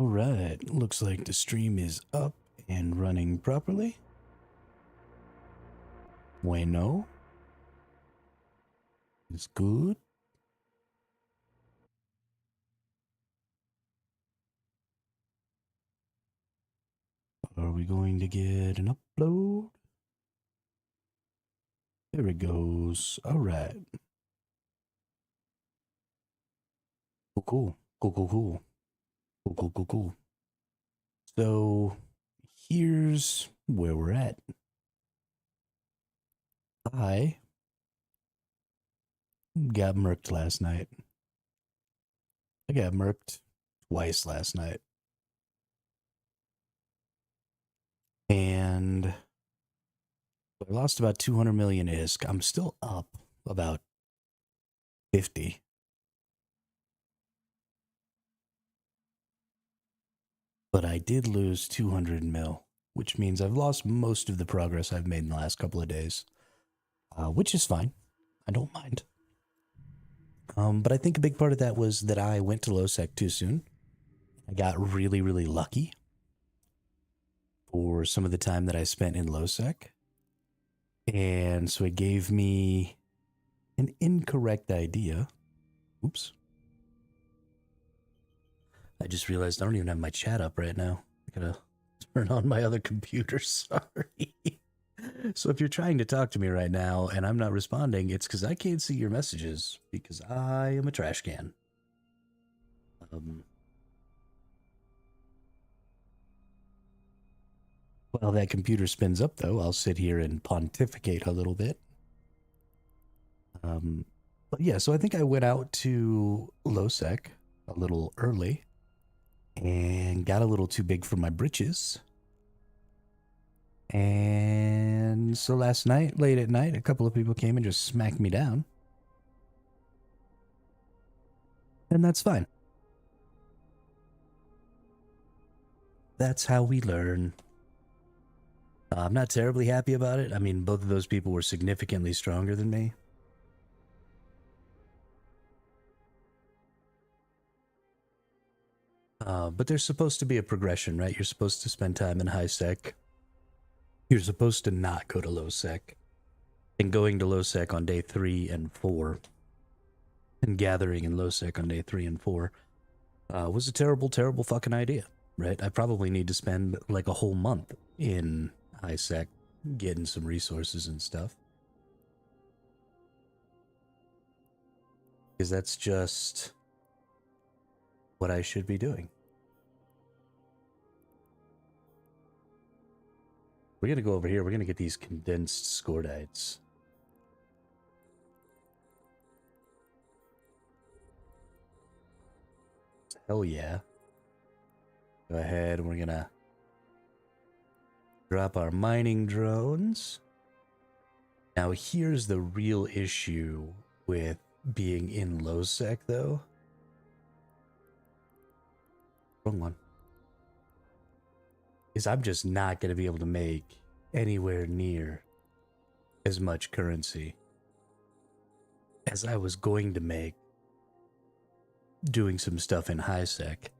All right, looks like the stream is up and running properly. Bueno. It's good. Are we going to get an upload? There it goes. All right. Cool. Cool. So here's where we're at. I got murked last night. I got murked twice last night. And I lost about 200 million ISK. I'm still up about 50. But I did lose 200 mil, which means I've lost most of the progress I've made in the last couple of days, which is fine. I don't mind. But I think a big part of that was that I went to lowsec too soon. I got really, really lucky for some of the time that I spent in lowsec. And so it gave me an incorrect idea. Oops. I just realized I don't even have my chat up right now. I gotta turn on my other computer. Sorry. So if you're trying to talk to me right now and I'm not responding, it's because I can't see your messages because I am a trash can. While that computer spins up, though, I'll sit here and pontificate a little bit. But yeah, so I think I went out to lowsec a little early and got a little too big for my britches. And so last night, late at night, a couple of people came and just smacked me down. And that's fine. That's how we learn. I'm not terribly happy about it. I mean, both of those people were significantly stronger than me. But there's supposed to be a progression, right? You're supposed to spend time in high sec. You're supposed to not go to low sec. And going to low sec on day 3 and 4 and gathering in low sec on day 3 and 4 was a terrible, terrible fucking idea, right? I probably need to spend like a whole month in high sec getting some resources and stuff. Because that's just what I should be doing. We're going to go over here. We're going to get these condensed scordites. Hell yeah. Go ahead and we're going to drop our mining drones. Now here's the real issue with being in low sec though. Wrong one. Is I'm just not going to be able to make anywhere near as much currency as I was going to make doing some stuff in high sec,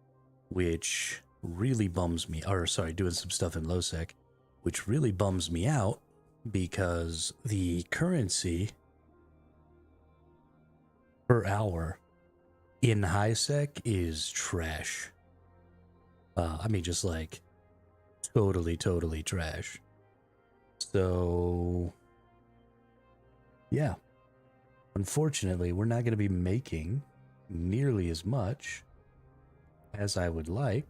which really bums me, or sorry, doing some stuff in low sec, which really bums me out because the currency per hour in high sec is trash. I mean, just like totally trash. So yeah, unfortunately, we're not going to be making nearly as much as I would like,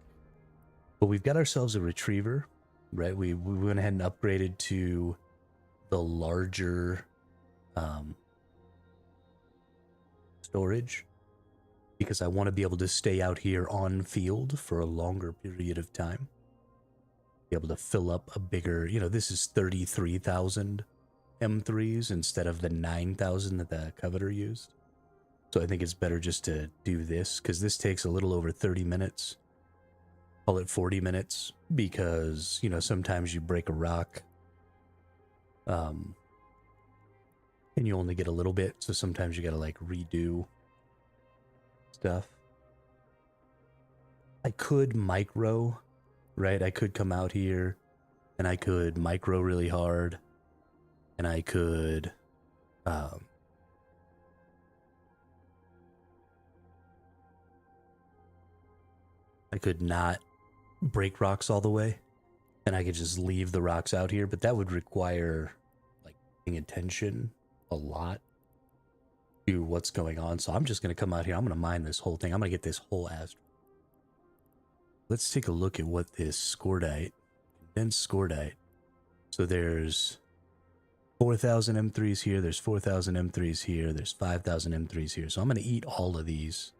but we've got ourselves a retriever, right? We went ahead and upgraded to the larger storage because I want to be able to stay out here on field for a longer period of time. Be able to fill up a bigger, you know, this is 33,000 M3s instead of the 9,000 that the Covetor used. So I think it's better just to do this because this takes a little over 30 minutes. Call it 40 minutes because, you know, sometimes you break a rock and you only get a little bit. So sometimes you got to like redo stuff. I could micro, right? I could come out here and I could micro really hard, and I could um, not break rocks all the way, and I could just leave the rocks out here, but that would require like paying attention a lot to what's going on. So I'm just going to come out here. I'm going to mine this whole thing. I'm going to get this whole asteroid. Let's take a look at what this scordite, condensed scordite. So there's 4,000 M3s here. There's 4,000 M3s here. There's 5,000 M3s here. So I'm going to eat all of these.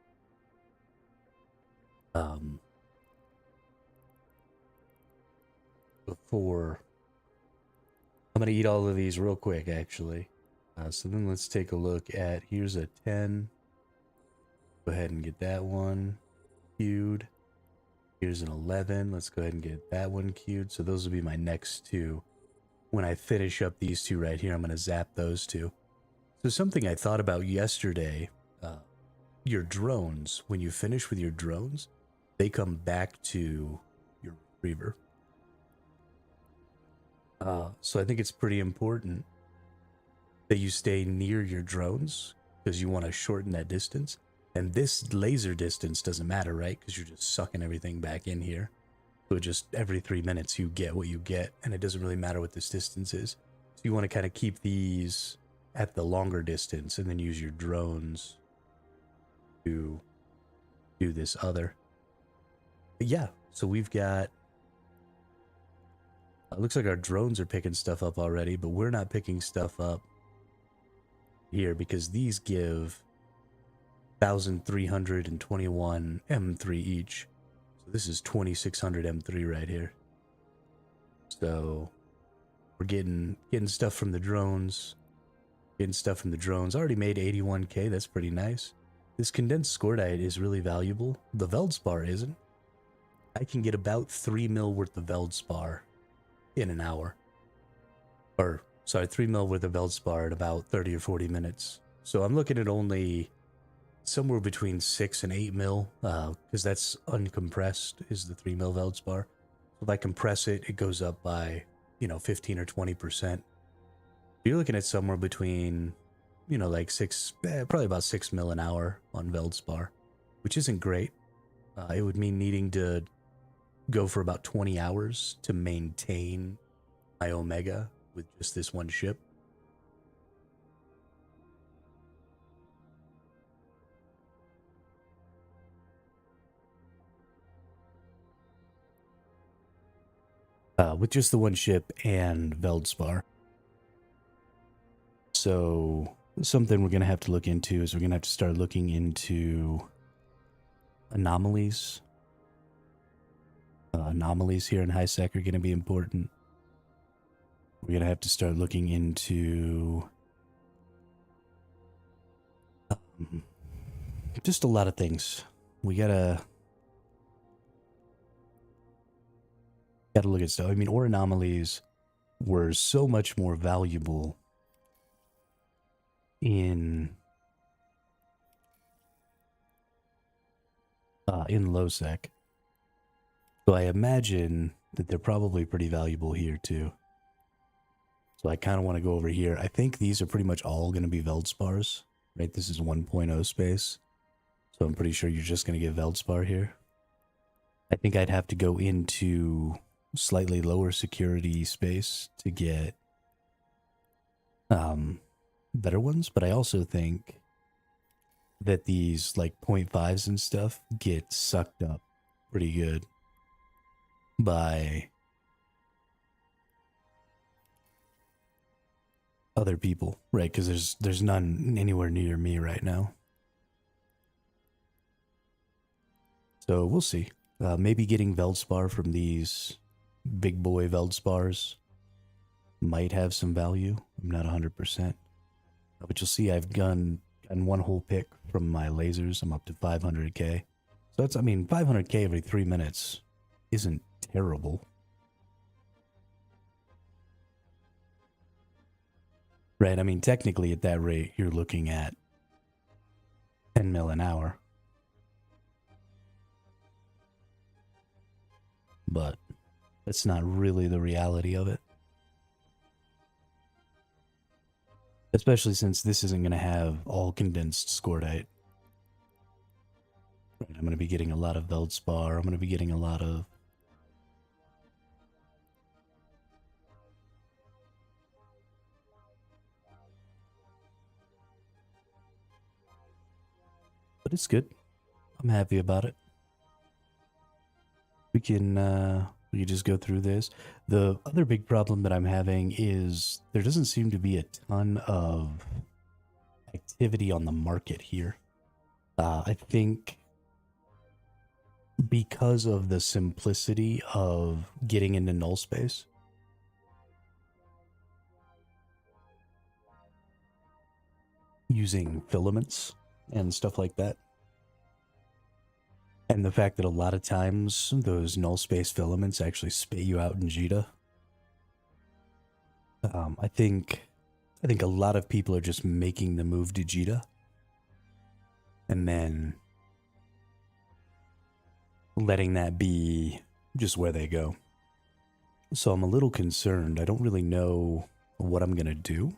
Before I'm going to eat all of these real quick, actually. So then let's take a look at, here's a 10. Go ahead and get that one queued. Here's an 11. Let's go ahead and get that one queued. So those will be my next two. When I finish up these two right here, I'm going to zap those two. So something I thought about yesterday, your drones, when you finish with your drones, they come back to your retriever. So I think it's pretty important that you stay near your drones because you want to shorten that distance. And this laser distance doesn't matter, right? Because you're just sucking everything back in here. So just every 3 minutes you get what you get, and it doesn't really matter what this distance is. So you want to kind of keep these at the longer distance and then use your drones to do this other. But yeah, so we've got, it looks like our drones are picking stuff up already, but we're not picking stuff up here because these give 1,321 M3 each. So this is 2,600 M3 right here. So we're getting stuff from the drones. I already made 81k. That's pretty nice. This condensed scordite is really valuable. The Veldspar isn't. I can get about 3 mil worth of Veldspar in an hour. Or, sorry, 3 mil worth of Veldspar in about 30 or 40 minutes. So I'm looking at only somewhere between 6 and 8 mil, because that's uncompressed, is the 3 mil Veldspar. If I compress it, it goes up by, 15 or 20%. You're looking at somewhere between, like probably about 6 mil an hour on Veldspar, which isn't great. It would mean needing to go for about 20 hours to maintain my Omega with just this one ship. With just the one ship and Veldspar. So something we're going to have to look into is we're going to have to start looking into anomalies. Anomalies here in HiSec are going to be important. We're going to have to start looking into just a lot of things. We gotta look at stuff. I mean, ore anomalies were so much more valuable in lowsec. So I imagine that they're probably pretty valuable here too. So I kind of want to go over here. I think these are pretty much all going to be Veldspars, right? This is 1.0 space. So I'm pretty sure you're just going to get Veldspar here. I think I'd have to go into slightly lower security space to get better ones, but I also think that these like 0.5s and stuff get sucked up pretty good by other people, right? Because there's none anywhere near me right now. So we'll see. Maybe getting Veldspar from these big boy Veldspars might have some value. I'm not 100%. But you'll see I've gotten one whole pick from my lasers. I'm up to 500k. So that's, 500k every 3 minutes isn't terrible. Right, technically at that rate, you're looking at 10 mil an hour. but that's not really the reality of it. Especially since this isn't going to have all condensed scordite. Right, I'm going to be getting a lot of Veldspar. I'm going to be getting a lot of... But it's good. I'm happy about it. We can just go through this. The other big problem that I'm having is there doesn't seem to be a ton of activity on the market here. I think because of the simplicity of getting into null space, using filaments and stuff like that, and the fact that a lot of times those null space filaments actually spit you out in Jita. I think a lot of people are just making the move to Jita and then letting that be just where they go. So I'm a little concerned. I don't really know what I'm gonna do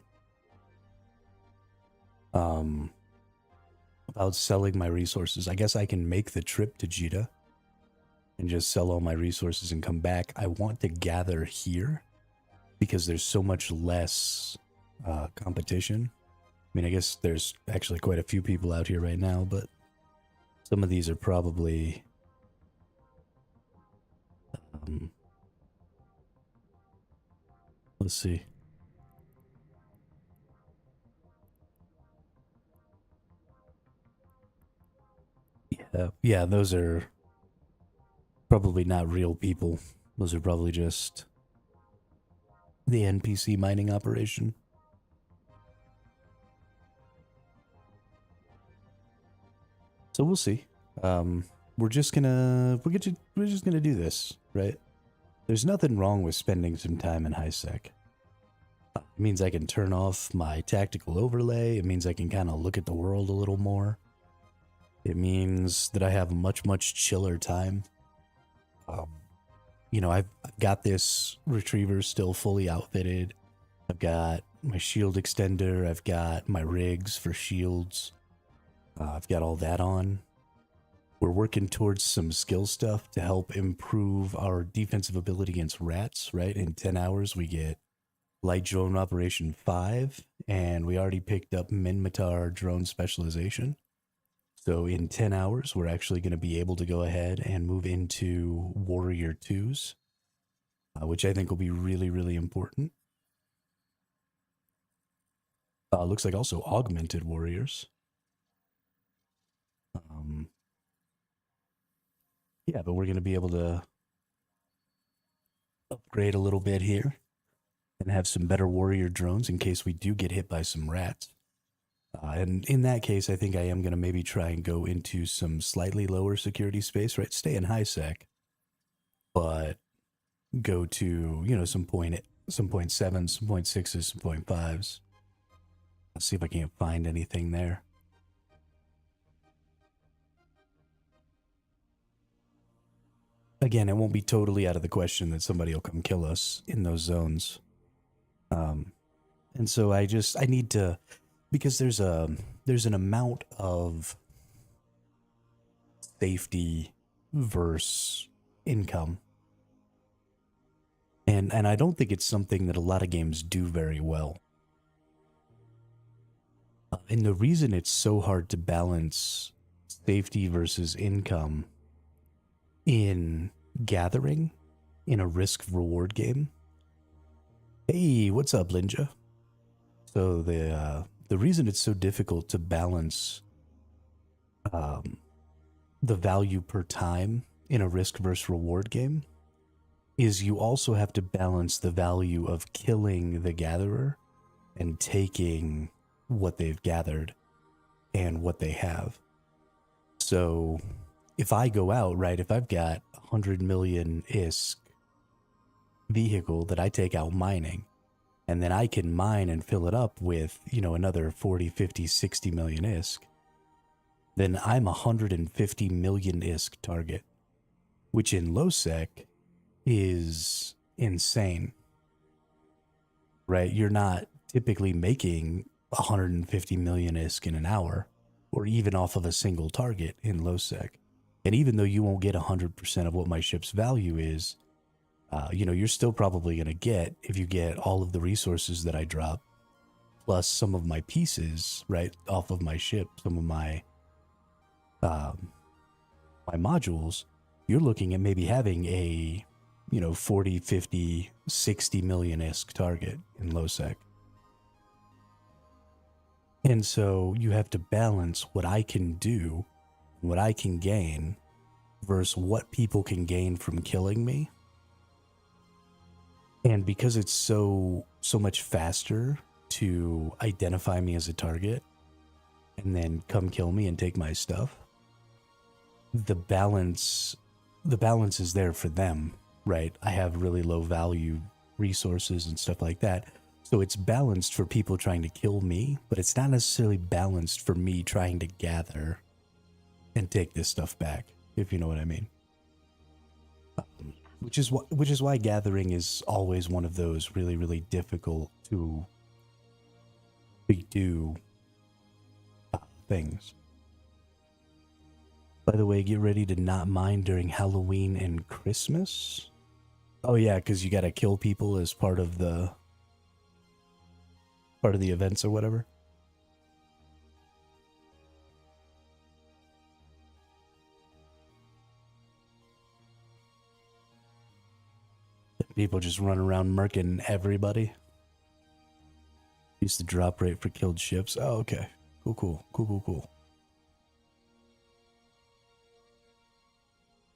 about selling my resources. I guess I can make the trip to Jita and just sell all my resources and come back. I want to gather here because there's so much less competition. I mean, I guess there's actually quite a few people out here right now, but some of these are probably let's see. Yeah, those are probably not real people. Those are probably just the NPC mining operation. So we'll see. We're just gonna do this, right? There's nothing wrong with spending some time in high sec. It means I can turn off my tactical overlay. It means I can kind of look at the world a little more. It means that I have a much chiller time. You know, I've got this retriever still fully outfitted. I've got my shield extender. I've got my rigs for shields. I've got all that on. We're working towards some skill stuff to help improve our defensive ability against rats, right? In 10 hours, we get Light Drone Operation 5, and we already picked up Minmatar Drone Specialization. So in 10 hours, we're actually going to be able to go ahead and move into Warrior 2s, which I think will be really important. Looks like also Augmented Warriors. Yeah, but we're going to be able to upgrade a little bit here and have some better warrior drones in case we do get hit by some rats. And in that case, I think I am going to maybe try and go into some slightly lower security space, right? Stay in high sec, but go to, you know, some 0.7, some 0.6s, some 0.5s. Let's see if I can't find anything there. Again, it won't be totally out of the question that somebody will come kill us in those zones. And so I need to, because there's an amount of safety versus income. And I don't think it's something that a lot of games do very well. And the reason it's so hard to balance safety versus income in gathering in a risk reward game. Hey, what's up, Linja? So the reason it's so difficult to balance the value per time in a risk versus reward game is you also have to balance the value of killing the gatherer and taking what they've gathered and what they have. So if I go out, right, if I've got 100 million ISK vehicle that I take out mining, and then I can mine and fill it up with, you know, another 40, 50, 60 million ISK, then I'm 150 million ISK target, which in lowsec is insane, right? You're not typically making 150 million ISK in an hour, or even off of a single target in lowsec. And even though you won't get 100% of what my ship's value is, you're still probably going to get, if you get all of the resources that I drop, plus some of my pieces, right, off of my ship, some of my my modules, you're looking at maybe having a 40, 50, 60 million ISK target in lowsec. And so you have to balance what I can do, what I can gain, versus what people can gain from killing me. And because it's so much faster to identify me as a target and then come kill me and take my stuff, the balance is there for them, right? I have really low value resources and stuff like that. So it's balanced for people trying to kill me, but it's not necessarily balanced for me trying to gather and take this stuff back, if you know what I mean. Which is why gathering is always one of those really, really difficult to do things. By the way, get ready to not mine during Halloween and Christmas. Oh yeah, because you gotta kill people as part of the events or whatever. People just run around murking everybody. Use the drop rate for killed ships. Oh, okay. Cool.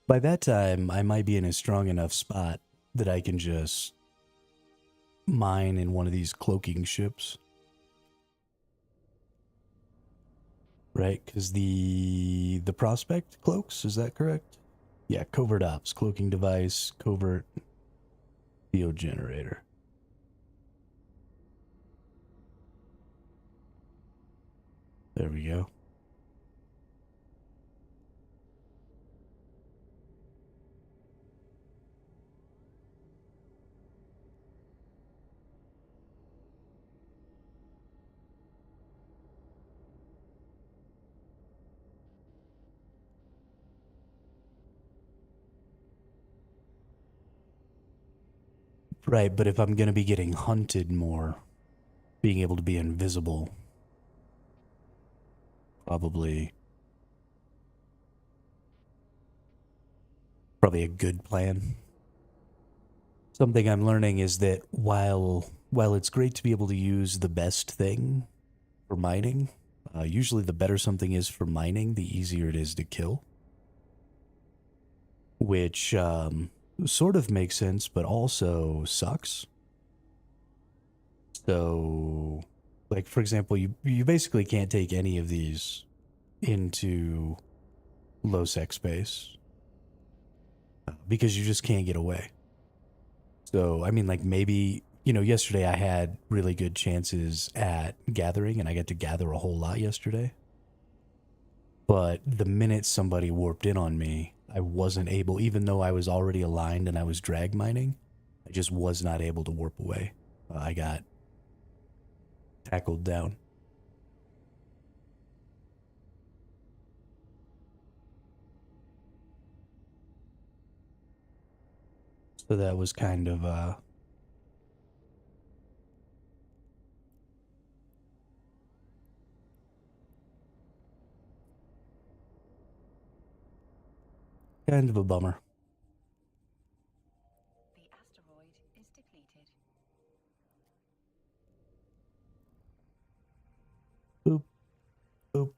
By that time, I might be in a strong enough spot that I can just mine in one of these cloaking ships. Right? Because the prospect cloaks, is that correct? Yeah, covert ops, cloaking device, covert field generator. There we go. Right, but if I'm going to be getting hunted more, being able to be invisible, probably a good plan. Something I'm learning is that while it's great to be able to use the best thing for mining, usually the better something is for mining, the easier it is to kill. Which sort of makes sense, but also sucks. So, like, for example, you basically can't take any of these into lowsec space because you just can't get away. So, I mean, like, maybe, yesterday I had really good chances at gathering, and I got to gather a whole lot yesterday. But the minute somebody warped in on me, I wasn't able, even though I was already aligned and I was drag mining, I just was not able to warp away. I got tackled down. So that was kind of a bummer. The asteroid is depleted. Boop, boop.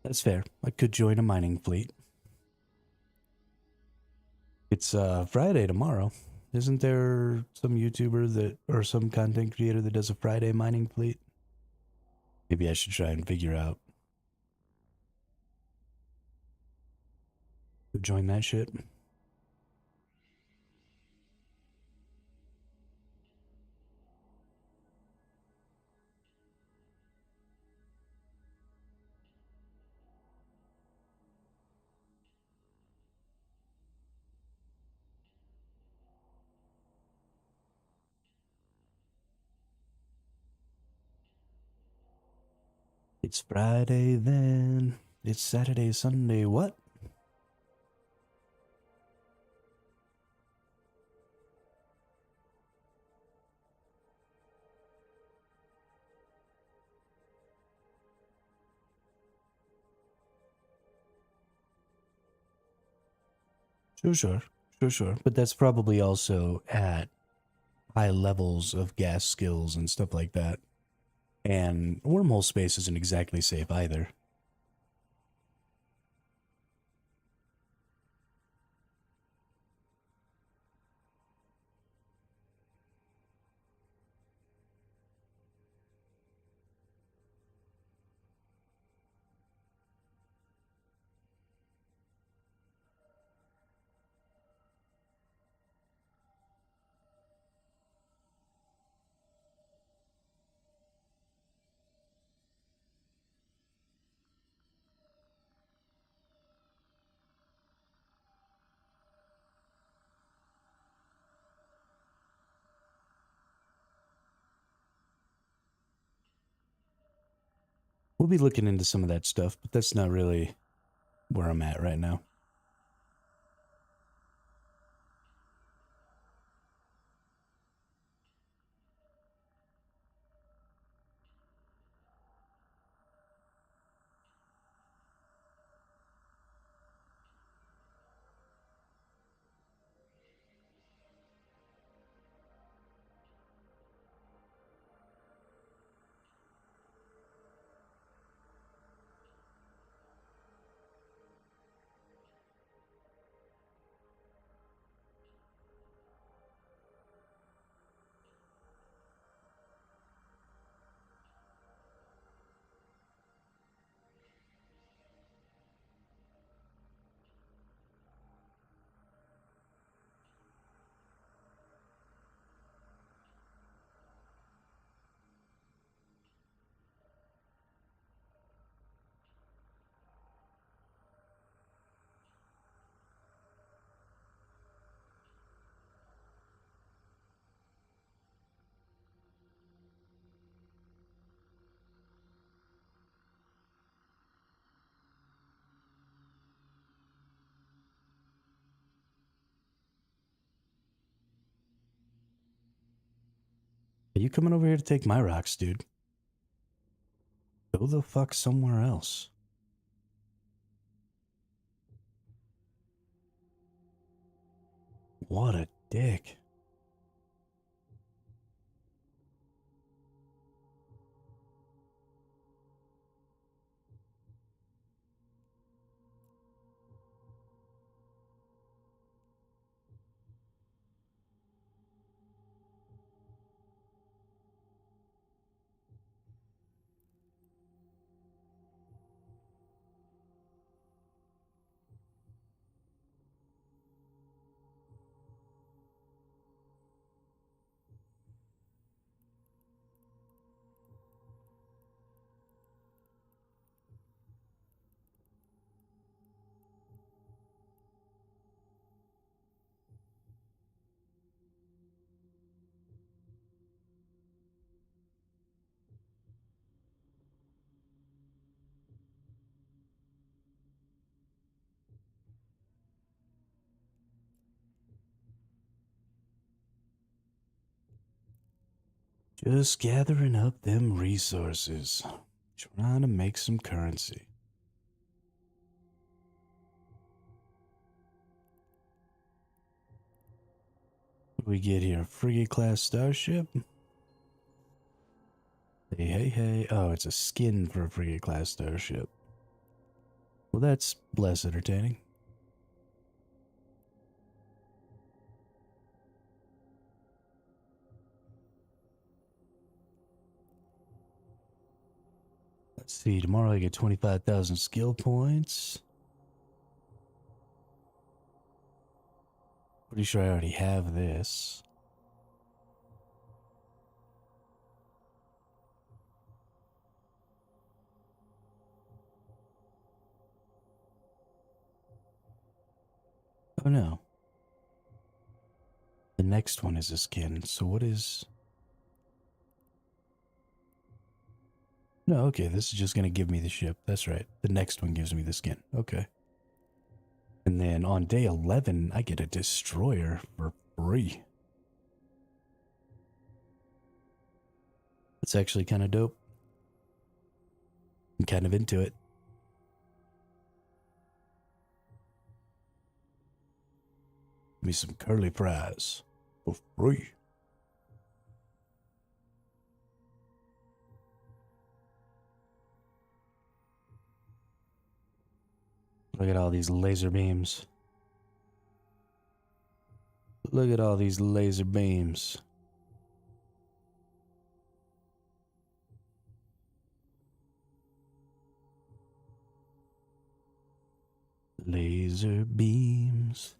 That's fair. I could join a mining fleet. It's Friday tomorrow. Isn't there some YouTuber that, or some content creator that does a Friday mining fleet? Maybe I should try and figure out Who joined that shit? It's Friday then. It's Saturday, Sunday. What? Sure. But that's probably also at high levels of gas skills and stuff like that. And wormhole space isn't exactly safe either. We'll be looking into some of that stuff, but that's not really where I'm at right now. Are you coming over here to take my rocks, dude? Go the fuck somewhere else. What a dick. Just gathering up them resources. Trying to make some currency. What do we get here? Frigate class starship? Hey. Oh, it's a skin for a frigate class starship. Well, that's less entertaining. Let's see, tomorrow I get 25,000 skill points. Pretty sure I already have this. Oh no. The next one is a skin. So what is... No, okay, this is just going to give me the ship. That's right. The next one gives me the skin. Okay. And then on day 11, I get a destroyer for free. That's actually kind of dope. I'm kind of into it. Give me some curly fries for free. Look at all these laser beams. Look at all these laser beams. Laser beams.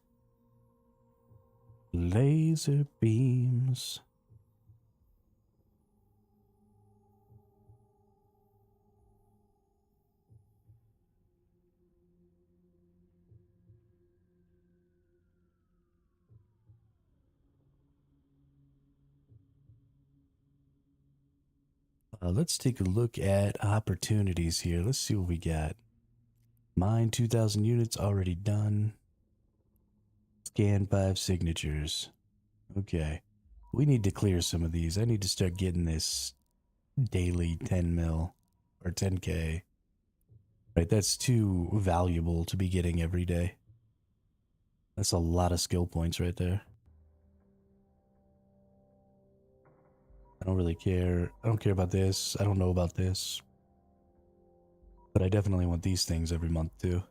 Laser beams. Let's take a look at opportunities here. Let's see what we got. Mine 2,000 units already done. Scan 5 signatures. Okay. We need to clear some of these. I need to start getting this daily 10 mil or 10k. Right, that's too valuable to be getting every day. That's a lot of skill points right there. I don't really care. I don't care about this. I don't know about this. But I definitely want these things every month too.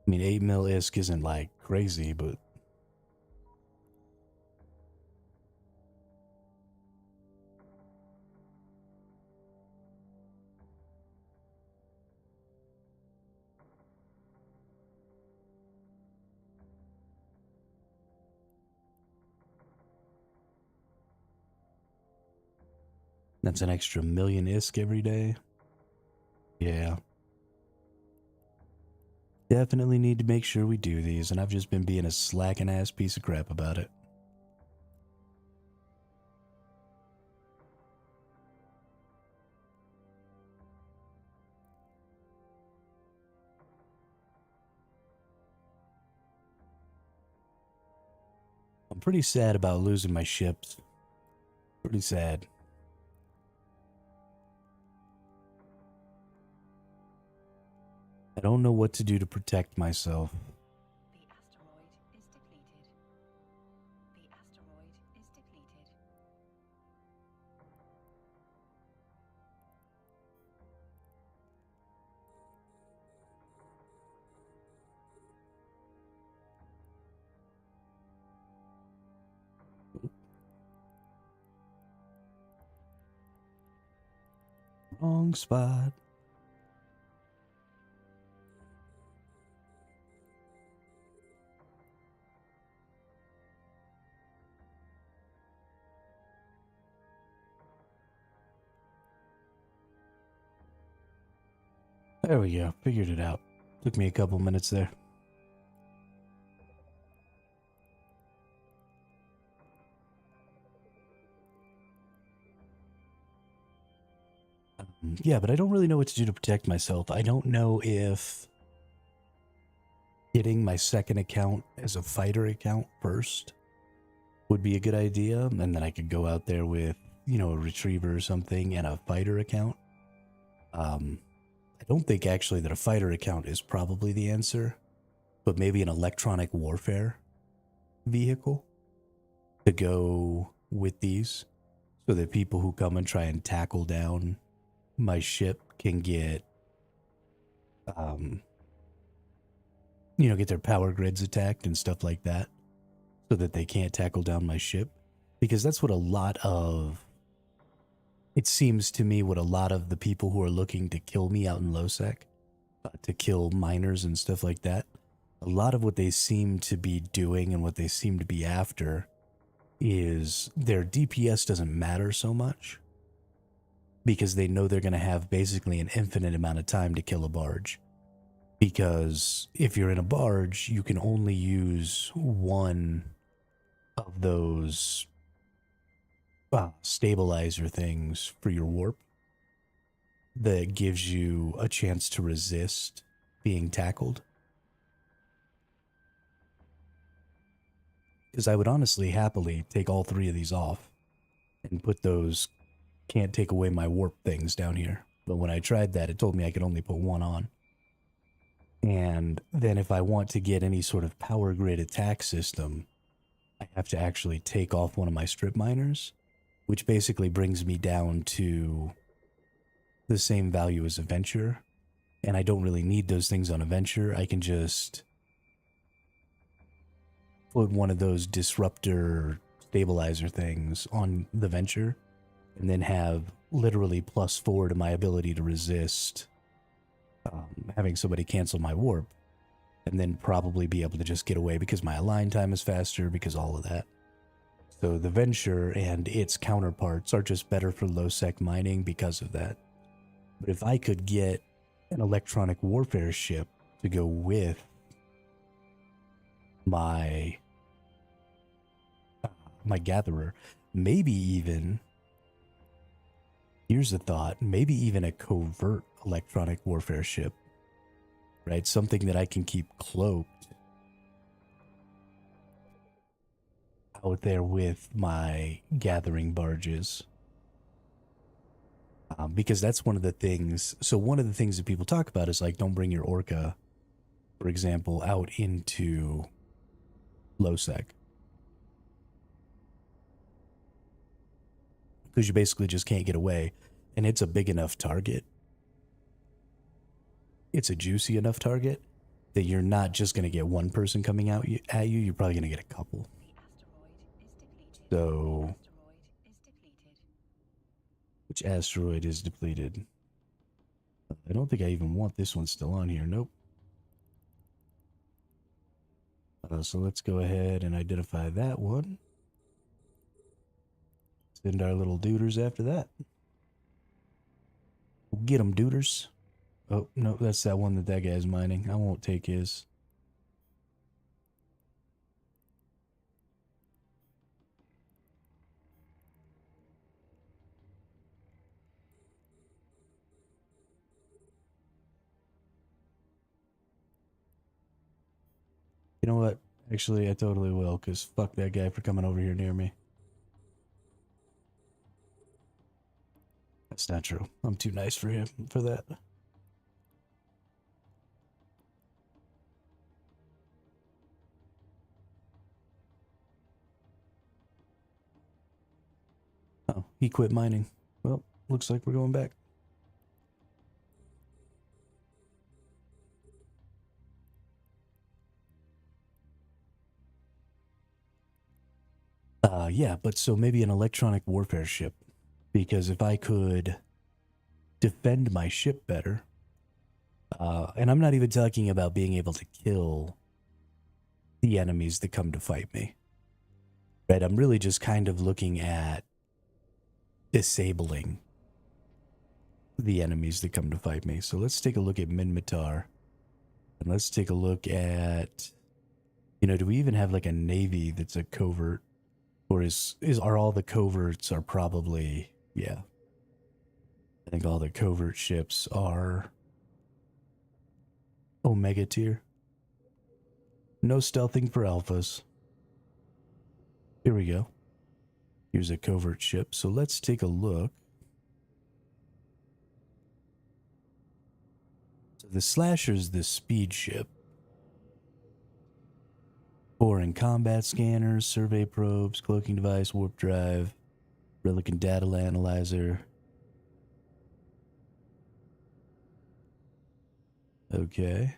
I mean, 8 mil ISK isn't like crazy, but... That's an extra million ISK every day. Yeah. Definitely need to make sure we do these, and I've just been being a slacking ass piece of crap about it. I'm pretty sad about losing my ships. Pretty sad. I don't know what to do to protect myself. The asteroid is depleted. The asteroid is depleted. Wrong spot. There we go. Figured it out. Took me a couple minutes there. Yeah, but I don't really know what to do to protect myself. I don't know if getting my second account as a fighter account first would be a good idea, and then I could go out there with, you know, a retriever or something and a fighter account. I don't think actually that a fighter account is probably the answer, but maybe an electronic warfare vehicle to go with these so that people who come and try and tackle down my ship can get, you know, get their power grids attacked and stuff like that so that they can't tackle down my ship. Because that's what a lot of, it seems to me, what a lot of the people who are looking to kill me out in lowsec, to kill miners and stuff like that, a lot of what they seem to be doing and what they seem to be after is their DPS doesn't matter so much because they know they're going to have basically an infinite amount of time to kill a barge. Because if you're in a barge, you can only use one of those stabilizer things for your warp that gives you a chance to resist being tackled. Because I would honestly happily take all three of these off and put those can't take away my warp things down here. But when I tried that, it told me I could only put one on. And then if I want to get any sort of power grid attack system, I have to actually take off one of my strip miners, which basically brings me down to the same value as a venture. And I don't really need those things on a venture. I can just put one of those disruptor stabilizer things on the venture and then have literally +4 to my ability to resist having somebody cancel my warp, and then probably be able to just get away because my align time is faster, because all of that. So the venture and its counterparts are just better for lowsec mining because of that. But if I could get an electronic warfare ship to go with my gatherer, maybe even, here's a thought, maybe even a covert electronic warfare ship, right? Something that I can keep cloaked out there with my gathering barges. Because that's one of the things. So one of the things that people talk about is like, don't bring your orca, for example, out into lowsec. Because you basically just can't get away. And it's a big enough target. It's a juicy enough target that you're not just going to get one person coming out at you. You're probably going to get a couple. So, which asteroid is depleted? I don't think I even want this one still on here. Nope. So let's go ahead and identify that one. Send our little duders after that. Get them, duders. Oh, no, that's that one that guy's mining. I won't take his. You know what? Actually, I totally will, because fuck that guy for coming over here near me. That's not true. I'm too nice for him for that. Oh, he quit mining. Well, looks like we're going back. Yeah, but so maybe an electronic warfare ship. Because if I could defend my ship better, and I'm not even talking about being able to kill the enemies that come to fight me. Right, I'm really just kind of looking at disabling the enemies that come to fight me. So let's take a look at Minmatar. And let's take a look at, you know, do we even have like a navy that's a covert? Or are all the coverts are probably, yeah. I think all the covert ships are Omega tier. No stealthing for alphas. Here we go. Here's a covert ship. So let's take a look. So the Slasher's the speed ship. Foreign combat scanners, survey probes, cloaking device, warp drive, relic and data analyzer. Okay.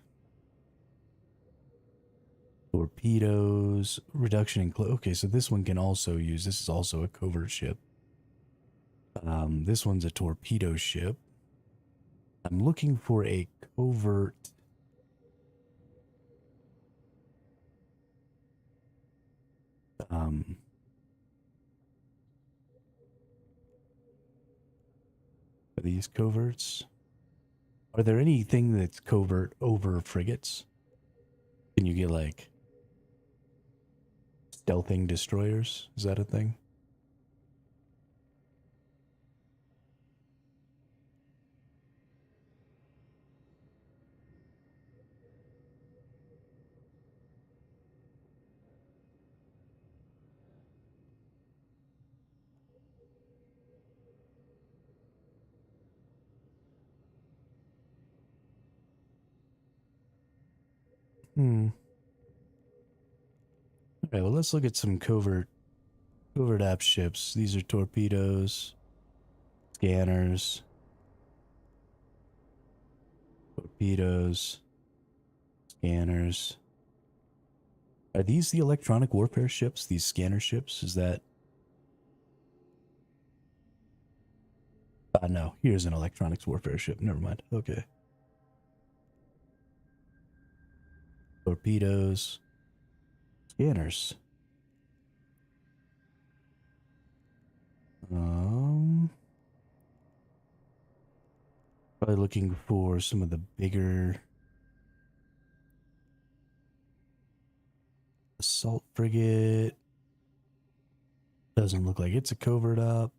Torpedoes, reduction in okay, so this one can also use, this is also a covert ship. This one's a torpedo ship. I'm looking for a covert Are these coverts? Are there anything that's covert over frigates? Can you get like stealthing destroyers? Is that a thing? Hmm. Okay, well, let's look at some covert app ships. These are torpedoes, scanners, torpedoes, scanners. Are these the electronic warfare ships? These scanner ships? Is that? No. Here's an electronics warfare ship. Never mind. Okay. Torpedoes, scanners. Probably looking for some of the bigger assault frigate. Doesn't look like it's a covert up.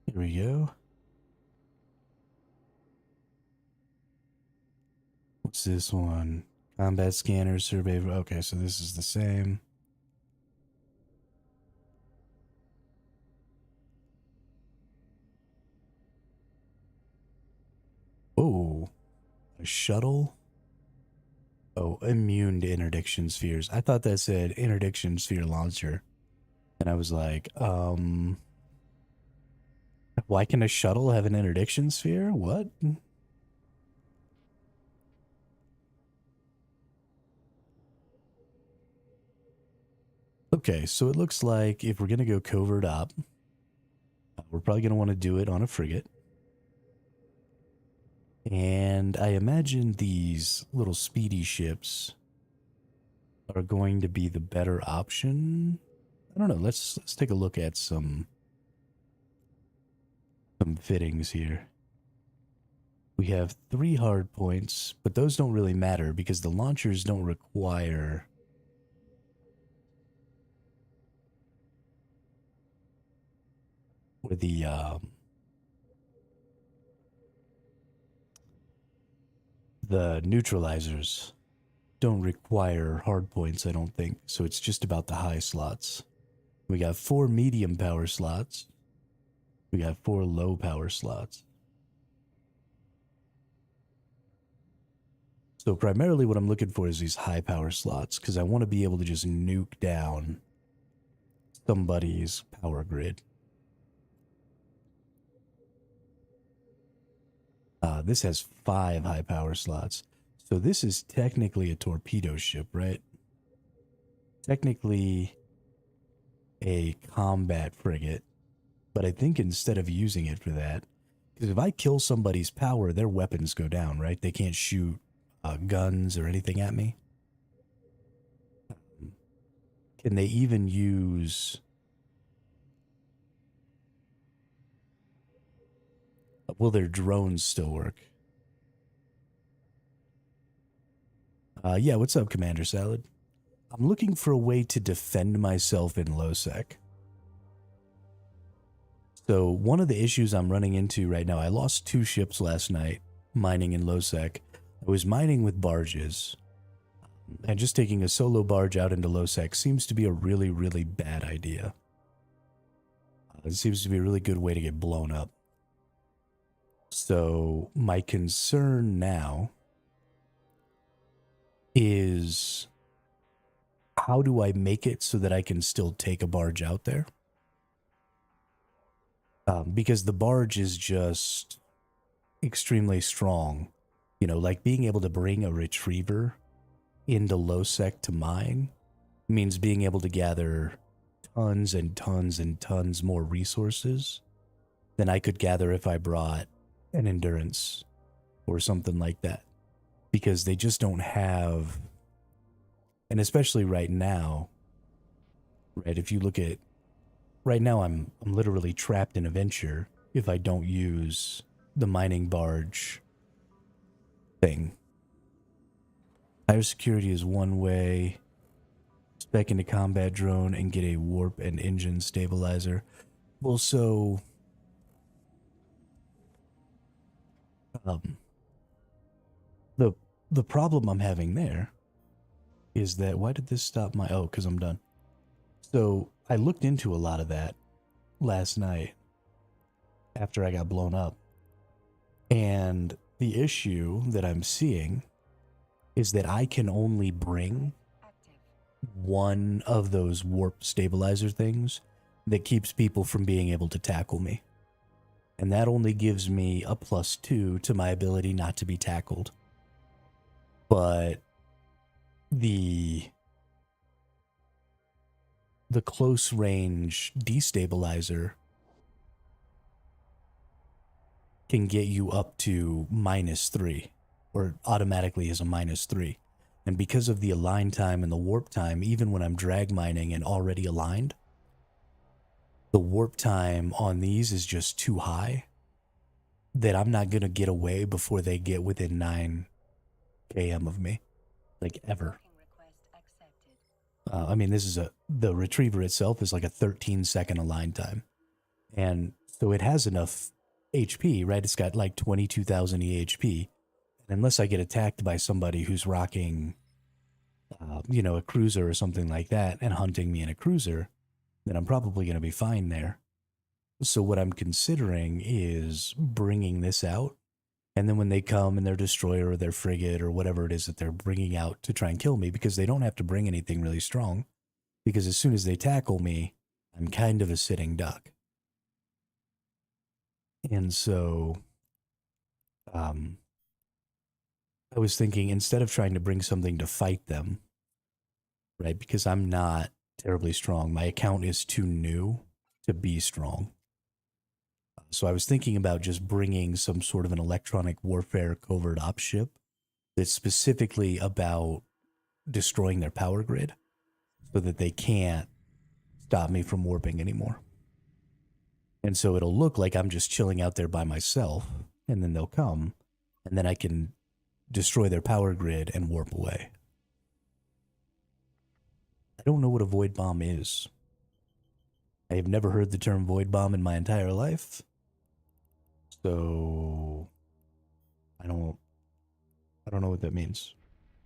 Here we go. What's this one? Combat scanner survey. Okay, so this is the same. Oh, a shuttle. Oh, immune to interdiction spheres. I thought that said interdiction sphere launcher. And I was like, why can a shuttle have an interdiction sphere? What? Okay, so it looks like if we're going to go covert up, we're probably going to want to do it on a frigate. And I imagine these little speedy ships are going to be the better option. I don't know. Let's take a look at some fittings here. We have 3 hard points, but those don't really matter because the launchers don't require or the neutralizers don't require hard points, I don't think. So it's just about the high slots. We got 4 medium power slots. We got 4 low power slots. So primarily what I'm looking for is these high power slots because I want to be able to just nuke down somebody's power grid. This has 5 high power slots. So this is technically a torpedo ship, right? Technically a combat frigate. But I think instead of using it for that, because if I kill somebody's power, their weapons go down, right? They can't shoot guns or anything at me. Can they even use... Will their drones still work? Yeah, what's up, Commander Salad? I'm looking for a way to defend myself in lowsec. So one of the issues I'm running into right now, I lost 2 ships last night mining in lowsec. I was mining with barges. And just taking a solo barge out into lowsec seems to be a really, really bad idea. It seems to be a really good way to get blown up. So my concern now is how do I make it so that I can still take a barge out there? Because the barge is just extremely strong. You know, like being able to bring a retriever into lowsec to mine means being able to gather tons and tons and tons more resources than I could gather if I brought an endurance or something like that, because they just don't have, and especially right now, right? If you look at right now, I'm literally trapped in a venture if I don't use the mining barge thing. Higher security is one way. Spec into combat drone and get a warp and engine stabilizer. Well, so um, the the problem I'm having there is that why did this stop my because I'm done. So I looked into a lot of that last night after I got blown up, and the issue that I'm seeing is that I can only bring one of those warp stabilizer things that keeps people from being able to tackle me. And that only gives me a +2 to my ability not to be tackled. But the close range destabilizer can get you up to -3, or automatically is a -3. And because of the align time and the warp time, even when I'm drag mining and already aligned, the warp time on these is just too high that I'm not going to get away before they get within 9 km of me, like ever. I mean, this is the retriever itself is like a 13-second align time. And so it has enough HP, right? It's got like 22,000 EHP. And unless I get attacked by somebody who's rocking, a cruiser or something like that and hunting me in a cruiser, then I'm probably going to be fine there. So what I'm considering is bringing this out. And then when they come in their destroyer or their frigate or whatever it is that they're bringing out to try and kill me, because they don't have to bring anything really strong, because as soon as they tackle me, I'm kind of a sitting duck. And so I was thinking, instead of trying to bring something to fight them, right, because I'm not terribly strong, my account is too new to be strong. So I was thinking about just bringing some sort of an electronic warfare covert ops ship that's specifically about destroying their power grid so that they can't stop me from warping anymore. And so it'll look like I'm just chilling out there by myself, and then they'll come, and then I can destroy their power grid and warp away. I don't know what a void bomb is. I have never heard the term void bomb in my entire life. So I don't know what that means.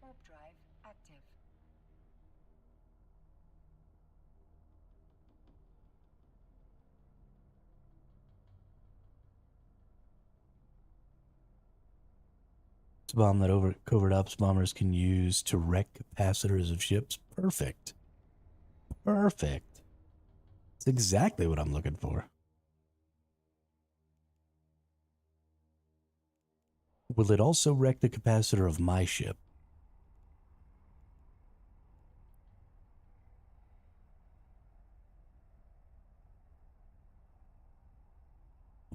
Warp drive active. It's a bomb that covert ops bombers can use to wreck capacitors of ships. Perfect. Perfect. It's exactly what I'm looking for. Will it also wreck the capacitor of my ship?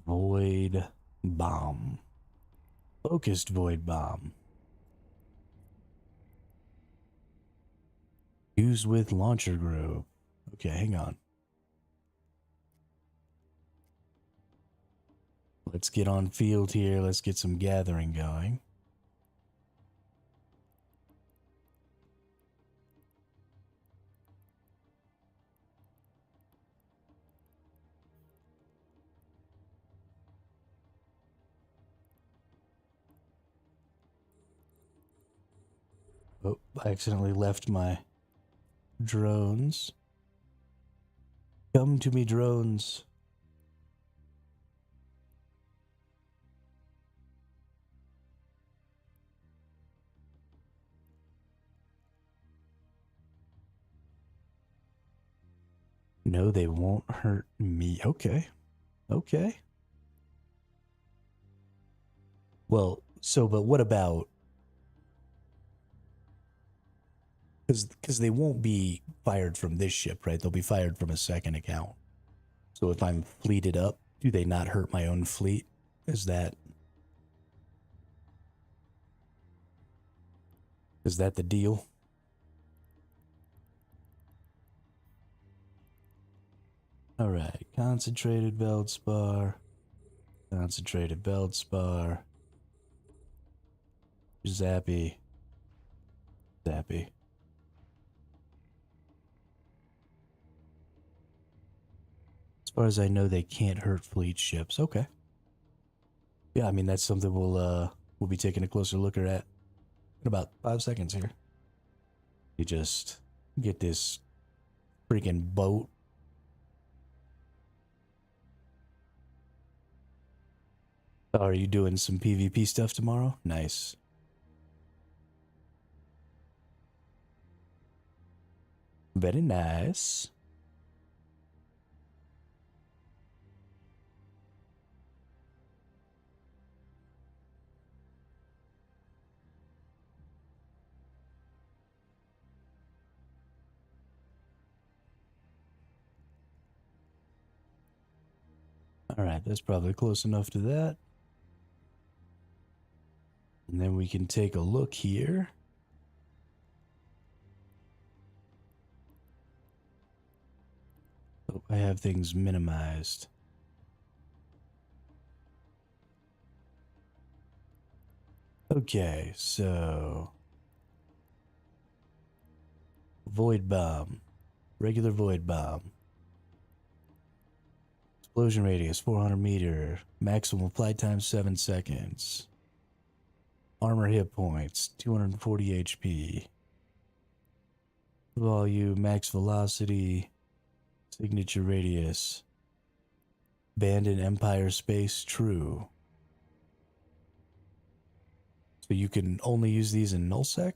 Void bomb. Focused void bomb. Used with launcher group. Okay, hang on. Let's get on field here. Let's get some gathering going. Oh, I accidentally left my drones. Come to me, drones. No, they won't hurt me. Okay. Okay. Well, so, but what about... Because they won't be fired from this ship, right? They'll be fired from a second account. So if I'm fleeted up, do they not hurt my own fleet? Is that... Is that the deal? Alright, concentrated Veldspar. Concentrated Veldspar. Zappy. Zappy. As far as I know, they can't hurt fleet ships. Okay. Yeah, I mean, that's something we'll be taking a closer look at in about 5 seconds here. You just get this freaking boat. Are you doing some PvP stuff tomorrow? Nice. Very nice. Alright, that's probably close enough to that. And then we can take a look here. Oh, I have things minimized. Okay, so void bomb, regular void bomb, explosion radius 400 meter, maximum flight time 7 seconds, armor hit points 240 HP, volume, max velocity, signature radius, abandoned empire space true. So you can only use these in nullsec?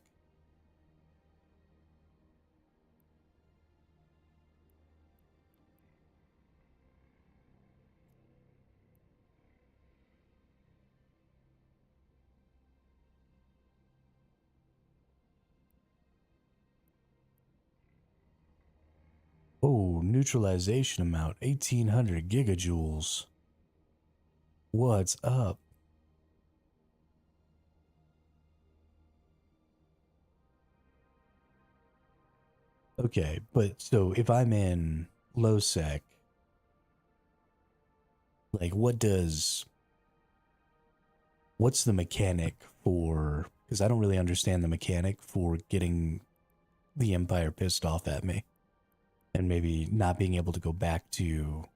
Oh, neutralization amount 1800 gigajoules. What's up? Okay, but so if I'm in lowsec, like what's the mechanic for, because I don't really understand the mechanic for getting the Empire pissed off at me and maybe not being able to go back to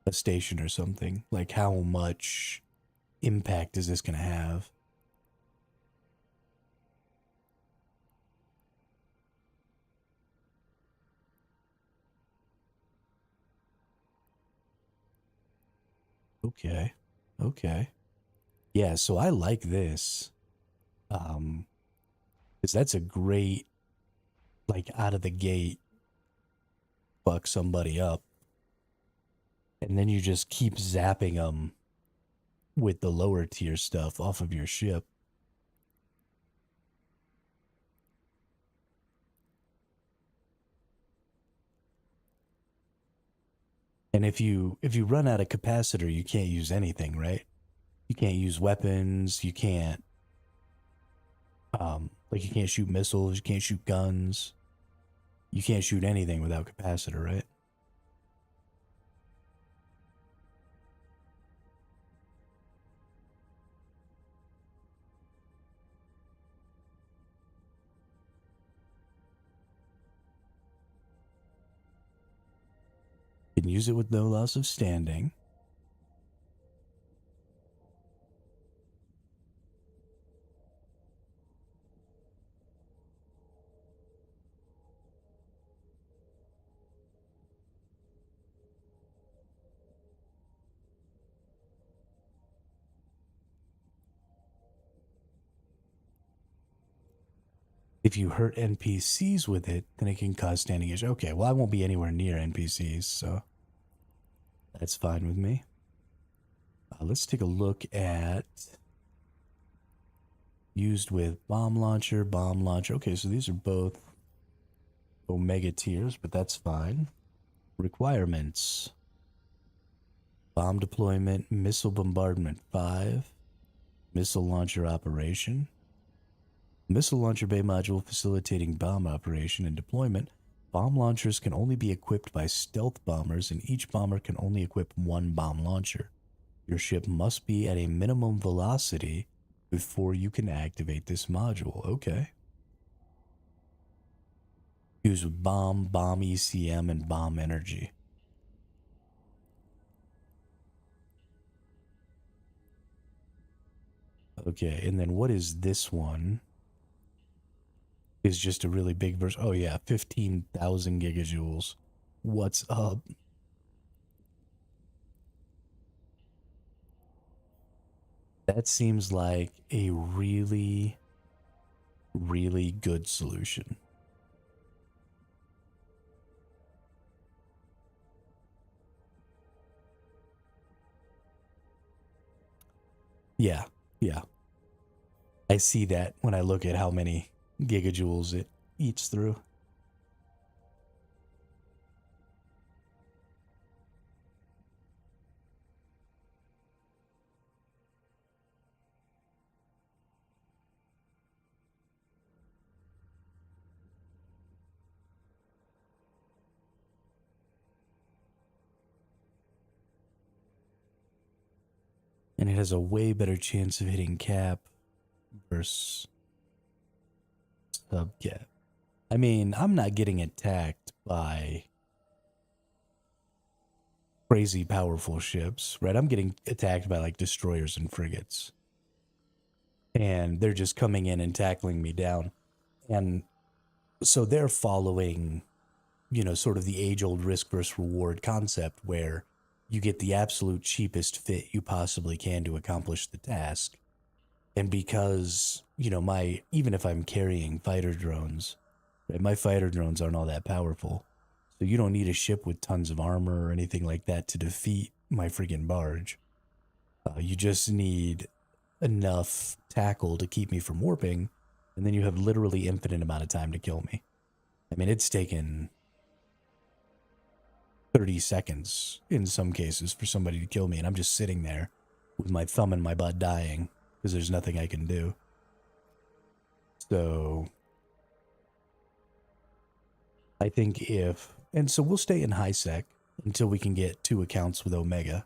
a station or something. Like, how much impact is this going to have? Okay. Okay. Yeah, so I like this. Because that's a great, like, out of the gate, fuck somebody up. And then you just keep zapping them with the lower tier stuff off of your ship. And if you run out of capacitor, you can't use anything, right? You can't use weapons, you can't like you can't shoot missiles, you can't shoot guns. You can't shoot anything without capacitor, right? You can use it with no loss of standing. If you hurt NPCs with it, then it can cause standing issues. Okay, well, I won't be anywhere near NPCs, so that's fine with me. Let's take a look at used with bomb launcher, bomb launcher. Okay, so these are both Omega tiers, but that's fine. Requirements. Bomb deployment, missile bombardment 5, missile launcher operation. Missile launcher bay module facilitating bomb operation and deployment. Bomb launchers can only be equipped by stealth bombers, and each bomber can only equip one bomb launcher. Your ship must be at a minimum velocity before you can activate this module. Okay. Use bomb ECM, and bomb energy. Okay, and then what is this one? Is just a really big version. Oh yeah, 15,000 gigajoules. What's up? That seems like a really, really good solution. Yeah, yeah. I see that when I look at how many gigajoules it eats through. And it has a way better chance of hitting cap versus sub cap. I mean, I'm not getting attacked by crazy powerful ships, right? I'm getting attacked by like destroyers and frigates. And they're just coming in and tackling me down. And so they're following, you know, sort of the age-old risk versus reward concept where you get the absolute cheapest fit you possibly can to accomplish the task. And because, you know, even if I'm carrying fighter drones, right, my fighter drones aren't all that powerful. So you don't need a ship with tons of armor or anything like that to defeat my friggin' barge. You just need enough tackle to keep me from warping, and then you have literally infinite amount of time to kill me. I mean, it's taken 30 seconds in some cases for somebody to kill me, and I'm just sitting there with my thumb in my butt dying because there's nothing I can do. So I think so we'll stay in high sec until we can get 2 accounts with Omega,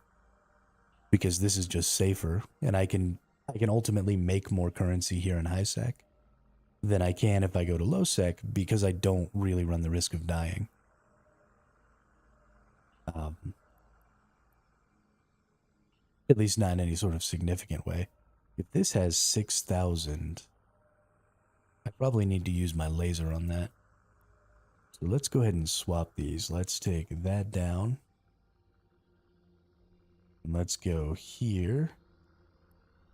because this is just safer, and I can ultimately make more currency here in high sec than I can if I go to low sec, because I don't really run the risk of dying. At least not in any sort of significant way. If this has 6,000, I probably need to use my laser on that. So let's go ahead and swap these. Let's take that down. And let's go here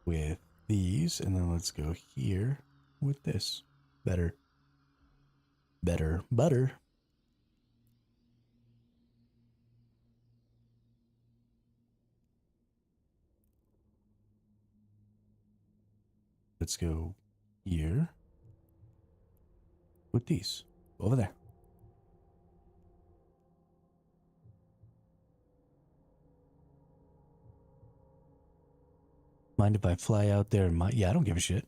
with these, and then let's go here with this. Better. Butter. Let's go here with these. Over there. Mind if I fly out there and yeah, I don't give a shit.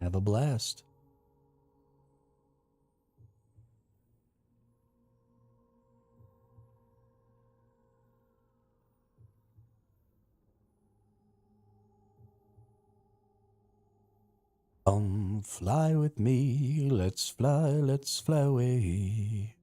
Have a blast. Fly with me, let's fly away.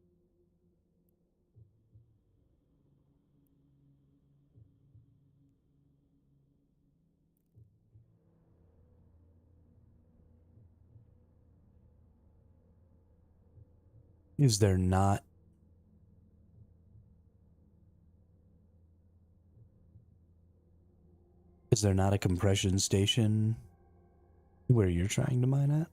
Is there not a compression station where you're trying to mine at?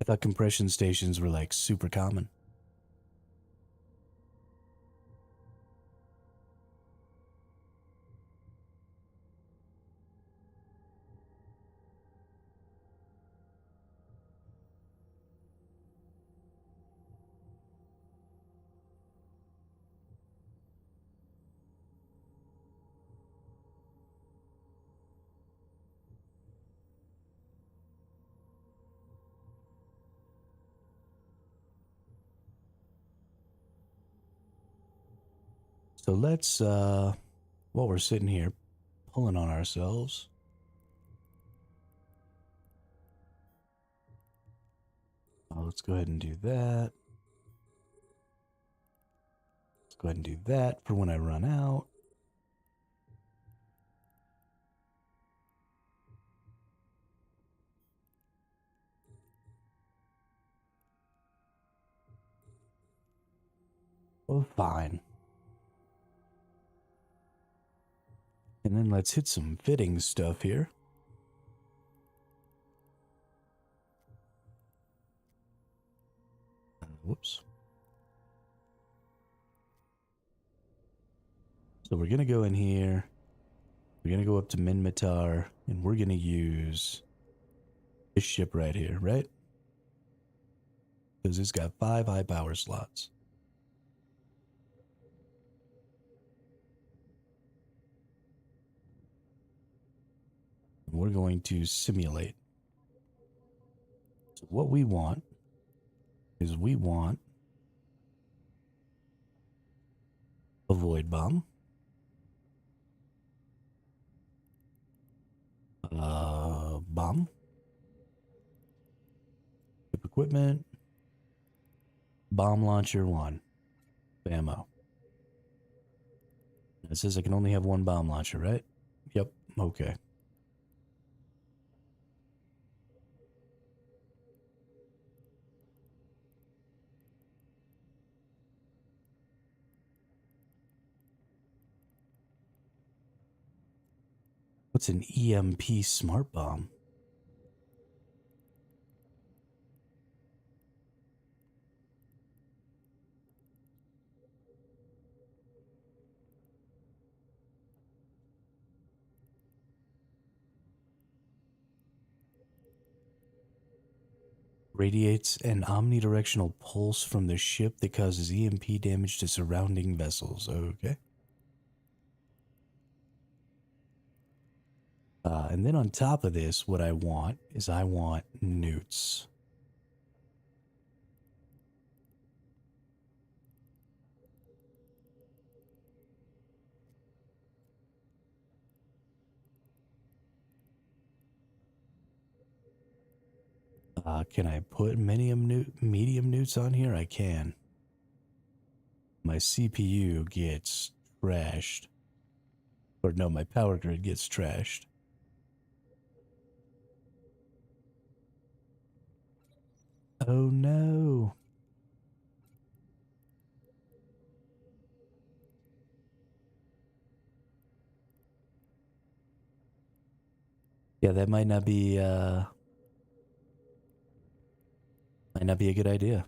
I thought compression stations were like super common. So let's, while we're sitting here pulling on ourselves, let's go ahead and do that. Let's go ahead and do that for when I run out. Oh, fine. And then let's hit some fitting stuff here. Whoops. So we're going to go in here. We're going to go up to Minmatar, and we're going to use this ship right here, right? Because it's got 5 high power slots. And we're going to simulate. So what we want is we want a void bomb. Bomb. Ship equipment. Bomb launcher 1. Bammo. It says I can only have 1 bomb launcher, right? Yep. Okay. What's an EMP smart bomb? Radiates an omnidirectional pulse from the ship that causes EMP damage to surrounding vessels. Okay. And then on top of this, what I want is I want newts. Can I put medium newts on here? I can. My CPU gets trashed. Or no, my power grid gets trashed. Oh no. Yeah, that might not be a good idea.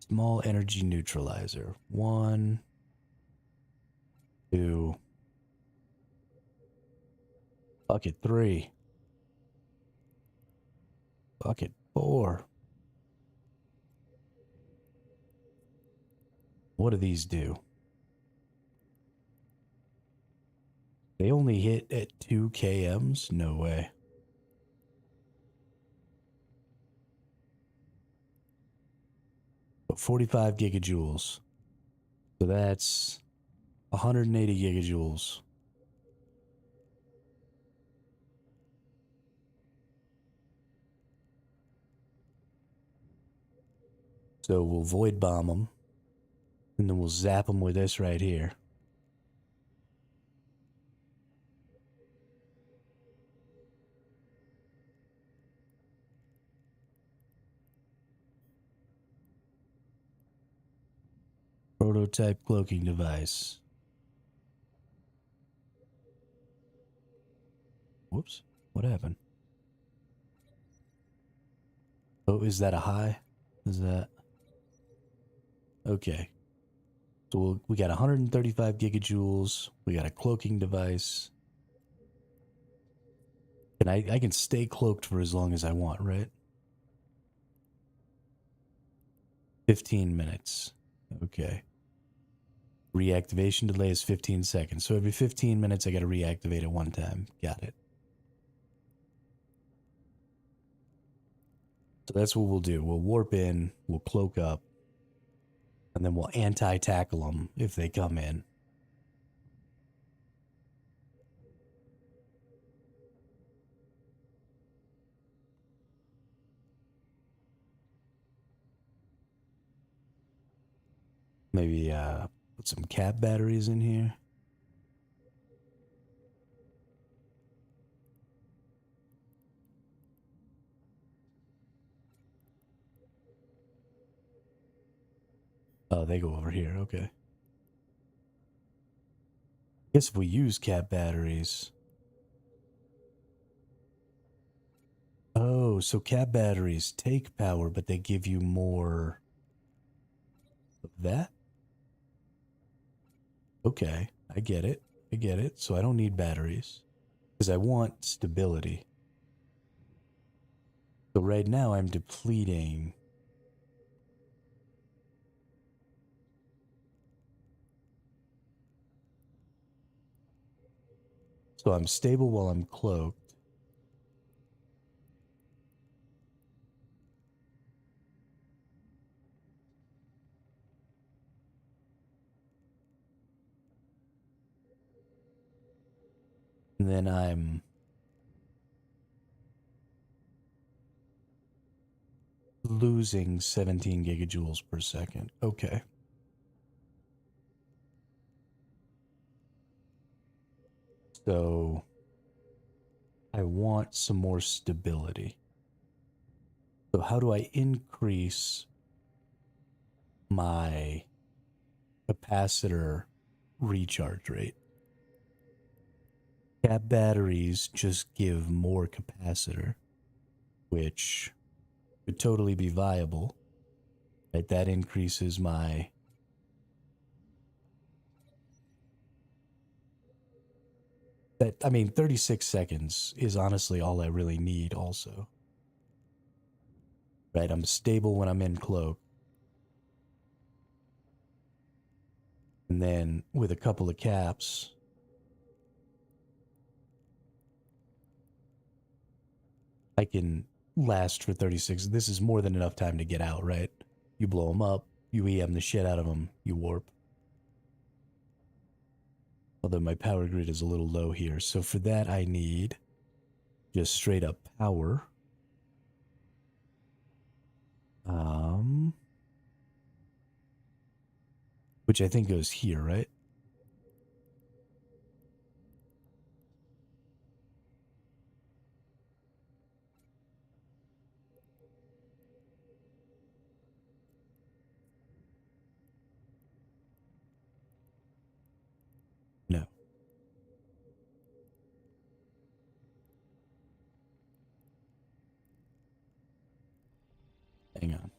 Small energy neutralizer. 1, 2. Bucket 3. Bucket 4. What do these do? They only hit at 2 kms? No way. But 45 gigajoules. So that's 180 gigajoules. So we'll void bomb them. And then we'll zap them with this right here. Prototype cloaking device. Whoops. What happened? Oh, is that a high? Is that... Okay. So we got 135 gigajoules. We got a cloaking device. And I can stay cloaked for as long as I want, right? 15 minutes. Okay. Reactivation delay is 15 seconds. So every 15 minutes, I got to reactivate it 1 time. Got it. So that's what we'll do. We'll warp in, we'll cloak up, And then we'll anti-tackle them if they come in. Maybe put some cap batteries in here. Oh, they go over here. Okay. Guess if we use cap batteries. Oh, so cap batteries take power, but they give you more of that? Okay, I get it. I get it. So I don't need batteries because I want stability. So right now I'm depleting. So I'm stable while I'm cloaked. And then I'm losing 17 gigajoules per second. Okay. So I want some more stability. So how do I increase my capacitor recharge rate? Cap batteries just give more capacitor, which could totally be viable. Right? That increases my I mean 36 seconds is honestly all I really need also. Right? I'm stable when I'm in cloak. And then with a couple of caps, I can last for 36. This is more than enough time to get out, right? You blow them up, you EM the shit out of them, you warp. Although my power grid is a little low here. So for that, I need just straight up power. Which I think goes here, right? No. Hang on.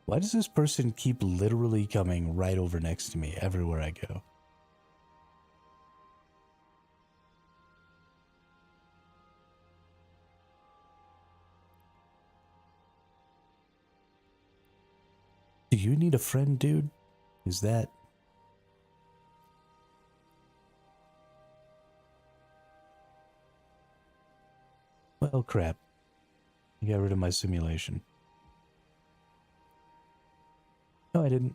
Why does this person keep literally coming right over next to me everywhere I go? Do you need a friend, dude? Is that... Well, crap. I got rid of my simulation. No, I didn't.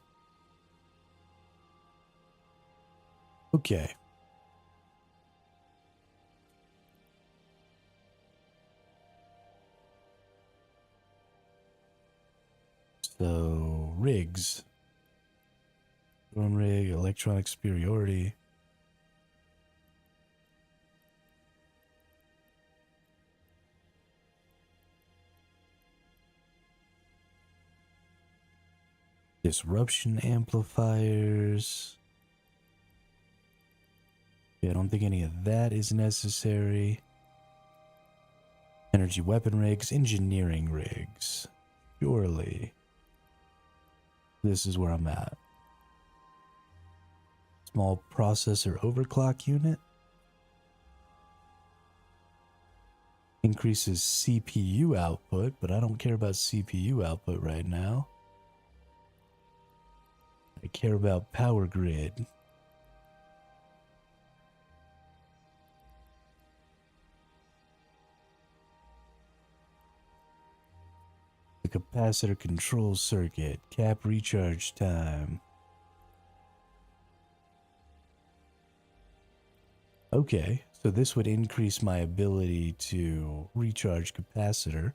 Okay. So, rigs. Drone rig, electronic superiority. Disruption amplifiers. Yeah, I don't think any of that is necessary. Energy weapon rigs, engineering rigs. Surely. This is where I'm at. Small processor overclock unit. Increases CPU output, but I don't care about CPU output right now. I care about power grid. The capacitor control circuit, cap recharge time. Okay, so this would increase my ability to recharge capacitor.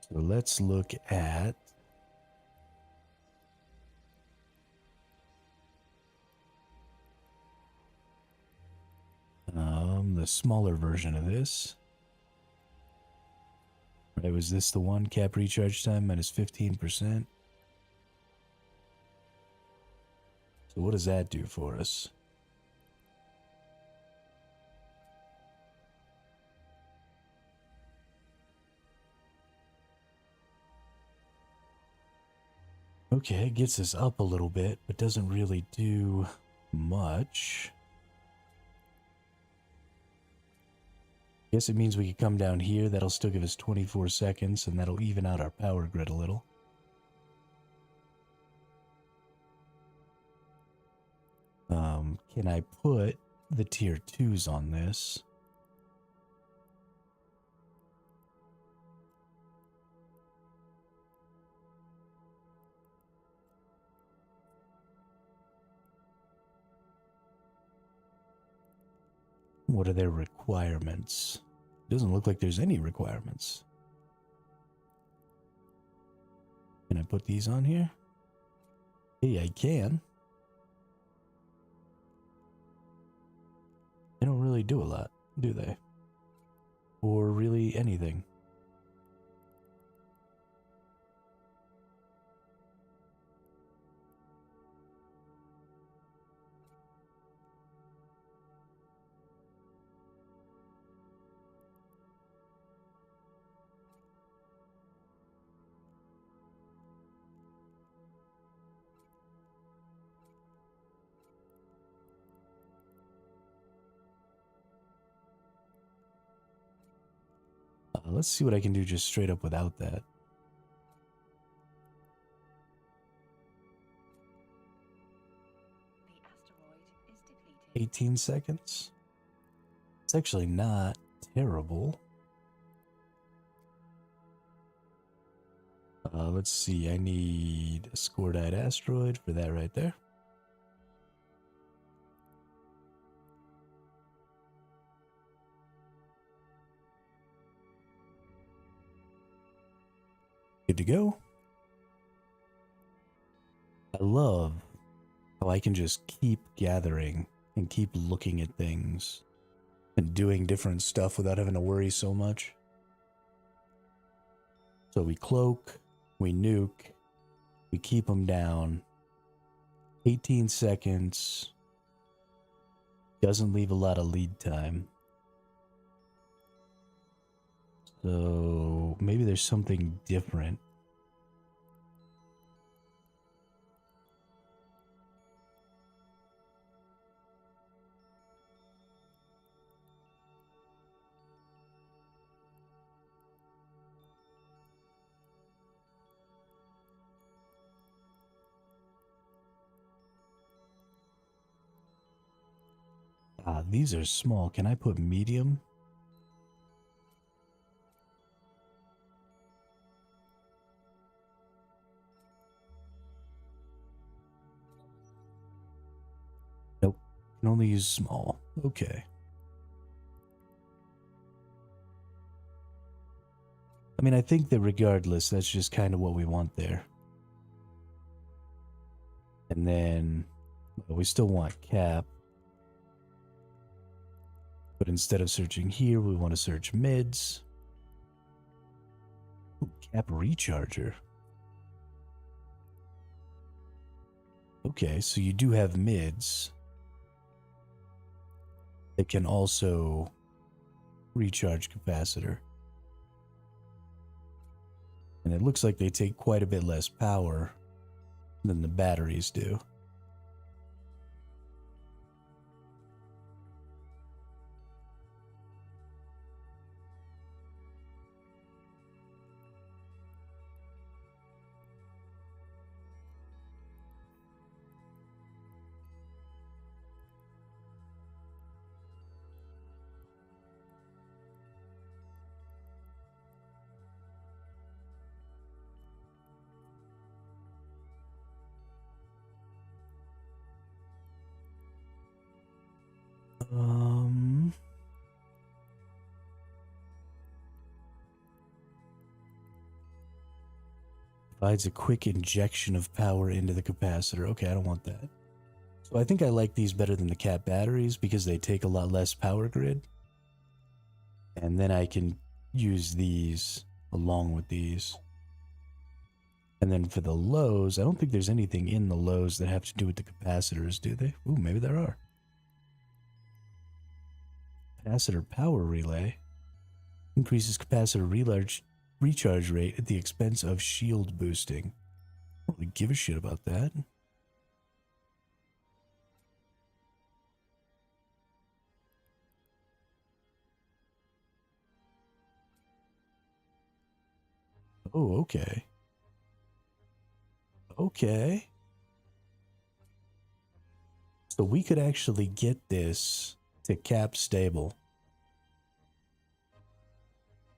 So let's look at the smaller version of this. Right, was this the one? Cap recharge time minus 15%. So what does that do for us? Okay, it gets us up a little bit, but doesn't really do much. Guess it means we could come down here. That'll still give us 24 seconds, and that'll even out our power grid a little. Can I put the tier 2s on this? What are their requirements? Doesn't look like there's any requirements. Can I put these on here? Hey, I can. They don't really do a lot, do they? Or really anything. Let's see what I can do just straight up without that. The asteroid is depleted. 18 seconds. It's actually not terrible. Let's see. I need a score-died asteroid for that right there. Good to go. I love how I can just keep gathering and keep looking at things and doing different stuff without having to worry so much. So we cloak, we nuke, we keep them down. 18 seconds. Doesn't leave a lot of lead time. So maybe there's something different. These are small. Can I put medium? Nope. Can only use small. Okay. I mean, I think that regardless, that's just kind of what we want there. And then we still want cap. But instead of searching here, we want to search mids. Ooh, cap recharger. Okay, so you do have mids that can also recharge capacitor. And it looks like they take quite a bit less power than the batteries do. Provides a quick injection of power into the capacitor. Okay, I don't want that. So I think I like these better than the cat batteries because they take a lot less power grid. And then I can use these along with these. And then for the lows, I don't think there's anything in the lows that have to do with the capacitors, do they? Ooh, maybe there are. Capacitor power relay increases capacitor recharge rate at the expense of shield boosting. I don't really give a shit about that. Oh, okay. Okay. So we could actually get this to cap stable.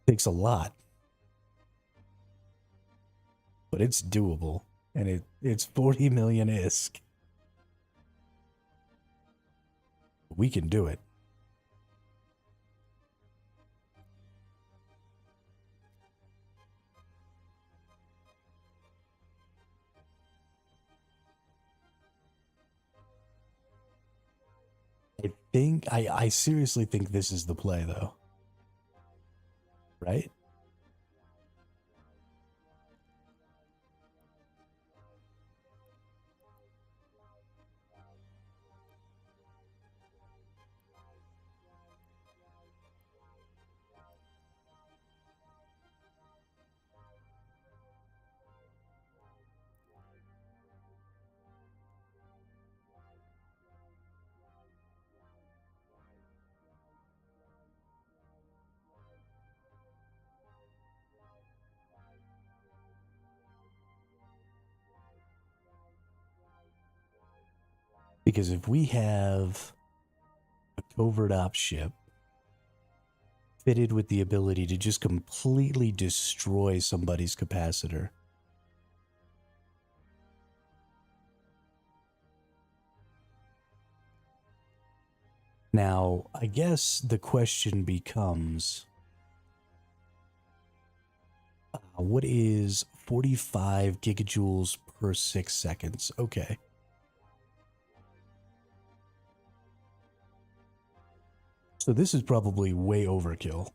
Takes a lot. But it's doable. And it's 40 million ISK. We can do it. I seriously think this is the play, though. Right? Because if we have a covert ops ship fitted with the ability to just completely destroy somebody's capacitor, now, I guess the question becomes, what is 45 gigajoules per 6 seconds? Okay. So this is probably way overkill.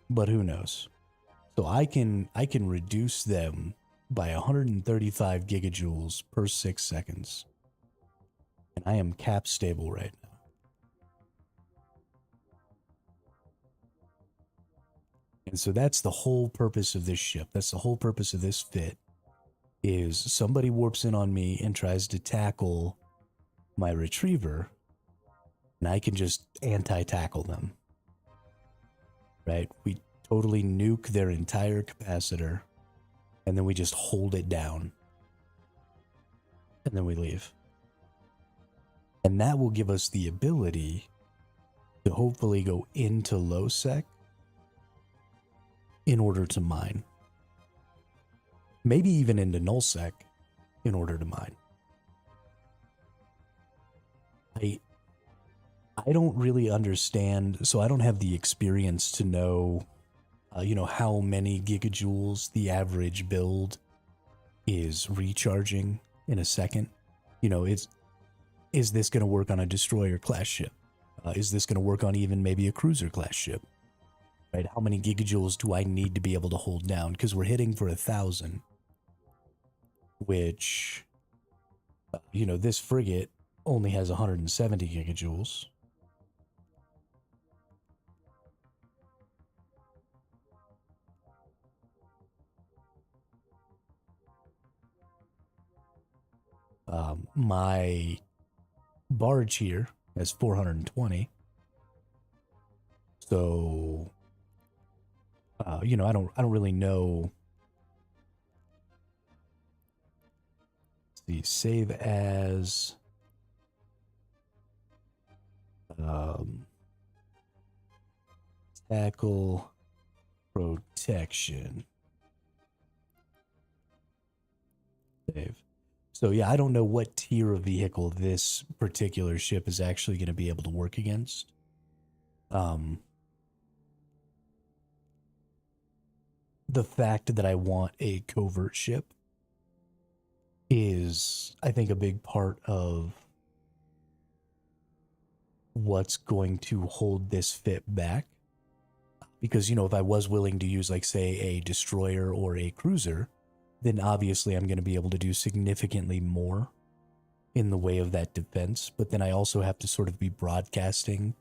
But who knows? So I can reduce them by 135 gigajoules per 6 seconds. And I am cap stable right now. And so that's the whole purpose of this ship. That's the whole purpose of this fit, is somebody warps in on me and tries to tackle my retriever, and I can just anti-tackle them. Right? We totally nuke their entire capacitor, and then we just hold it down. And then we leave. And that will give us the ability to hopefully go into lowsec in order to mine. Maybe even into nullsec in order to mine. I don't really understand, so I don't have the experience to know, how many gigajoules the average build is recharging in a second. Is this going to work on a destroyer class ship? Is this going to work on even maybe a cruiser class ship? Right? How many gigajoules do I need to be able to hold down? Because we're hitting for 1,000, which, this frigate only has 170 gigajoules. My barge here has 420. So, you know, I don't really know. Let's see, save as, um, tackle protection. Save. So yeah, I don't know what tier of vehicle this particular ship is actually going to be able to work against. The fact that I want a covert ship is, I think, a big part of what's going to hold this fit back. Because, you know, if I was willing to use, like, say, a destroyer or a cruiser, then obviously I'm going to be able to do significantly more in the way of that defense. But then I also have to sort of be broadcasting,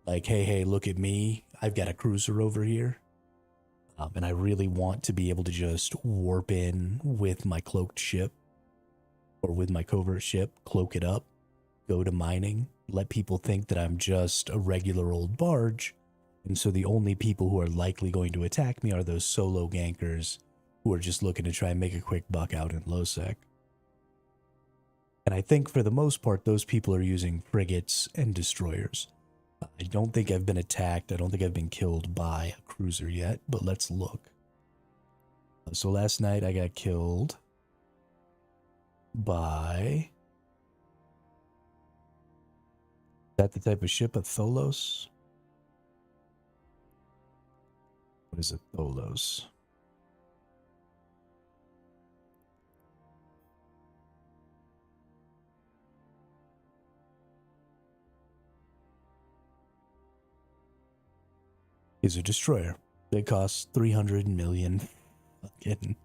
like, hey, look at me. I've got a cruiser over here. And I really want to be able to just warp in with my cloaked ship or with my covert ship, cloak it up, go to mining, let people think that I'm just a regular old barge. And so the only people who are likely going to attack me are those solo gankers who are just looking to try and make a quick buck out in lowsec. And I think for the most part, those people are using frigates and destroyers. I don't think I've been attacked. I don't think I've been killed by a cruiser yet, but let's look. So last night I got killed by... Is that the type of ship, a Tholos? What is a Tholos? Is a destroyer. They cost 300 million. Fucking.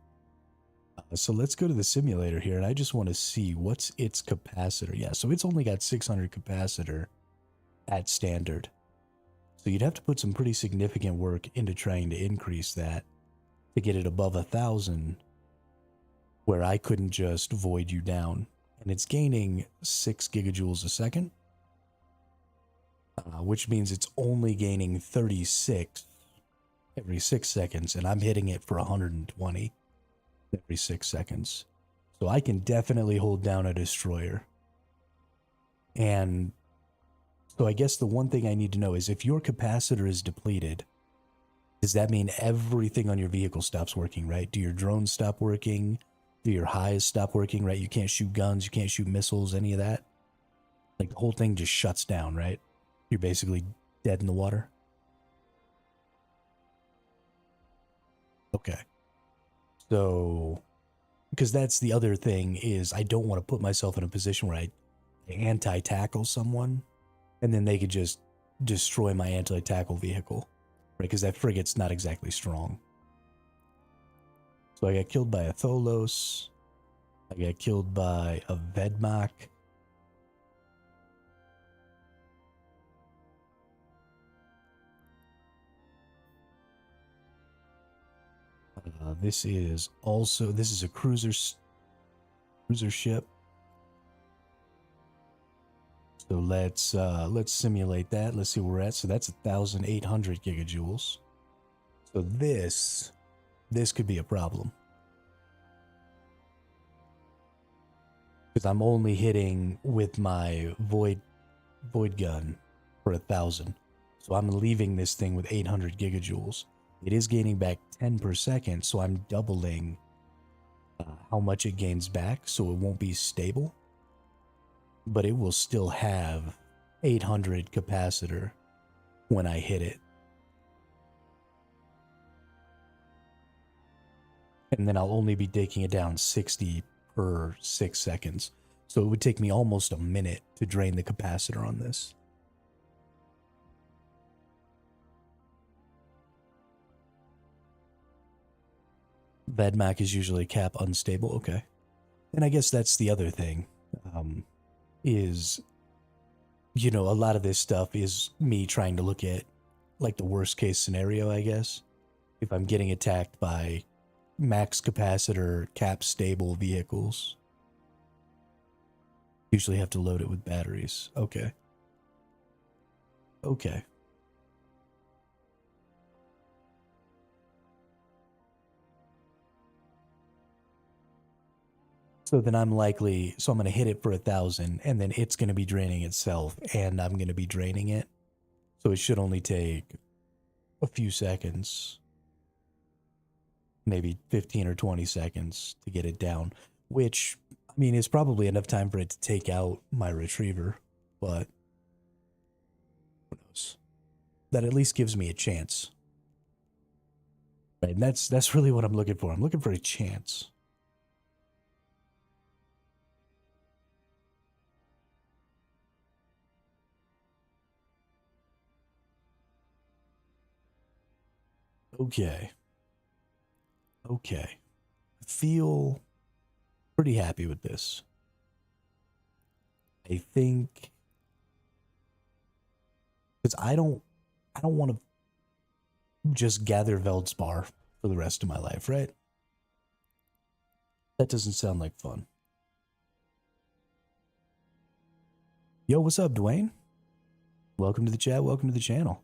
So let's go to the simulator here, and I just want to see what's its capacitor. Yeah, so it's only got 600 capacitor at standard. So you'd have to put some pretty significant work into trying to increase that to get it above 1,000, where I couldn't just void you down. And it's gaining 6 gigajoules a second, which means it's only gaining 36 every 6 seconds, and I'm hitting it for 120 every 6 seconds. So I can definitely hold down a destroyer. And so I guess the one thing I need to know is, if your capacitor is depleted, does that mean everything on your vehicle stops working, right? Do your drones stop working? Do your highs stop working, right? You can't shoot guns, you can't shoot missiles, any of that? Like, the whole thing just shuts down, right? You're basically dead in the water. Okay. So, because that's the other thing, is I don't want to put myself in a position where I anti-tackle someone and then they could just destroy my anti-tackle vehicle, right? Because that frigate's not exactly strong. So I got killed by a Tholos. I got killed by a Vedmak. This is a cruiser ship. So let's simulate that. Let's see where we're at. So that's 1,800 gigajoules. So this could be a problem, because I'm only hitting with my void gun for 1,000. So I'm leaving this thing with 800 gigajoules. It is gaining back 10 per second, so I'm doubling how much it gains back, so it won't be stable. But it will still have 800 capacitor when I hit it. And then I'll only be taking it down 60 per 6 seconds. So it would take me almost a minute to drain the capacitor on this. Vedmak is usually cap unstable. Okay. And I guess that's the other thing, is, you know, a lot of this stuff is me trying to look at, like, the worst case scenario, I guess. If I'm getting attacked by max capacitor, cap stable vehicles. Usually have to load it with batteries. Okay. Okay. So then I'm likely, so I'm going to hit it for 1,000 and then it's going to be draining itself and I'm going to be draining it. So it should only take a few seconds, maybe 15 or 20 seconds to get it down, which, I mean, is probably enough time for it to take out my retriever, but who knows? That at least gives me a chance. Right, and that's really what I'm looking for. I'm looking for a chance. Okay. Okay. I feel pretty happy with this. I think because I don't want to just gather Veldspar for the rest of my life, right? That doesn't sound like fun. Yo, what's up, Dwayne? Welcome to the chat. Welcome to the channel.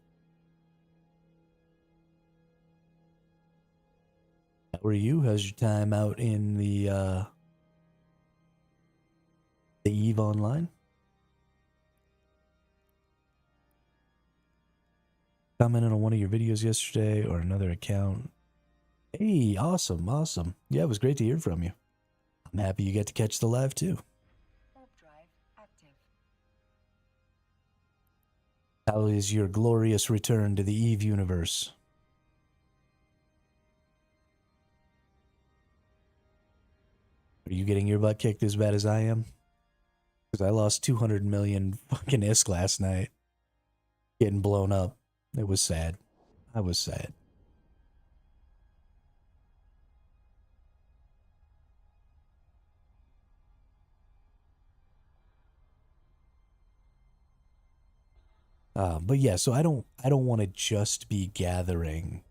How are you? How's your time out in the Eve Online? Commented on one of your videos yesterday or another account. Hey, awesome, awesome. Yeah, it was great to hear from you. I'm happy you get to catch the live too. Warp drive active. How is your glorious return to the Eve universe? Are you getting your butt kicked as bad as I am? Because I lost 200 million fucking ISK last night. Getting blown up. It was sad. I was sad. But yeah, so I don't want to just be gathering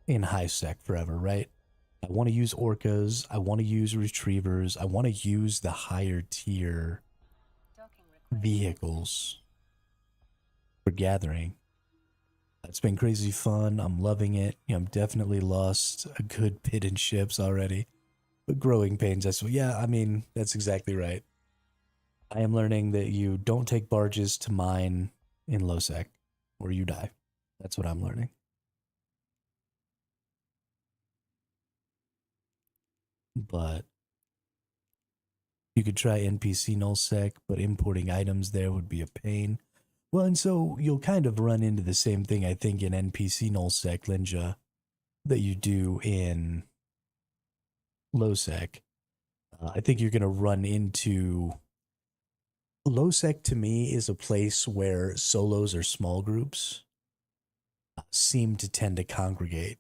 in high sec forever, right? I want to use orcas. I want to use retrievers. I want to use the higher tier Docking request. vehicles for gathering. It's been crazy fun. I'm loving it. I'm definitely lost a good bit in ships already. But growing pains, yeah, I mean, that's exactly right. I am learning that you don't take barges to mine in lowsec or you die. That's what I'm learning. But you could try NPC nullsec, but importing items there would be a pain. Well, and so you'll kind of run into the same thing, I think, in NPC nullsec, Linja, that you do in lowsec. I think you're going to run into... Lowsec, to me, is a place where solos or small groups seem to tend to congregate,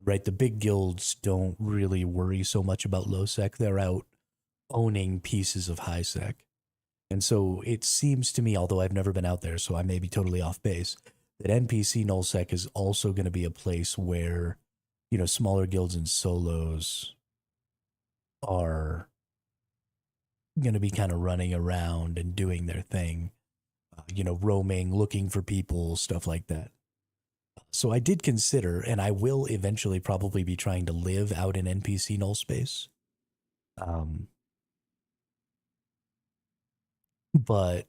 right? The big guilds don't really worry so much about lowsec. They're out owning pieces of highsec. And so it seems to me, although I've never been out there, so I may be totally off base, that NPC nullsec is also going to be a place where, smaller guilds and solos are going to be kind of running around and doing their thing, roaming, looking for people, stuff like that. So I did consider, and I will eventually probably be trying to live out in NPC null space. But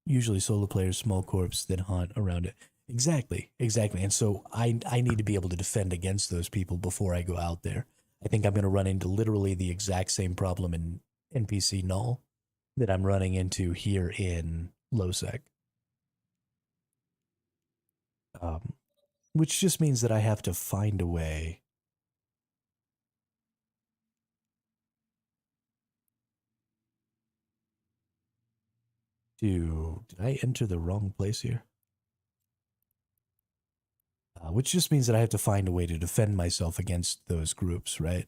usually solo players, small corps that hunt around it. Exactly, exactly. And so I need to be able to defend against those people before I go out there. I think I'm going to run into literally the exact same problem in NPC null that I'm running into here in lowsec. Which just means that I have to find a way to... Did I enter the wrong place here? Which just means that I have to find a way to defend myself against those groups, right?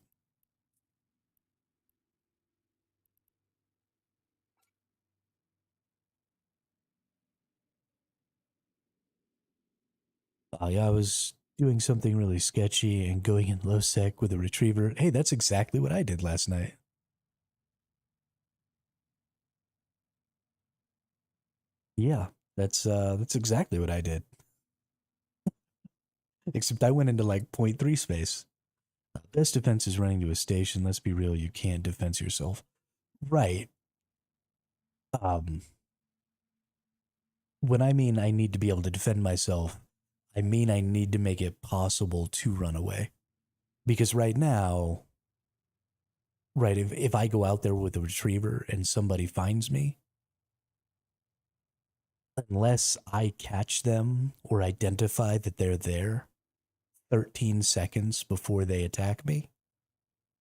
Yeah, I was doing something really sketchy and going in low sec with a retriever. Hey, that's exactly what I did last night. Yeah, that's exactly what I did. Except I went into like point 0.3 space. Best defense is running to a station. Let's be real, you can't defense yourself. Right. Um, when I mean I need to be able to defend myself, I mean I need to make it possible to run away. Because right now, right, if I go out there with a retriever and somebody finds me, unless I catch them or identify that they're there 13 seconds before they attack me,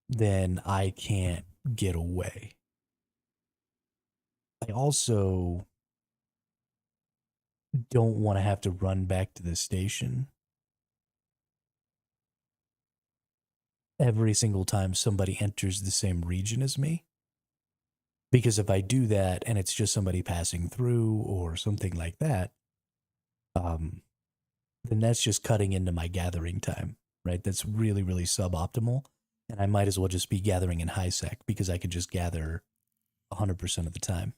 then I can't get away. I also don't want to have to run back to the station every single time somebody enters the same region as me. Because if I do that and it's just somebody passing through or something like that, um, then that's just cutting into my gathering time, right? That's really, really suboptimal. And I might as well just be gathering in high sec because I could just gather 100% of the time.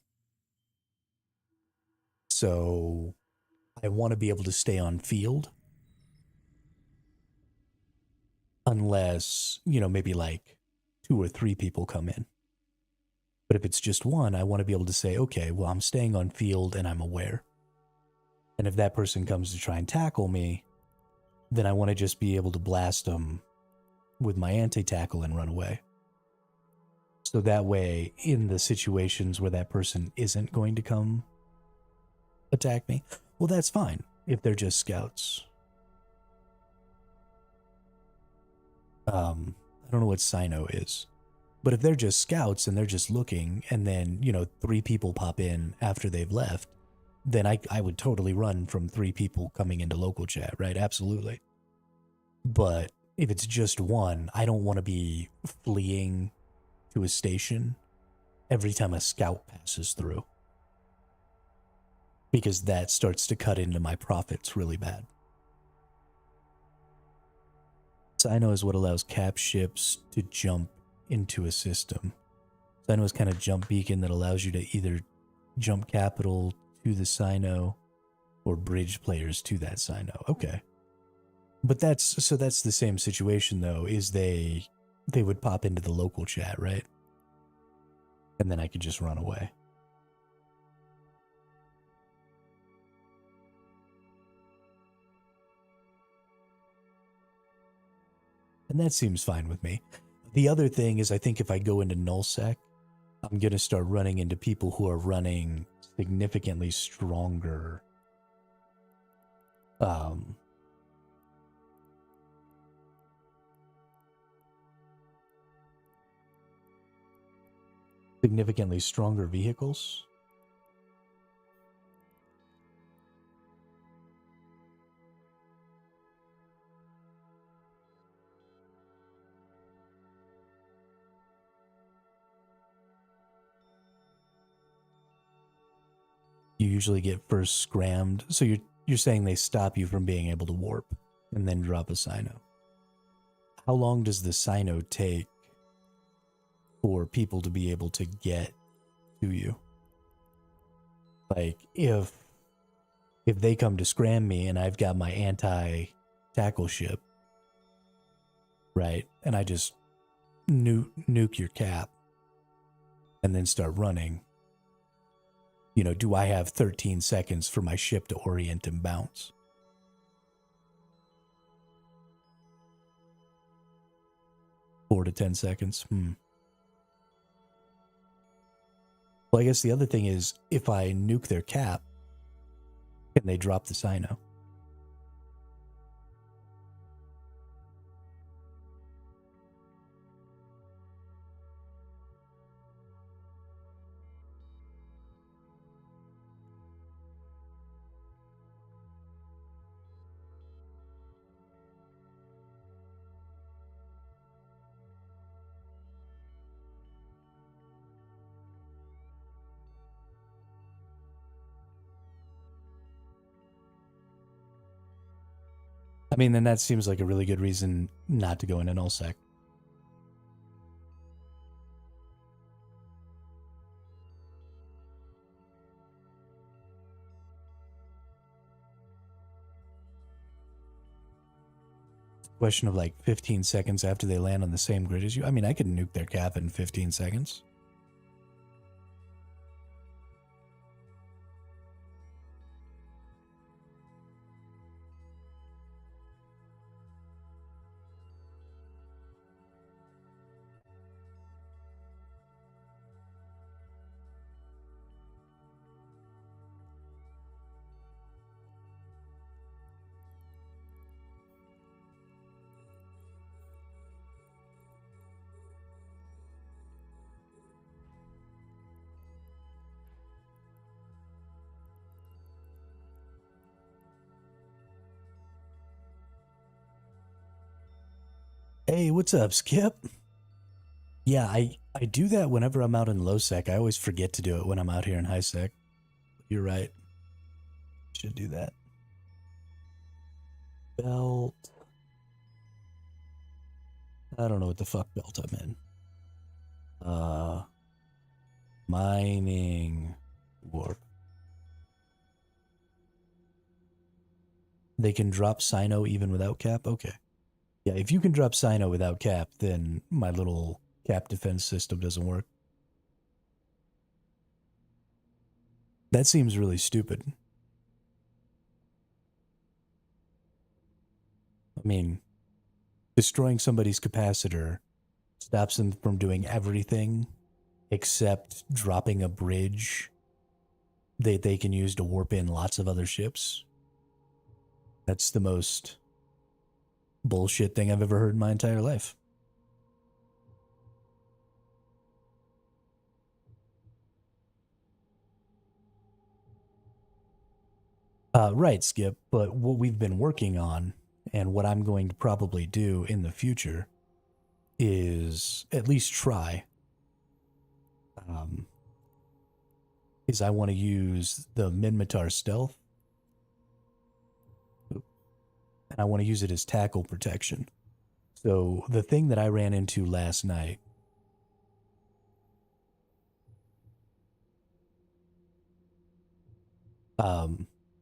So I want to be able to stay on field unless, maybe like 2 or 3 people come in. But if it's just one, I want to be able to say, okay, well, I'm staying on field and I'm aware. And if that person comes to try and tackle me, then I want to just be able to blast them with my anti-tackle and run away. So that way, in the situations where that person isn't going to come attack me, well, that's fine if they're just scouts. I don't know what Sino is, but if they're just scouts and they're just looking, and then 3 people pop in after they've left, then I would totally run from 3 people coming into local chat, right? Absolutely. But if it's just one, I don't want to be fleeing to a station every time a scout passes through, because that starts to cut into my profits really bad. Sino is what allows cap ships to jump into a system. Sino is kind of jump beacon that allows you to either jump capital to the Sino or bridge players to that Sino. Okay. But that's the same situation though, is they would pop into the local chat, right? And then I could just run away. And that seems fine with me. The other thing is I think if I go into nullsec, I'm going to start running into people who are running significantly stronger significantly stronger vehicles. You usually get first scrammed. So you're saying they stop you from being able to warp and then drop a Sino. How long does the Sino take for people to be able to get to you? Like if they come to scram me and I've got my anti-tackle ship, right? And I just nuke your cap and then start running. Do I have 13 seconds for my ship to orient and bounce? Four to 10 seconds. Well, I guess the other thing is if I nuke their cap, can they drop the Sino? I mean, then that seems like a really good reason not to go into nullsec. Question of like 15 seconds after they land on the same grid as you. I mean, I could nuke their cap in 15 seconds. Hey, what's up, Skip? Yeah, I do that whenever I'm out in lowsec. I always forget to do it when I'm out here in highsec. You're right. Should do that. Belt. I don't know what the fuck belt I'm in. Mining warp. They can drop Sino even without cap? Okay. Yeah, if you can drop Sino without cap, then my little cap defense system doesn't work. That seems really stupid. I mean, destroying somebody's capacitor stops them from doing everything except dropping a bridge that they can use to warp in lots of other ships. That's the most bullshit thing I've ever heard in my entire life. Right, Skip, but what we've been working on and what I'm going to probably do in the future is at least try. Is I want to use the Minmatar stealth, and I want to use it as tackle protection. So the thing that I ran into last night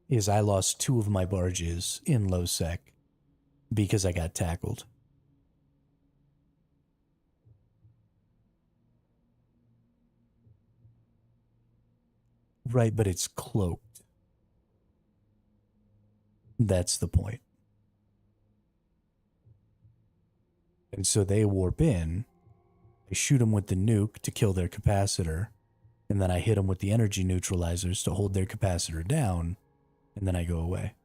is I lost 2 of my barges in low sec because I got tackled. Right, but it's cloaked. That's the point. And so they warp in, I shoot them with the nuke to kill their capacitor, and then I hit them with the energy neutralizers to hold their capacitor down, and then I go away.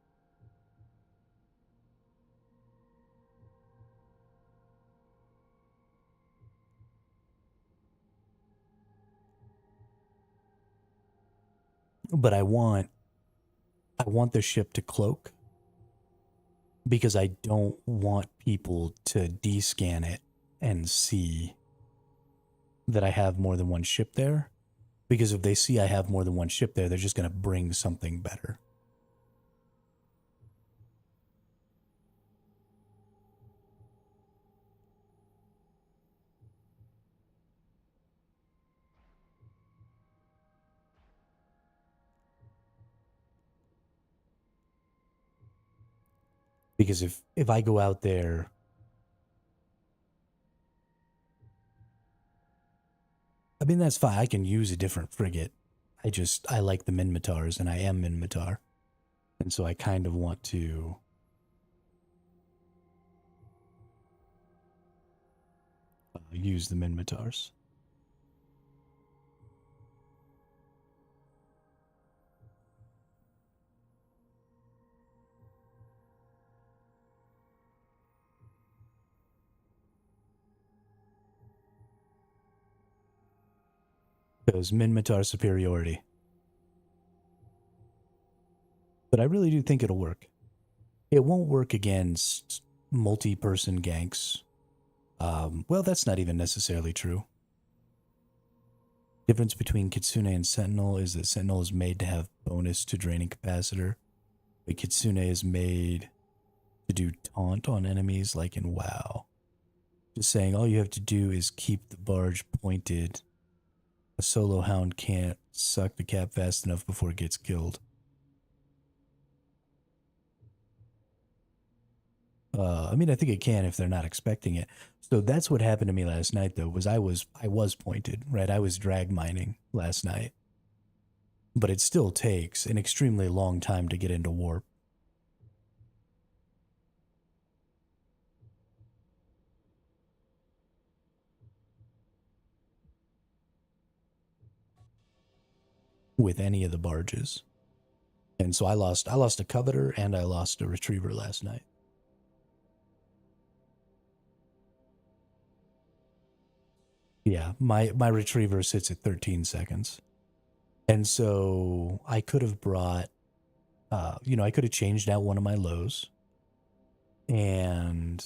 But I want the ship to cloak because I don't want people to descan it and see that I have more than one ship there. Because if they see I have more than one ship there, they're just going to bring something better. Because if I go out there, I mean, that's fine. I can use a different frigate. I like the Minmatars, and I am Minmatar. And so I kind of want to use the Minmatars. Because Minmatar superiority. But I really do think it'll work. It won't work against multi-person ganks. Well, that's not even necessarily true. Difference between Kitsune and Sentinel is that Sentinel is made to have bonus to draining capacitor, but Kitsune is made to do taunt on enemies like in WoW. Just saying, all you have to do is keep the barge pointed. A solo hound can't suck the cap fast enough before it gets killed. I mean, I think it can if they're not expecting it. So that's what happened to me last night, though, was I was pointed, right? I was drag mining last night, but it still takes an extremely long time to get into warp. With any of the barges. And so I lost a coveter and I lost a retriever last night. Yeah, my retriever sits at 13 seconds. And so I could have brought I could have changed out one of my lows and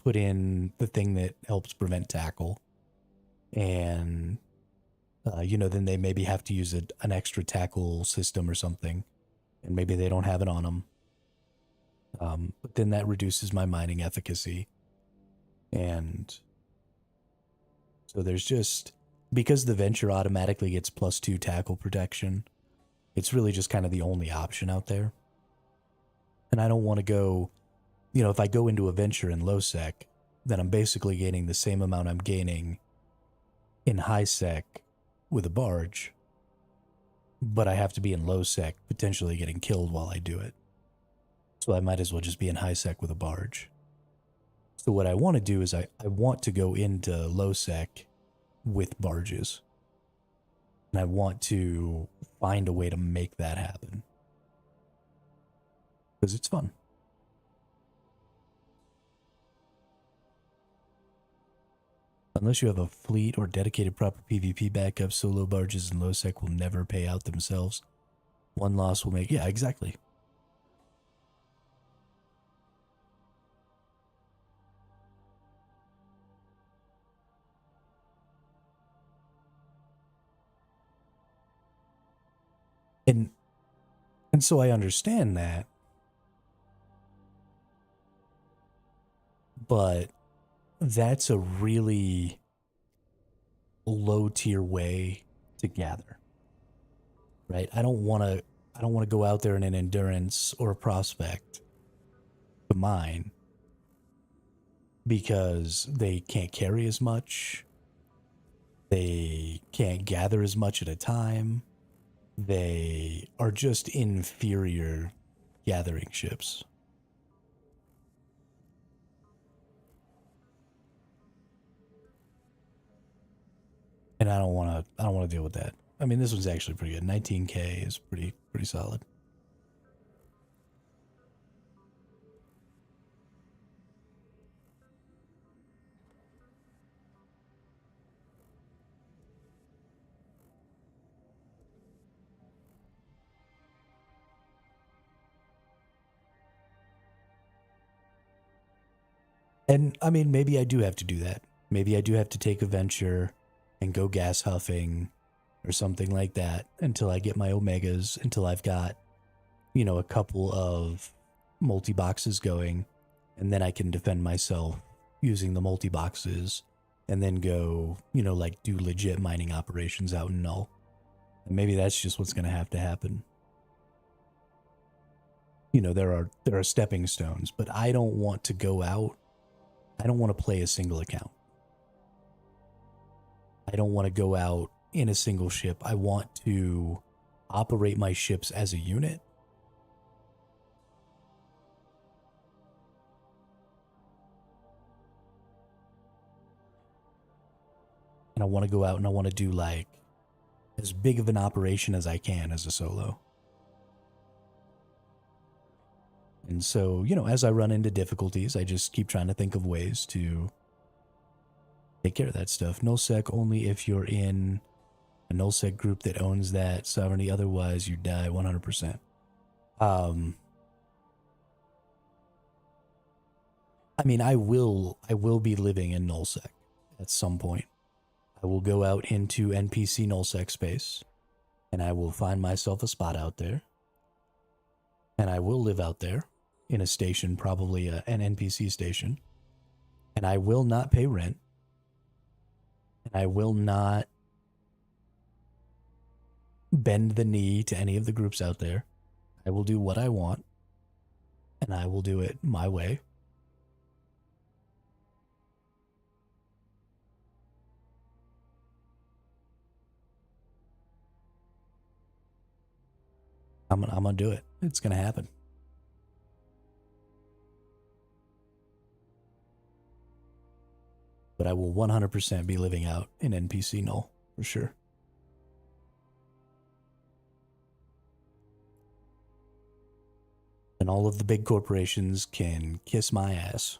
put in the thing that helps prevent tackle. And then they maybe have to use an extra tackle system or something, and maybe they don't have it on them. But then that reduces my mining efficacy. And so there's just, because the Venture automatically gets +2 tackle protection, it's really just kind of the only option out there. And I don't want to go, if I go into a Venture in lowsec, then I'm basically gaining the same amount I'm gaining in high sec with a barge, but I have to be in low sec, potentially getting killed while I do it. So I might as well just be in high sec with a barge. So what I want to do is I want to go into low sec with barges. And I want to find a way to make that happen. Because it's fun. Unless you have a fleet or dedicated proper PvP backup, solo barges and low sec will never pay out themselves. One loss will make... Yeah, exactly. And so I understand that. But that's a really low tier way to gather. Right? I don't want to go out there in an endurance or a prospect to mine because they can't carry as much. They can't gather as much at a time. They are just inferior gathering ships. And I don't want to deal with that. I mean, this one's actually pretty good. 19K is pretty solid. And I mean, maybe I do have to do that. Maybe I do have to take a venture and go gas huffing or something like that until I get my omegas, until I've got, a couple of multi-boxes going, and then I can defend myself using the multi-boxes and then go, do legit mining operations out in null. And maybe that's just what's going to happen. There are stepping stones, but I don't want to go out. I don't want to play a single account. I don't want to go out in a single ship. I want to operate my ships as a unit. And I want to go out and I want to do like as big of an operation as I can as a solo. And so, as I run into difficulties, I just keep trying to think of ways to take care of that stuff. Nullsec only if you're in a nullsec group that owns that sovereignty. Otherwise, you die 100%. I mean, I will be living in nullsec at some point. I will go out into NPC nullsec space, and I will find myself a spot out there, and I will live out there in a station, probably an NPC station, and I will not pay rent, and I will not bend the knee to any of the groups out there. I will do what I want, and I will do it my way. I'm gonna do it. It's gonna happen. But I will 100% be living out in NPC null for sure. And all of the big corporations can kiss my ass.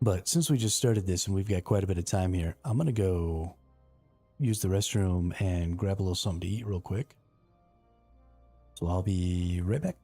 But since we just started this and we've got quite a bit of time here, I'm going to go use the restroom and grab a little something to eat real quick. So I'll be right back.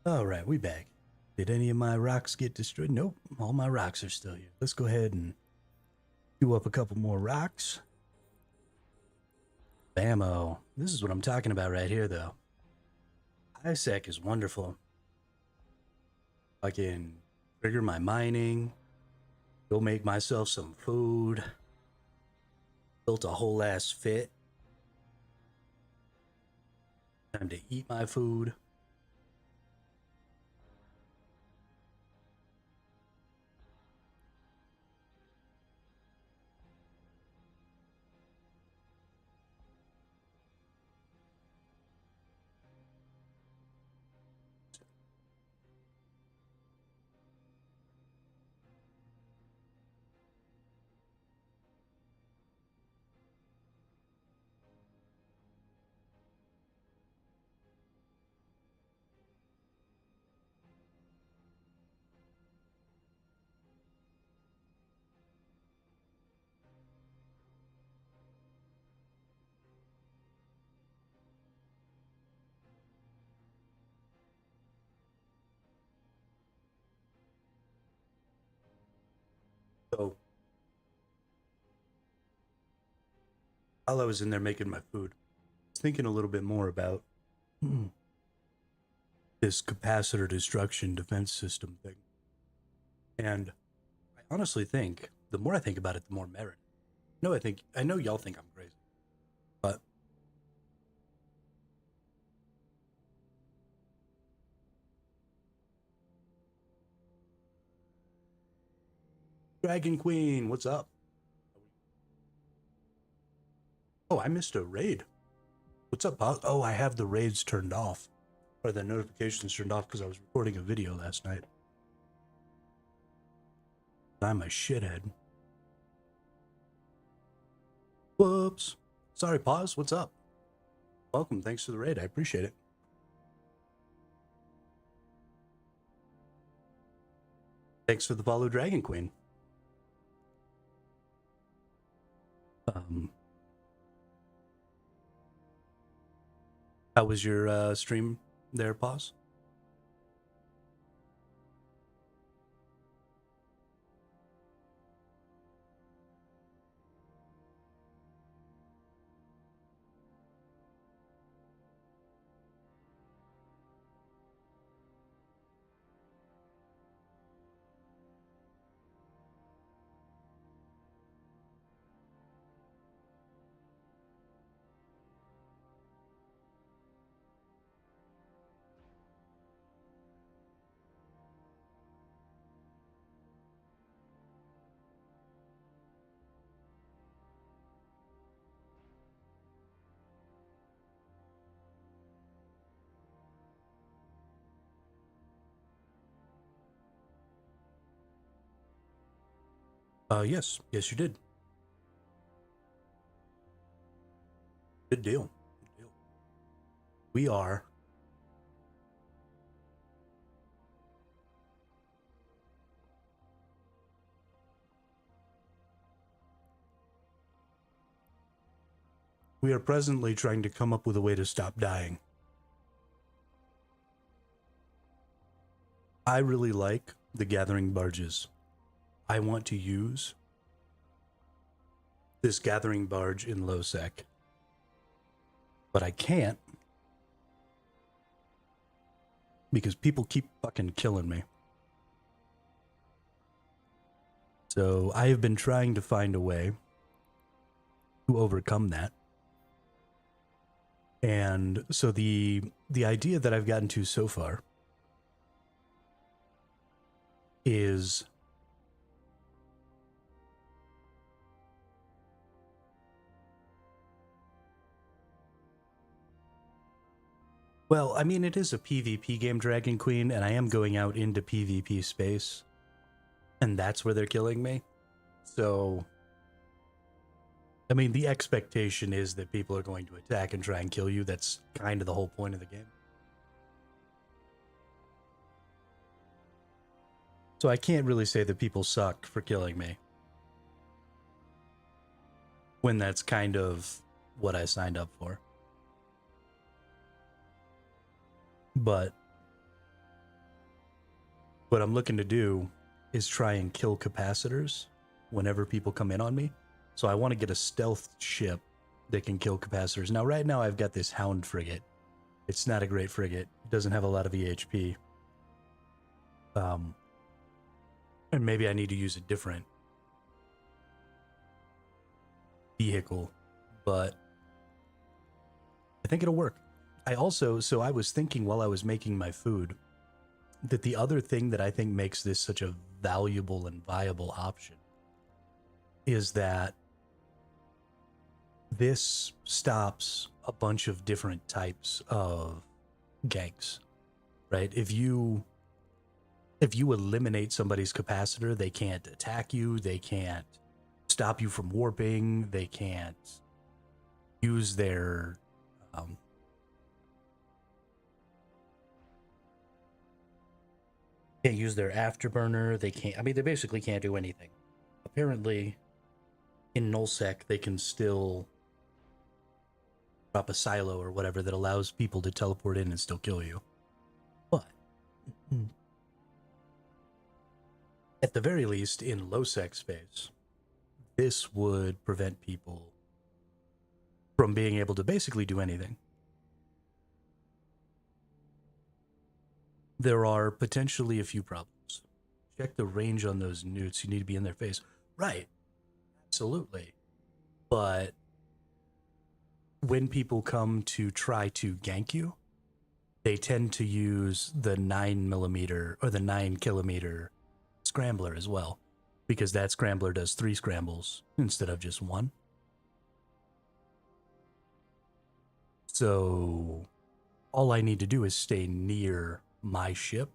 All right, we back. Did any of my rocks get destroyed? Nope, all my rocks are still here. Let's go ahead and do up a couple more rocks. Bammo. This is what I'm talking about right here, though. lowsec is wonderful. I can trigger my mining, go make myself some food. Built a whole ass fit. Time to eat my food. So while I was in there making my food, I was thinking a little bit more about this capacitor destruction defense system thing. And I honestly think the more I think about it, the more merit. No, I know y'all think I'm crazy, but Dragon Queen, what's up? Oh, I missed a raid. What's up, Bob? Oh, I have the raids turned off, or the notifications turned off because I was recording a video last night. I'm a shithead. Whoops. Sorry, pause. What's up? Welcome. Thanks for the raid. I appreciate it. Thanks for the follow, Dragon Queen. How was your stream there, pause? Yes, you did. Good deal. Good deal. We are presently trying to come up with a way to stop dying. I really like the gathering barges. I want to use this gathering barge in lowsec, but I can't because people keep fucking killing me. So I have been trying to find a way to overcome that. And so the idea that I've gotten to so far is well, I mean, it is a PvP game, Dragon Queen, and I am going out into PvP space, and that's where they're killing me. So, I mean, the expectation is that people are going to attack and try and kill you. That's kind of the whole point of the game. So I can't really say that people suck for killing me, when that's kind of what I signed up for. But what I'm looking to do is try and kill capacitors whenever people come in on me. So I want to get a stealth ship that can kill capacitors. Now, right now, I've got this Hound frigate. It's not a great frigate. It doesn't have a lot of EHP. And maybe I need to use a different vehicle, but I think it'll work. So I was thinking while I was making my food that the other thing that I think makes this such a valuable and viable option is that this stops a bunch of different types of ganks, right? If you eliminate somebody's capacitor, they can't attack you, they can't stop you from warping, they can't use their can't use their afterburner, they can't, I mean, they basically can't do anything. Apparently, in nullsec, they can still drop a silo or whatever that allows people to teleport in and still kill you. But at the very least, in lowsec space, this would prevent people from being able to basically do anything. There are potentially a few problems. Check the range on those newts. You need to be in their face. Right. Absolutely. But when people come to try to gank you, they tend to use the 9mm or the 9km scrambler as well, because that scrambler does 3 scrambles instead of just 1. So all I need to do is stay near my ship,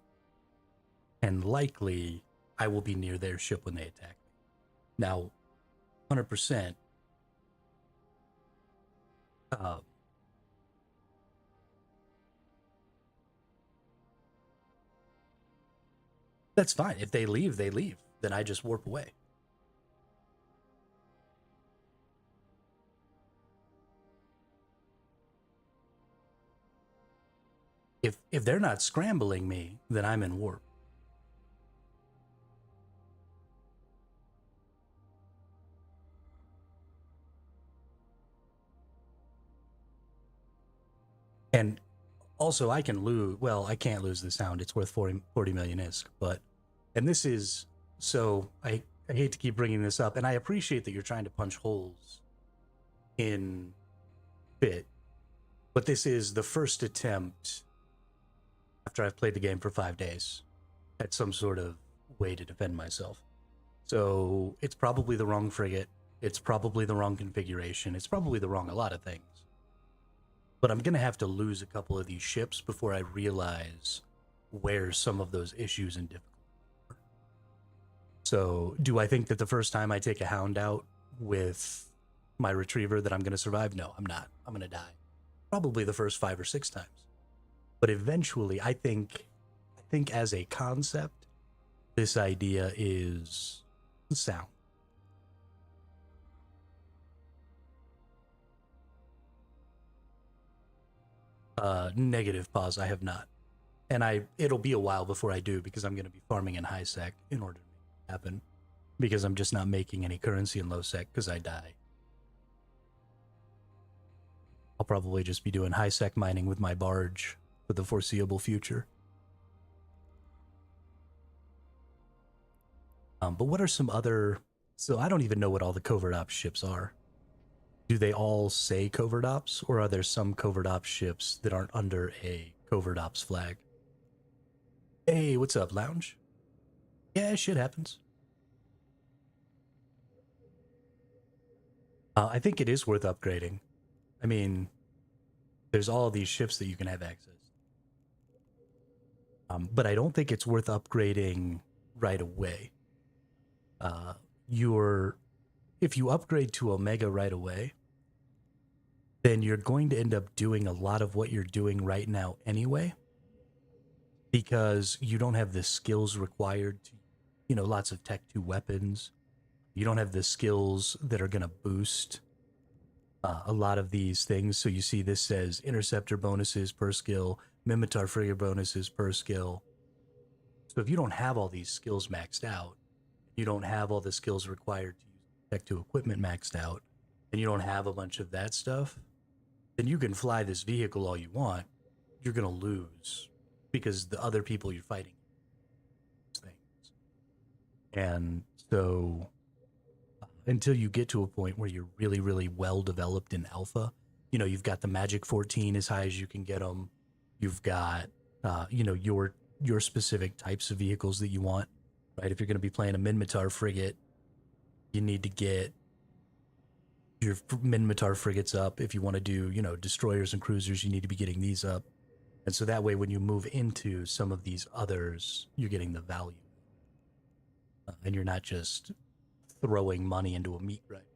and likely I will be near their ship when they attack me. Now, 100%, that's fine. If they leave, they leave. Then I just warp away. If they're not scrambling me, then I'm in warp. And also, I can lose. Well, I can't lose this Hound. It's worth 40 million ISK. But, and this is, so I hate to keep bringing this up, and I appreciate that you're trying to punch holes in Bit, but this is the first attempt after I've played the game for 5 days at some sort of way to defend myself. So it's probably the wrong frigate. It's probably the wrong configuration. It's probably the wrong a lot of things. But I'm going to have to lose a couple of these ships before I realize where some of those issues and difficulties are. So do I think that the first time I take a Hound out with my retriever that I'm going to survive? No, I'm not. I'm going to die. Probably the first 5 or 6 times. But eventually, I think as a concept, this idea is sound. Negative pause, I have not. And it'll be a while before I do, because I'm going to be farming in high sec in order to make it happen. Because I'm just not making any currency in low sec because I die. I'll probably just be doing high sec mining with my barge for the foreseeable future. But what are some other... So I don't even know what all the covert ops ships are. Do they all say covert ops, or are there some covert ops ships that aren't under a covert ops flag? Hey, what's up, Lounge? Yeah, shit happens. I think it is worth upgrading. I mean, there's all these ships that you can have access. But I don't think it's worth upgrading right away. If you upgrade to Omega right away, then you're going to end up doing a lot of what you're doing right now anyway, because you don't have the skills required to, lots of Tech 2 weapons. You don't have the skills that are going to boost a lot of these things. So you see this says Interceptor bonuses per skill, Mimitar frigate bonuses per skill. So if you don't have all these skills maxed out, you don't have all the skills required to use Tech 2 equipment maxed out, and you don't have a bunch of that stuff, then you can fly this vehicle all you want. You're going to lose because the other people you're fighting things. And so until you get to a point where you're really, really well developed in alpha, you know, you've got the Magic 14 as high as you can get them. You've got, you know, your specific types of vehicles that you want, right? If you're going to be playing a Minmatar frigate, you need to get your Minmatar frigates up. If you want to do, you know, destroyers and cruisers, you need to be getting these up. And so that way, when you move into some of these others, you're getting the value. And you're not just throwing money into a meat grinder.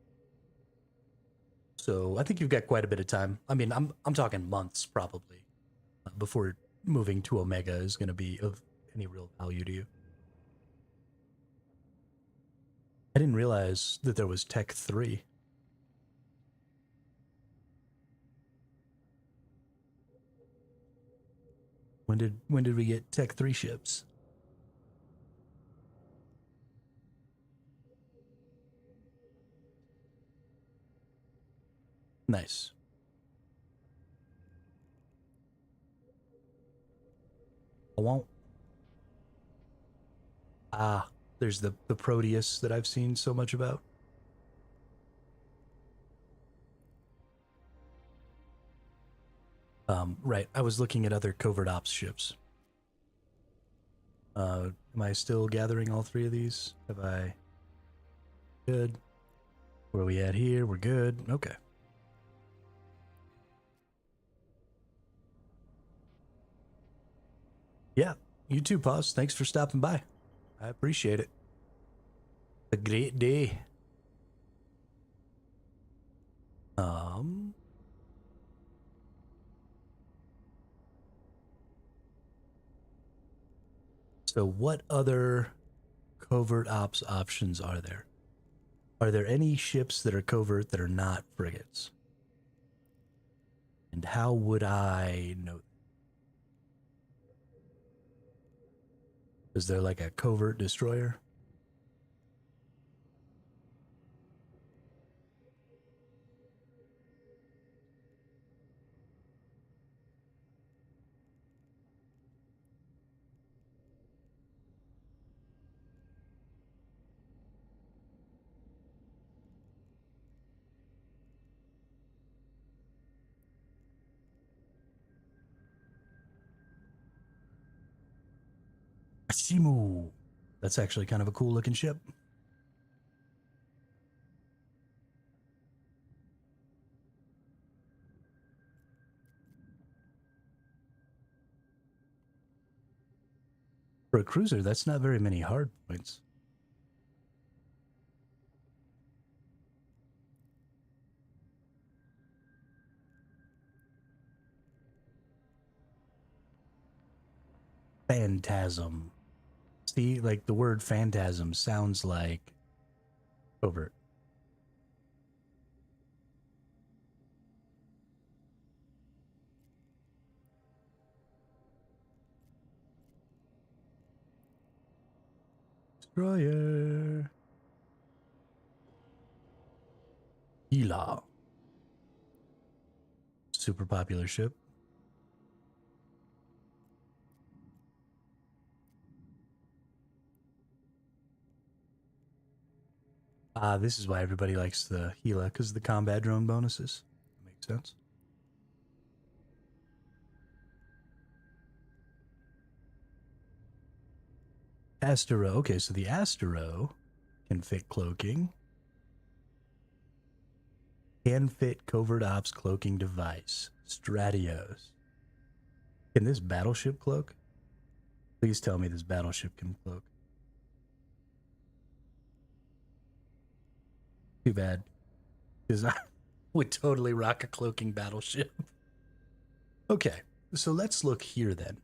So I think you've got quite a bit of time. I mean, I'm talking months probably before moving to Omega is going to be of any real value to you. I didn't realize that there was Tech 3. When did we get Tech 3 ships? Nice. I won't. There's the Proteus that I've seen so much about. Right. I was looking at other covert ops ships. Am I still gathering all three of these? Have I? Good. Where are we at here? We're good. Okay. Yeah. You too, Paz. Thanks for stopping by. I appreciate it. A great day. So what other covert ops options are there? Are there any ships that are covert that are not frigates? And how would I know? Is there like a covert destroyer? Shimu. That's actually kind of a cool looking ship. For a cruiser, that's not very many hard points. Phantasm. See, like the word phantasm sounds like covert. Destroyer. Hila. Super popular ship. This is why everybody likes the Gila, because of the combat drone bonuses. Makes sense. Astero. Okay, so the Astero can fit cloaking. Can fit covert ops cloaking device. Stratios. Can this battleship cloak? Please tell me this battleship can cloak. Too bad. Because I would totally rock a cloaking battleship. Okay, so let's look here then.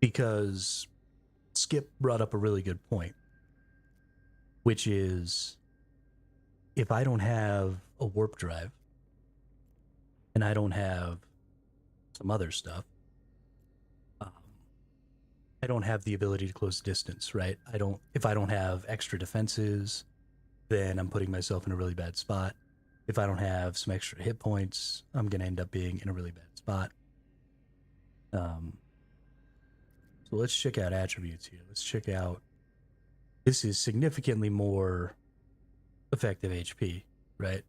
Because Skip brought up a really good point, which is if I don't have a warp drive and I don't have some other stuff. I don't have the ability to close distance, right? If I don't have extra defenses, then I'm putting myself in a really bad spot. If I don't have some extra hit points, I'm going to end up being in a really bad spot. So let's check out attributes here. Let's check out. This is significantly more effective HP, right?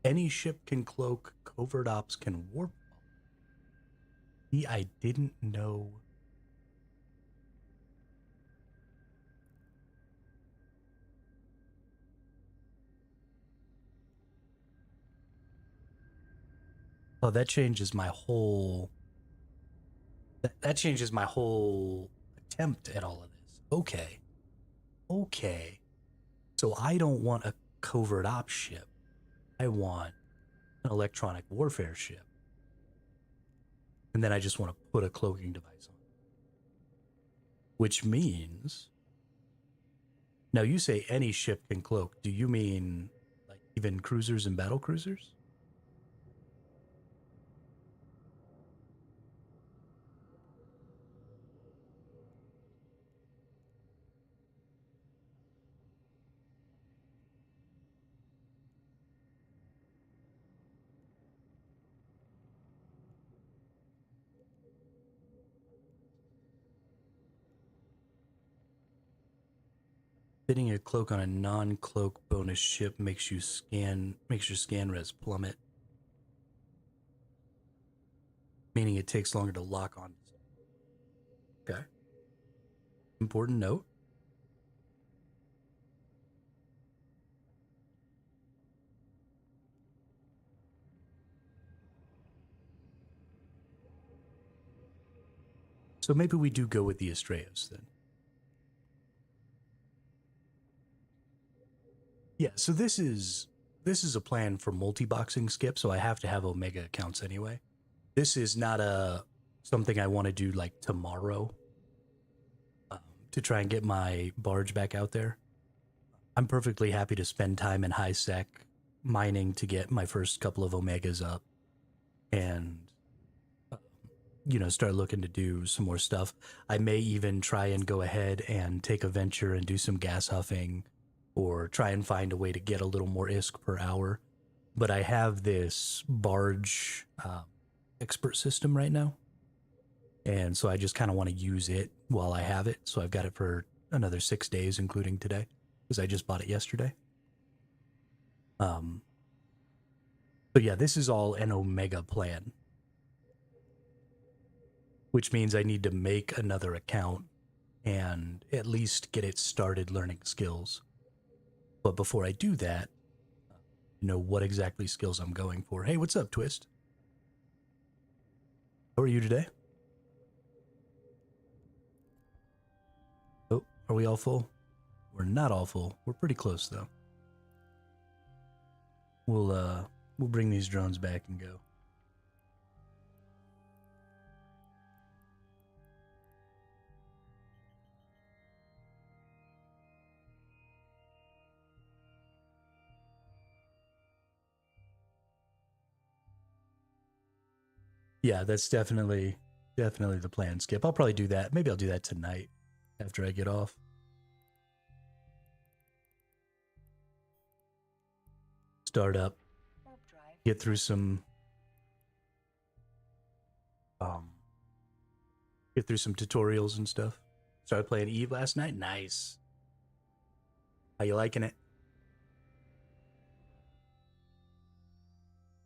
Any ship can cloak, covert ops can warp. I didn't know. Oh, that changes my whole. That changes my whole attempt at all of this. Okay. Okay. So I don't want a covert ops ship. I want an electronic warfare ship. And then I just want to put a cloaking device on. Which means. Now you say any ship can cloak. Do you mean like even cruisers and battle cruisers? Fitting a cloak on a non-cloak bonus ship makes your scan res plummet. Meaning it takes longer to lock on. Okay. Important note. So maybe we do go with the Astraios then. Yeah, so this is a plan for multi-boxing skip, so I have to have Omega accounts anyway. This is not something I want to do like tomorrow to try and get my barge back out there. I'm perfectly happy to spend time in high sec mining to get my first couple of Omegas up and start looking to do some more stuff. I may even try and go ahead and take a venture and do some gas huffing or try and find a way to get a little more ISK per hour. But I have this barge expert system right now. And so I just kind of want to use it while I have it. So I've got it for another 6 days, including today, because I just bought it yesterday. But yeah, this is all an Omega plan, which means I need to make another account and at least get it started learning skills. But before I do that, know what exactly skills I'm going for. Hey, what's up, Twist? How are you today? Oh, are we all full? We're not all full. We're pretty close though. We'll bring these drones back and go. Yeah, that's definitely the plan, Skip. I'll probably do that. Maybe I'll do that tonight after I get off. Start up. Get through some tutorials and stuff. Started playing Eve last night. Nice. How you liking it?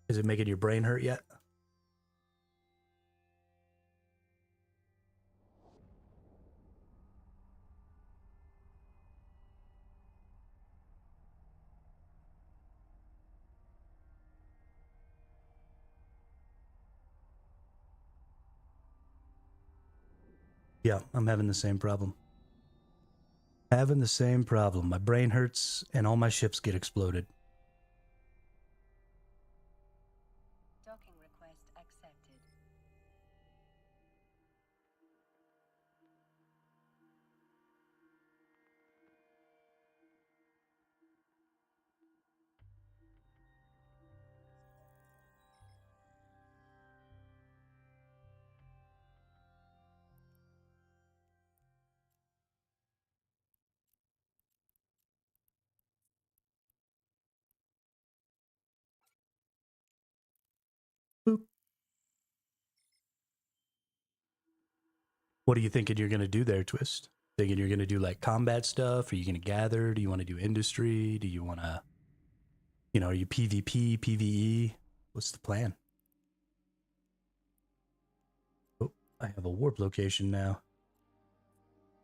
Is it making your brain hurt yet? Yeah, I'm having the same problem. Having the same problem. My brain hurts and all my ships get exploded. Docking request accepted. What are you thinking you're going to do there, Twist? Thinking you're going to do like combat stuff? Are you going to gather? Do you want to do industry? Do you want to, are you PvP, PvE? What's the plan? Oh, I have a warp location now.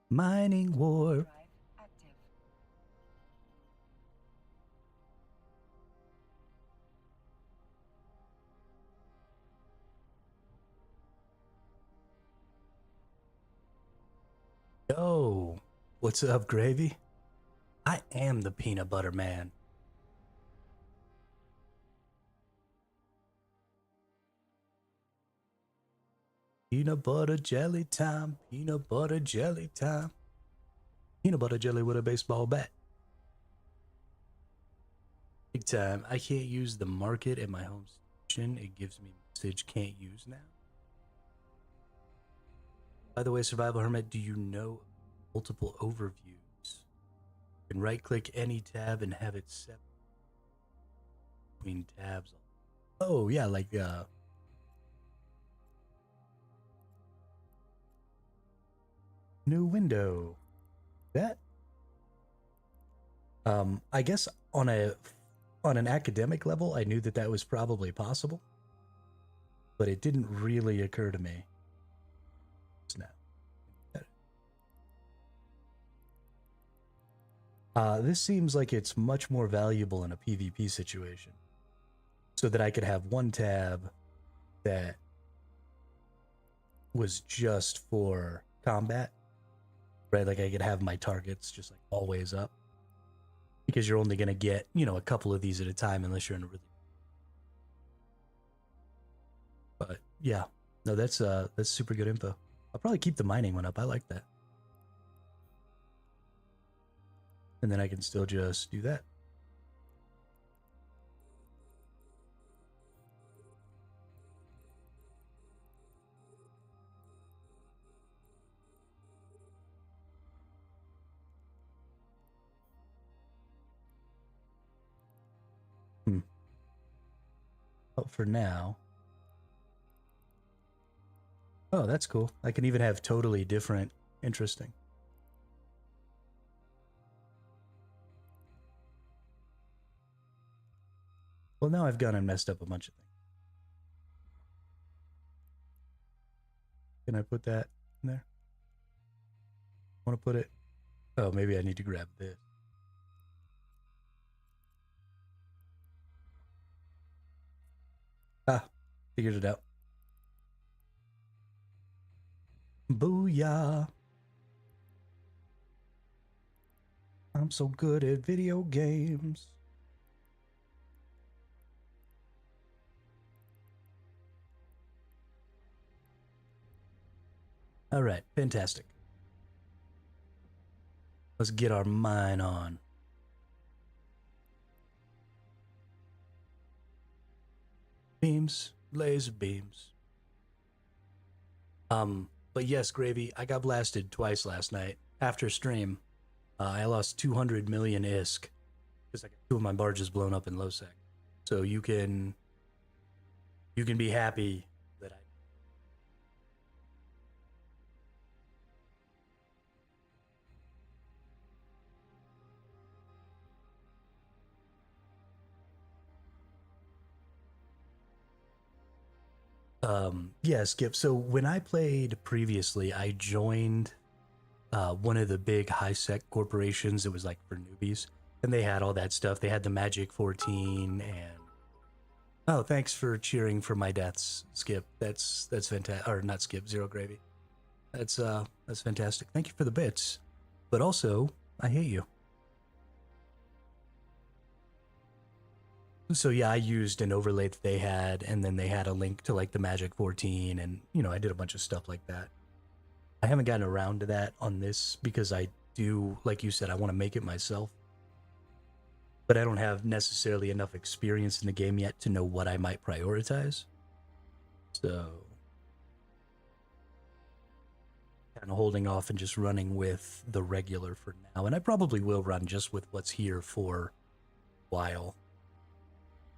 Mining warp. Drive active. Yo, what's up, Gravy? I am the peanut butter man. Peanut butter jelly time, peanut butter jelly time. Peanut butter jelly with a baseball bat. Big time. I can't use the market at my home station. It gives me message can't use now. By the way, Survival Hermit, do you know multiple overviews? You can right click any tab and have it set between tabs. Oh, yeah, like new window. That I guess on an academic level, I knew that was probably possible, but it didn't really occur to me. Snap. This seems like it's much more valuable in a PvP situation, so that I could have one tab that was just for combat, right? Like I could have my targets just like always up, because you're only going to get, a couple of these at a time unless you're in a really... But yeah, no, that's super good info. I'll probably keep the mining one up. I like that. And then I can still just do that. But for now... Oh, that's cool. I can even have totally different... Interesting. Well, now I've gone and messed up a bunch of things. Can I put that in there? Want to put it... Oh, maybe I need to grab this. Ah, figured it out. Booyah. I'm so good at video games. All right, fantastic. Let's get our mine on. Beams, laser beams. But yes, Gravy, I got blasted twice last night after stream. I lost 200 million ISK because I got 2 of my barges blown up in lowsec. So you can be happy that yeah, Skip. So when I played previously, I joined one of the big high sec corporations. It was like for newbies, and they had all that stuff. They had the Magic 14 and... Oh, thanks for cheering for my deaths, Skip. That's fantastic. Or not Skip, Zero Gravy. That's fantastic. Thank you for the bits. But also, I hate you. So yeah, I used an overlay that they had, and then they had a link to like the Magic 14, and I did a bunch of stuff like that. I haven't gotten around to that on this because I do, like you said, I want to make it myself. But I don't have necessarily enough experience in the game yet to know what I might prioritize. So kind of holding off and just running with the regular for now. And I probably will run just with what's here for a while.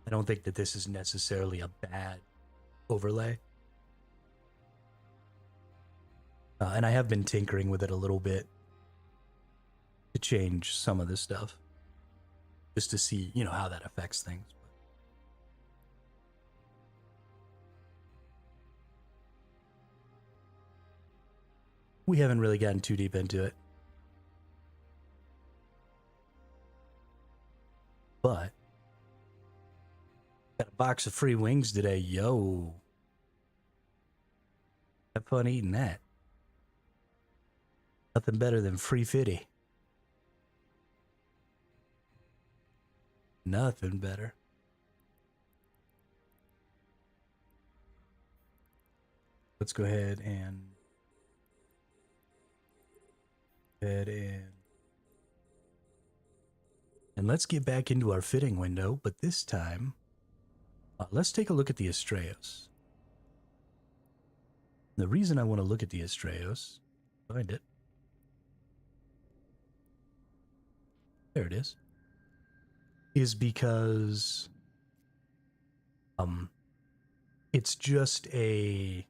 I don't think that this is necessarily a bad overlay. And I have been tinkering with it a little bit to change some of the stuff, just to see, you know, how that affects things. We haven't really gotten too deep into it. But got a box of free wings today, yo. Have fun eating that. Nothing better than free fitty. Nothing better. Let's go ahead and let's get back into our fitting window, but this time let's take a look at the Astraeus. The reason I want to look at the Astraeus, find it. There it is because it's just a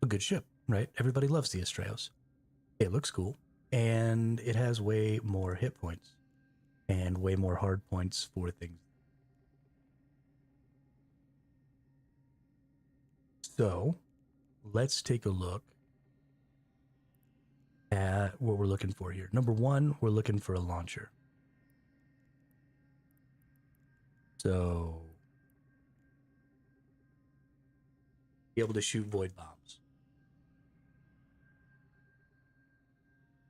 good ship, right? Everybody loves the Astraeus. It looks cool, and it has way more hit points and way more hard points for things. So let's take a look at what we're looking for here. Number one, we're looking for a launcher. So be able to shoot void bombs.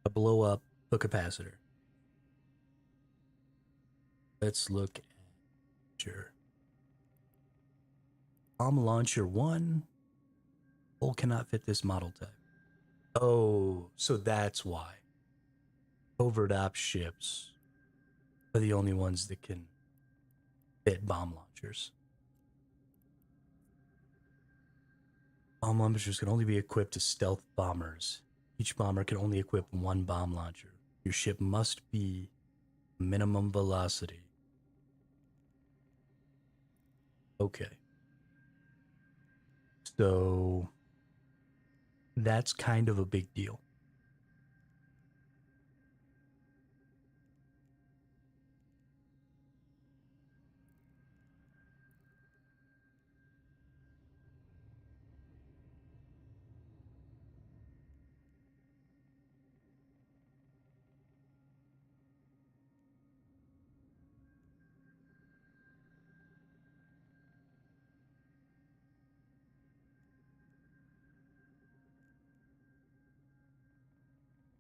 To blow up a capacitor. Let's look at sure. Bomb launcher 1. Hull cannot fit this model type. Oh, so that's why. Covert ops ships are the only ones that can fit bomb launchers. Bomb launchers can only be equipped to stealth bombers. Each bomber can only equip one bomb launcher. Your ship must be minimum velocity. Okay. So that's kind of a big deal.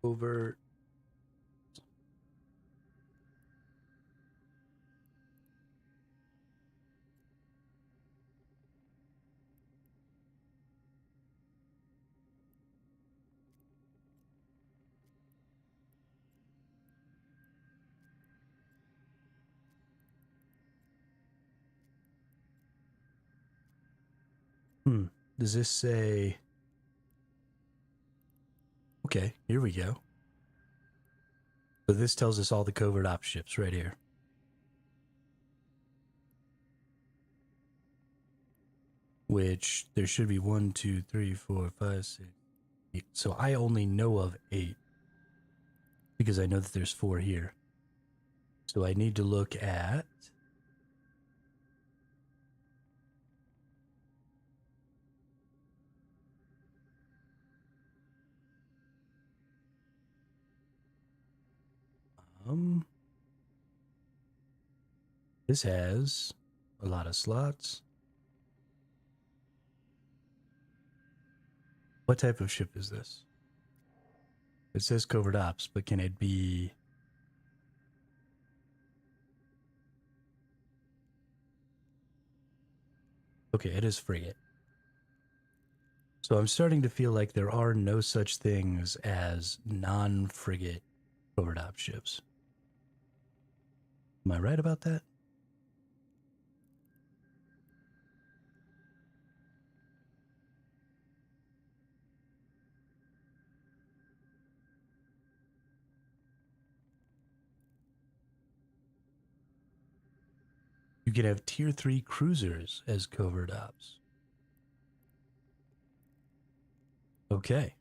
Over. Does this say... Okay, here we go. So this tells us all the covert ops ships right here. Which there should be 1, 2, 3, 4, 5, 6, 8. So I only know of 8 because I know that there's 4 here. So I need to look at this has a lot of slots. What type of ship is this? It says covert ops, but can it be... Okay, it is frigate. So I'm starting to feel like there are no such things as non-frigate covert ops ships. Am I right about that? You can have tier 3 cruisers as covert ops. Okay.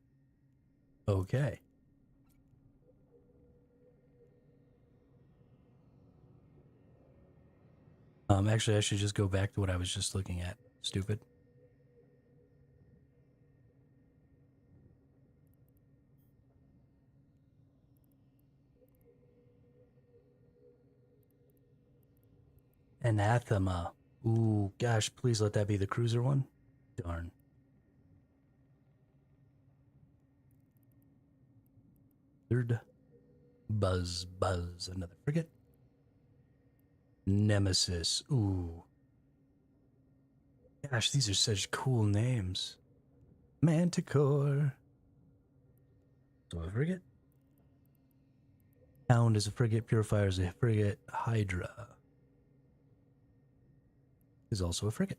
Okay. Actually, I should just go back to what I was just looking at. Stupid. Anathema. Ooh, gosh, please let that be the cruiser one. Darn. Third. Buzz. Another frigate. Nemesis. Ooh. Gosh, these are such cool names. Manticore. So a frigate. Hound is a frigate. Purifier is a frigate. Hydra is also a frigate.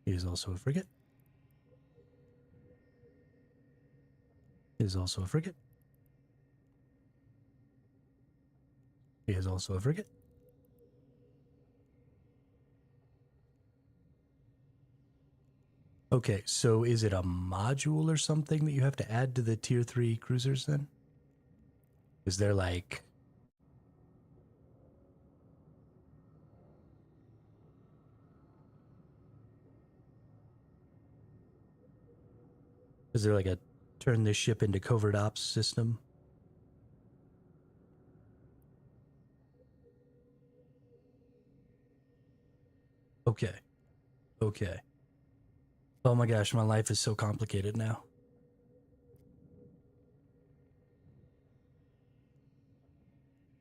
He is also a frigate. He is also a frigate. He is also a frigate. Okay, so is it a module or something that you have to add to the tier 3 cruisers then? Is there like... Is there like a turn this ship into covert ops system? Okay. Okay. Oh my gosh, my life is so complicated now.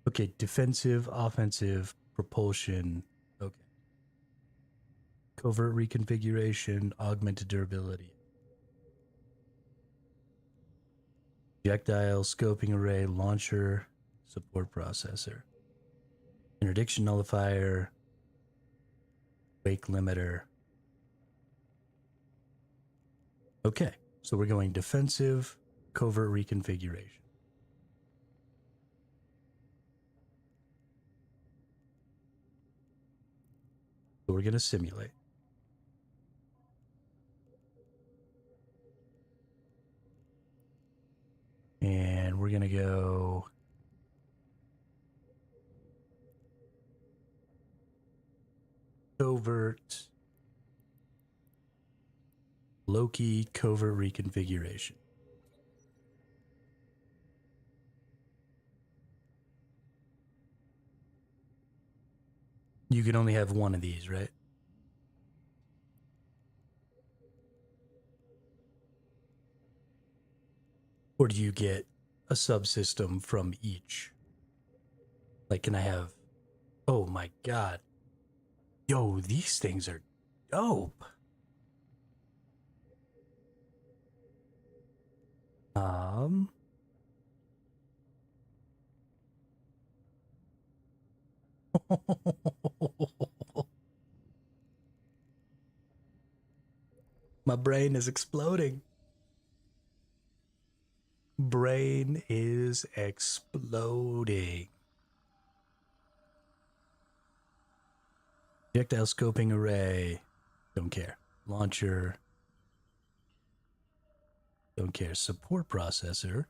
Okay, defensive, offensive, propulsion. Okay. Covert reconfiguration, augmented durability. Projectile, scoping array, launcher, support processor. Interdiction nullifier, wake limiter. Okay, so we're going defensive, covert reconfiguration. So we're going to simulate. And we're going to go covert, Loki covert reconfiguration. You can only have one of these, right? Or do you get a subsystem from each? Like, can I have... Oh my god. Yo, these things are dope. My brain is exploding. Brain is exploding. Projectile scoping array. Don't care. Launcher. Don't care. Support processor.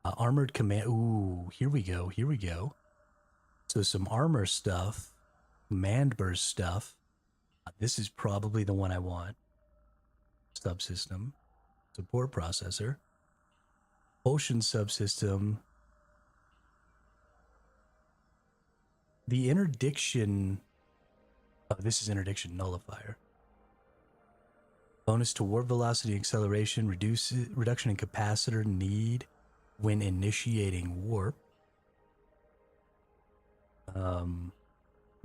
Armored command. Ooh, here we go. Here we go. So some armor stuff. Command burst stuff. This is probably the one I want. Subsystem. Support processor. Ocean subsystem. The interdiction. Oh, this is interdiction nullifier. Bonus to warp velocity acceleration. Reduction in capacitor need when initiating warp.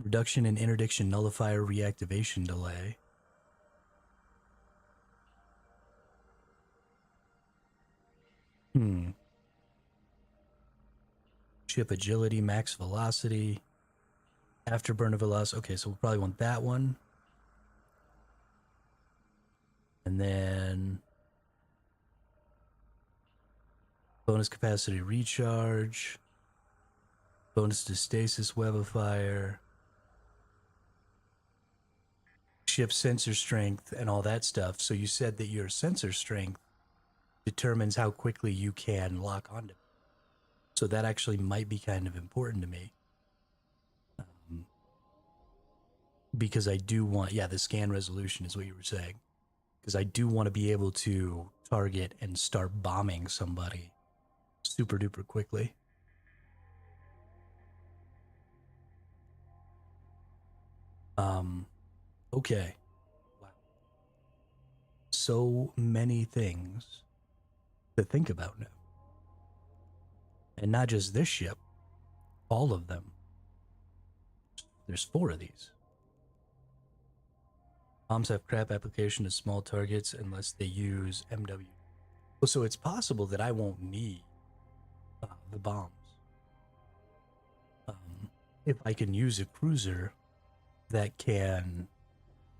Reduction in interdiction nullifier reactivation delay. Ship agility, max velocity, afterburner velocity. Okay, so we'll probably want that one. And then bonus capacity recharge, bonus to stasis webifier, ship's sensor strength and all that stuff. So you said that your sensor strength determines how quickly you can lock onto it. So that actually might be kind of important to me. Because I do want, yeah, the scan resolution is what you were saying. Because I do want to be able to target and start bombing somebody super duper quickly. Okay. Wow. So many things to think about now. And not just this ship, all of them. There's 4 of these. Bombs have crap application to small targets unless they use MW. So it's possible that I won't need the bombs. If I can use a cruiser that can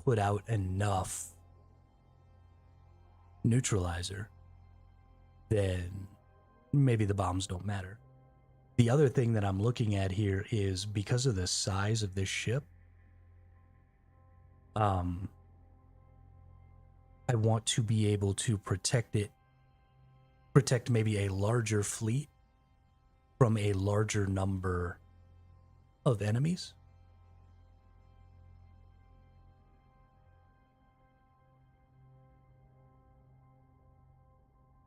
put out enough neutralizer, then maybe the bombs don't matter. The other thing that I'm looking at here is because of the size of this ship, I want to be able to protect maybe a larger fleet from a larger number of enemies.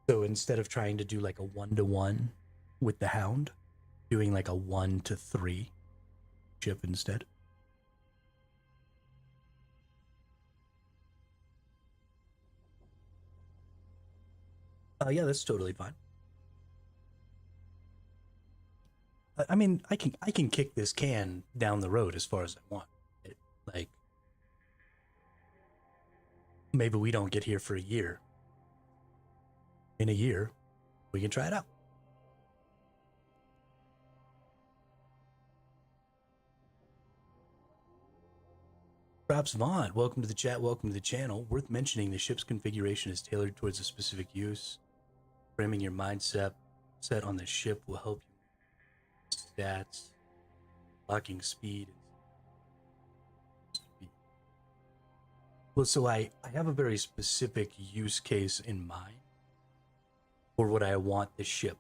So instead of trying to do like a 1-to-1 with the Hound, doing like a 1-to-3 ship instead. Yeah, that's totally fine. I mean, I can kick this can down the road as far as I want. Like, maybe we don't get here for a year. In a year, we can try it out. Props Vaughn, welcome to the chat, welcome to the channel. Worth mentioning, the ship's configuration is tailored towards a specific use. Framing your mindset set on the ship will help you. Stats, locking speed. Well, so I have a very specific use case in mind for what I want the ship.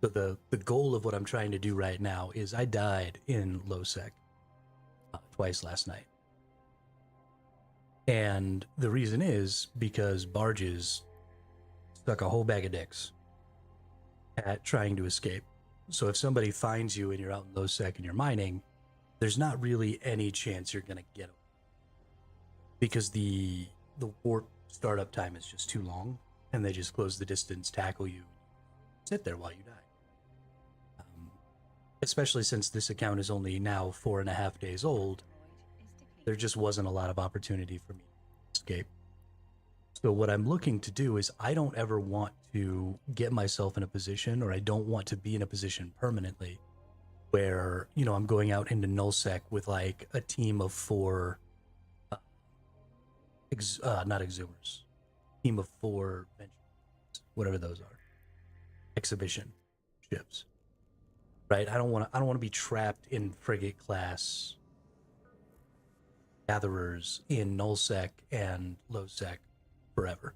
So the goal of what I'm trying to do right now is I died in lowsec twice last night. And the reason is because barges stuck a whole bag of dicks at trying to escape. So if somebody finds you and you're out in lowsec and you're mining, there's not really any chance you're going to get them. Because the warp startup time is just too long, and they just close the distance, tackle you, sit there while you die. Especially since this account is only now 4.5 days old, there just wasn't a lot of opportunity for me to escape. So what I'm looking to do is I don't ever want to get myself in a position, or I don't want to be in a position permanently where, you know, I'm going out into nullsec with like a team of 4 not exhumers, team of 4 whatever those are, exhibition ships, right? I don't want to be trapped in frigate class gatherers in nullsec and lowsec forever.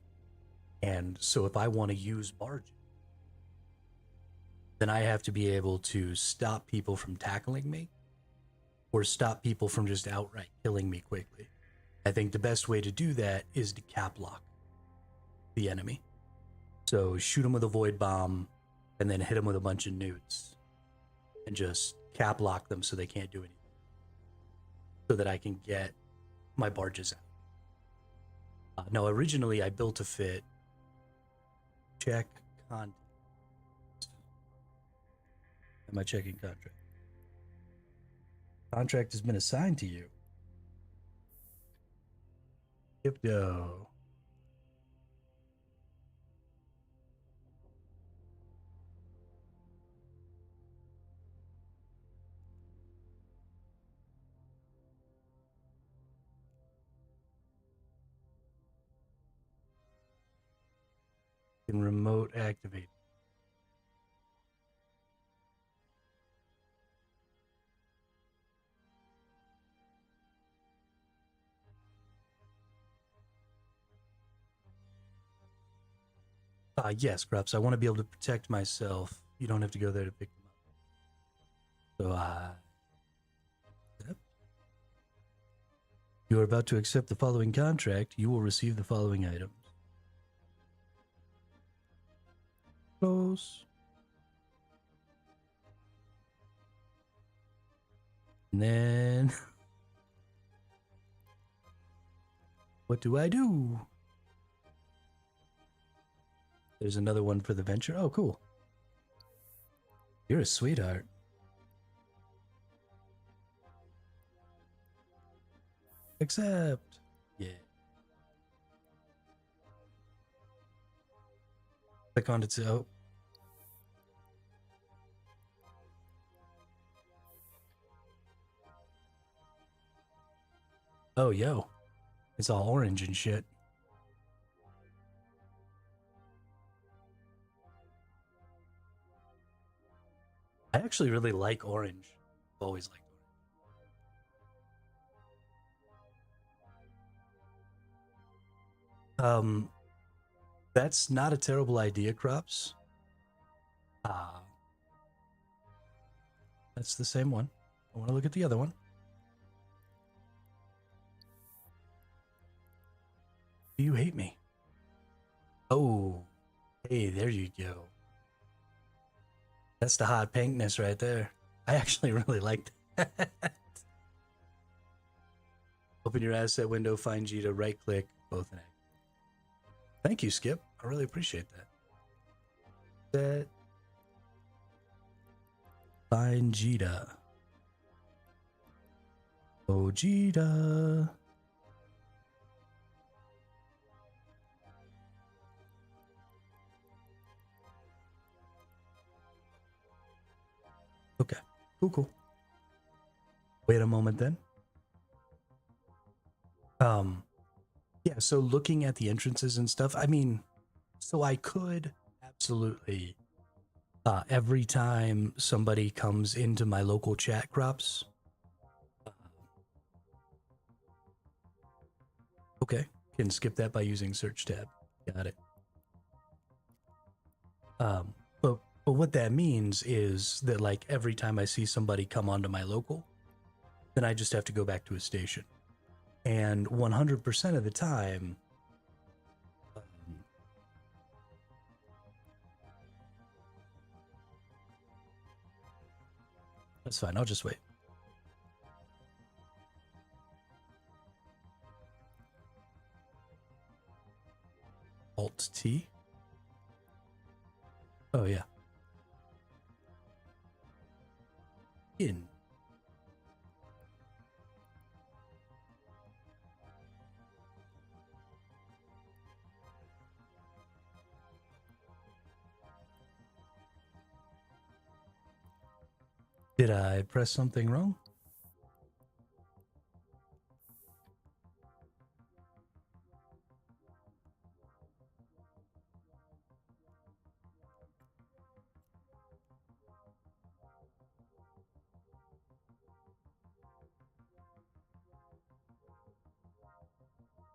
And so if I want to use barges, then I have to be able to stop people from tackling me or stop people from just outright killing me quickly. I think the best way to do that is to cap lock the enemy. So shoot them with a void bomb and then hit them with a bunch of newts and just cap lock them so they can't do anything, so that I can get my barges out. Now, originally I built a fit. Check content. Am I checking contract? Contract has been assigned to you. Crypto. Can remote activate. Yes, Crops. I want to be able to protect myself. You don't have to go there to pick them up. So, yep. You are about to accept the following contract. You will receive the following items. Close. And then, what do I do? There's another one for the venture. Oh, cool. You're a sweetheart. Accept. Yeah. Click on it to. Oh. Oh, yo. It's all orange and shit. I actually really like orange. I've always liked orange. That's not a terrible idea, Crops. That's the same one. I want to look at the other one. Do you hate me? Oh, hey, there you go. That's the hot pinkness right there. I actually really like that. Open your asset window, find G to right click, both in. Thank you, Skip. I really appreciate that. Set. Find Jita. Oh, Jita. Okay, cool. Wait a moment then. Yeah, so looking at the entrances and stuff, I mean, so I could absolutely, every time somebody comes into my local chat, Crops. Okay, can skip that by using search tab. Got it. But what that means is that like every time I see somebody come onto my local, then I just have to go back to a station. And 100% of the time, that's fine. I'll just wait. Alt T. Oh yeah. In. Did I press something wrong?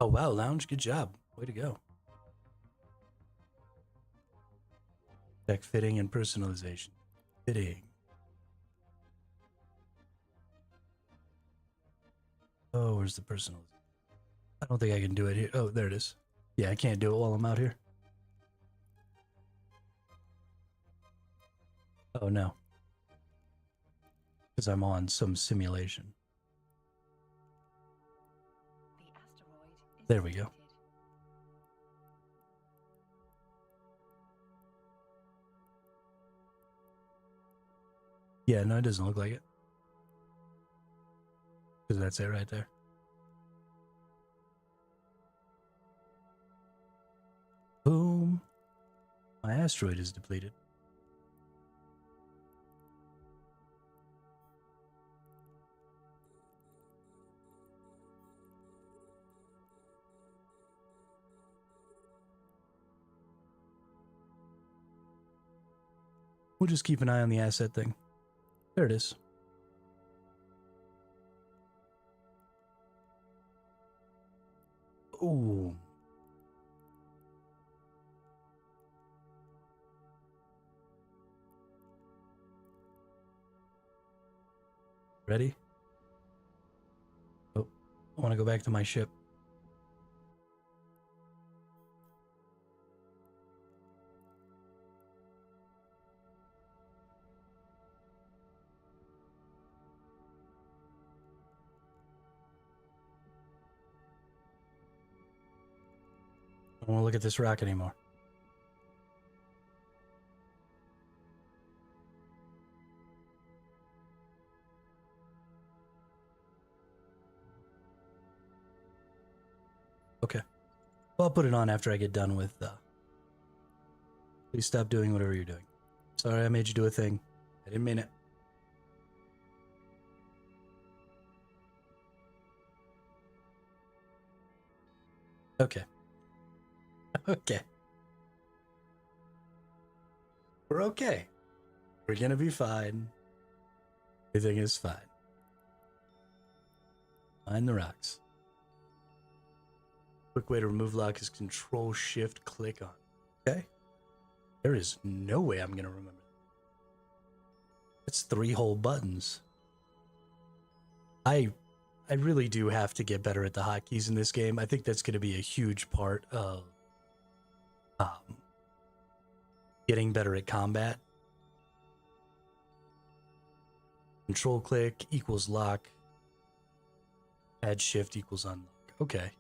Oh wow, Lounge, good job. Way to go. Tech fitting and personalization. Fitting. Oh, where's the personalization? I don't think I can do it here. Oh, there it is. Yeah, I can't do it while I'm out here. Oh no. Because I'm on some simulation. The asteroid is There we go. detected. Yeah, no, it doesn't look like it. Because that's it right there. Boom. My asteroid is depleted. We'll just keep an eye on the asset thing. There it is. Ooh. Ready? Oh, I want to go back to my ship. I don't want to look at this rock anymore. Okay. Well, I'll put it on after I get done with, please stop doing whatever you're doing. Sorry I made you do a thing. I didn't mean it. Okay. Okay. We're okay. We're gonna be fine. Everything is fine. Find the rocks. Quick way to remove lock is Control Shift click on. Okay. There is no way I'm gonna remember. It's 3 whole buttons. I really do have to get better at the hotkeys in this game. I think that's gonna be a huge part of getting better at combat. Control click equals lock. Add shift equals unlock. Okay.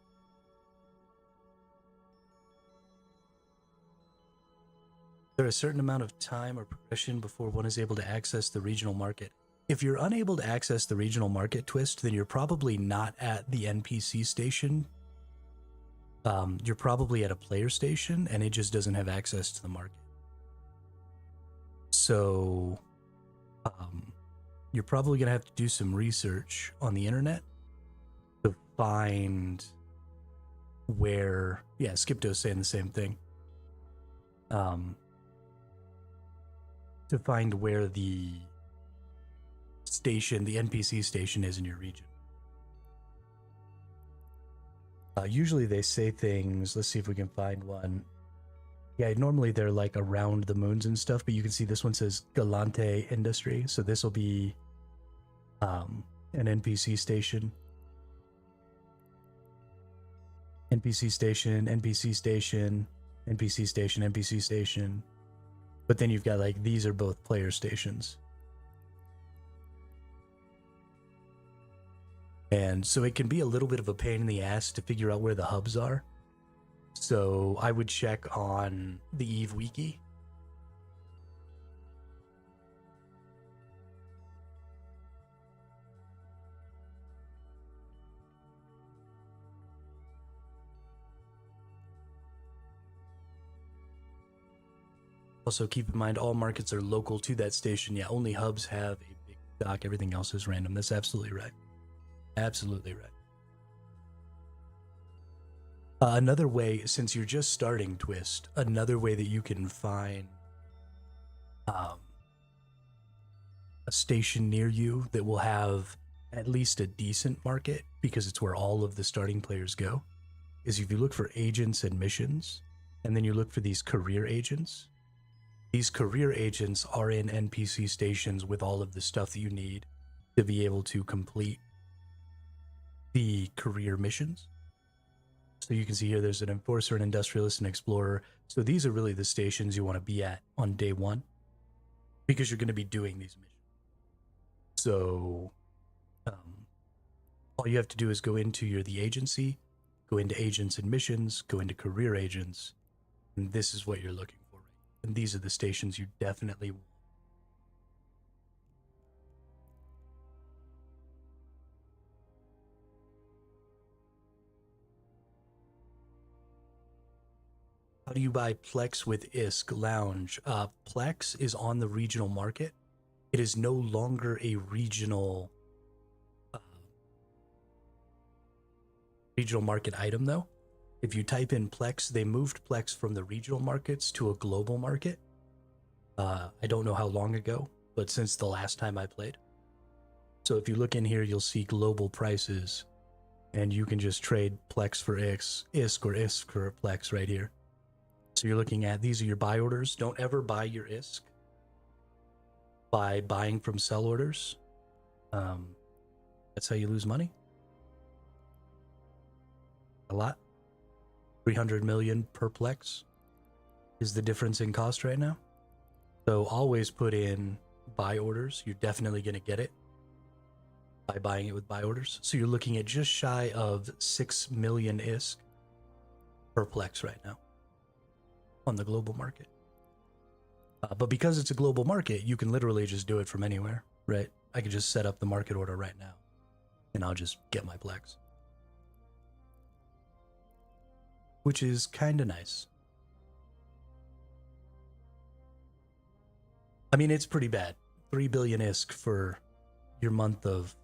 There a certain amount of time or progression before one is able to access the regional market. If you're unable to access the regional market, Twist, then you're probably not at the NPC station. You're probably at a player station, and it just doesn't have access to the market. So, you're probably going to have to do some research on the internet to find where... Yeah, Skipto's saying the same thing. To find where the station, the NPC station is in your region. Usually they say things, let's see if we can find one. Yeah, normally they're like around the moons and stuff, but you can see this one says Galante Industry, so this will be an NPC station. NPC station, NPC station, NPC station, NPC station. But then you've got like, these are both player stations. And so it can be a little bit of a pain in the ass to figure out where the hubs are. So I would check on the EVE wiki. Also keep in mind all markets are local to that station. Yeah, only hubs have a big dock. Everything else is random. That's absolutely right. Absolutely right. Another way, since you're just starting Twist, another way that you can find a station near you that will have at least a decent market, because it's where all of the starting players go, is if you look for agents and missions, and then you look for these career agents. These career agents are in NPC stations with all of the stuff that you need to be able to complete the career missions. So you can see here there's an enforcer, an industrialist, an explorer. So these are really the stations you want to be at on day one, because you're going to be doing these missions. So all you have to do is go into the agency, go into agents and missions, go into career agents, and this is what you're looking for. And these are the stations you definitely want. How do you buy Plex with ISK Lounge? Plex is on the regional market. It is no longer a regional market item, though. If you type in Plex, they moved Plex from the regional markets to a global market. I don't know how long ago, but since the last time I played. So if you look in here, you'll see global prices, and you can just trade Plex for ISK or ISK for Plex right here. So you're looking at, these are your buy orders. Don't ever buy your ISK by buying from sell orders. That's how you lose money. A lot. 300 million per plex is the difference in cost right now. So always put in buy orders. You're definitely going to get it by buying it with buy orders. So you're looking at just shy of 6 million ISK per plex right now on the global market. But because it's a global market, you can literally just do it from anywhere, right? I could just set up the market order right now and I'll just get my plex, which is kind of nice. I mean, it's pretty bad. 3 billion ISK for your month of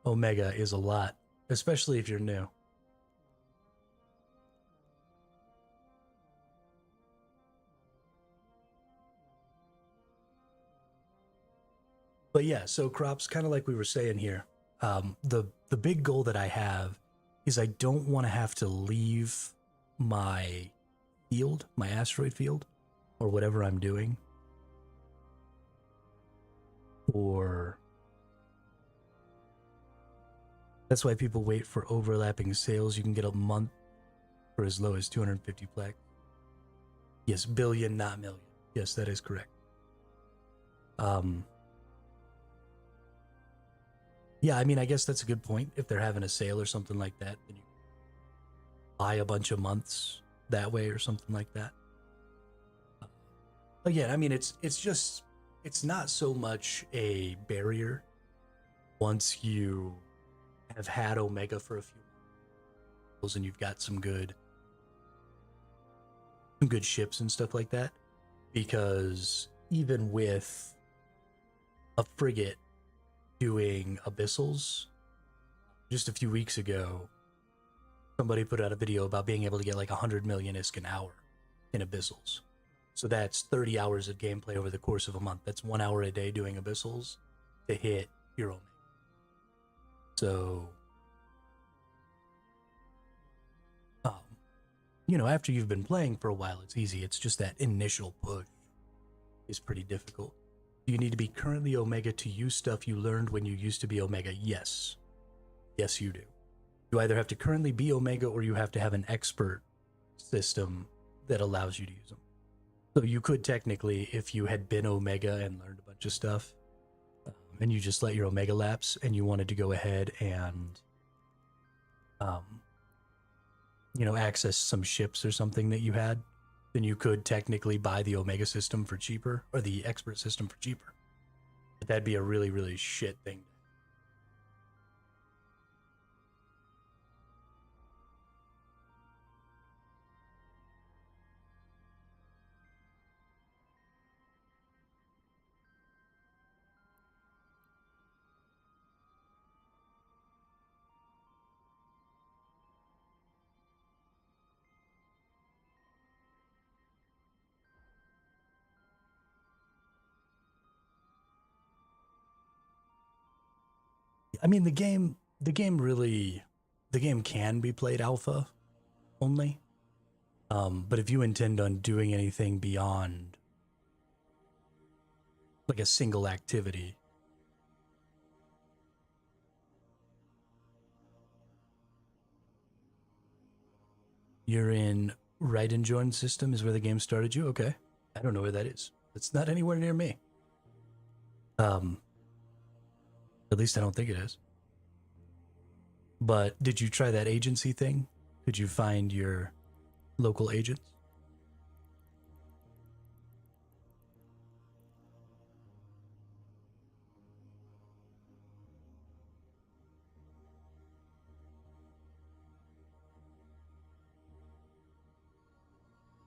Omega is a lot, especially if you're new. But yeah, so crops, kind of like we were saying here, the big goal that I have is I don't want to have to leave my field, my asteroid field, or whatever I'm doing, or that's why people wait for overlapping sales. You can get a month for as low as 250 plex. Yes, billion, not million. Yes, that is correct. Yeah, I mean, I guess that's a good point. If they're having a sale or something like that, then you buy a bunch of months that way or something like that. Again, I mean, it's not so much a barrier once you have had Omega for a few months and you've got some good ships and stuff like that, because even with a frigate doing abyssals, just a few weeks ago somebody put out a video about being able to get like 100 million ISK an hour in abyssals. So that's 30 hours of gameplay over the course of a month. That's 1 hour a day doing abyssals to hit your Omega. So you know, after you've been playing for a while, it's easy. It's just that initial push is pretty difficult. Do you need to be currently Omega to use stuff you learned when you used to be Omega? Yes. Yes, you do. You either have to currently be Omega or you have to have an expert system that allows you to use them. So you could technically, if you had been Omega and learned a bunch of stuff, and you just let your Omega lapse and you wanted to go ahead and you know, access some ships or something that you had, then you could technically buy the Omega system for cheaper, or the expert system for cheaper. But that'd be a really, really shit thing. I mean, the game can be played alpha only. But if you intend on doing anything beyond like a single activity, you're in right and join system is where the game started you. Okay. I don't know where that is. It's not anywhere near me. At least I don't think it is. But did you try that agency thing? Did you find your local agents?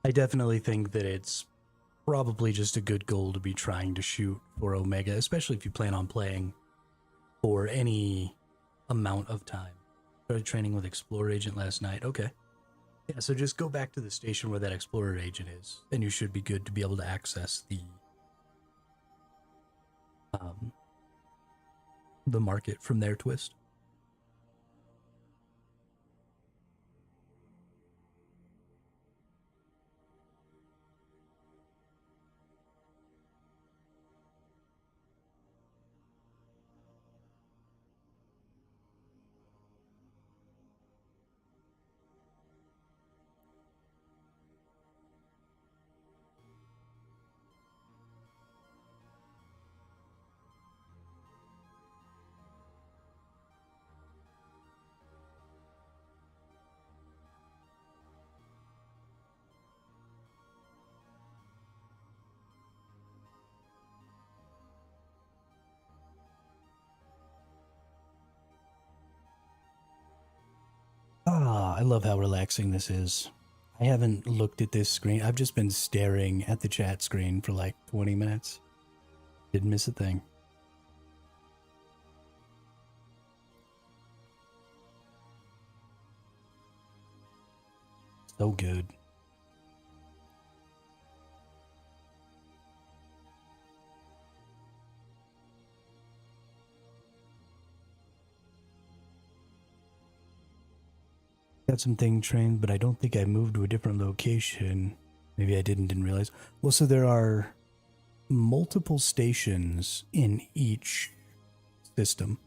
I definitely think that it's probably just a good goal to be trying to shoot for Omega, especially if you plan on playing for any amount of time. Started training with Explorer Agent last night. Okay. Yeah, so just go back to the station where that Explorer Agent is, and you should be good to be able to access the market from their twist. I love how relaxing this is. I haven't looked at this screen. I've just been staring at the chat screen for like 20 minutes. Didn't miss a thing. So good. Got some thing trained, but I don't think I moved to a different location. Maybe I didn't realize. Well, so there are multiple stations in each system.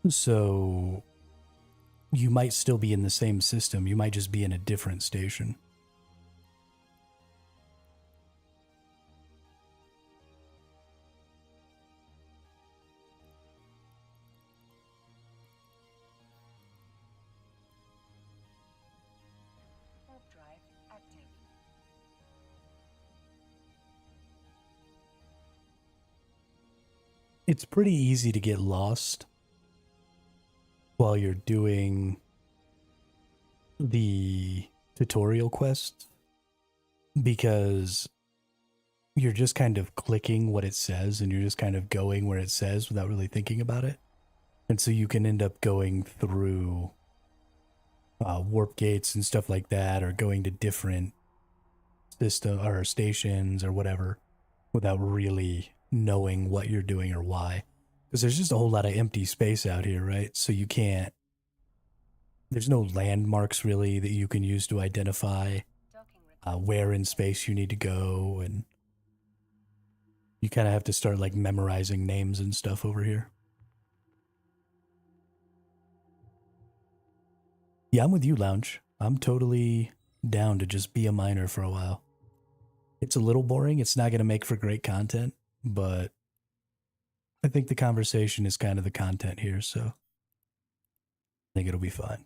So you might still be in the same system. You might just be in a different station. Warp drive active. It's pretty easy to get lost while you're doing the tutorial quest because you're just kind of clicking what it says and you're just kind of going where it says without really thinking about it. And so you can end up going through warp gates and stuff like that, or going to different system or stations or whatever without really knowing what you're doing or why. Because there's just a whole lot of empty space out here, right? So you can't, there's no landmarks really that you can use to identify where in space you need to go, and you kind of have to start like memorizing names and stuff over here. Yeah, I'm with you, Lounge. I'm totally down to just be a miner for a while. It's a little boring. It's not going to make for great content, but I think the conversation is kind of the content here, so I think it'll be fine.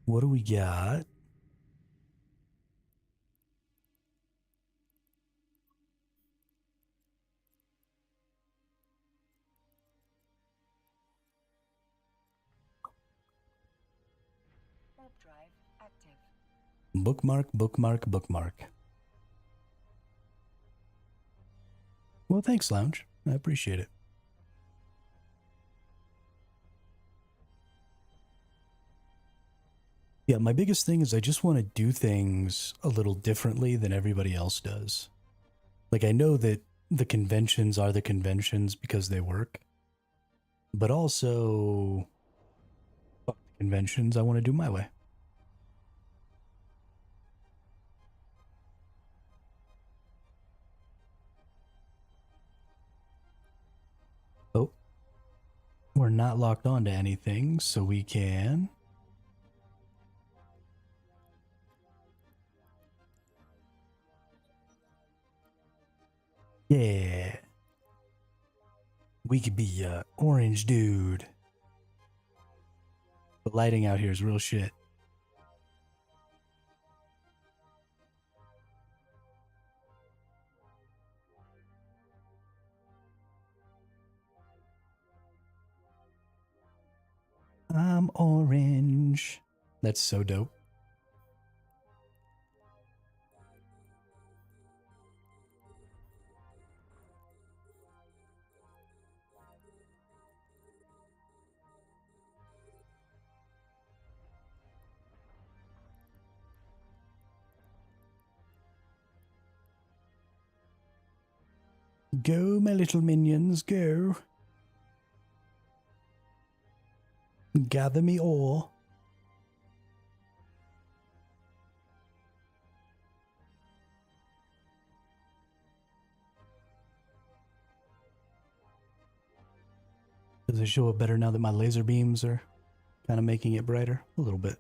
What do we got? Warp drive active. Bookmark, bookmark, bookmark. Well, thanks, Lounge. I appreciate it. Yeah, my biggest thing is I just want to do things a little differently than everybody else does. Like, I know that the conventions are the conventions because they work, but also, fuck the conventions, I want to do my way. Oh, we're not locked on to anything, so we can... Yeah. We could be a orange dude. The lighting out here is real shit. I'm orange. That's so dope. Go, my little minions, go. Gather me ore. Does it show up better now that my laser beams are kind of making it brighter? A little bit.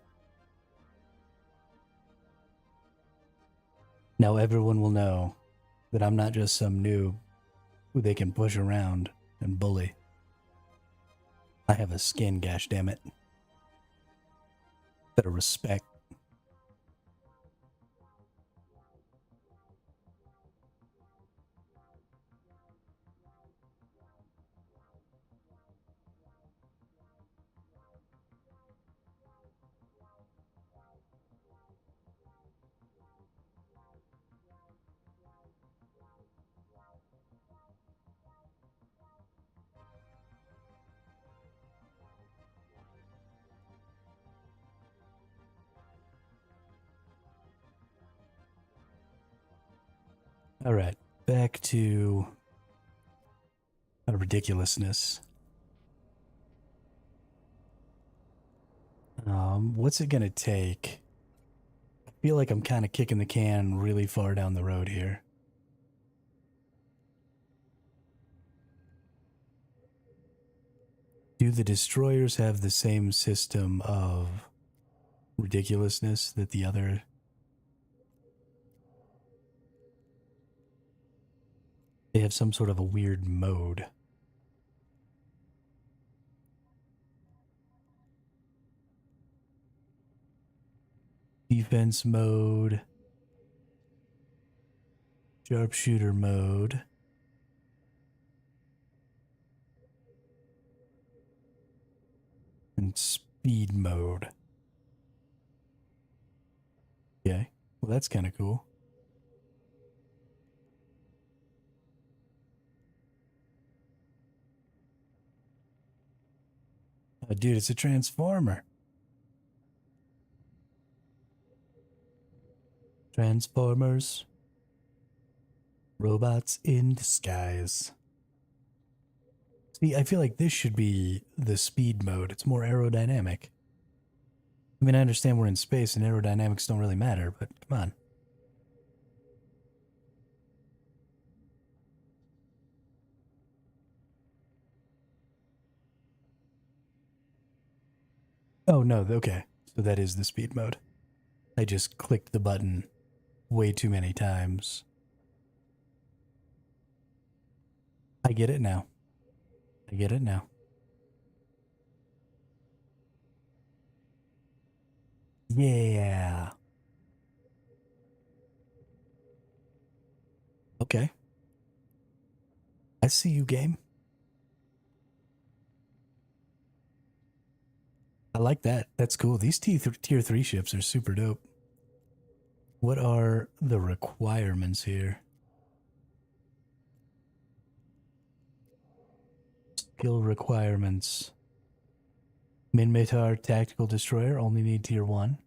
Now everyone will know that I'm not just some noob who they can push around and bully. I have a skin, gosh damn it. Better respect. All right, back to ridiculousness. What's it gonna take? I feel like I'm kind of kicking the can really far down the road here. Do the destroyers have the same system of ridiculousness that the other? They have some sort of a weird mode. Defense mode. Sharpshooter mode. And speed mode. Okay. Well, that's kind of cool. Oh, dude, it's a transformer. Transformers. Robots in disguise. See, I feel like this should be the speed mode. It's more aerodynamic. I mean, I understand we're in space and aerodynamics don't really matter, but come on. Oh, no, okay. So that is the speed mode. I just clicked the button way too many times. I get it now. I get it now. Yeah. Okay. I see you, game. I like that. That's cool. These tier 3 ships are super dope. What are the requirements here? Skill requirements. Minmatar tactical destroyer, only need tier 1.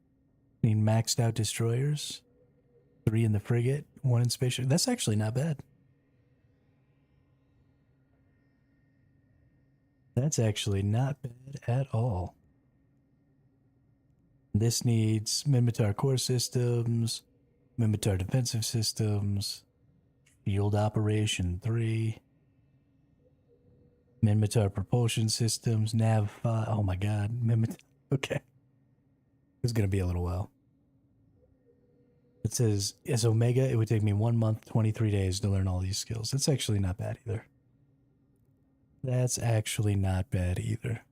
Need maxed out destroyers. 3 in the frigate, 1 in space. That's actually not bad. That's actually not bad at all. This needs Minmatar core systems, Minmatar defensive systems, field operation 3, Minmatar propulsion systems, nav 5. Oh my god, Minmatar. Okay. It's going to be a little while. It says, as Omega, it would take me 1 month, 23 days to learn all these skills. That's actually not bad either. That's actually not bad either.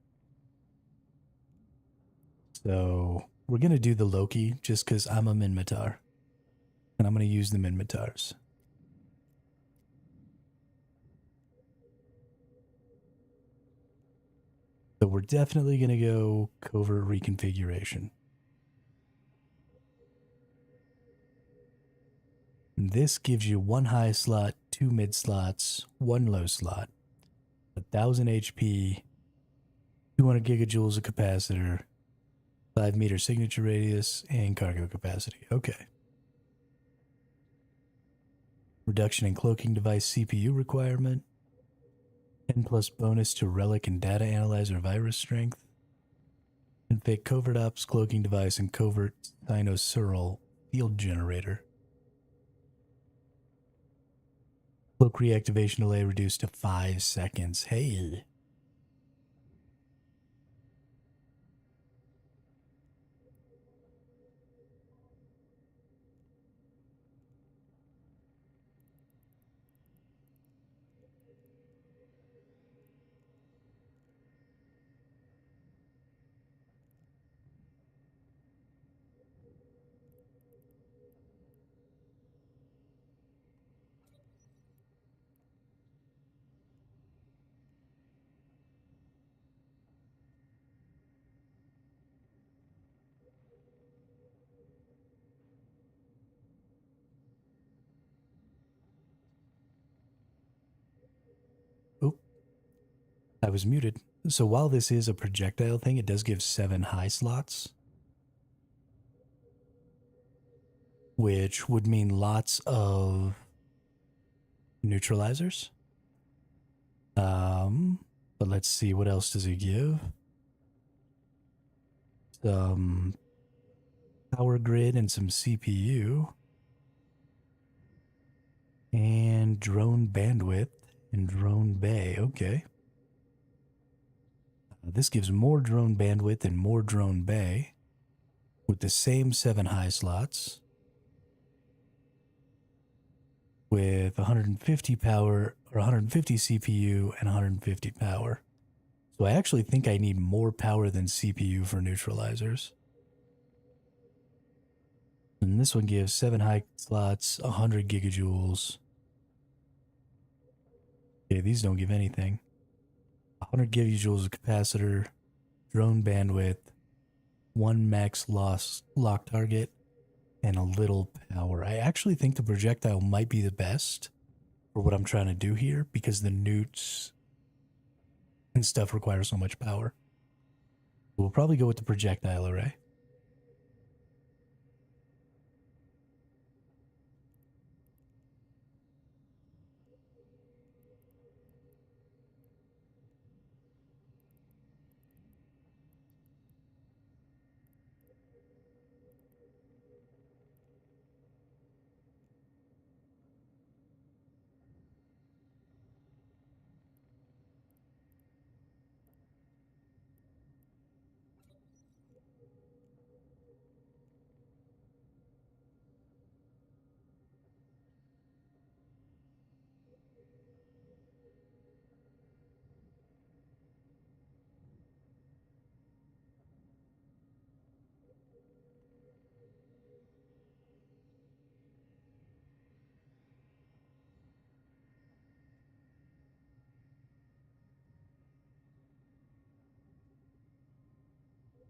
So, we're going to do the Loki just because I'm a Minmatar. And I'm going to use the Minmatars. So we're definitely going to go covert reconfiguration. And this gives you 1 high slot, 2 mid slots, 1 low slot, 1000 HP, 200 gigajoules of capacitor, 5 meter signature radius, and cargo capacity. Okay. Reduction in cloaking device CPU requirement. 10 plus bonus to relic and data analyzer virus strength. And fake covert ops, cloaking device, and covert cynosural field generator. Cloak reactivation delay reduced to 5 seconds. Hey. I was muted. So while this is a projectile thing, it does give 7 high slots, which would mean lots of neutralizers. But let's see, what else does it give? Some power grid and some CPU. And drone bandwidth and drone bay. Okay. This gives more drone bandwidth and more drone bay with the same 7 high slots with 150 power or 150 CPU and 150 power. So I actually think I need more power than CPU for neutralizers. And this one gives 7 high slots, 100 gigajoules. Okay, these don't give anything. 100 gigajoules of capacitor, drone bandwidth, 1 max lock target, and a little power. I actually think the projectile might be the best for what I'm trying to do here because the newts and stuff require so much power. We'll probably go with the projectile array.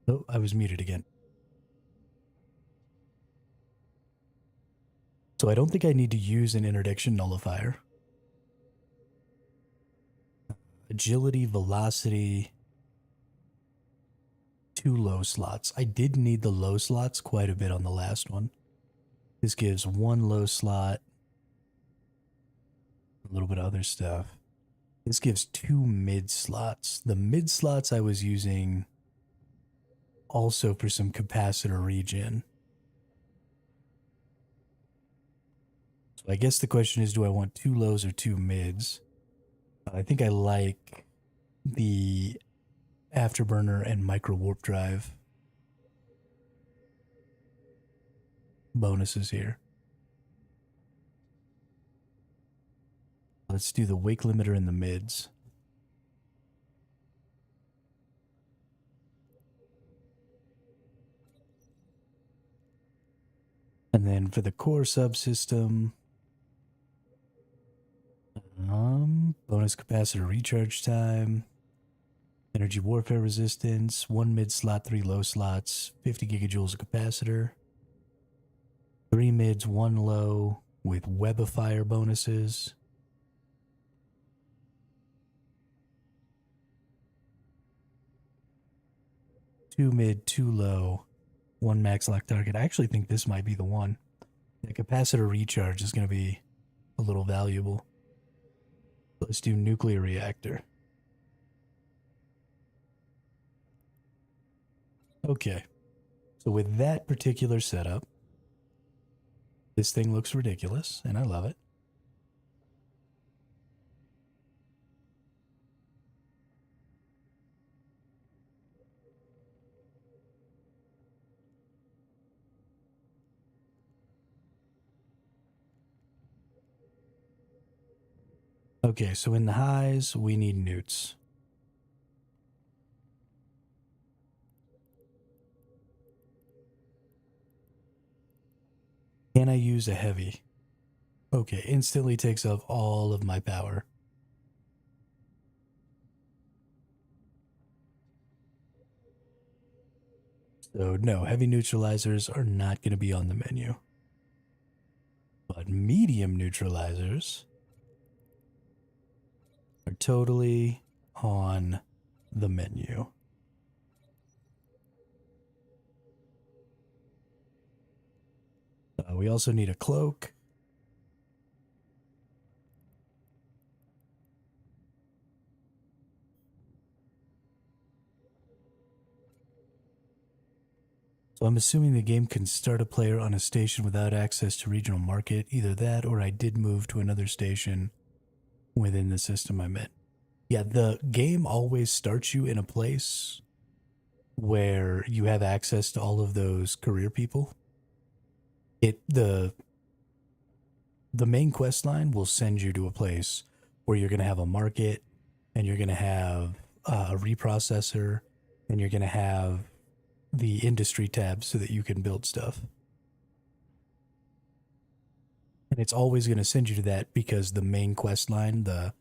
Oh, I was muted again. So I don't think I need to use an interdiction nullifier. Agility, velocity, 2 low slots. I did need the low slots quite a bit on the last one. This gives 1 low slot, a little bit of other stuff. This gives 2 mid slots. The mid slots I was using also for some capacitor regen. So I guess the question is, do I want 2 lows or 2 mids? I think I like the afterburner and micro warp drive bonuses here. Let's do the wake limiter in the mids. And then for the core subsystem, bonus capacitor recharge time, energy warfare resistance, 1 mid slot, 3 low slots, 50 gigajoules of capacitor, 3 mids, 1 low with web of fire bonuses. Two mid, 2 low, 1 max lock target. I actually think this might be the one. The capacitor recharge is going to be a little valuable. Let's do nuclear reactor. Okay. So with that particular setup, this thing looks ridiculous, and I love it. Okay, so in the highs, we need newts. Can I use a heavy? Okay, instantly takes off all of my power. So no, heavy neutralizers are not going to be on the menu. But medium neutralizers are totally on the menu. We also need a cloak. So I'm assuming the game can start a player on a station without access to regional market. Either that or I did move to another station within the system I'm in. Yeah, the game always starts you in a place where you have access to all of those career people. The main quest line will send you to a place where you're going to have a market and you're going to have a reprocessor and you're going to have the industry tab so that you can build stuff. And it's always going to send you to that because the main quest line, the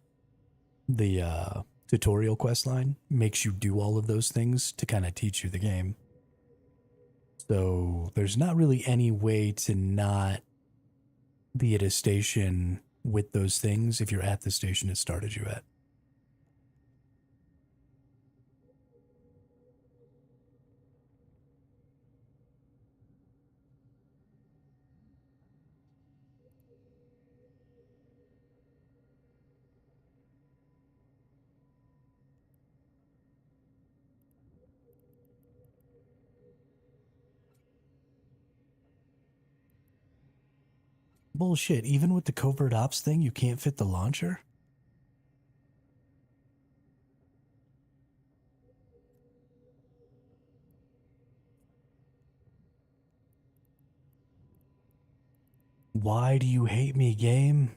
tutorial quest line, makes you do all of those things to kind of teach you the game. So there's not really any way to not be at a station with those things if you're at the station it started you at. Bullshit, even with the covert ops thing, you can't fit the launcher? Why do you hate me, game?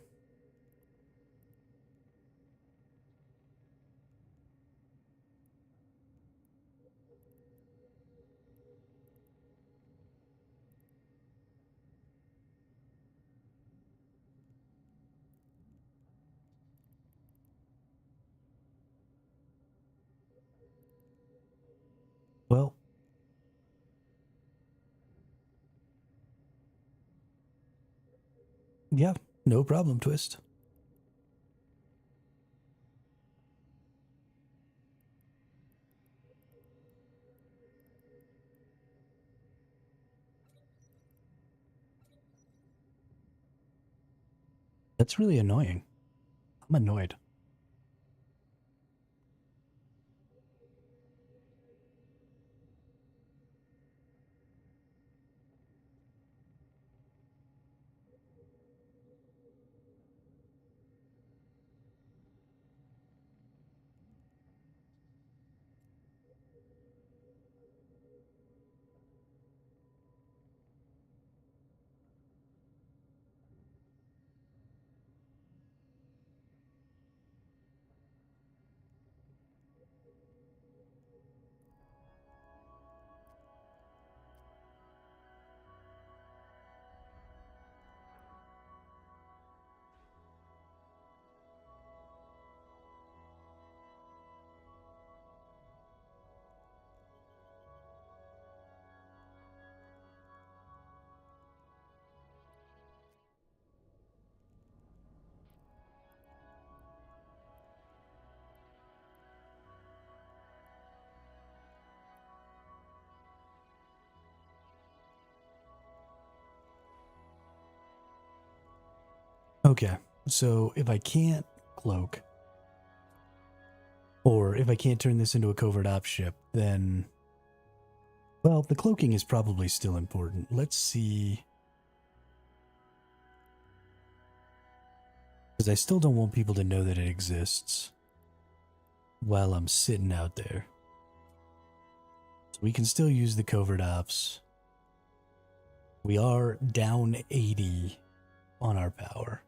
Well, yeah, no problem, Twist. That's really annoying. I'm annoyed. Okay, so if I can't cloak, or if I can't turn this into a covert ops ship, then, well, the cloaking is probably still important. Let's see. Because I still don't want people to know that it exists while I'm sitting out there. So we can still use the covert ops. We are down 80 on our power.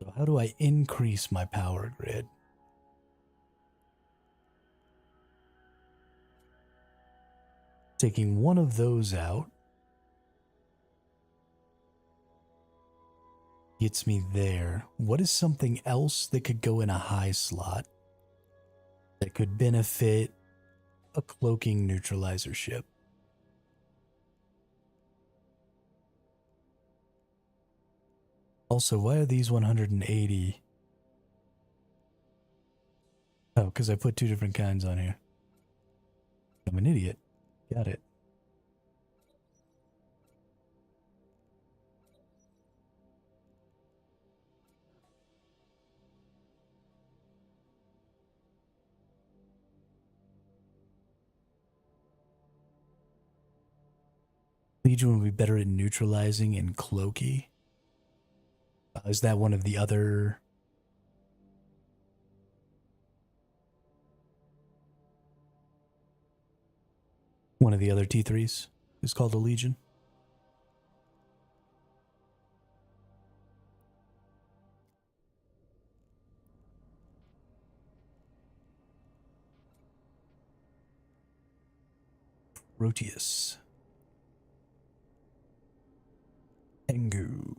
So how do I increase my power grid? Taking one of those out gets me there. What is something else that could go in a high slot that could benefit a cloaking neutralizer ship? Also, why are these 180? Oh, because I put two different kinds on here. I'm an idiot. Got it. Legion would be better at neutralizing and cloaky. Is that one of the other... One of the other T3s is called a Legion? Proteus. Tengu.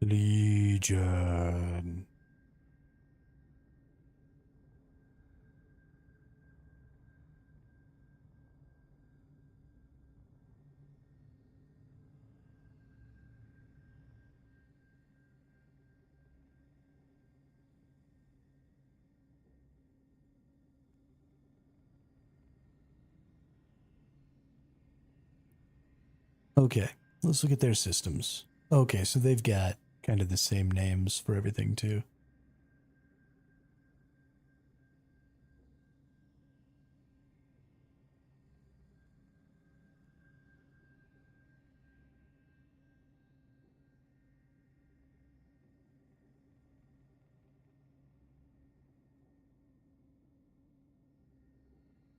Legion. Okay, let's look at their systems. Okay, so they've got kind of the same names for everything too.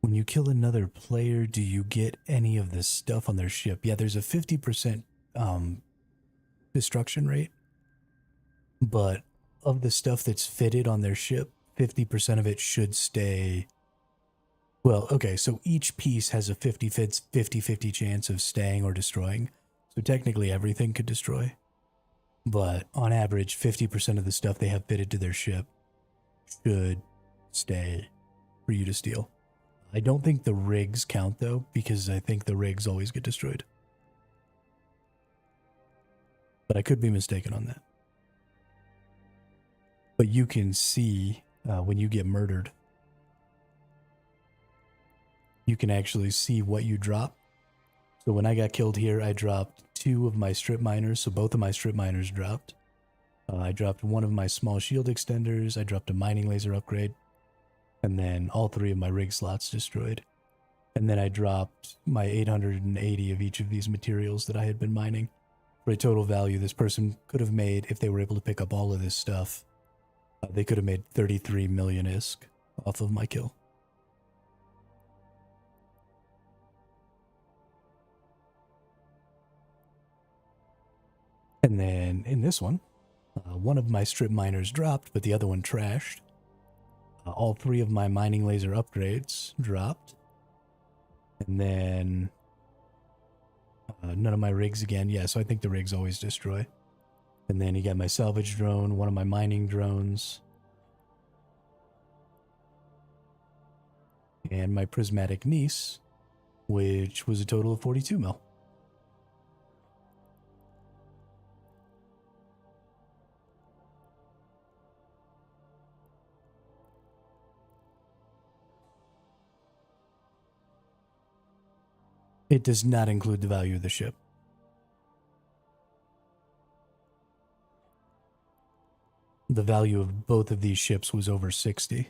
When you kill another player, do you get any of the stuff on their ship? Yeah, there's a 50% destruction rate, but of the stuff that's fitted on their ship, 50% of it should stay. Well, okay, so each piece has a 50-50 chance of staying or destroying. So technically everything could destroy. But on average, 50% of the stuff they have fitted to their ship should stay for you to steal. I don't think the rigs count though, because I think the rigs always get destroyed. But I could be mistaken on that. But you can see when you get murdered, you can actually see what you drop. So when I got killed here, I dropped 2 of my strip miners, so both of my strip miners dropped. I dropped 1 of my small shield extenders, I dropped a mining laser upgrade, and then all 3 of my rig slots destroyed. And then I dropped my 880 of each of these materials that I had been mining. For a total value this person could have made, if they were able to pick up all of this stuff, they could have made 33 million ISK off of my kill. And then in this one, 1 of my strip miners dropped, but the other one trashed. All 3 of my mining laser upgrades dropped. And then none of my rigs again. Yeah, so I think the rigs always destroy. And then you got my salvage drone, 1 of my mining drones, and my prismatic niece, which was a total of 42 mil. It does not include the value of the ship. The value of both of these ships was over 60.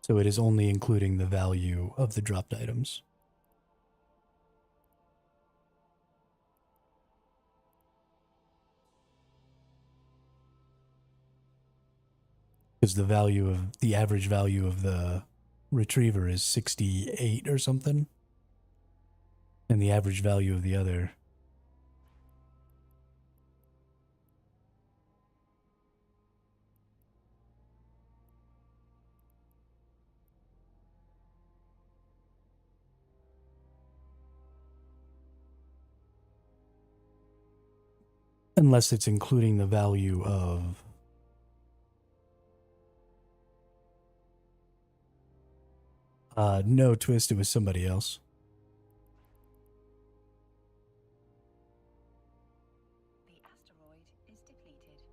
So it is only including the value of the dropped items. Because the value of the average value of the retriever is 68 or something. And the average value of the other. Unless it's including the value of... no, Twist, it was somebody else. The asteroid is depleted.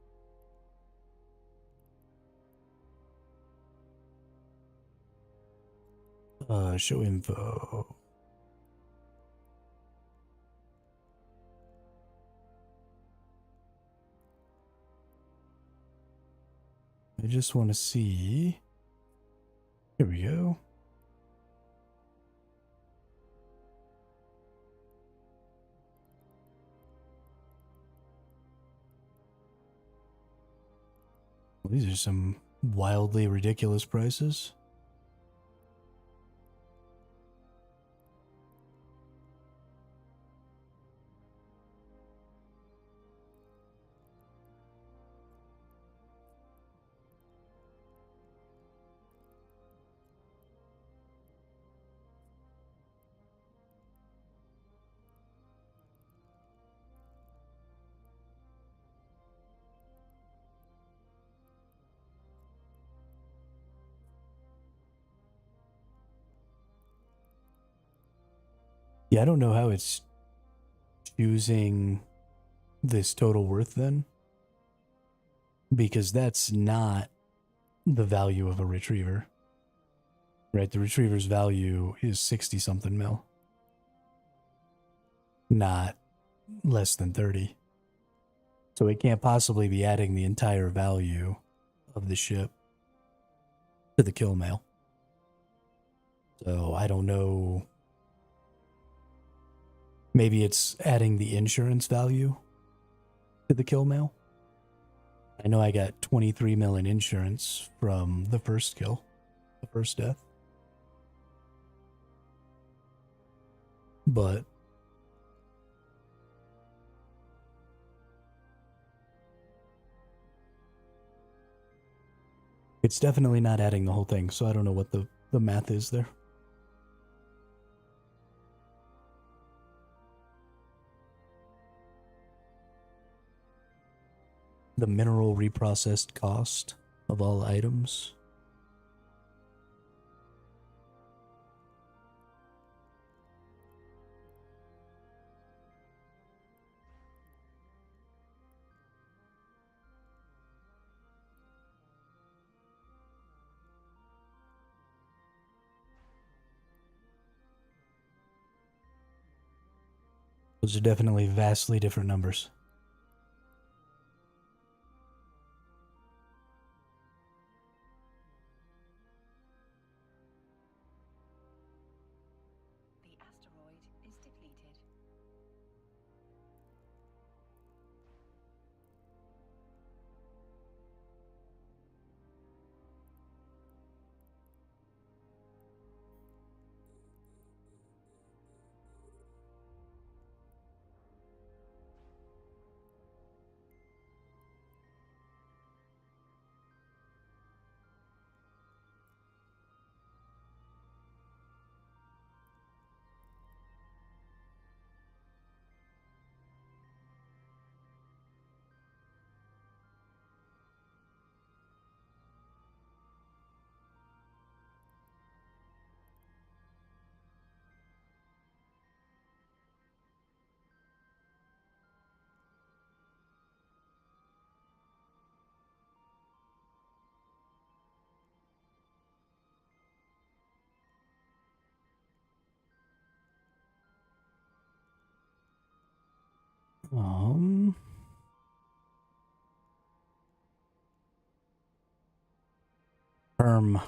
Show info. I just want to see. Here we go. Well, these are some wildly ridiculous prices. Yeah, I don't know how it's choosing this total worth then, because that's not the value of a retriever, right? The retriever's value is 60 something mil, not less than 30. So it can't possibly be adding the entire value of the ship to the kill mail. So I don't know. Maybe it's adding the insurance value to the kill mail. I know I got 23 mil in insurance from the first kill, the first death. But it's definitely not adding the whole thing, so I don't know what the math is there. The mineral reprocessed cost of all items. Those are definitely vastly different numbers. The asteroid is depleted. Um, Perm.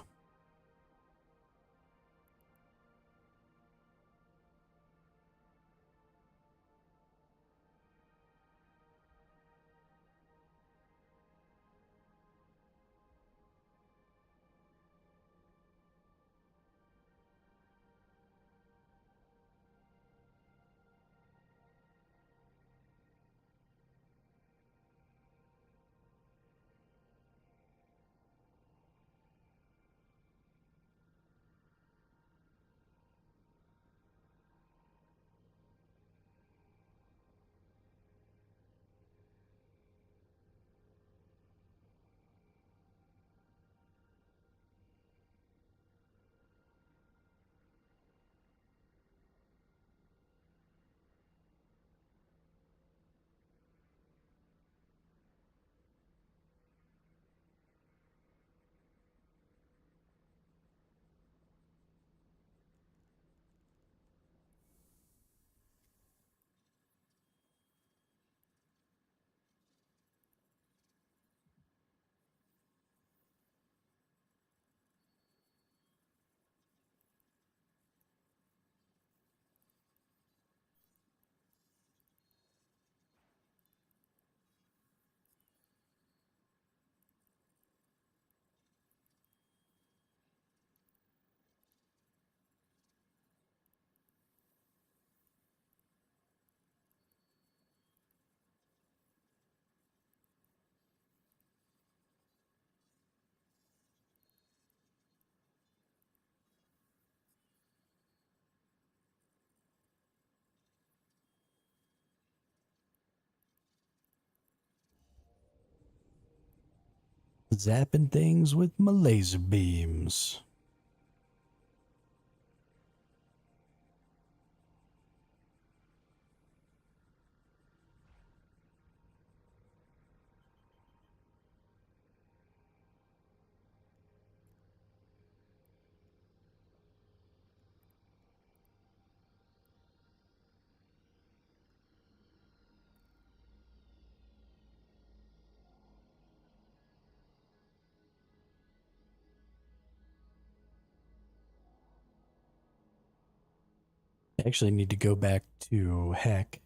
Zapping things with my laser beams. I actually need to go back to Heck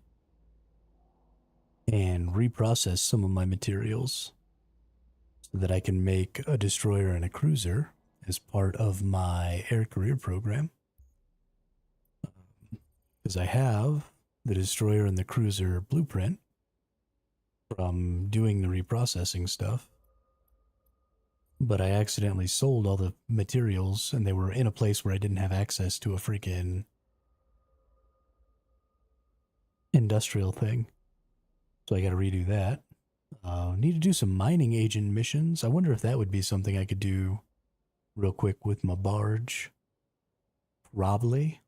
and reprocess some of my materials so that I can make a destroyer and a cruiser as part of my air career program. Because I have the destroyer and the cruiser blueprint from doing the reprocessing stuff, but I accidentally sold all the materials and they were in a place where I didn't have access to a freaking industrial thing. So I got to redo that. Need to do some mining agent missions. I wonder if that would be something I could do real quick with my barge. Probably.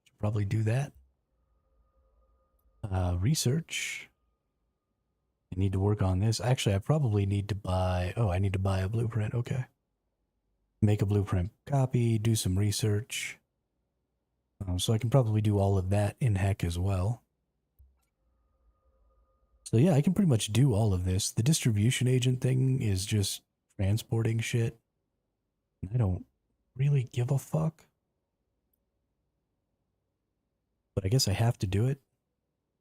Should probably do that. Research. I need to work on this. Actually, I probably need to buy... Oh, I need to buy a blueprint. Okay. Make a blueprint copy, do some research. So I can probably do all of that in Heck as well. So yeah, I can pretty much do all of this. The distribution agent thing is just transporting shit. I don't really give a fuck. But I guess I have to do it.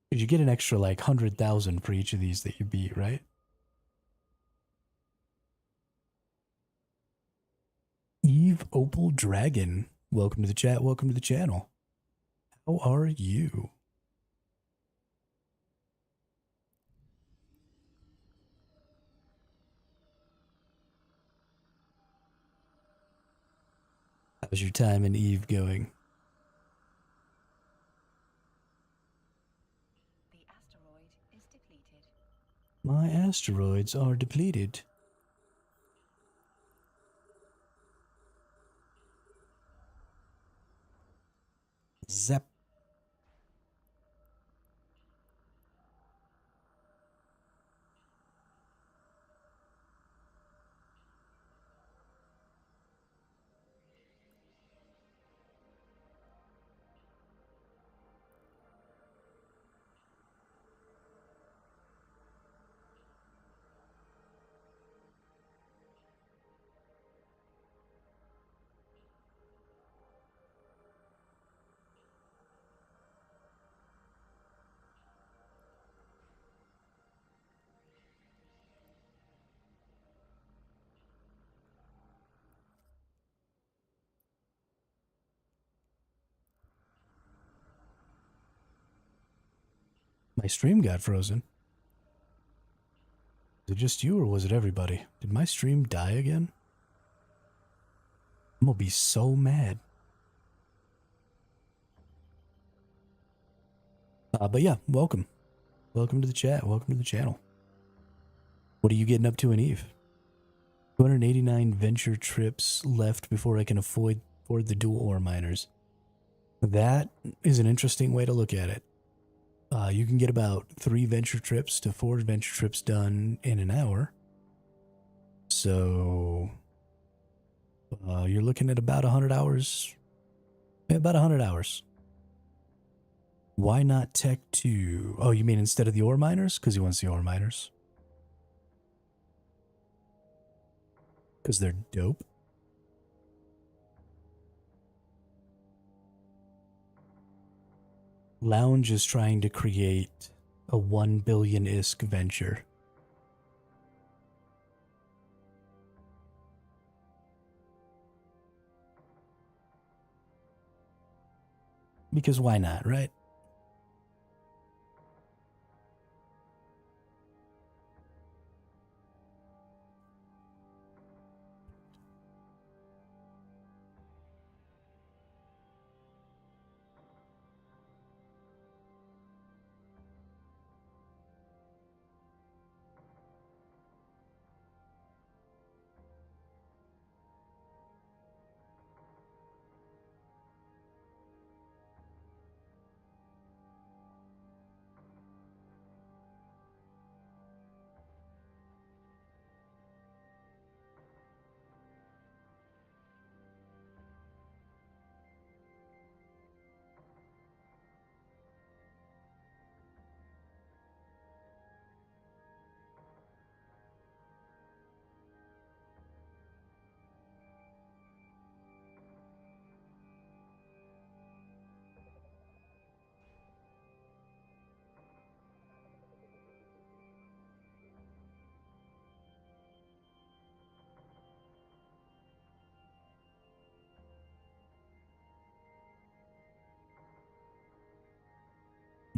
Because you get an extra like 100,000 for each of these that you beat, right? Eve Opal Dragon. Welcome to the chat. Welcome to the channel. How are you? How's your time in Eve going? The asteroid is depleted. My asteroids are depleted. Zap. My stream got frozen. Was it just you or was it everybody? Did my stream die again? I'm gonna be so mad. But yeah, welcome. Welcome to the chat. Welcome to the channel. What are you getting up to in Eve? 289 venture trips left before I can afford the dual ore miners. That is an interesting way to look at it. You can get about 3 venture trips to 4 venture trips done in an hour. So you're looking at about 100 hours. About 100 hours. Why not Tech 2? Oh, you mean instead of the ore miners? Because he wants the ore miners. Because they're dope. Lounge is trying to create a 1 billion ISK venture. Because why not, right?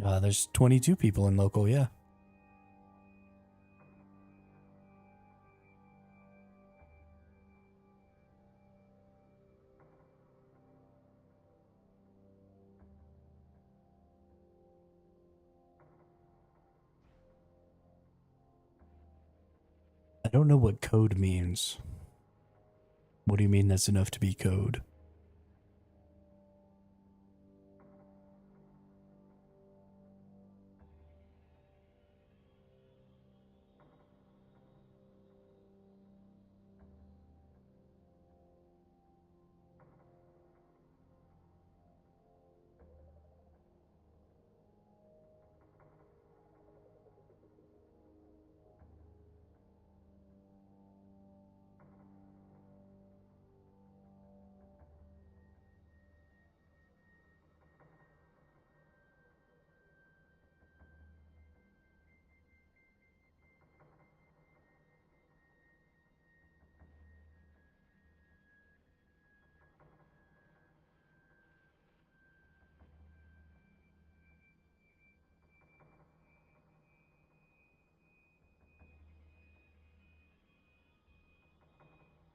There's 22 people in local, yeah. I don't know what code means. What do you mean that's enough to be code?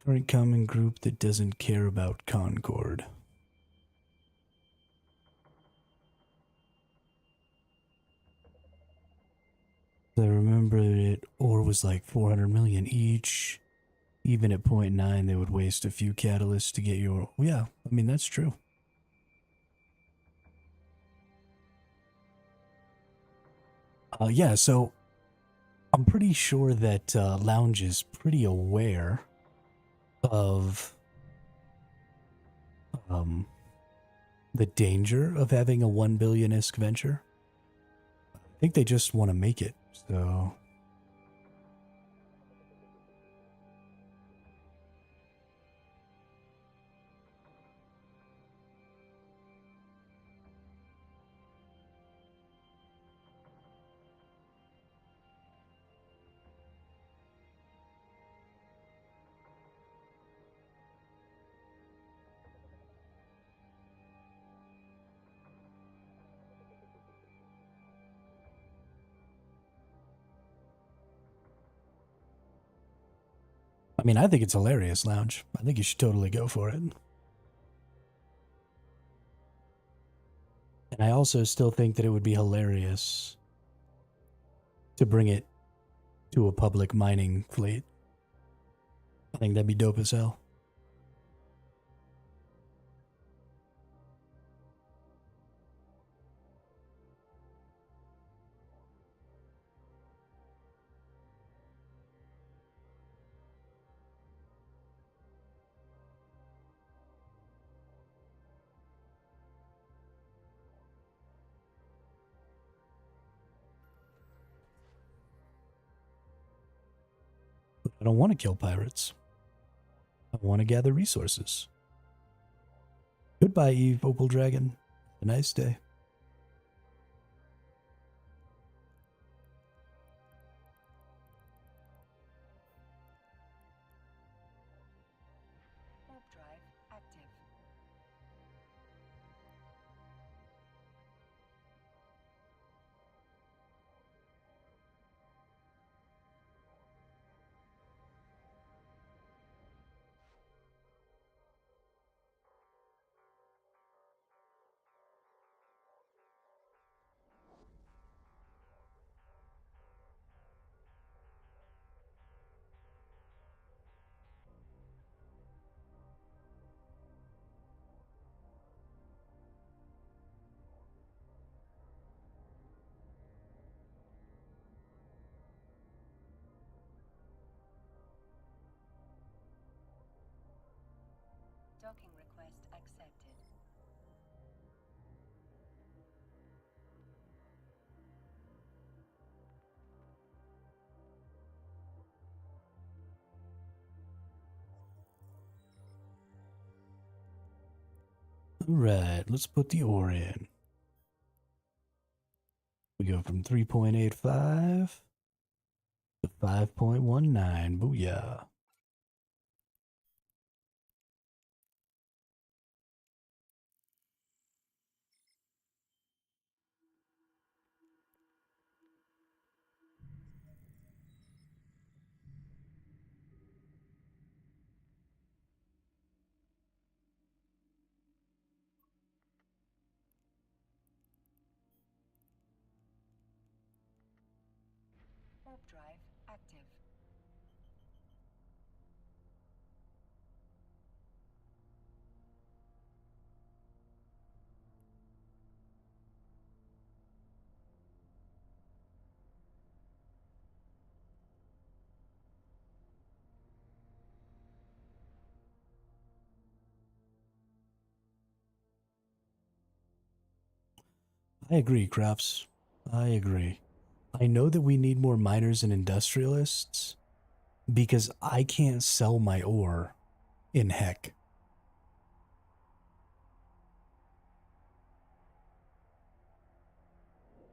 Current common group that doesn't care about Concord. I remember it ore was like 400 million each. Even at 0.9, they would waste a few catalysts to get your... Yeah, I mean, that's true. Yeah, so I'm pretty sure that Lounge is pretty aware of the danger of having a 1 billion-esque venture. I think they just want to make it, so... I mean, I think it's hilarious, Lounge. I think you should totally go for it. And I also still think that it would be hilarious to bring it to a public mining fleet. I think that'd be dope as hell. But I don't want to kill pirates. I want to gather resources. Goodbye, Eve, Opal Dragon. A nice day. Warp drive active. Docking request accepted. Alright, let's put the ore in. We go from 3.85 to 5.19. Booyah. active. I agree, Crops. I agree. I know that we need more miners and industrialists because I can't sell my ore in heck.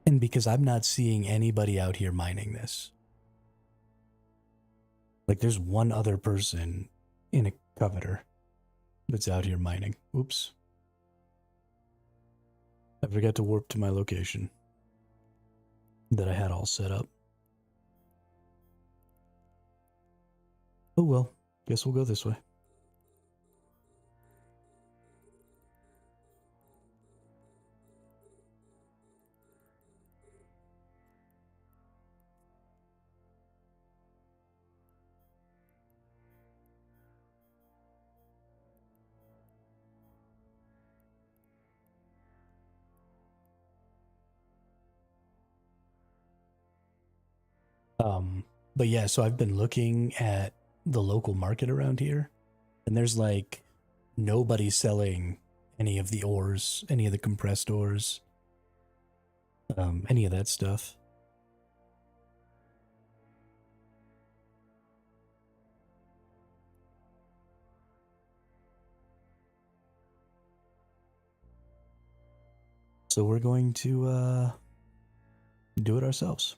And because I'm not seeing anybody out here mining this. Like, there's one other person in a coveter that's out here mining. Oops. I forgot to warp to my location that I had all set up. Oh well, guess we'll go this way. But yeah, so I've been looking at the local market around here, and there's like nobody selling any of the ores, any of the compressed ores, any of that stuff. So we're going to do it ourselves.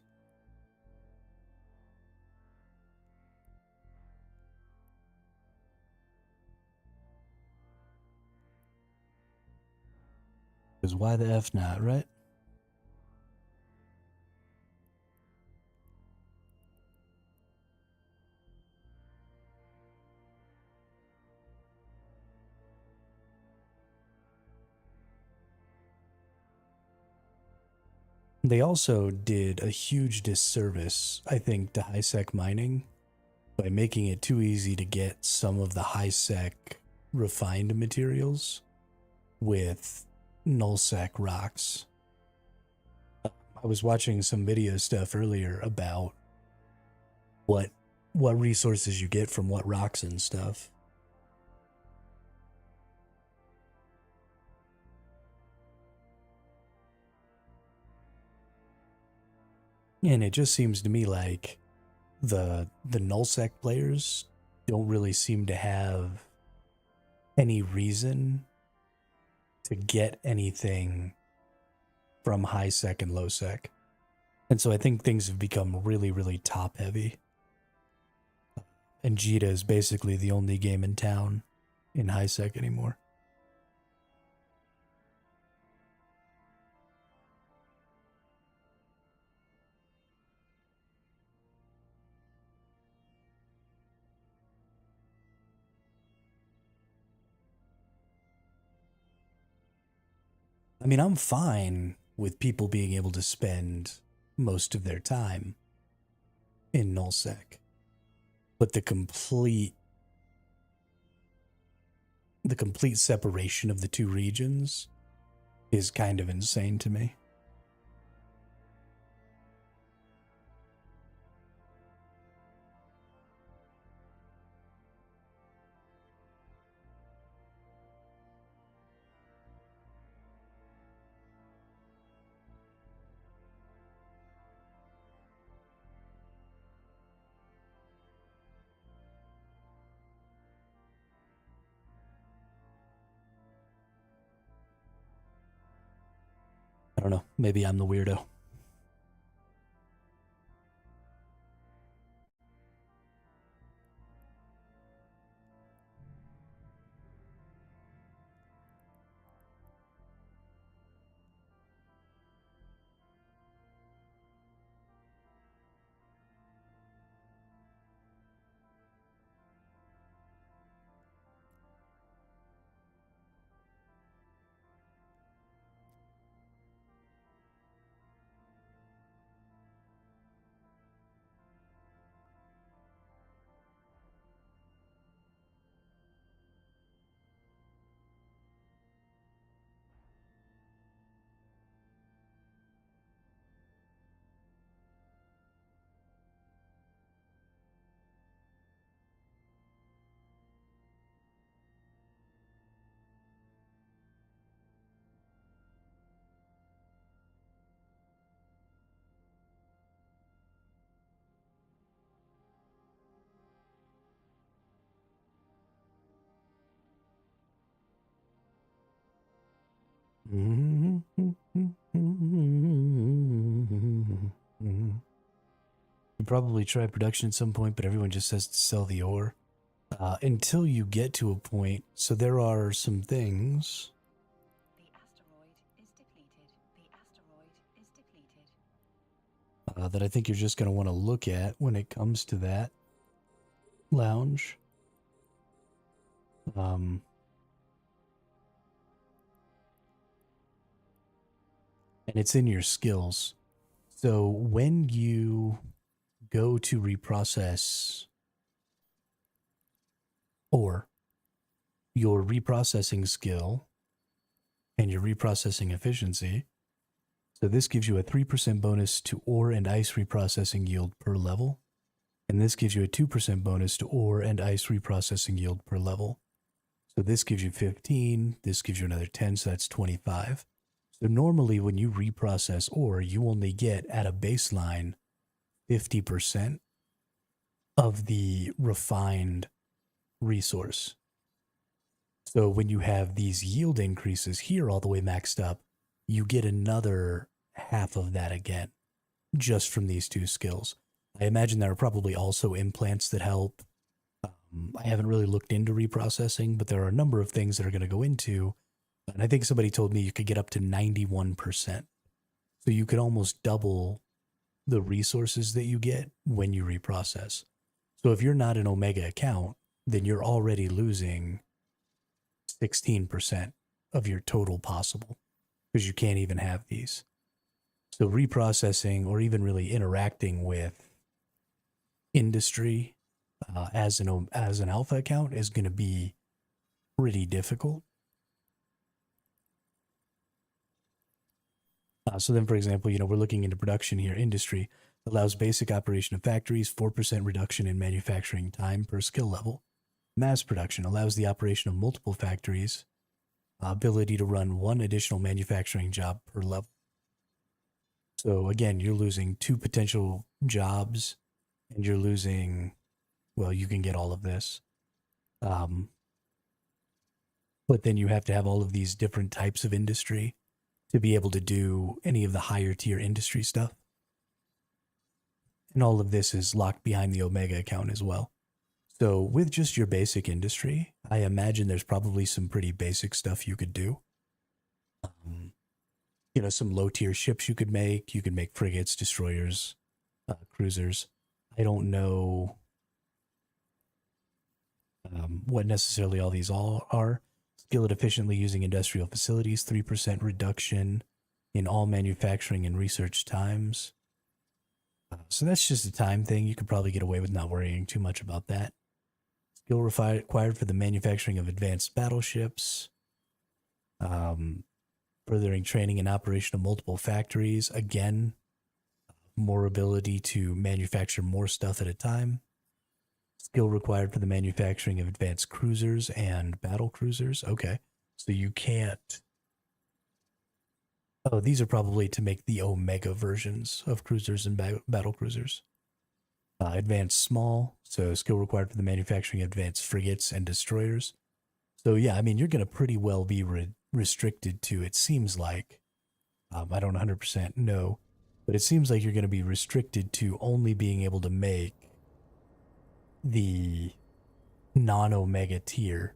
Because why the F not, right? They also did a huge disservice, I think, to high-sec mining by making it too easy to get some of the high-sec refined materials with null-sec rocks. I was watching some video stuff earlier about what resources you get from what rocks and stuff. And it just seems to me like the nullsec players don't really seem to have any reason to get anything from high sec and low sec. And so I think things have become really, really top heavy. And Jita is basically the only game in town in high sec anymore. I mean, I'm fine with people being able to spend most of their time in nullsec, but the complete separation of the two regions is kind of insane to me. I don't know. Maybe I'm the weirdo. You probably try production at some point, but everyone just says to sell the ore until you get to a point. So there are some things. The asteroid is depleted. The asteroid is depleted. That I think you're just going to want to look at when it comes to that lounge. And it's in your skills. So when you go to reprocess ore, your reprocessing skill and your reprocessing efficiency. So this gives you a 3% bonus to ore and ice reprocessing yield per level. And this gives you a 2% bonus to ore and ice reprocessing yield per level. So this gives you 15, this gives you another 10, so that's 25. So normally when you reprocess ore, you only get at a baseline 50% of the refined resource. So when you have these yield increases here all the way maxed up, you get another half of that again, just from these two skills. I imagine there are probably also implants that help. I haven't really looked into reprocessing, but there are a number of things that are going to go into. And I think somebody told me you could get up to 91%. So you could almost double the resources that you get when you reprocess. So if you're not an Omega account, then you're already losing 16% of your total possible because you can't even have these. So reprocessing or even really interacting with industry as an alpha account is going to be pretty difficult. So then, for example, we're looking into production here. Industry allows basic operation of factories, 4% reduction in manufacturing time per skill level. Mass production allows the operation of multiple factories, ability to run one additional manufacturing job per level. So again, you're losing 2 potential jobs, and you're losing, well, you can get all of this. But then you have to have all of these different types of industry to be able to do any of the higher tier industry stuff. And all of this is locked behind the Omega account as well. So with just your basic industry, I imagine there's probably some pretty basic stuff you could do. Some low tier ships you could make. You could make frigates, destroyers, cruisers. I don't know what necessarily all these all are. Skill it efficiently using industrial facilities, 3% reduction in all manufacturing and research times. So that's just a time thing. You could probably get away with not worrying too much about that. Skill required for the manufacturing of advanced battleships. Furthering training and operation of multiple factories. Again, more ability to manufacture more stuff at a time. Skill required for the manufacturing of advanced cruisers and battle cruisers. Okay, so you can't... Oh, these are probably to make the Omega versions of cruisers and battle cruisers. Advanced small, so skill required for the manufacturing of advanced frigates and destroyers. So yeah, I mean, you're going to pretty well be restricted to, it seems like, I don't 100% know, but it seems like you're going to be restricted to only being able to make the non-Omega tier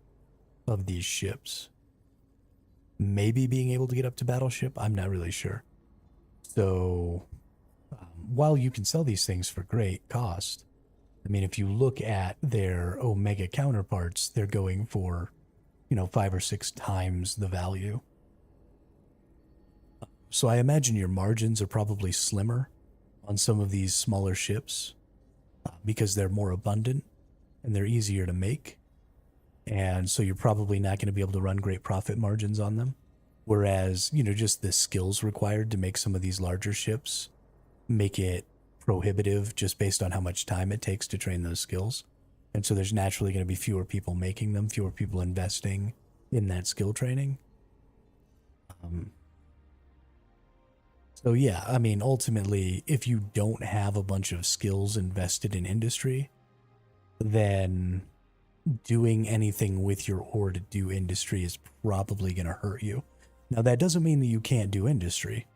of these ships. Maybe being able to get up to battleship, I'm not really sure. So while you can sell these things for great cost, I mean, if you look at their Omega counterparts, they're going for, 5 or 6 times the value. So I imagine your margins are probably slimmer on some of these smaller ships because they're more abundant and they're easier to make. And so you're probably not going to be able to run great profit margins on them. Whereas, just the skills required to make some of these larger ships make it prohibitive just based on how much time it takes to train those skills. And so there's naturally going to be fewer people making them, fewer people investing in that skill training. So yeah, I mean, ultimately, if you don't have a bunch of skills invested in industry, then doing anything with your ore to do industry is probably going to hurt you. Now, that doesn't mean that you can't do industry.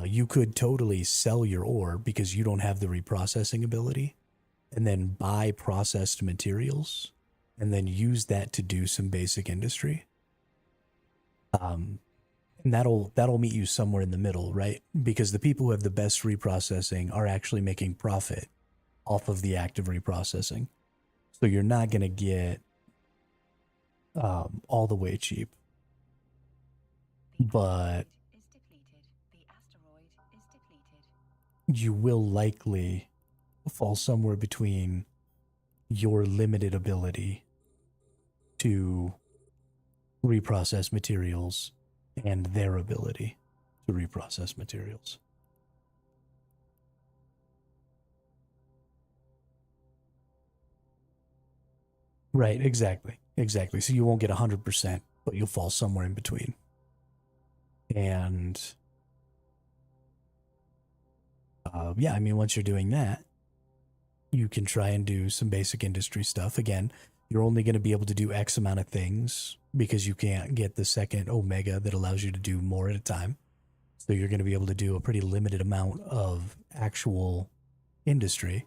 You could totally sell your ore because you don't have the reprocessing ability, and then buy processed materials, and then use that to do some basic industry. And that'll meet you somewhere in the middle, right? Because the people who have the best reprocessing are actually making profit off of the act of reprocessing. So you're not going to get all the way cheap. But Is depleted. The asteroid is depleted. you will likely fall somewhere between your limited ability to reprocess materials and their ability to reprocess materials. Right, exactly. Exactly. So you won't get 100%, but you'll fall somewhere in between. And yeah, I mean, once you're doing that, you can try and do some basic industry stuff. Again, you're only going to be able to do X amount of things because you can't get the second Omega that allows you to do more at a time. So you're going to be able to do a pretty limited amount of actual industry.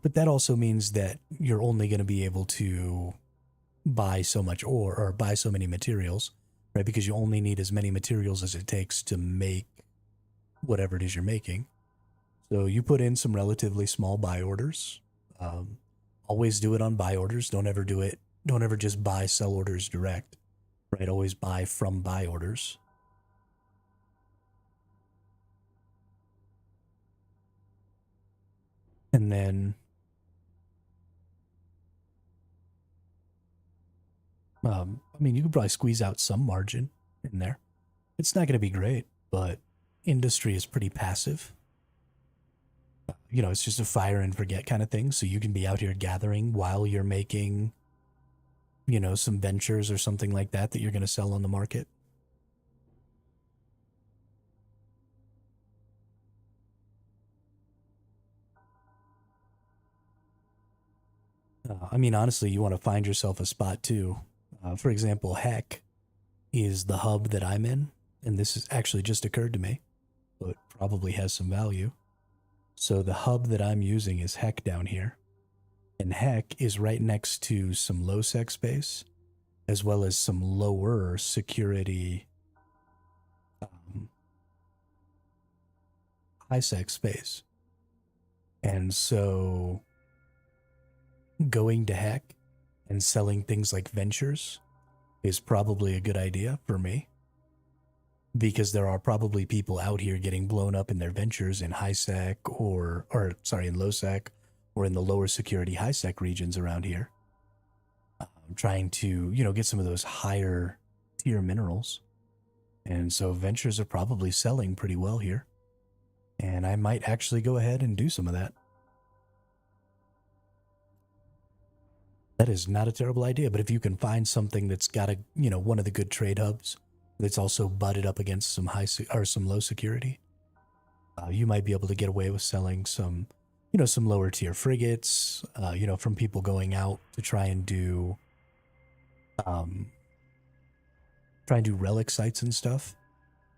But that also means that you're only going to be able to buy so much ore or buy so many materials, right? Because you only need as many materials as it takes to make whatever it is you're making. So you put in some relatively small buy orders. Always do it on buy orders. Don't ever do it. Don't ever just buy sell orders direct, right? Always buy from buy orders. And then I mean, you could probably squeeze out some margin in there. It's not going to be great, but industry is pretty passive. You know, it's just a fire and forget kind of thing. So you can be out here gathering while you're making, you know, some ventures or something like that that you're going to sell on the market. I mean, honestly, you want to find yourself a spot too. For example, Heck is the hub that I'm in, and this has actually just occurred to me, but probably has some value. So the hub that I'm using is Heck down here, and Heck is right next to some lowsec space, as well as some lower security high sec space. And so going to Heck and selling things like ventures is probably a good idea for me, because there are probably people out here getting blown up in their ventures in high sec or sorry, in low sec or in the lower security high sec regions around here, trying to, you know, get some of those higher tier minerals. And so ventures are probably selling pretty well here. And I might actually go ahead and do some of that. That is not a terrible idea, but if you can find something that's got a, you know, one of the good trade hubs that's also butted up against some or some low security, you might be able to get away with selling some, you know, some lower tier frigates, you know, from people going out to try and do relic sites and stuff.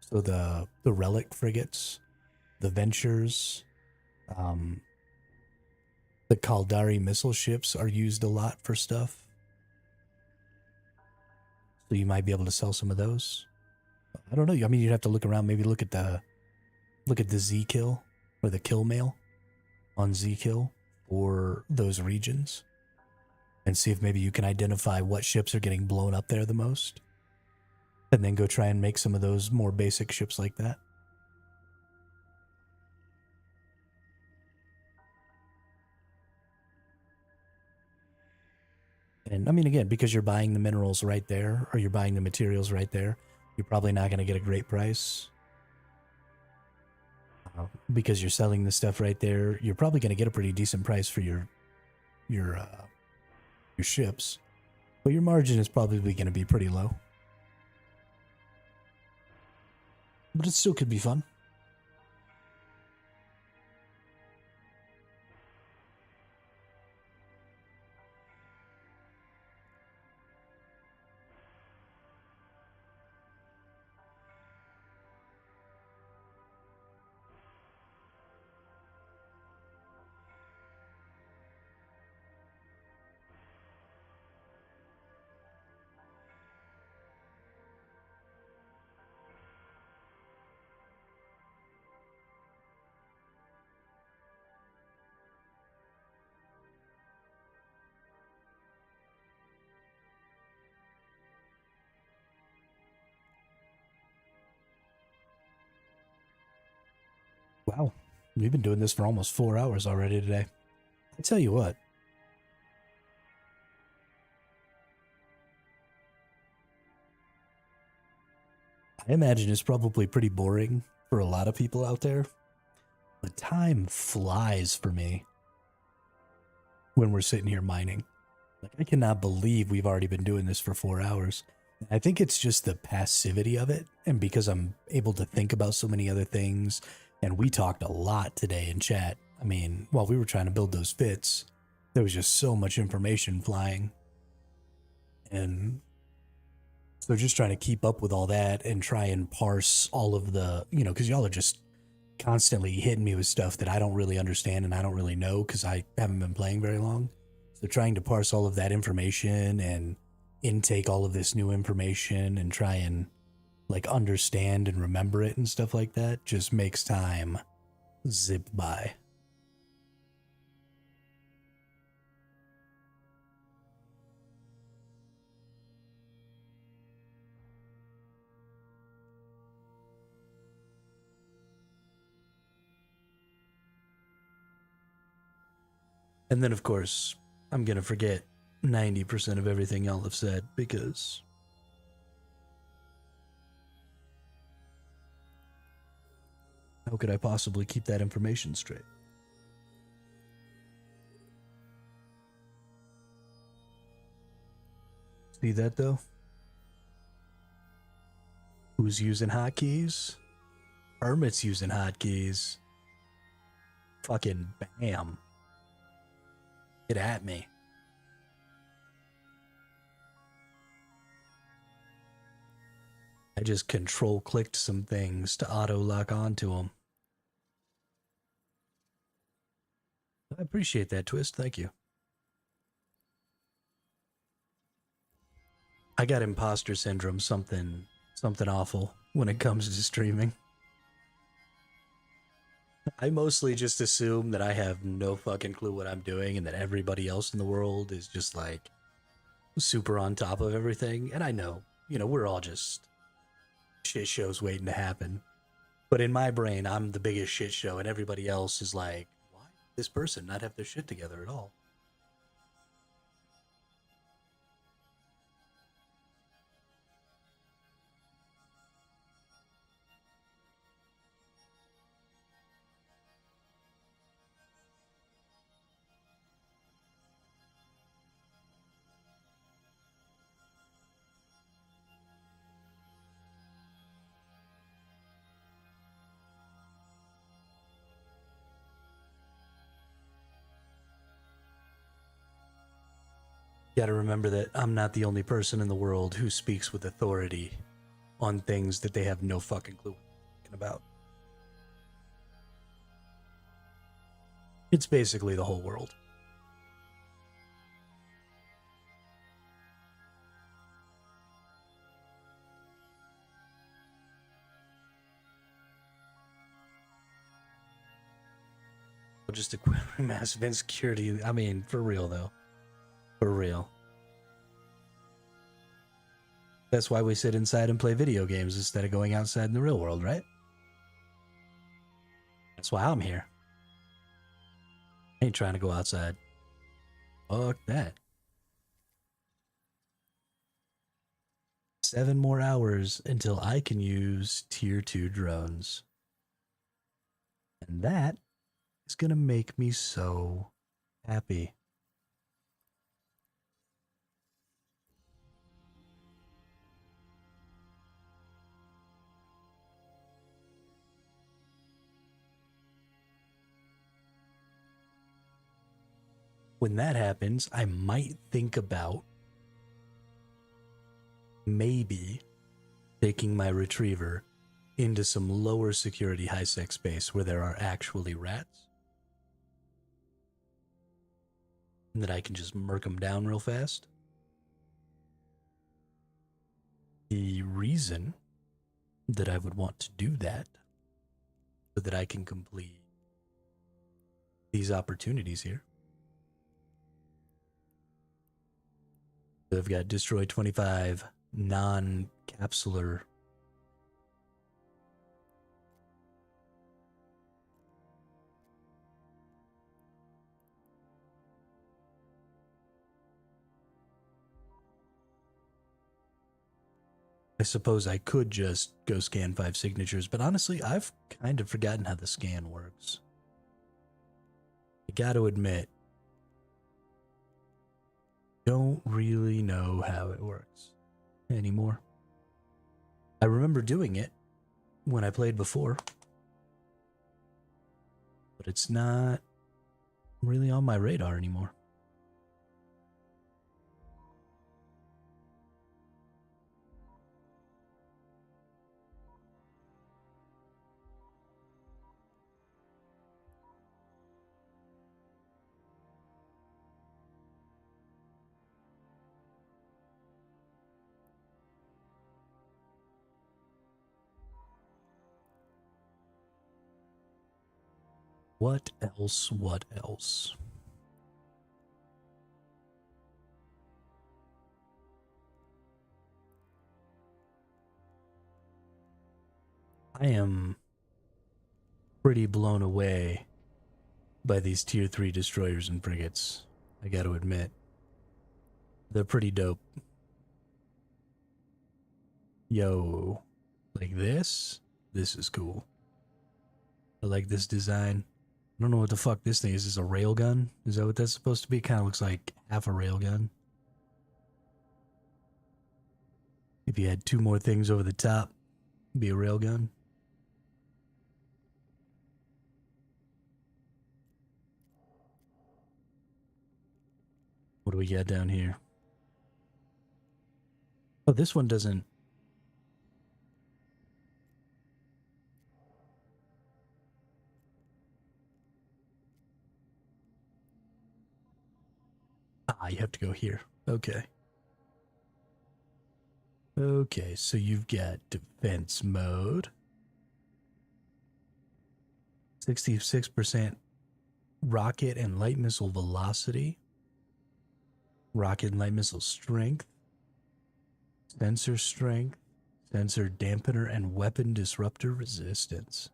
So the relic frigates, the ventures, the Kaldari missile ships are used a lot for stuff. So you might be able to sell some of those. I don't know. I mean, you'd have to look around, maybe look at the Z kill or the kill mail on Z kill for those regions and see if maybe you can identify what ships are getting blown up there the most. And then go try and make some of those more basic ships like that. And I mean, again, because you're buying the minerals right there, or you're buying the materials right there, you're probably not going to get a great price. Because you're selling the stuff right there, you're probably going to get a pretty decent price for your ships, but your margin is probably going to be pretty low. But it still could be fun. Wow, we've been doing this for almost 4 hours already today. I tell you what. I imagine it's probably pretty boring for a lot of people out there, but time flies for me when we're sitting here mining. Like, I cannot believe we've already been doing this for 4 hours. I think it's just the passivity of it, and because I'm able to think about so many other things, and we talked a lot today in chat. I mean, while we were trying to build those fits, there was just so much information flying. And so just trying to keep up with all that and try and parse all of the, because y'all are just constantly hitting me with stuff that I don't really understand and I don't really know because I haven't been playing very long. So trying to parse all of that information and intake all of this new information and try and like understand and remember it and stuff like that just makes time zip by. And then, of course, I'm going to forget 90% of everything y'all have said because how could I possibly keep that information straight? See that, though? Who's using hotkeys? Hermit's using hotkeys. Fucking bam. Get at me. I just control clicked some things to auto lock onto them. I appreciate that, Twist. Thank you. I got imposter syndrome, something awful when it comes to streaming. I mostly just assume that I have no fucking clue what I'm doing and that everybody else in the world is just like super on top of everything. And I know, we're all just shit shows waiting to happen. But in my brain, I'm the biggest shit show and everybody else is like, why does this person not have their shit together at all? Gotta remember that I'm not the only person in the world who speaks with authority on things that they have no fucking clue about. It's basically the whole world. Just a massive insecurity. I mean, for real though. For real. That's why we sit inside and play video games instead of going outside in the real world, right? That's why I'm here. I ain't trying to go outside. Fuck that. 7 more hours until I can use tier 2 drones. And that is gonna make me so happy. When that happens, I might think about maybe taking my retriever into some lower security high-sec space where there are actually rats. And that I can just murk them down real fast. The reason that I would want to do that so that I can complete these opportunities here. I've got destroy 25 non-capsular I suppose I could just go scan 5 signatures, but honestly, I've kind of forgotten how the scan works. I gotta admit, don't really know how it works anymore. I remember doing it when I played before, but it's not really on my radar anymore. What else? What else? I am pretty blown away by these tier 3 destroyers and frigates. I gotta admit. They're pretty dope. Yo, like this? This is cool. I like this design. I don't know what the fuck this thing is. Is this a railgun? Is that what that's supposed to be? Kind of looks like half a railgun. If you had 2 more things over the top, it'd be a railgun. What do we got down here? Oh, this one doesn't. Ah, you have to go here. Okay. Okay, so you've got defense mode. 66% rocket and light missile velocity. Rocket and light missile strength. Sensor strength. Sensor dampener and weapon disruptor resistance.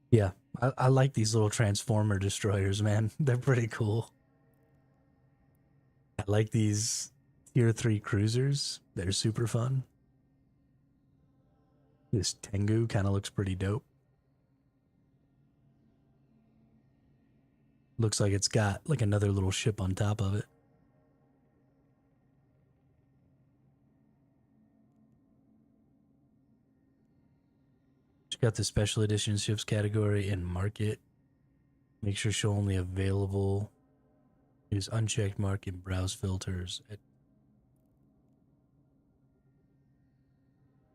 Yeah, I like these little transformer destroyers, man. They're pretty cool. I like these tier 3 cruisers. They're super fun. This Tengu kind of looks pretty dope. Looks like it's got like another little ship on top of it. Got the special edition ships category in market. Make sure show only available. Use unchecked market browse filters.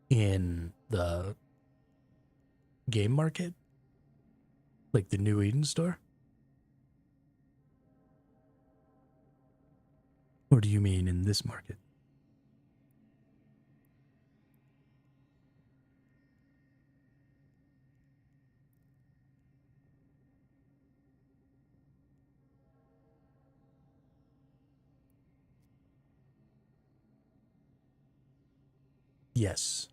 In the game market? Like the New Eden store? Or do you mean in this market? Yes.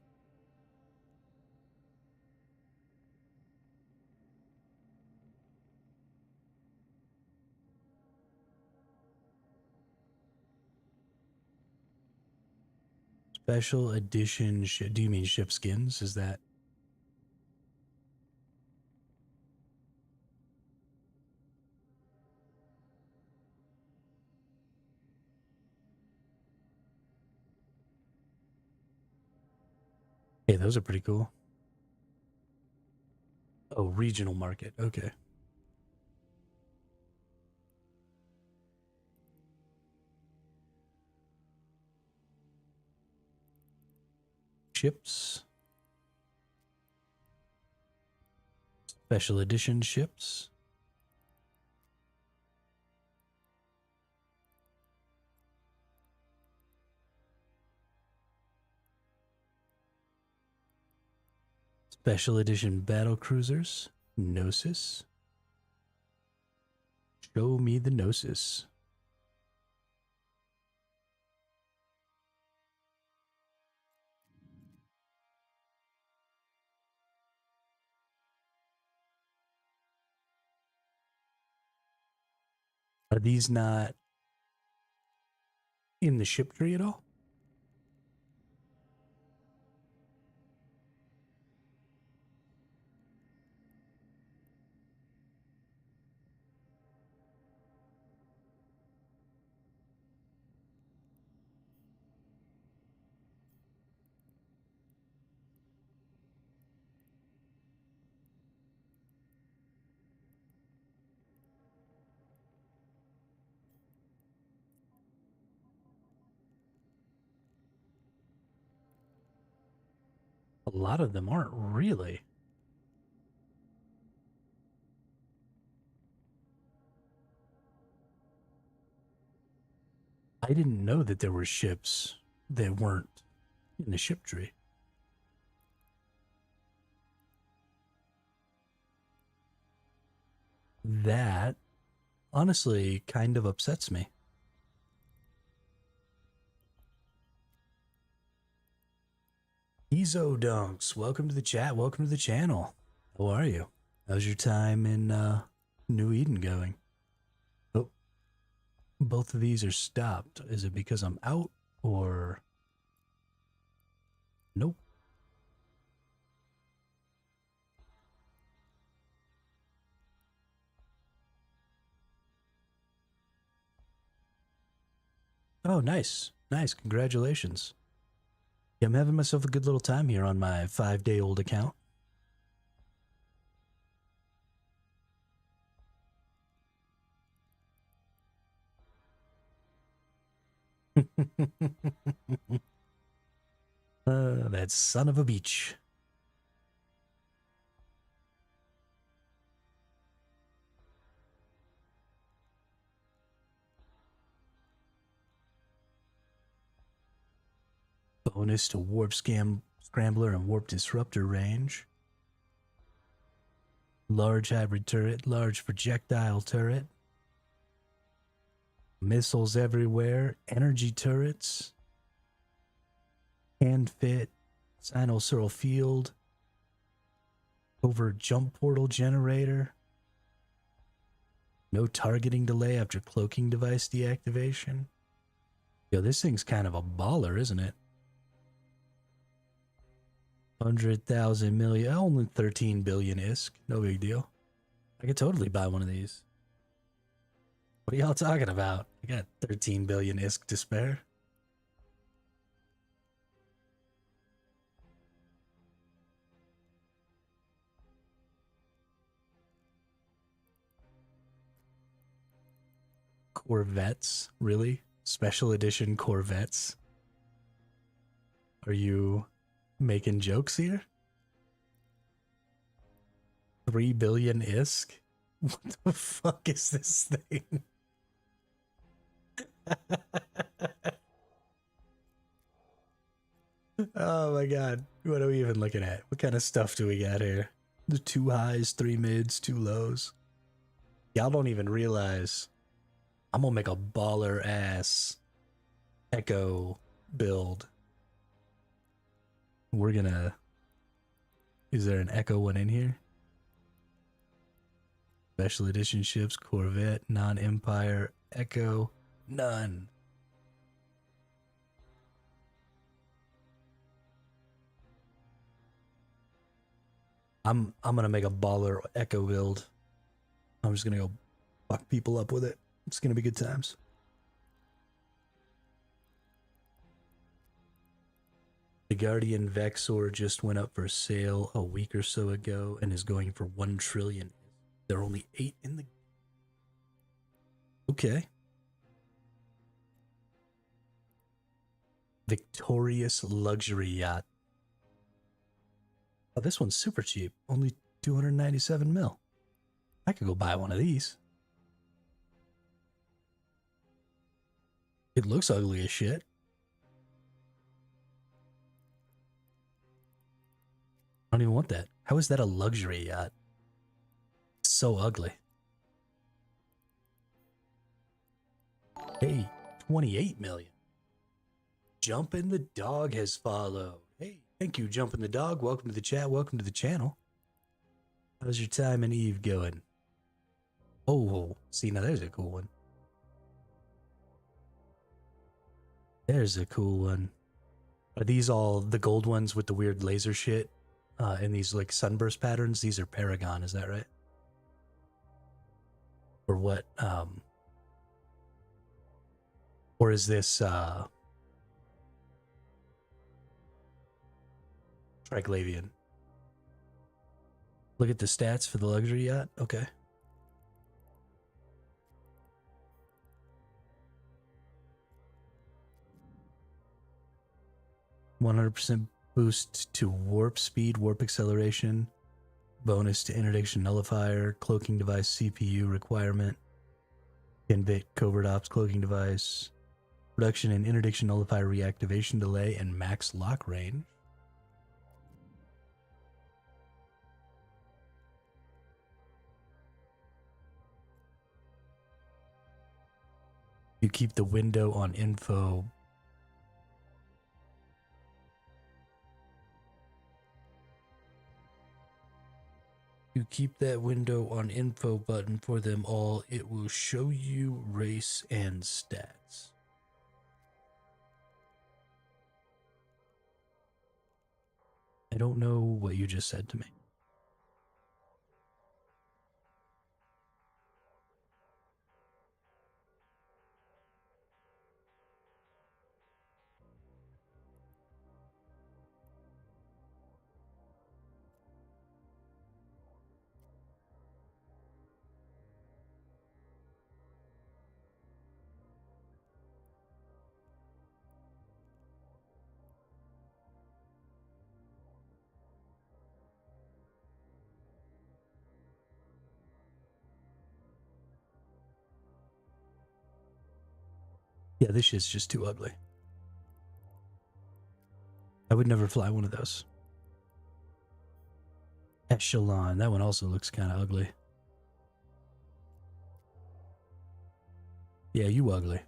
Special edition ship. Do you mean ship skins? Is that? Hey, those are pretty cool. Oh, regional market. Okay. Ships. Special edition ships. Special edition battle cruisers. Gnosis. Show me the Gnosis. Are these not in the ship tree at all? A lot of them aren't really. I didn't know that there were ships that weren't in the ship tree. That honestly kind of upsets me. Ezo Dunks, welcome to the chat. Welcome to the channel. How are you? How's your time in New Eden going? Oh, both of these are stopped. Is it because I'm out or nope? Oh, nice. Nice. Congratulations. Yeah, I'm having myself a good little time here on my 5-day-old account. That son of a beach. Bonus to warp scrambler and warp disruptor range. Large hybrid turret, large projectile turret. Missiles everywhere, energy turrets. Hand fit, sinusoidal field. Over jump portal generator. No targeting delay after cloaking device deactivation. Yo, this thing's kind of a baller, isn't it? 100,000 million, only 13 billion ISK. No big deal. I could totally buy one of these. What are y'all talking about? I got 13 billion ISK to spare. Corvettes? Really? Special edition Corvettes? Are you making jokes here? 3 billion ISK? What the fuck is this thing? Oh my god. What are we even looking at? What kind of stuff do we got here? The 2 highs, 3 mids, 2 lows. Y'all don't even realize I'm gonna make a baller ass Echo build. We're gonna. Is there an Echo one in here? Special edition ships, Corvette, non-Empire, Echo, none. I'm gonna make a baller Echo build. I'm just gonna go fuck people up with it. It's gonna be good times. The Guardian Vexor just went up for sale a week or so ago and is going for 1 trillion. There are only 8 in the. Okay. Victorious luxury yacht. Oh, this one's super cheap. Only 297 mil. I could go buy one of these. It looks ugly as shit. I don't even want that. How is that a luxury yacht? It's so ugly. Hey, 28 million. Jumpin' the Dog has followed. Hey, thank you, Jumpin' the Dog. Welcome to the chat. Welcome to the channel. How's your time and Eve going? Oh, see, now there's a cool one. There's a cool one. Are these all the gold ones with the weird laser shit? And these like sunburst patterns? These are Paragon, is that right? Or what? Or is this Triglavian? Look at the stats for the luxury yacht. Okay. 100% boost to warp speed, warp acceleration, bonus to interdiction nullifier, cloaking device CPU requirement, 10-bit covert ops cloaking device, reduction in interdiction nullifier reactivation delay, and max lock range. You keep the window on info. You keep that window on info button for them all. It will show you race and stats. I don't know what you just said to me. Yeah, this shit's just too ugly. I would never fly one of those. Echelon, that one also looks kind of ugly. Yeah, you ugly.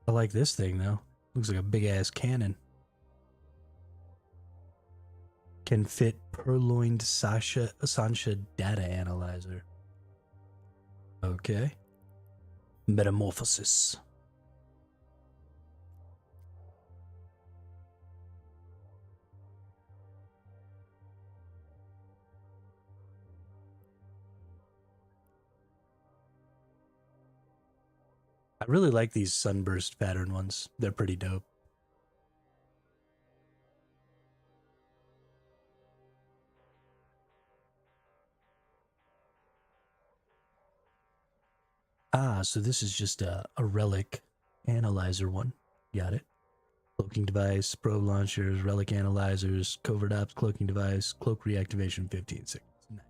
I like this thing though. Looks like a big ass cannon. Can fit purloined Sancha data analyzer. Okay. Metamorphosis. I really like these sunburst pattern ones. They're pretty dope. Ah, so this is just a relic analyzer one. Got it. Cloaking device, probe launchers, relic analyzers, covert ops cloaking device, cloak reactivation 15 seconds. Nice.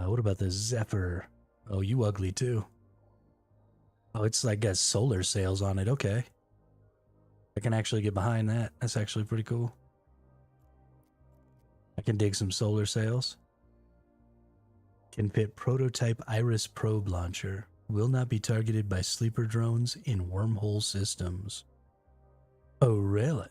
What about the Zephyr? Oh, you ugly too. Oh, it's like got solar sails on it. Okay. I can actually get behind that. That's actually pretty cool. I can dig some solar sails. Can fit prototype Iris probe launcher. Will not be targeted by sleeper drones in wormhole systems. Oh, really?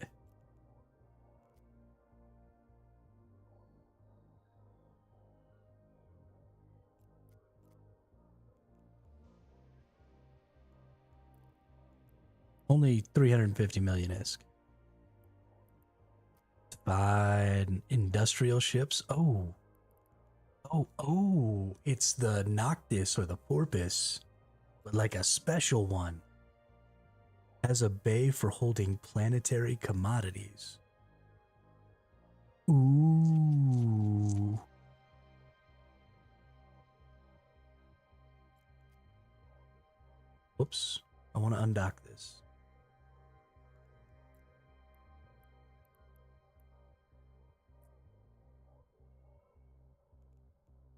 Only 350 million ISK. Fine. Industrial ships. Oh. Oh. It's the Noctis or the Porpoise, but like a special one. Has a bay for holding planetary commodities. Ooh. Whoops. I want to undock this.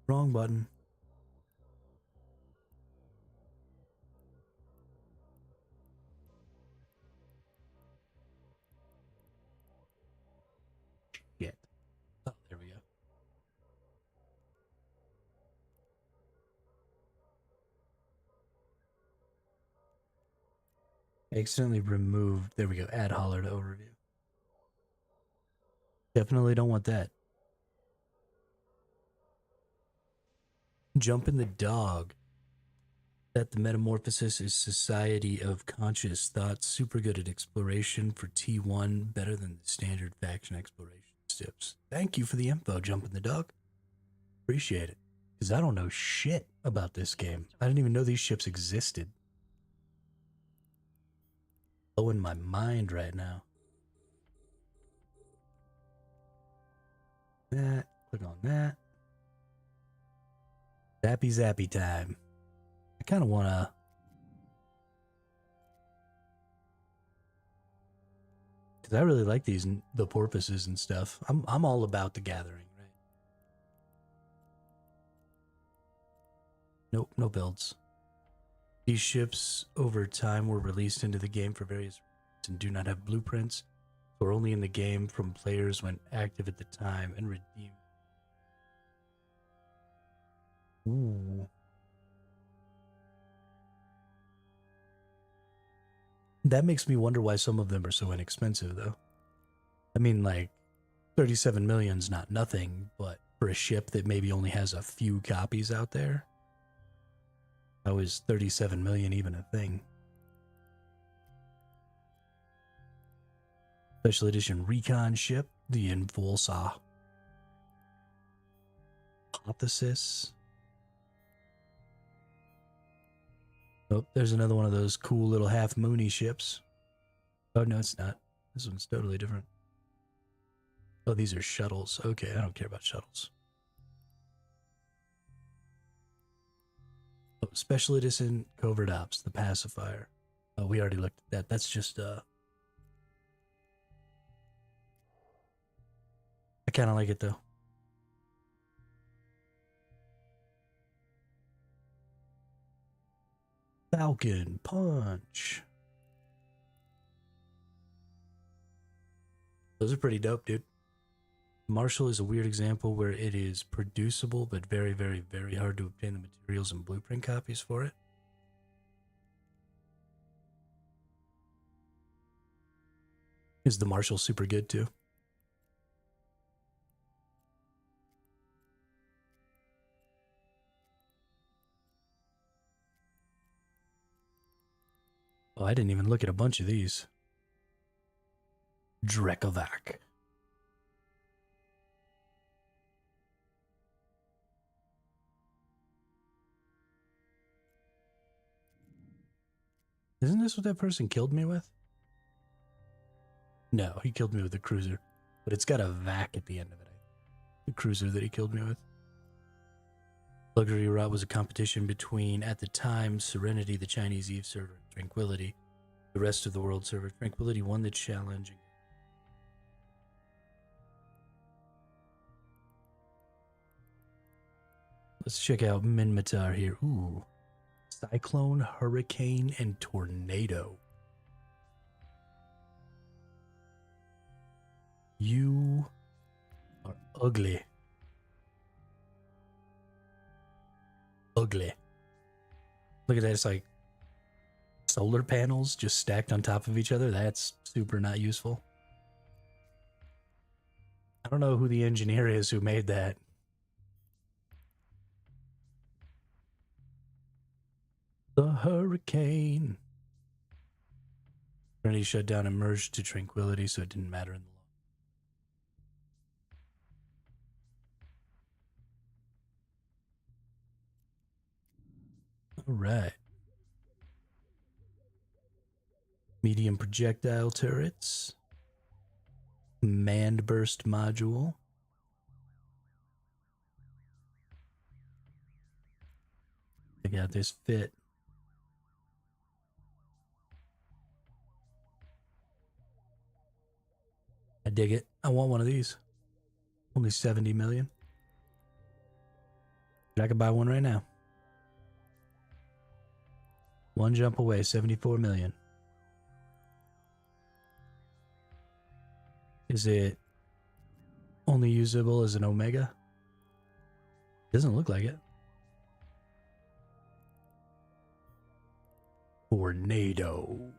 Wrong button. Shit. Oh, there we go. Accidentally removed. There we go. Add holler to overview. Definitely don't want that. Jump in the dog. That the Metamorphosis is Society of Conscious Thought. Super good at exploration for T1. Better than the standard faction exploration tips. Thank you for the info, Jump in the dog. Appreciate it. Because I don't know shit about this game. I didn't even know these ships existed. Blowing my mind right now. That. Click on that. Zappy zappy time. I kind of want to... Because I really like these, the porpoises and stuff. I'm all about the gathering, right? Nope, no builds. These ships over time were released into the game for various reasons and do not have blueprints, or only in the game from players when active at the time and redeemed. Ooh. That makes me wonder why some of them are so inexpensive, though. I mean, like, 37 million's not nothing, but for a ship that maybe only has a few copies out there, how is 37 million even a thing? Special edition recon ship, the Envolsa. Hypothesis. Oh, there's another one of those cool little half-moony ships. Oh, no, it's not. This one's totally different. Oh, these are shuttles. Okay, I don't care about shuttles. Oh, Special Edition Covert Ops, the Pacifier. Oh, we already looked at that. That's just, I kind of like it, though. Falcon Punch. Those are pretty dope, dude. Marshall is a weird example where it is producible, but very, very, very hard to obtain the materials and blueprint copies for it. Is the Marshall super good, too? Oh, I didn't even look at a bunch of these. Drekovac. Isn't this what that person killed me with? No, he killed me with a cruiser. But it's got a vac at the end of it. The cruiser that he killed me with. Luxury Yacht was a competition between, at the time, Serenity, the Chinese Eve server, and Tranquility, the rest of the world server. Tranquility won the challenge. Let's check out Minmatar here. Ooh. Cyclone, Hurricane, and Tornado. You are ugly. Ugly. Look at that. It's like solar panels just stacked on top of each other. That's super not useful. I don't know who the engineer is who made that. The Hurricane. Trinity shut down and merged to Tranquility, so it didn't matter in the long. All right. Medium projectile turrets. Manned burst module. Check out this fit. I dig it. I want one of these. Only 70 million. I could buy one right now. One jump away, 74 million. Is it only usable as an Omega? Doesn't look like it. Tornado.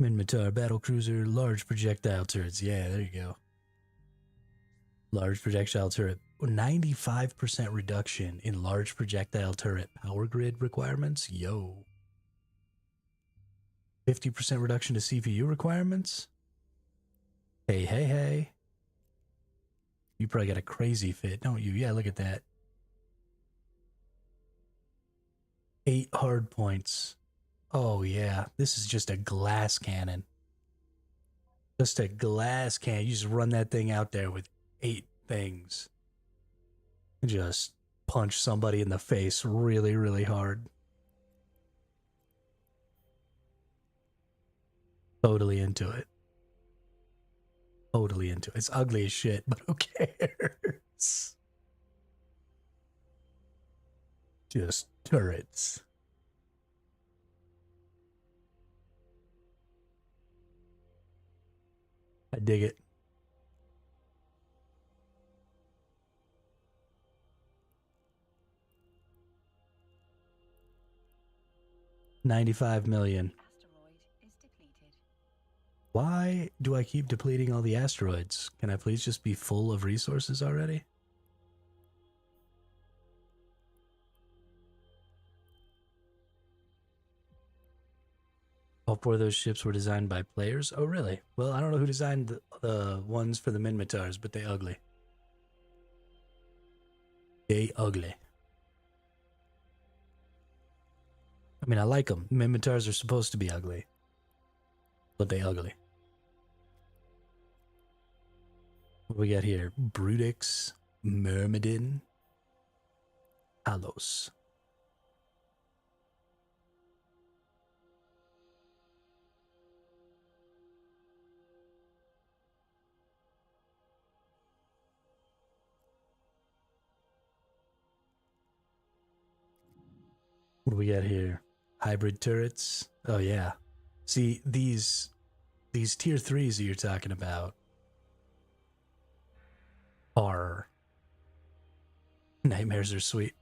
Minmatar battlecruiser, large projectile turrets. Yeah, there you go. Large projectile turret. 95% reduction in large projectile turret power grid requirements. Yo. 50% reduction to CPU requirements. Hey, hey, hey. You probably got a crazy fit, don't you? Yeah, look at that. 8 hard points. Oh, yeah. This is just a glass cannon. Just a glass cannon. You just run that thing out there with 8 things. And just punch somebody in the face really, really hard. Totally into it. Totally into it. It's ugly as shit, but who cares? Just turrets. I dig it. $95 million. Asteroid is depleted. Why do I keep depleting all the asteroids? Can I please just be full of resources already? All 4 of those ships were designed by players? Oh, really? Well, I don't know who designed the ones for the Minmatars, but they ugly. They ugly. I mean, I like them. Minmatars are supposed to be ugly. But they ugly. What do we got here? Brutix, Myrmidon, Alos. What do we got here? Hybrid turrets. Oh yeah. See, these tier 3s that you're talking about are nightmares are sweet.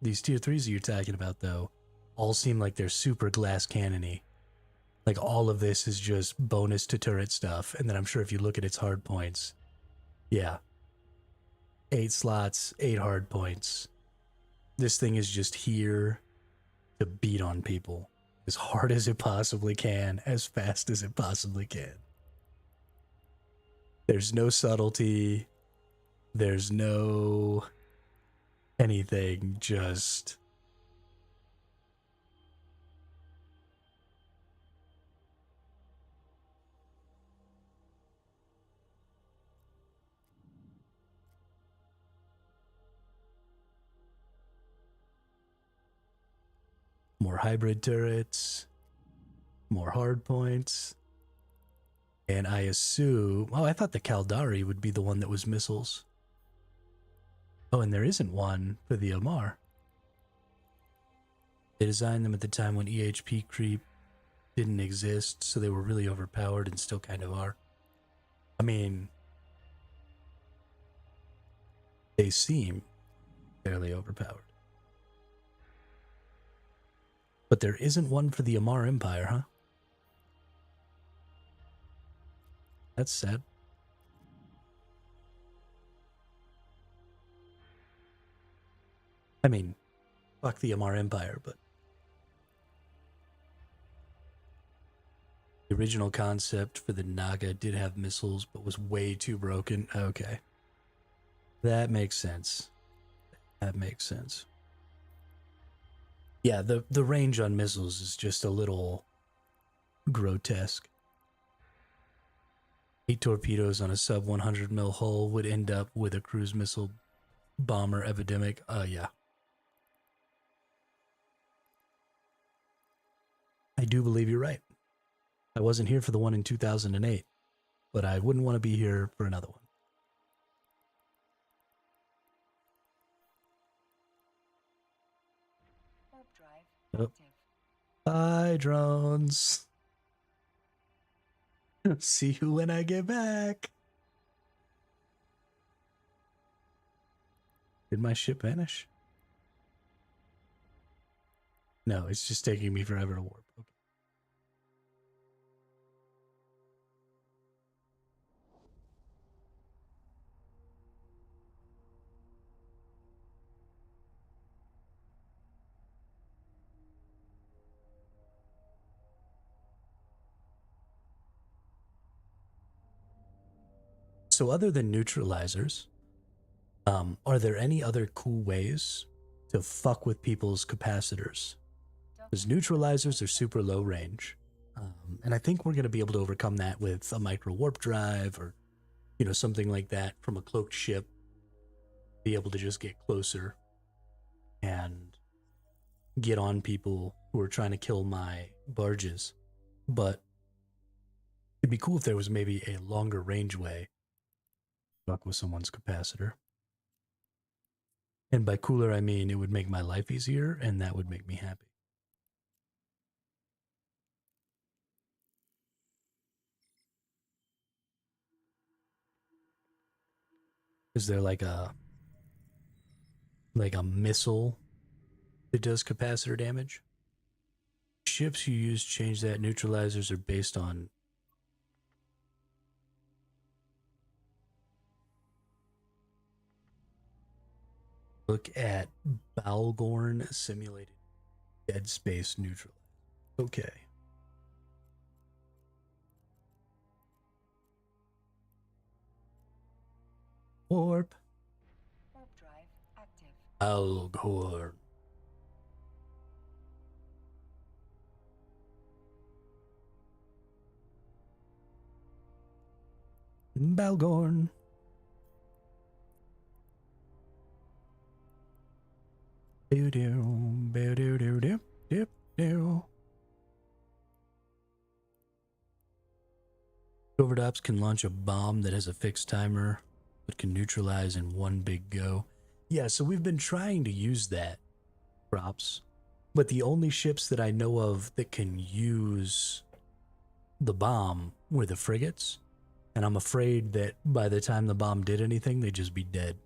These tier 3s that you're talking about though all seem like they're super glass cannony. Like all of this is just bonus to turret stuff, and then I'm sure if you look at its hard points, yeah. 8 slots, 8 hard points. This thing is just here to beat on people as hard as it possibly can, as fast as it possibly can. There's no subtlety. There's no anything, just more hybrid turrets, more hard points. And I assume, oh, I thought the Caldari would be the one that was missiles. Oh, and there isn't one for the Omar. They designed them at the time when EHP creep didn't exist, so they were really overpowered and still kind of are. I mean, they seem fairly overpowered. But there isn't one for the Amar Empire, huh? That's sad. I mean, fuck the Amar Empire, but the original concept for the Naga did have missiles, but was way too broken. Okay. That makes sense. That makes sense. Yeah, the range on missiles is just a little grotesque. 8 torpedoes on a sub 100 mil hull would end up with a cruise missile bomber epidemic. Yeah. I do believe you're right. I wasn't here for the one in 2008, but I wouldn't want to be here for another one. Warp drive Oh. active. Bye, drones. See you when I get back. Did my ship vanish? No, it's just taking me forever to warp. Okay. So other than neutralizers, are there any other cool ways to fuck with people's capacitors? Because neutralizers are super low range. And I think we're going to be able to overcome that with a micro warp drive or, something like that from a cloaked ship. Be able to just get closer and get on people who are trying to kill my barges. But it'd be cool if there was maybe a longer range way to fuck with someone's capacitor. And by cooler, I mean it would make my life easier and that would make me happy. Is there like a missile that does capacitor damage? Ships you use change that. Neutralizers are based on look at Balgorn simulated dead space neutral. Okay. Warp. Warp drive active. Balgorn. Balgorn. Do do do do do do do do. Overdops can launch a bomb that has a fixed timer, but can neutralize in one big go. Yeah, so we've been trying to use that, props. But the only ships that I know of that can use the bomb were the frigates. And I'm afraid that by the time the bomb did anything, they'd just be dead.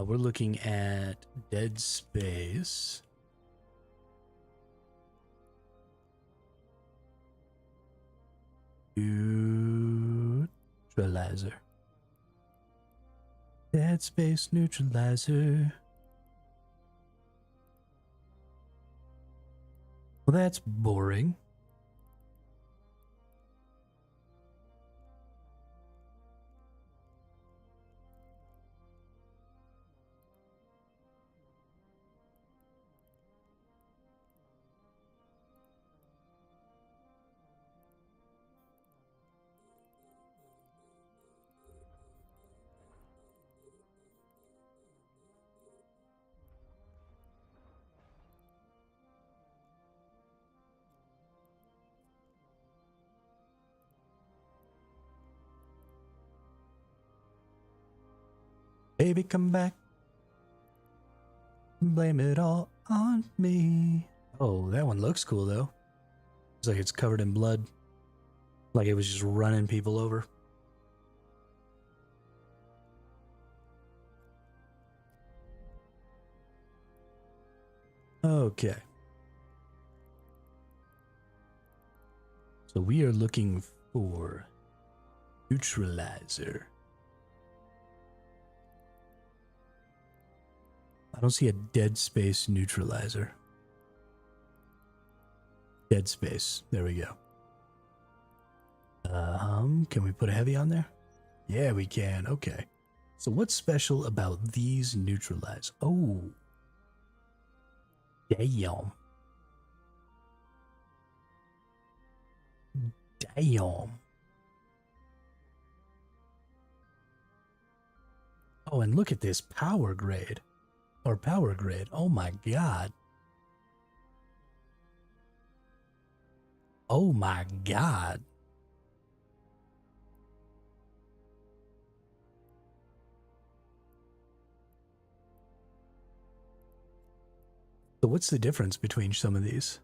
We're looking at dead space. Neutralizer. Dead space neutralizer. Well, that's boring. Baby, come back. Blame it all on me. Oh, that one looks cool, though. Looks like it's covered in blood. Like it was just running people over. Okay. So we are looking for neutralizer. I don't see a dead space neutralizer. Dead space. There we go. Can we put a heavy on there? Yeah, we can. Okay. So what's special about these neutralize? Oh. Damn. Damn. Oh, and look at this power grade. Or power grid. Oh my god. Oh my god. So what's the difference between some of these?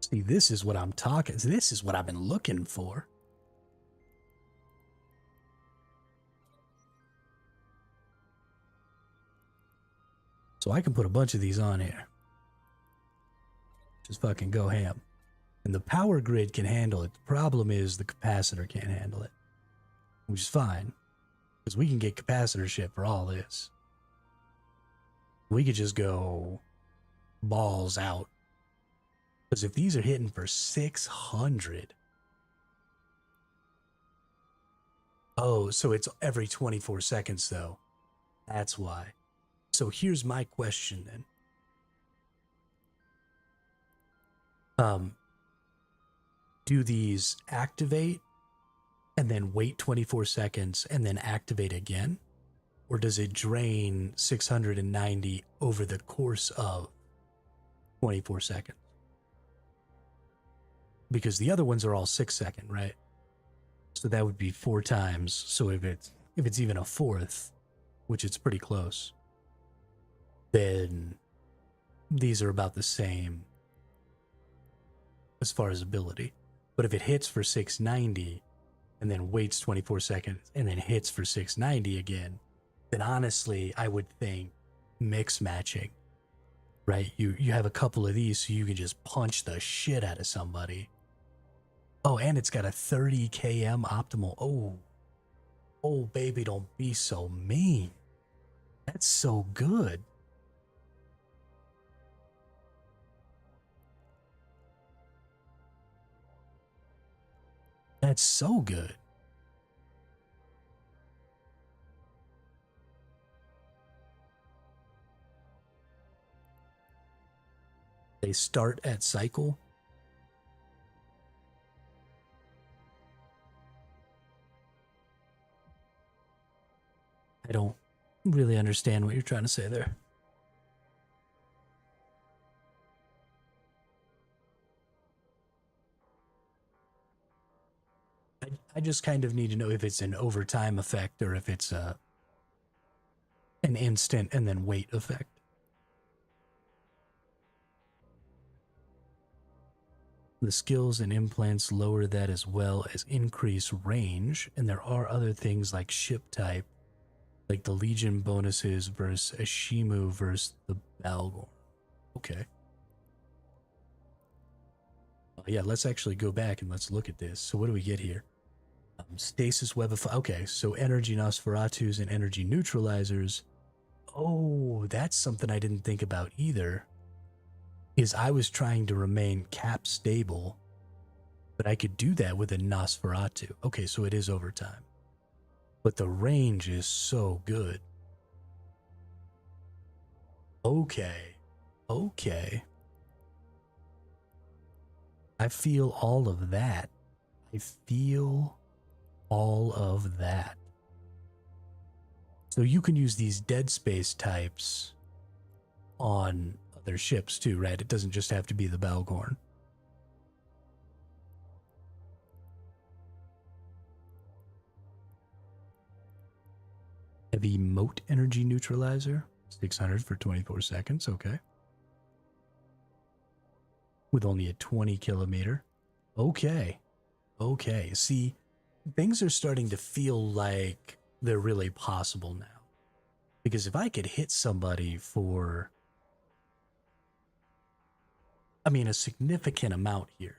See, this is what I'm talking. This is what I've been looking for. So I can put a bunch of these on here. Just fucking go ham. And the power grid can handle it. The problem is the capacitor can't handle it. Which is fine. Because we can get capacitor shit for all this. We could just go balls out. Because if these are hitting for 600. Oh, so it's every 24 seconds though. That's why. So here's my question then. Do these activate and then wait 24 seconds and then activate again? Or does it drain 690 over the course of 24 seconds? Because the other ones are all 6-second, right? So that would be 4 times. So if it's even a fourth, which it's pretty close, then these are about the same as far as ability. But if it hits for 690 and then waits 24 seconds and then hits for 690 again, then honestly, I would think mix matching, right? You have a couple of these so you can just punch the shit out of somebody. Oh, and it's got a 30 km optimal. Oh, baby, don't be so mean. That's so good. That's so good. They start at cycle. I don't really understand what you're trying to say there. I just kind of need to know if it's an overtime effect or if it's an instant and then wait effect. The skills and implants lower that as well as increase range, and there are other things like ship type, like the Legion bonuses versus Ashimu versus the Balgorn. Okay. Yeah, let's actually go back and let's look at this. So what do we get here? Stasis web of... Okay, so energy Nosferatus and energy neutralizers. Oh, that's something I didn't think about either. Is I was trying to remain cap stable, but I could do that with a Nosferatu. Okay, so it is overtime. But the range is so good. Okay. Okay. I feel all of that. I feel all of that. So you can use these dead space types on other ships too, right? It doesn't just have to be the Balgorn. Heavy moat energy neutralizer, 600 for 24 seconds, okay. With only a 20 kilometer. Okay. Okay, see, things are starting to feel like they're really possible now. Because if I could hit somebody for, I mean, a significant amount here.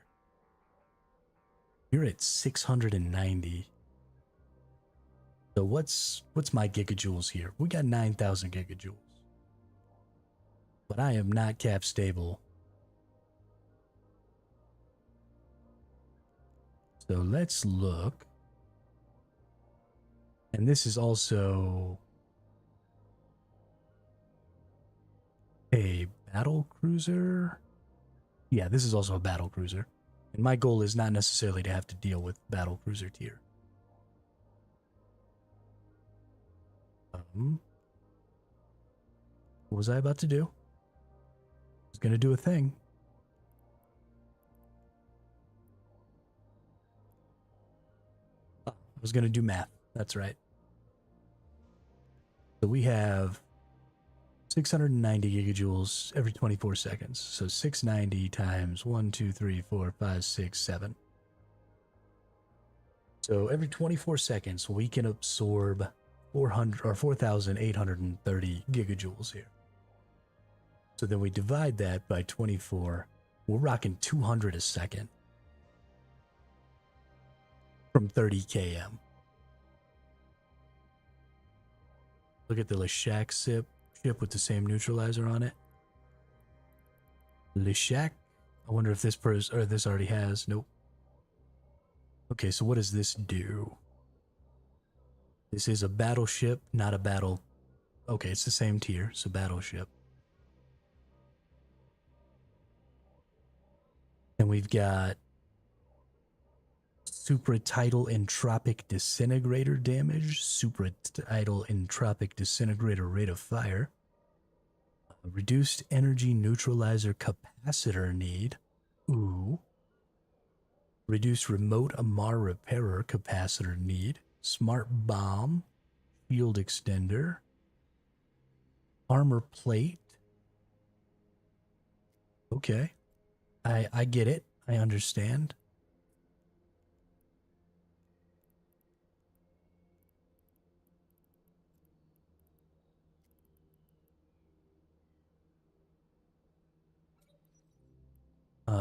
You're at 690. So what's my gigajoules here? We got 9,000 gigajoules. But I am not cap stable. So let's look. And this is also a battle cruiser. Yeah, this is also a battle cruiser. And my goal is not necessarily to have to deal with battle cruiser tier. What was I about to do? I was going to do a thing. I was going to do math. That's right. So we have 690 gigajoules every 24 seconds. So 690 times 1, 2, 3, 4, 5, 6, 7. So every 24 seconds, we can absorb 400 or 4,830 gigajoules here. So then we divide that by 24. We're rocking 200 a second from 30 km. Look at the lowsec ship with the same neutralizer on it. Lowsec. I wonder if this this already has. Nope. Okay, so what does this do? This is a battleship, not a battle. Okay, it's the same tier, so battleship. And we've got supratidal entropic disintegrator damage, supratidal entropic disintegrator rate of fire, reduced energy neutralizer capacitor need. Ooh. Reduce remote Amar repairer capacitor need. Smart bomb. Field extender. Armor plate. Okay. I get it. I understand.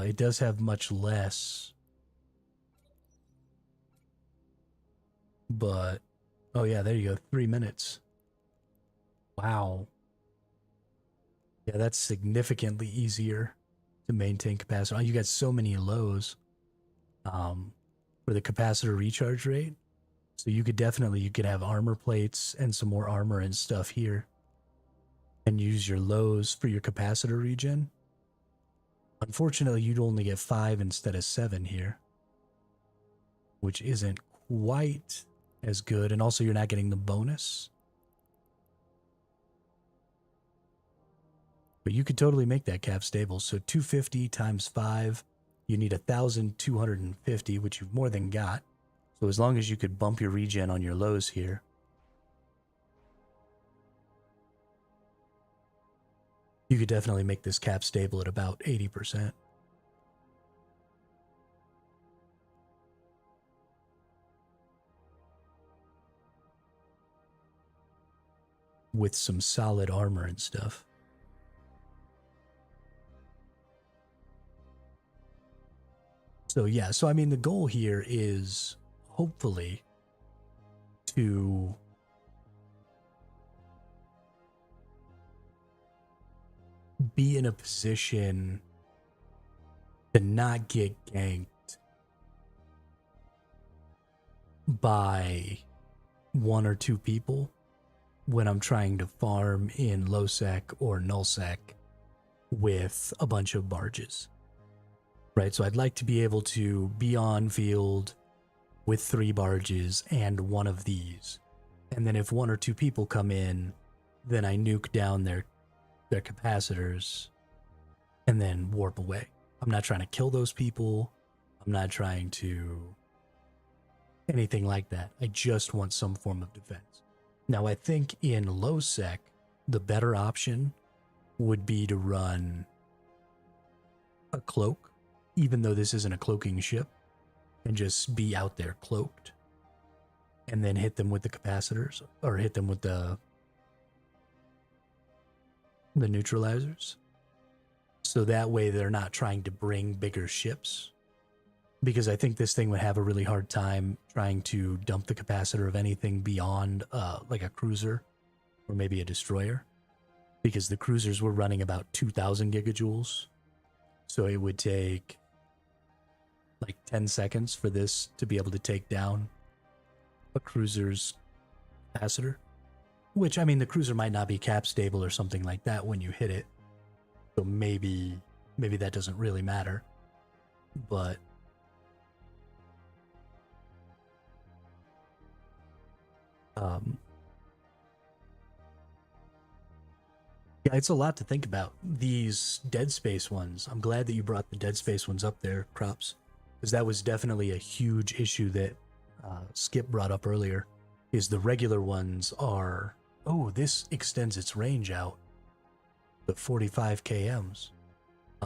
It does have much less. But, oh yeah, there you go. 3 minutes. Wow. Yeah, that's significantly easier to maintain capacitor. Oh, you got so many lows for the capacitor recharge rate. So you could have armor plates and some more armor and stuff here. And use your lows for your capacitor regen. Unfortunately, you'd only get 5 instead of 7 here. Which isn't quite as good. And also you're not getting the bonus. But you could totally make that cap stable. So 250 times 5, you need 1,250, which you've more than got. So as long as you could bump your regen on your lows here. You could definitely make this cap stable at about 80%. With some solid armor and stuff. So yeah, so I mean the goal here is hopefully to be in a position to not get ganked by 1 or 2 people when I'm trying to farm in lowsec or nullsec with a bunch of barges. Right, so I'd like to be able to be on field with 3 barges and 1 of these. And then if 1 or 2 people come in, then I nuke down their capacitors and then warp away. I'm not trying to kill those people. I'm not trying to anything like that. I just want some form of defense. Now, I think in lowsec, the better option would be to run a cloak, even though this isn't a cloaking ship, and just be out there cloaked and then hit them with the capacitors or hit them with the neutralizers. So that way they're not trying to bring bigger ships, because I think this thing would have a really hard time trying to dump the capacitor of anything beyond like a cruiser or maybe a destroyer, because the cruisers were running about 2,000 gigajoules. So it would take like 10 seconds for this to be able to take down a cruiser's capacitor. Which, I mean, the cruiser might not be cap stable or something like that when you hit it. So maybe that doesn't really matter. But yeah, it's a lot to think about. These Dead Space ones. I'm glad that you brought the Dead Space ones up there, Crops. Because that was definitely a huge issue that Skip brought up earlier, is the regular ones are Oh, this extends its range out to 45 kms.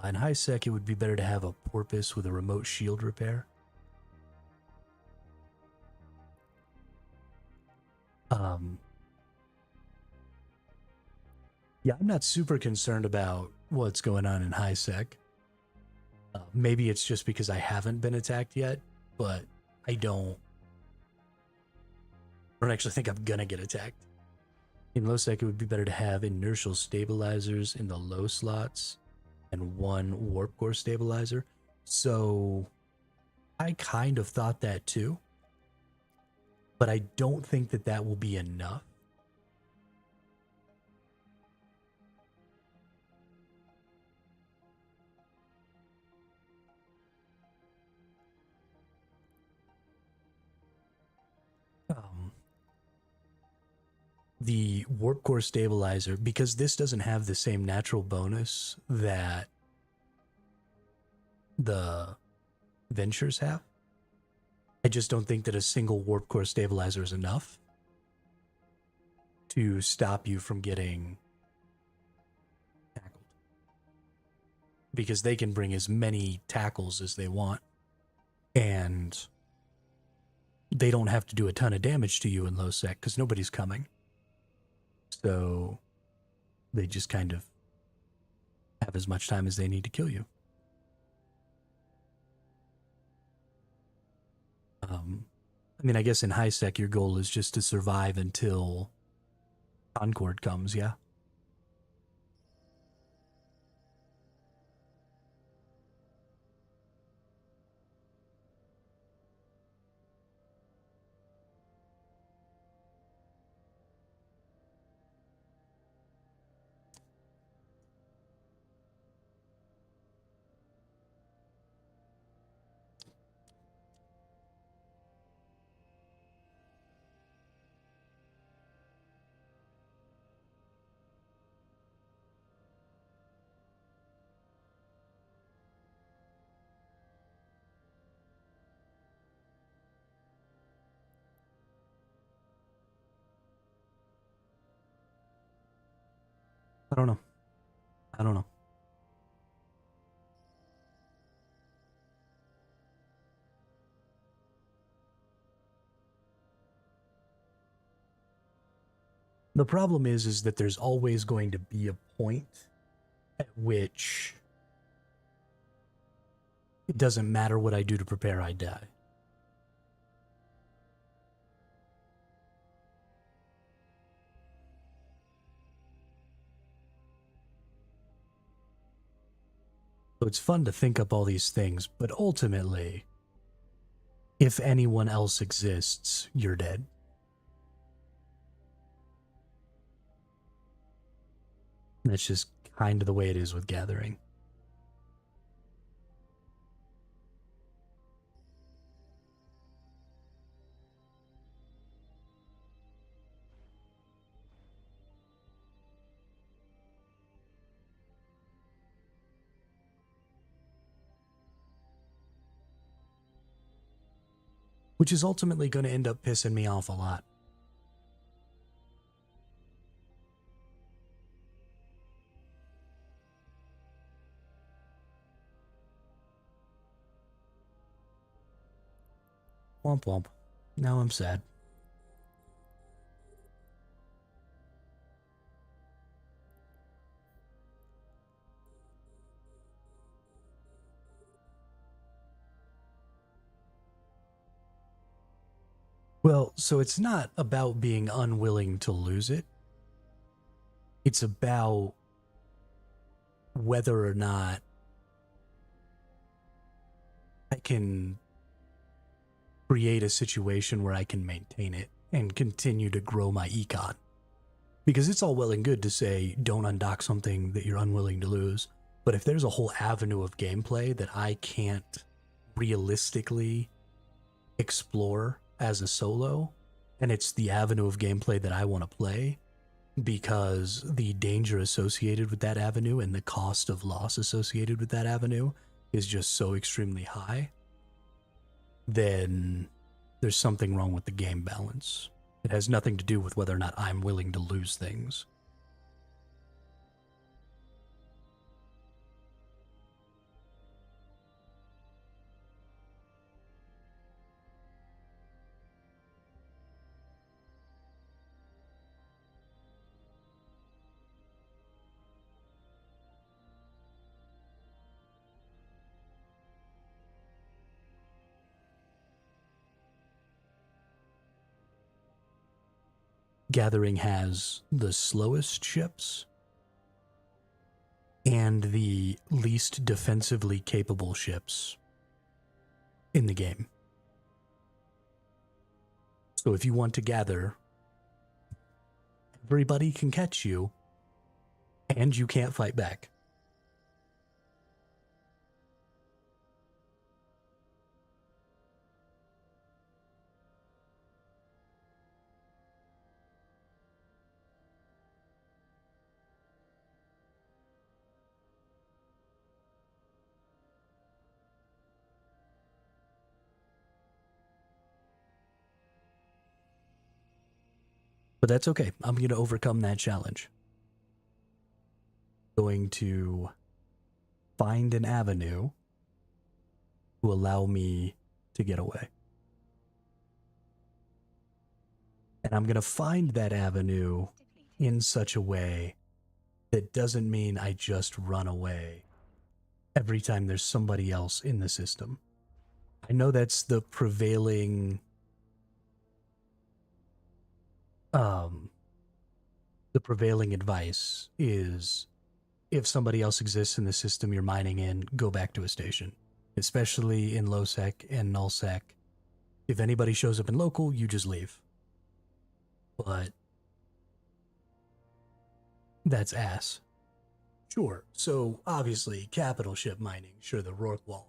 In high sec, it would be better to have a porpoise with a remote shield repair. Yeah, I'm not super concerned about what's going on in high sec. Maybe it's just because I haven't been attacked yet, but I don't actually think I'm gonna get attacked. In low sec, it would be better to have inertial stabilizers in the low slots and one warp core stabilizer. So I kind of thought that too, but I don't think that that will be enough. The warp core stabilizer, because this doesn't have the same natural bonus that the ventures have, I just don't think that a single warp core stabilizer is enough to stop you from getting tackled, because they can bring as many tackles as they want and they don't have to do a ton of damage to you in low sec because nobody's coming. So they just kind of have as much time as they need to kill you. I mean, I guess in high sec, your goal is just to survive until Concord comes, yeah? I don't know. I don't know. The problem is that there's always going to be a point at which it doesn't matter what I do to prepare, I die. So it's fun to think up all these things, but ultimately, if anyone else exists, you're dead. That's just kind of the way it is with gathering. Which is ultimately going to end up pissing me off a lot. Womp womp. Now I'm sad. Well, so it's not about being unwilling to lose it. It's about whether or not I can create a situation where I can maintain it and continue to grow my econ. Because it's all well and good to say, don't undock something that you're unwilling to lose. But if there's a whole avenue of gameplay that I can't realistically explore as a solo, and it's the avenue of gameplay that I want to play, because the danger associated with that avenue and the cost of loss associated with that avenue is just so extremely high, then there's something wrong with the game balance. It has nothing to do with whether or not I'm willing to lose things. Gathering has the slowest ships and the least defensively capable ships in the game. So if you want to gather, everybody can catch you, and you can't fight back. But that's okay. I'm going to overcome that challenge. Going to find an avenue to allow me to get away. And I'm going to find that avenue in such a way that doesn't mean I just run away every time there's somebody else in the system. I know that's the prevailing advice is if somebody else exists in the system you're mining in, go back to a station. Especially in lowsec and nullsec. If anybody shows up in local, you just leave. But that's ass. Sure, so obviously capital ship mining, sure, the Rourke wall.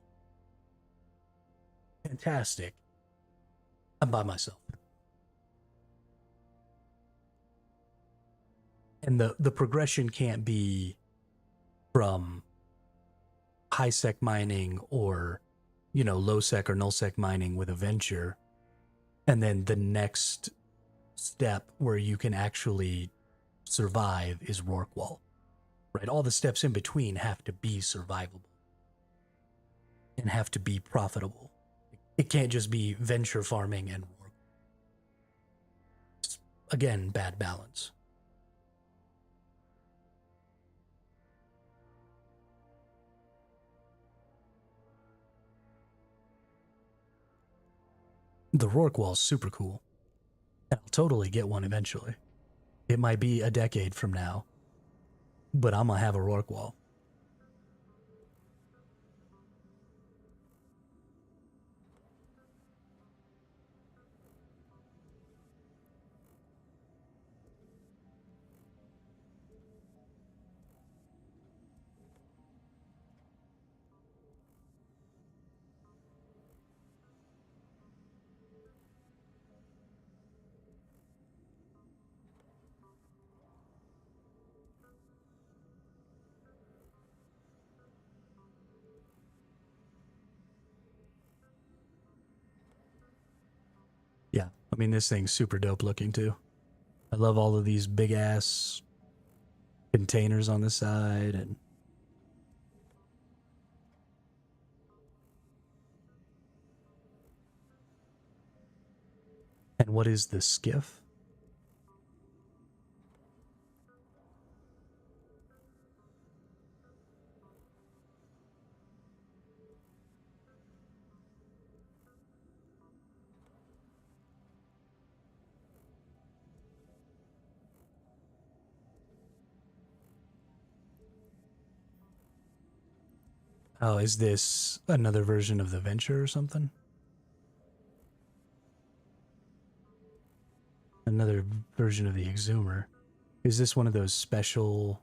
Fantastic. I'm by myself. And the progression can't be from high sec mining or, low sec or null sec mining with a venture, and then the next step where you can actually survive is Rourke wall. Right? All the steps in between have to be survivable and have to be profitable. It can't just be venture farming and Rourke. It's, again, bad balance. The Rourke wall's super cool. And I'll totally get one eventually. It might be a decade from now, but I'm gonna have a Rourke wall. Yeah, I mean, this thing's super dope looking too. I love all of these big ass containers on the side and what is the skiff? Oh, is this another version of the Venture or something? Another version of the Exhumer. Is this one of those special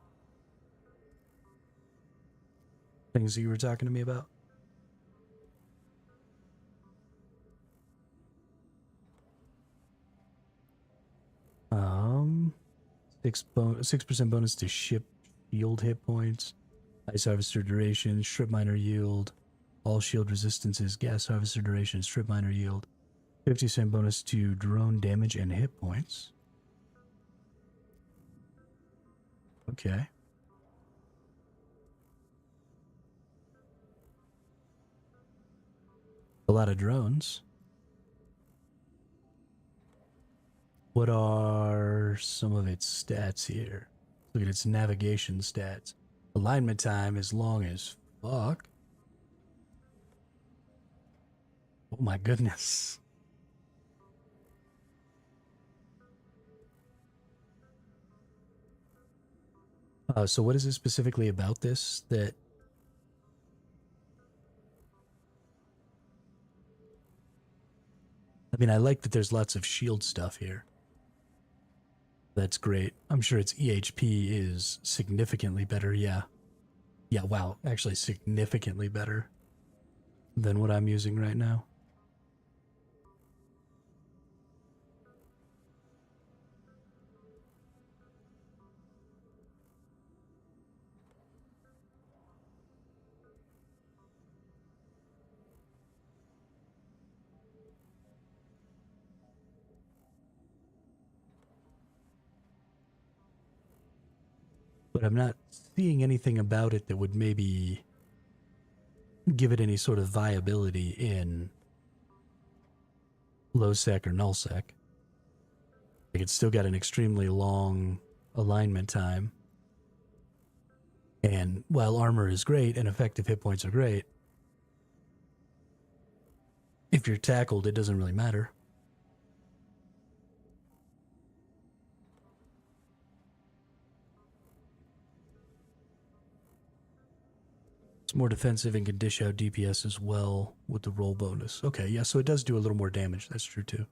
things that you were talking to me about? Um, 6% bonus to ship shield hit points, ice harvester duration, strip miner yield, all shield resistances, gas harvester duration, strip miner yield. 50% bonus to drone damage and hit points. Okay. A lot of drones. What are some of its stats here? Look at its navigation stats. Alignment time is long as fuck. Oh my goodness. So what is it specifically about this that... I mean, I like that there's lots of shield stuff here. That's great. I'm sure its EHP is significantly better, yeah. Yeah, wow, actually significantly better than what I'm using right now. But I'm not seeing anything about it that would maybe give it any sort of viability in lowsec or nullsec. Like, it's still got an extremely long alignment time. And while armor is great and effective hit points are great, if you're tackled, it doesn't really matter. It's more defensive and can dish out DPS as well with the roll bonus. Okay, yeah, so it does do a little more damage. That's true too.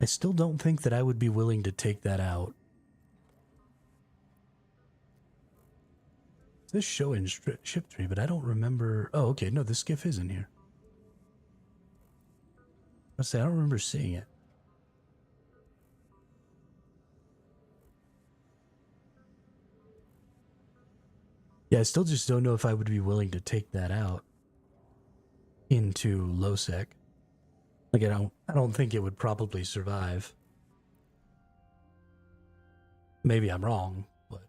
I still don't think that I would be willing to take that out. This show in ship tree, but I don't remember. Oh, okay, no, the skiff is in here. Let's say I don't remember seeing it. Yeah, I still just don't know if I would be willing to take that out into lowsec. Like, I don't think it would probably survive. Maybe I'm wrong, but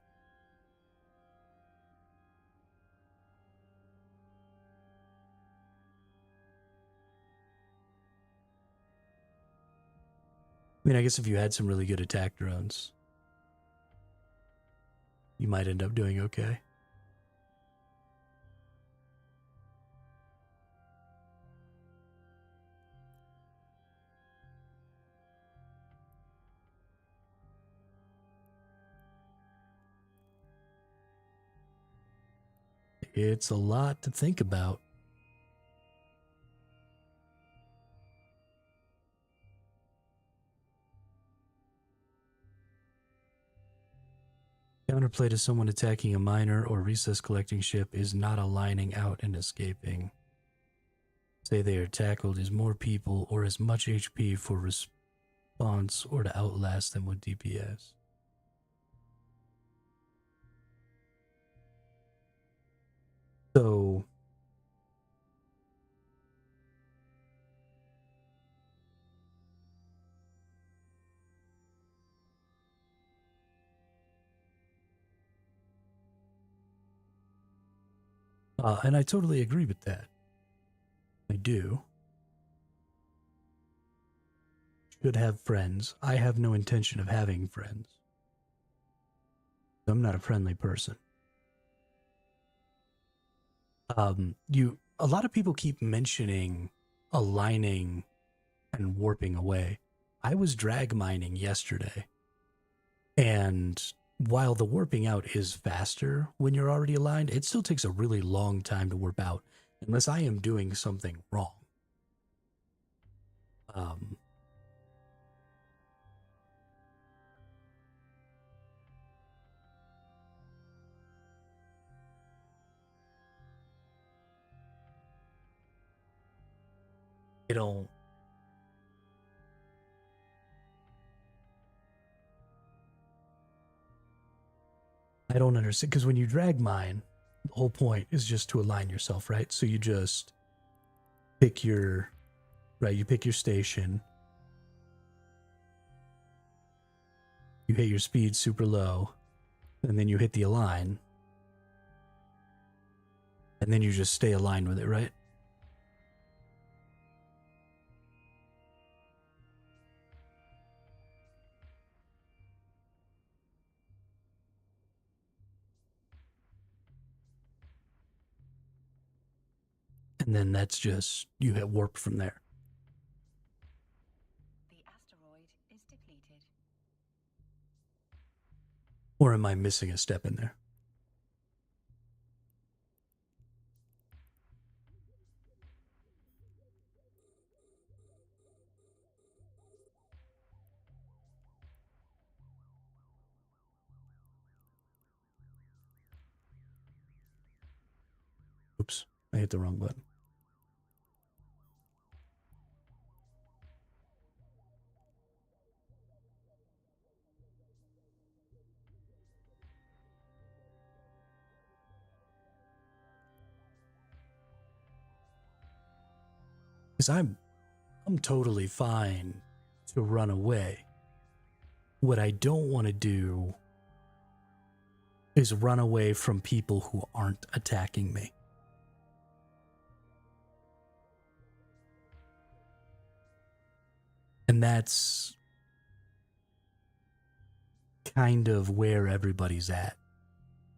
I mean, I guess if you had some really good attack drones, you might end up doing okay. It's a lot to think about. Counterplay to someone attacking a miner or recess collecting ship is not aligning out and escaping. Say they are tackled is more people or as much HP for response or to outlast them with DPS. So and I totally agree with that. I do. Should have friends. I have no intention of having friends. I'm not a friendly person. A lot of people keep mentioning aligning and warping away. I was drag mining yesterday, and while the warping out is faster when you're already aligned, it still takes a really long time to warp out unless I am doing something wrong. I don't I don't understand, because when you drag mine, the whole point is just to align yourself, right? So you just pick your, right, you pick your station, you hit your speed super low, and then you hit the align, and then you just stay aligned with it, right? And then that's just, you hit warp from there. The asteroid is depleted. Or am I missing a step in there? Oops, I hit the wrong button. Because I'm totally fine to run away. What I don't want to do is run away from people who aren't attacking me. And that's kind of where everybody's at,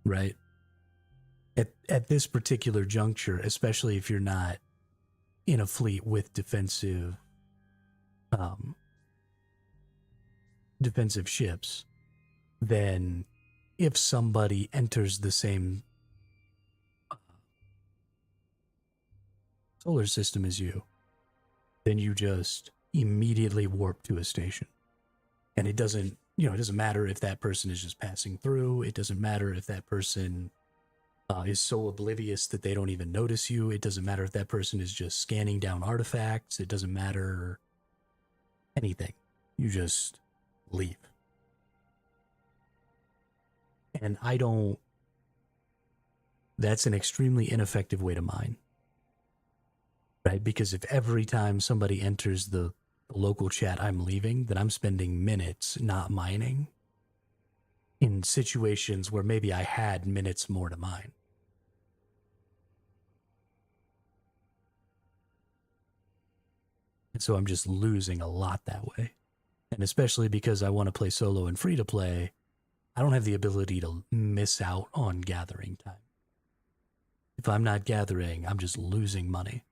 right? At this particular juncture, especially if you're not in a fleet with defensive defensive ships, then if somebody enters the same solar system as you, then you just immediately warp to a station. And it doesn't, it doesn't matter if that person is just passing through. It doesn't matter if that person is so oblivious that they don't even notice you. It doesn't matter if that person is just scanning down artifacts. It doesn't matter anything. You just leave. And that's an extremely ineffective way to mine. Right? Because if every time somebody enters the local chat I'm leaving, then I'm spending minutes not mining in situations where maybe I had minutes more to mine. And so I'm just losing a lot that way. And especially because I want to play solo and free to play, I don't have the ability to miss out on gathering time. If I'm not gathering, I'm just losing money.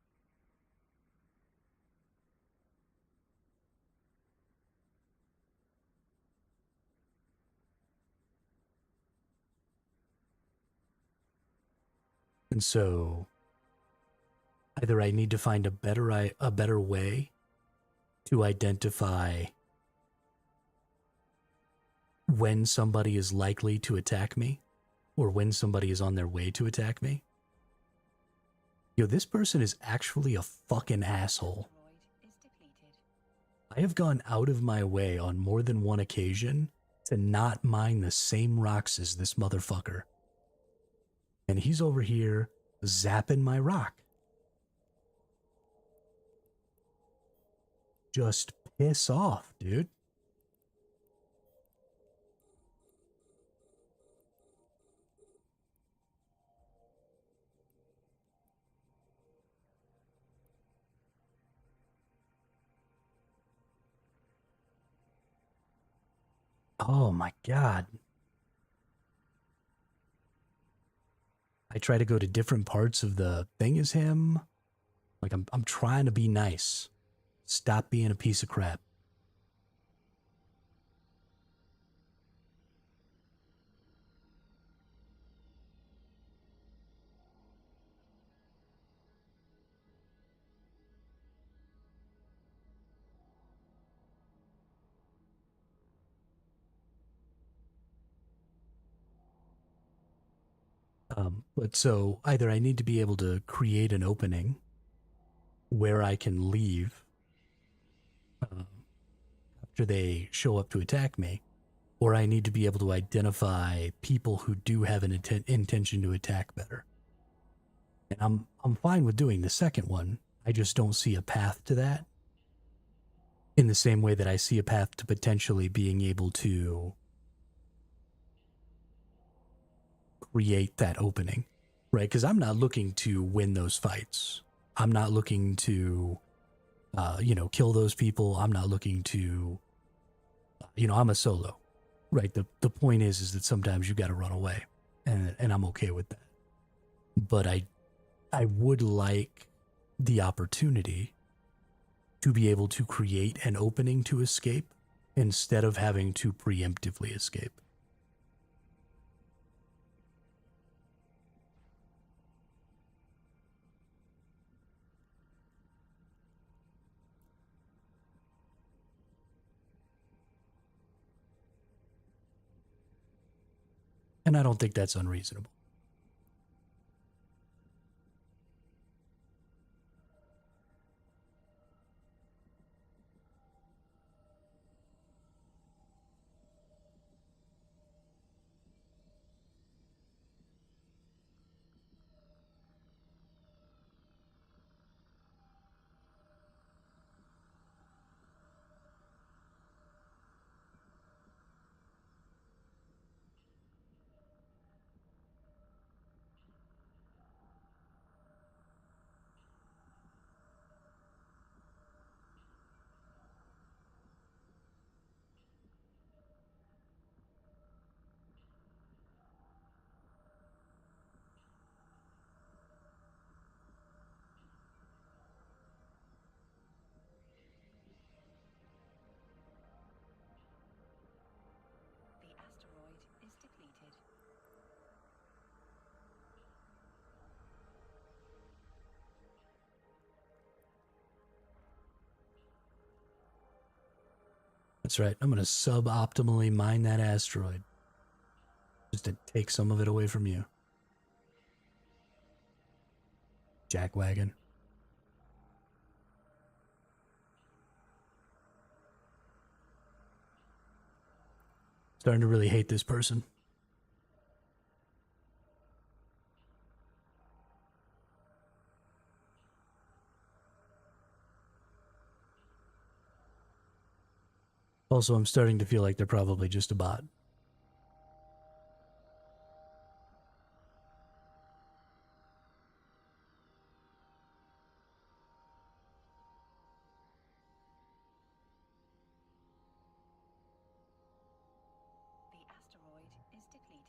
And so either I need to find a better way to identify when somebody is likely to attack me or when somebody is on their way to attack me. Yo, this person is actually a fucking asshole. I have gone out of my way on more than one occasion to not mine the same rocks as this motherfucker. And he's over here zapping my rock. Just piss off, dude. Oh my god. I try to go to different parts of the thing as him. Like I'm trying to be nice. Stop being a piece of crap. But so either I need to be able to create an opening where I can leave after they show up to attack me, or I need to be able to identify people who do have an intention to attack better. And I'm fine with doing the second one. I just don't see a path to that in the same way that I see a path to potentially being able to create that opening, right? Because I'm not looking to win those fights. I'm not looking to, kill those people. I'm not looking to, I'm a solo, right? The point is that sometimes you got to run away, and I'm okay with that. But I would like the opportunity to be able to create an opening to escape instead of having to preemptively escape. And I don't think that's unreasonable. The asteroid is depleted. That's right. I'm going to suboptimally mine that asteroid just to take some of it away from you. Jackwagon. Starting to really hate this person. Also, I'm starting to feel like they're probably just a bot. The asteroid is depleted.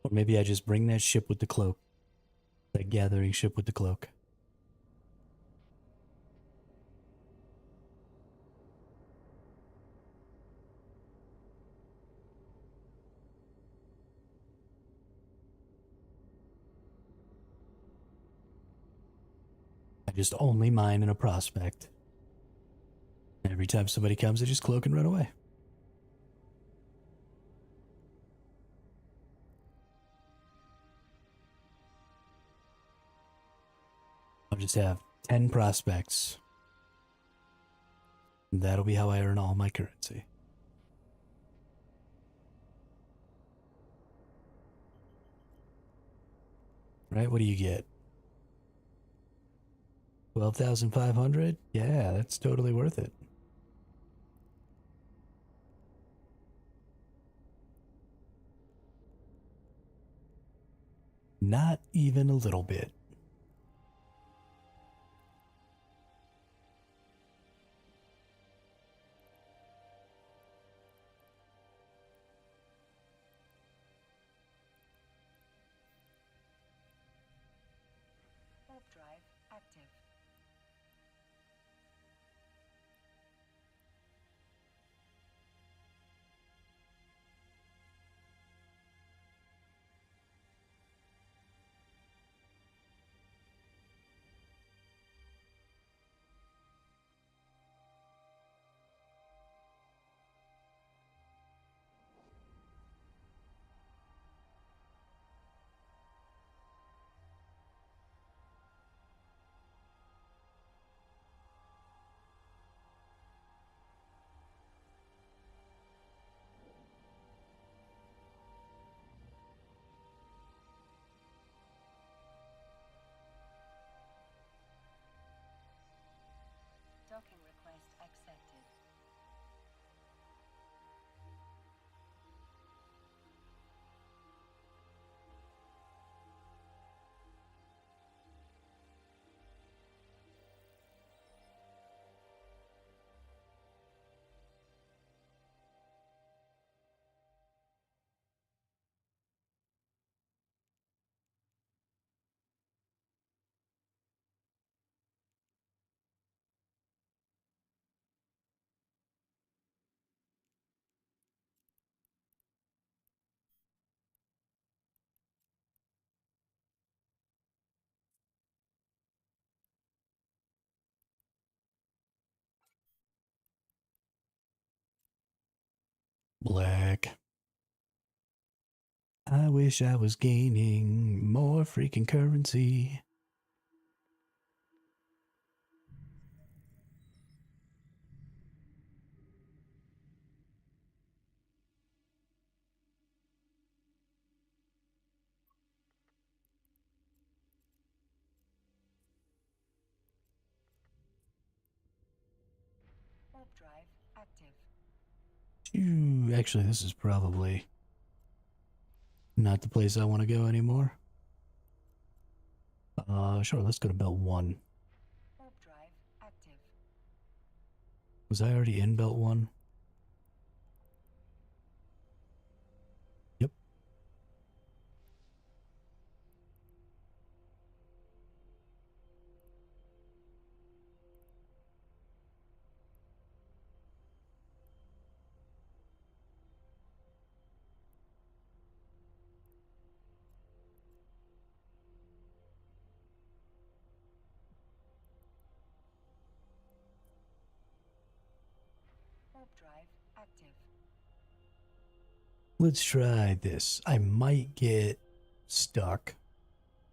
Or maybe I just bring that ship with the cloak. That gathering ship with the cloak. I just only mine in a prospect. Every time somebody comes, I just cloak and run away. I'll just have 10 prospects. That'll be how I earn all my currency. Right? What do you get? 12,500? Yeah, that's totally worth it. Not even a little bit. Warp drive active. Docking request accepted. Black. I wish I was gaining more freaking currency. Warp drive active. Phew, actually, this is probably not the place I want to go anymore. Sure, let's go to Belt 1. Warp drive active. Was I already in Belt 1? Yep. Warp drive active. Let's try this. I might get stuck.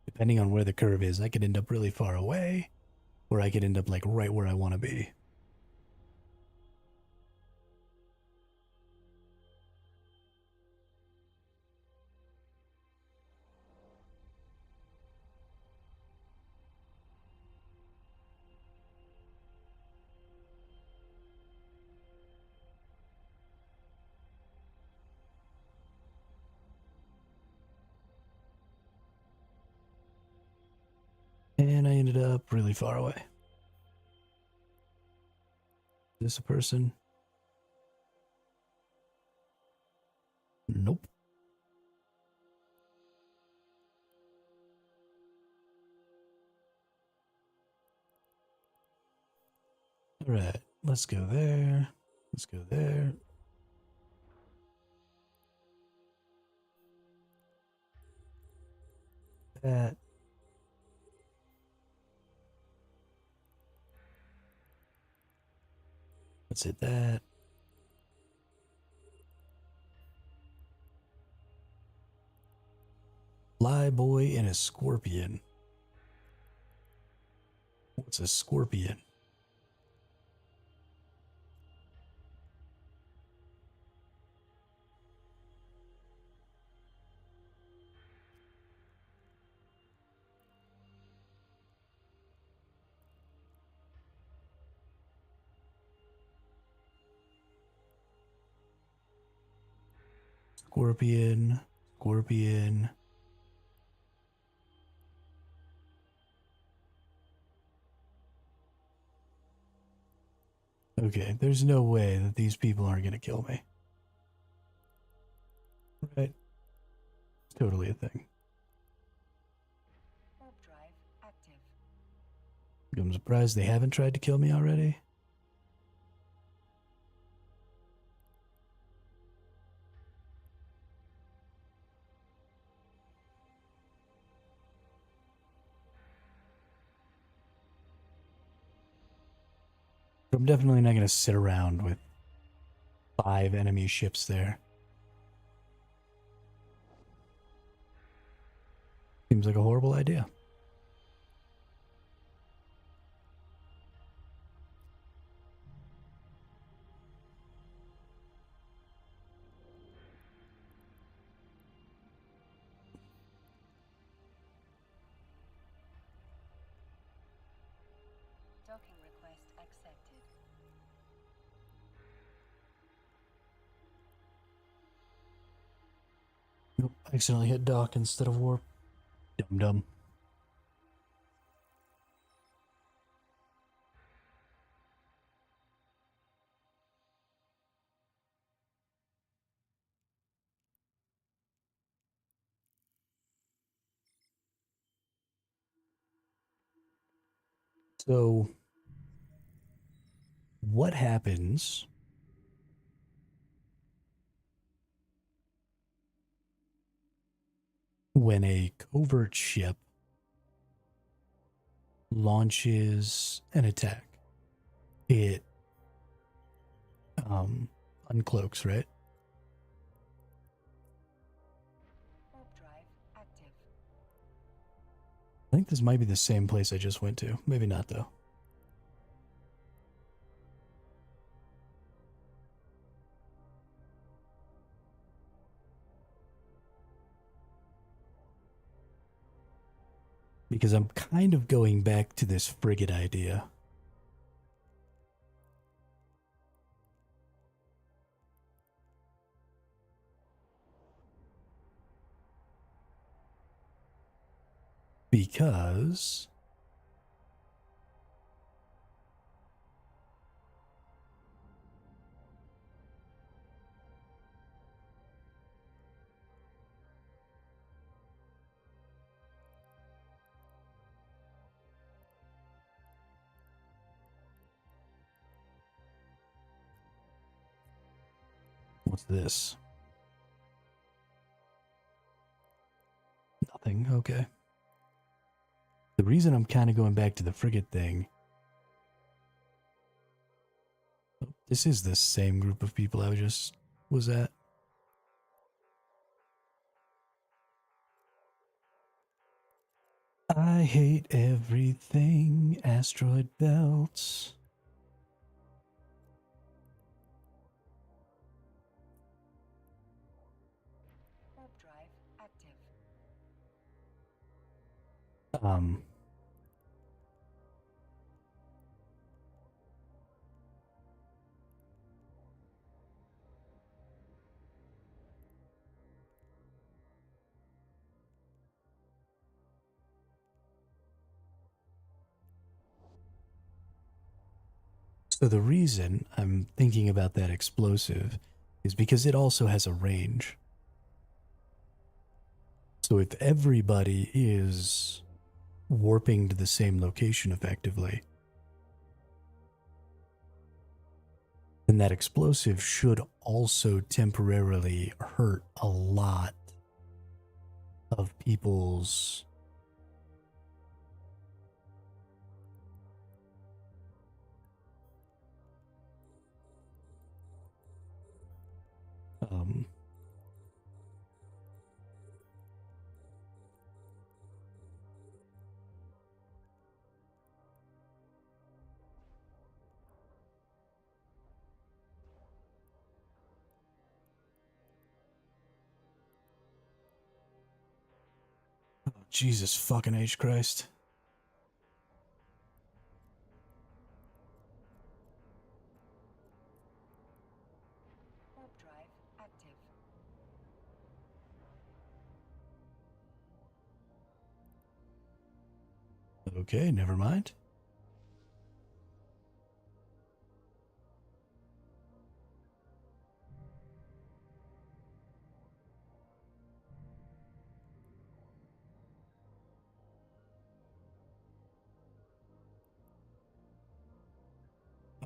Depending on where the curve is, I could end up really far away, or I could end up like right where I want to be. And I ended up really far away. Is this a person? Nope. All right, let's go there. Let's go there. That. Let's hit that. Fly boy and a scorpion. What's a scorpion? Scorpion. Scorpion. Okay, there's no way that these people aren't gonna kill me. Right? It's totally a thing. Warp drive active. I'm surprised they haven't tried to kill me already. But I'm definitely not gonna sit around with 5 enemy ships there. Seems like a horrible idea. Docking request accepted. Nope, I accidentally hit dock instead of warp. Dum dum. So, what happens when a covert ship launches an attack? It uncloaks, right? Warp drive active. I think this might be the same place I just went to. Maybe not, though. Because I'm kind of going back to this frigate idea. Because what's this? Nothing. Okay. The reason I'm kind of going back to the frigate thing. This is the same group of people I just was at. I hate everything. Asteroid belts. Warp drive active. Um. So the reason I'm thinking about that explosive is because it also has a range. So if everybody is warping to the same location effectively, then that explosive should also temporarily hurt a lot of people's um oh, Jesus fucking H Christ. Warp drive active. Okay, never mind.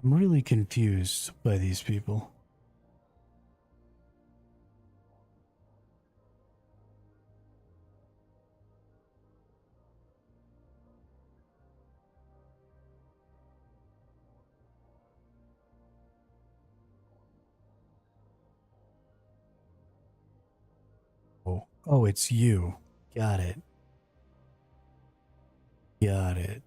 I'm really confused by these people. Oh, it's you. Got it. Got it.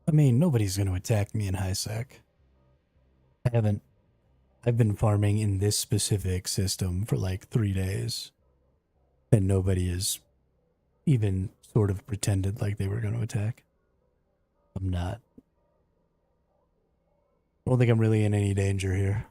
I mean, nobody's going to attack me in high sec. I haven't. I've been farming in this specific system for like 3 days, and nobody has even sort of pretended like they were going to attack. I'm not. I don't think I'm really in any danger here.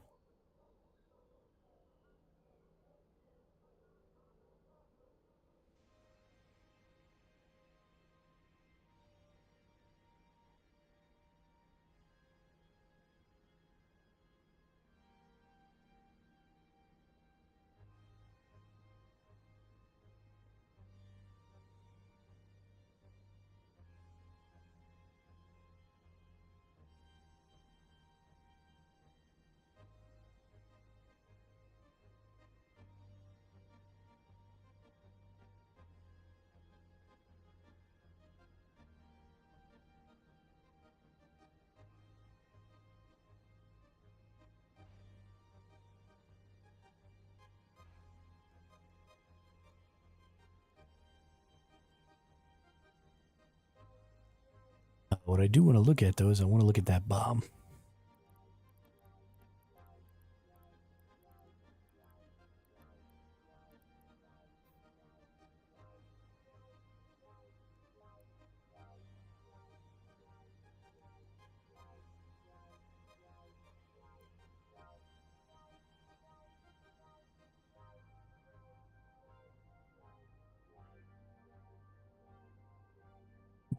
What I do want to look at, though, is I want to look at that bomb.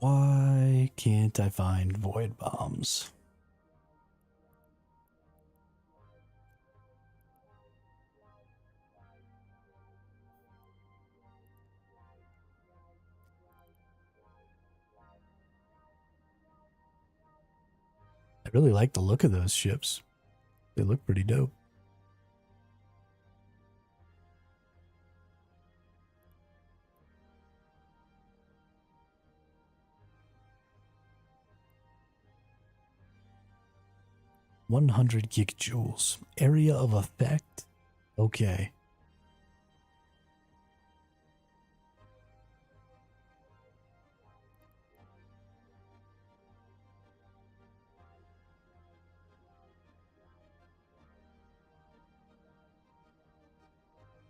Why can't I find void bombs? I really like the look of those ships. They look pretty dope. $100 gigajoules. Area of effect? Okay.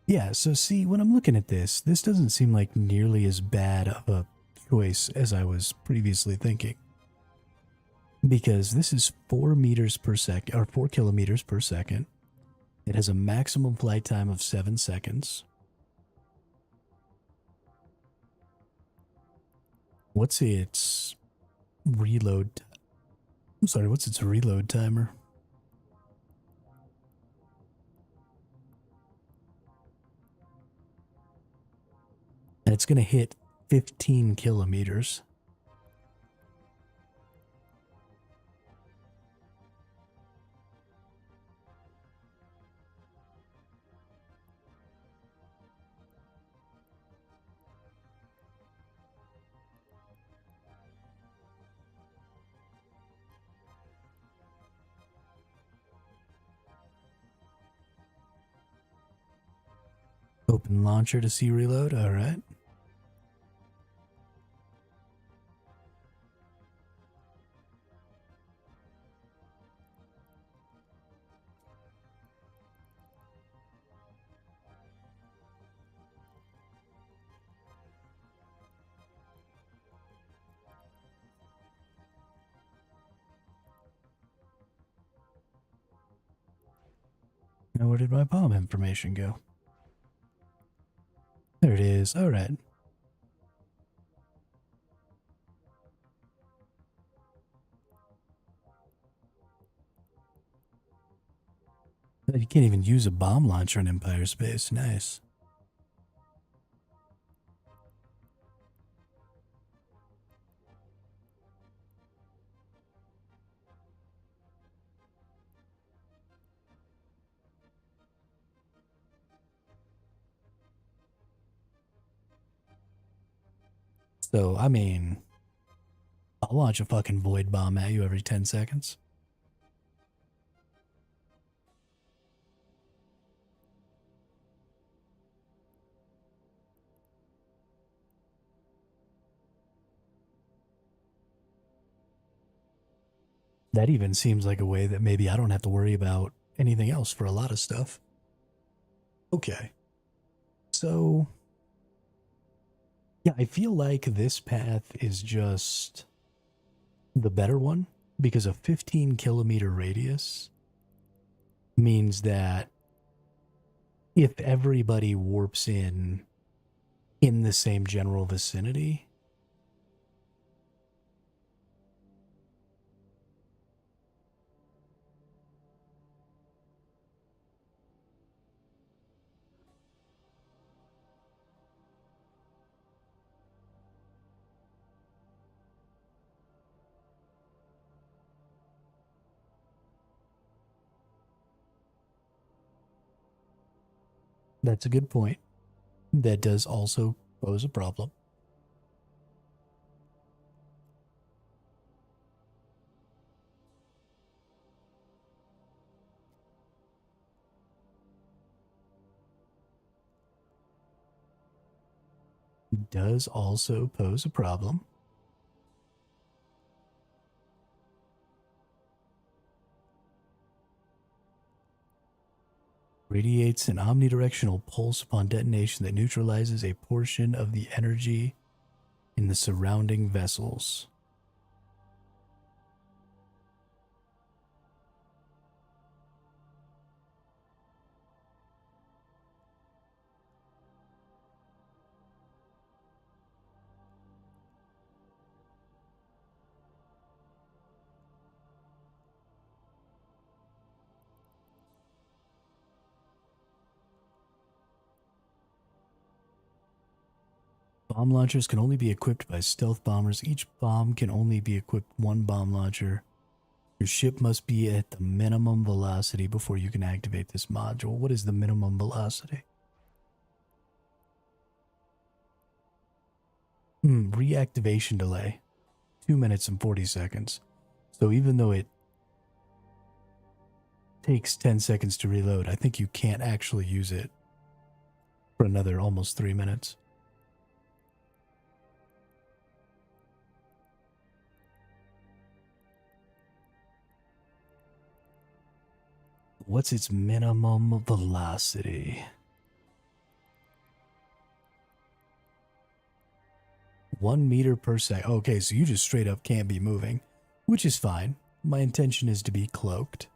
Yeah, so see, when I'm looking at this, this doesn't seem like nearly as bad of a choice as I was previously thinking. Because this is 4 meters per second, or 4 kilometers per second. It has a maximum flight time of 7 seconds. What's its reload? I'm sorry, what's its reload timer? And it's going to hit 15 kilometers. Open launcher to see reload. All right. Now, where did my bomb information go? There it is. All right. You can't even use a bomb launcher in Empire space. Nice. So, I mean, I'll launch a fucking void bomb at you every 10 seconds. That even seems like a way that maybe I don't have to worry about anything else for a lot of stuff. Okay. So, yeah, I feel like this path is just the better one because a 15-kilometer radius means that if everybody warps in the same general vicinity, that's a good point. That does also pose a problem. Does also pose a problem. Radiates an omnidirectional pulse upon detonation that neutralizes a portion of the energy in the surrounding vessels. Bomb launchers can only be equipped by stealth bombers. Each bomb can only be equipped one bomb launcher. Your ship must be at the minimum velocity before you can activate this module. What is the minimum velocity? Reactivation delay. 2 minutes and 40 seconds. So even though it takes 10 seconds to reload, I think you can't actually use it for another almost 3 minutes. What's its minimum velocity? 1 meter per second. Okay, so you just straight up can't be moving, which is fine. My intention is to be cloaked.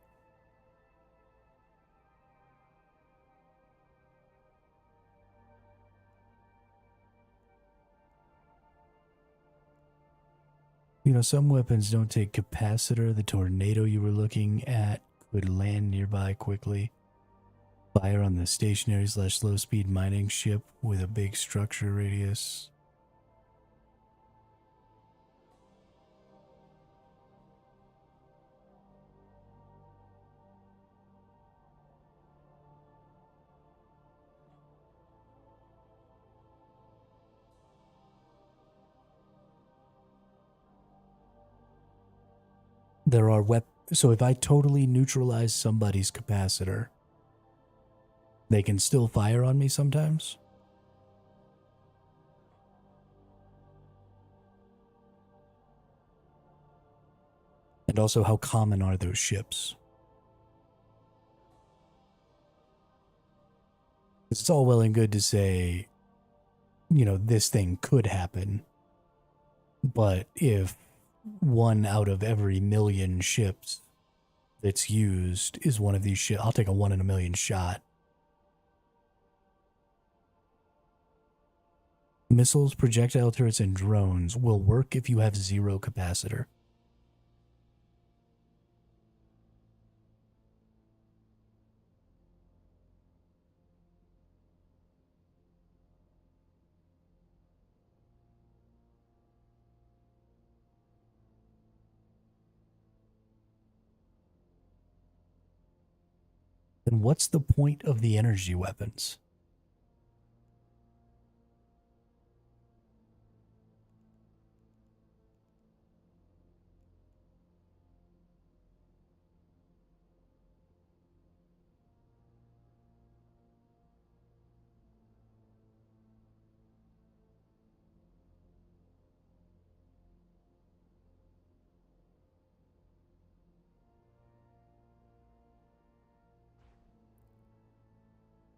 You know, some weapons don't take capacitor. The tornado you were looking at could land nearby quickly. Fire on the stationary / low speed mining ship with a big structure radius. There are so if I totally neutralize somebody's capacitor, They can still fire on me sometimes. And also, how common are those ships? It's all well and good to say, you know, this thing could happen. But if 1 out of every million ships that's used is one of these ships, I'll take a 1 in a million shot. Missiles, projectile turrets, and drones will work if you have 0 capacitor. Then what's the point of the energy weapons?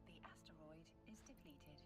The asteroid is depleted.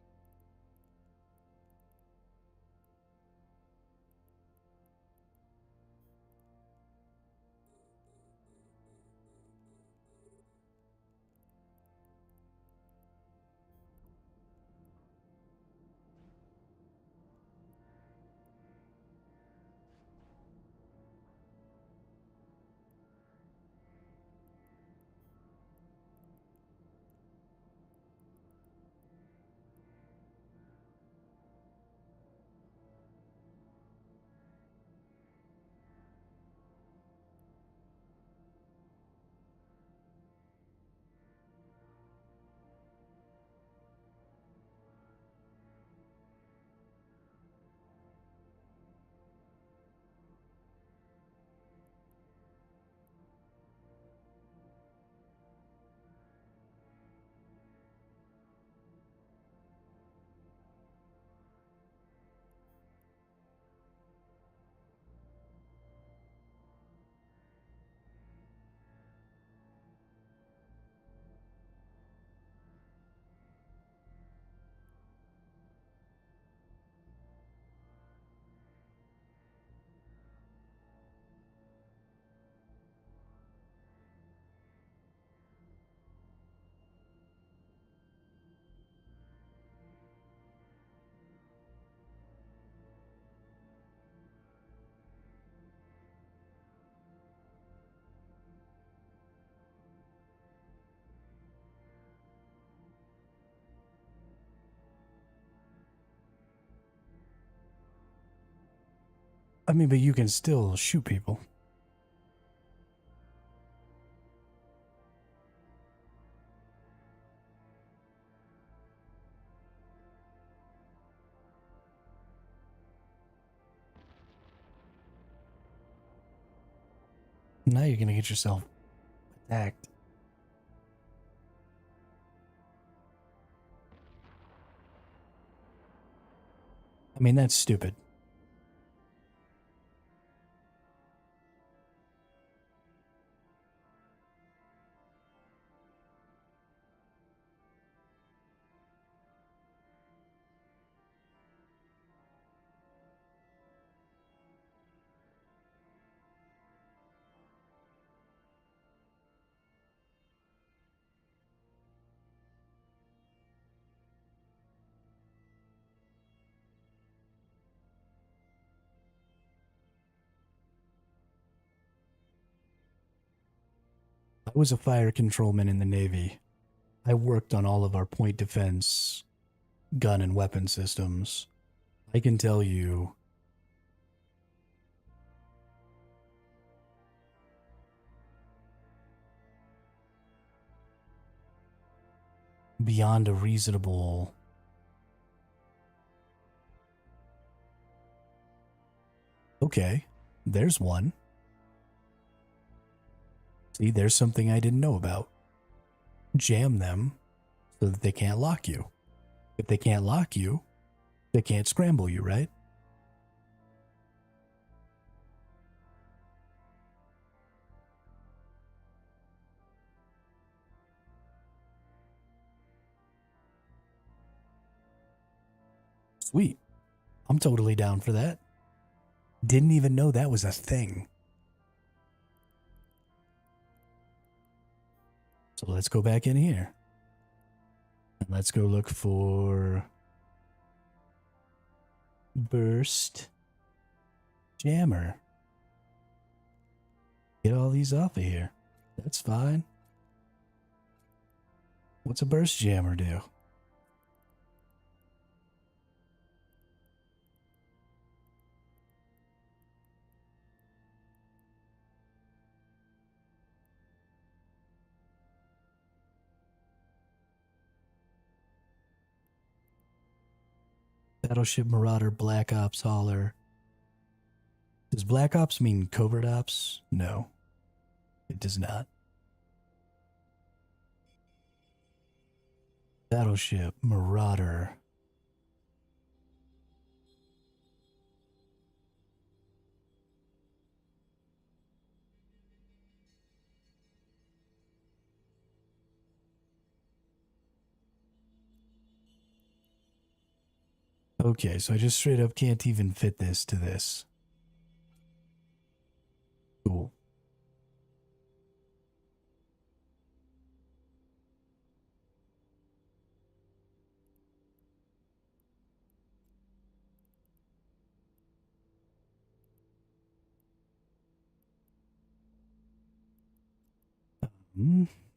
I mean, but you can still shoot people. Now you're gonna get yourself attacked. I mean, that's stupid. I was a fire controlman in the Navy. I worked on all of our point defense gun and weapon systems. I can tell you beyond a reasonable. Okay, there's one. See, there's something I didn't know about. Jam them so that they can't lock you. If they can't lock you, they can't scramble you, right? Sweet. I'm totally down for that. Didn't even know that was a thing. So let's go back in here. And let's go look for burst jammer. Get all these off of here. That's fine. What's a burst jammer do? Battleship Marauder, Black Ops Hauler. Does Black Ops mean covert ops? No, it does not. Battleship Marauder. Okay, so I just straight up can't even fit this to this. Cool.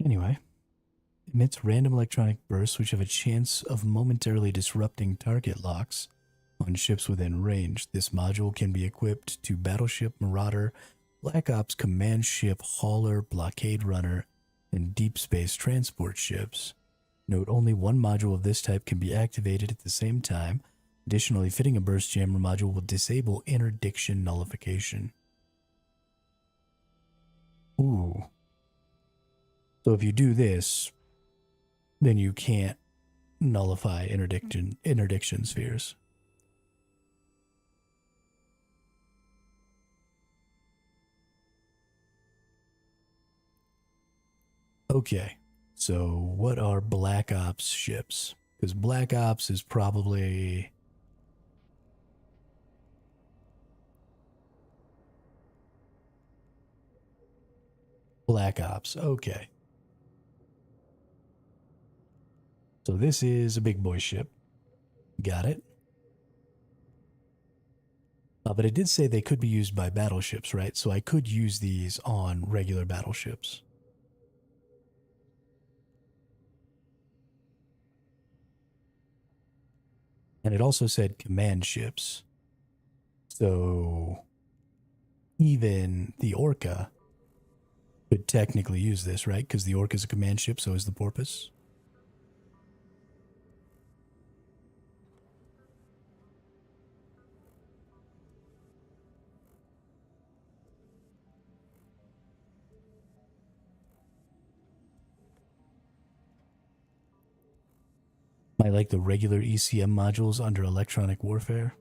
Anyway, emits random electronic bursts which have a chance of momentarily disrupting target locks on ships within range. This module can be equipped to Battleship Marauder, Black Ops Command Ship, Hauler, Blockade Runner, and Deep Space Transport ships. Note, only one module of this type can be activated at the same time. Additionally, fitting a burst jammer module will disable interdiction nullification. Ooh. So if you do this, then you can't nullify interdiction spheres. Okay, so what are Black Ops ships? Because Black Ops is probably... Black Ops, okay. So this is a big boy ship. Got it. But it did say they could be used by battleships, right? So I could use these on regular battleships. And it also said command ships. So even the Orca could technically use this, right? Because the Orca is a command ship, so is the Porpoise. I like the regular ECM modules under electronic warfare.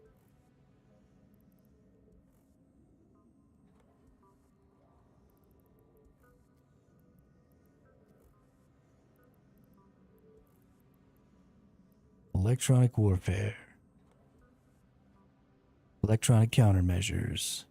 Electronic warfare. Electronic countermeasures.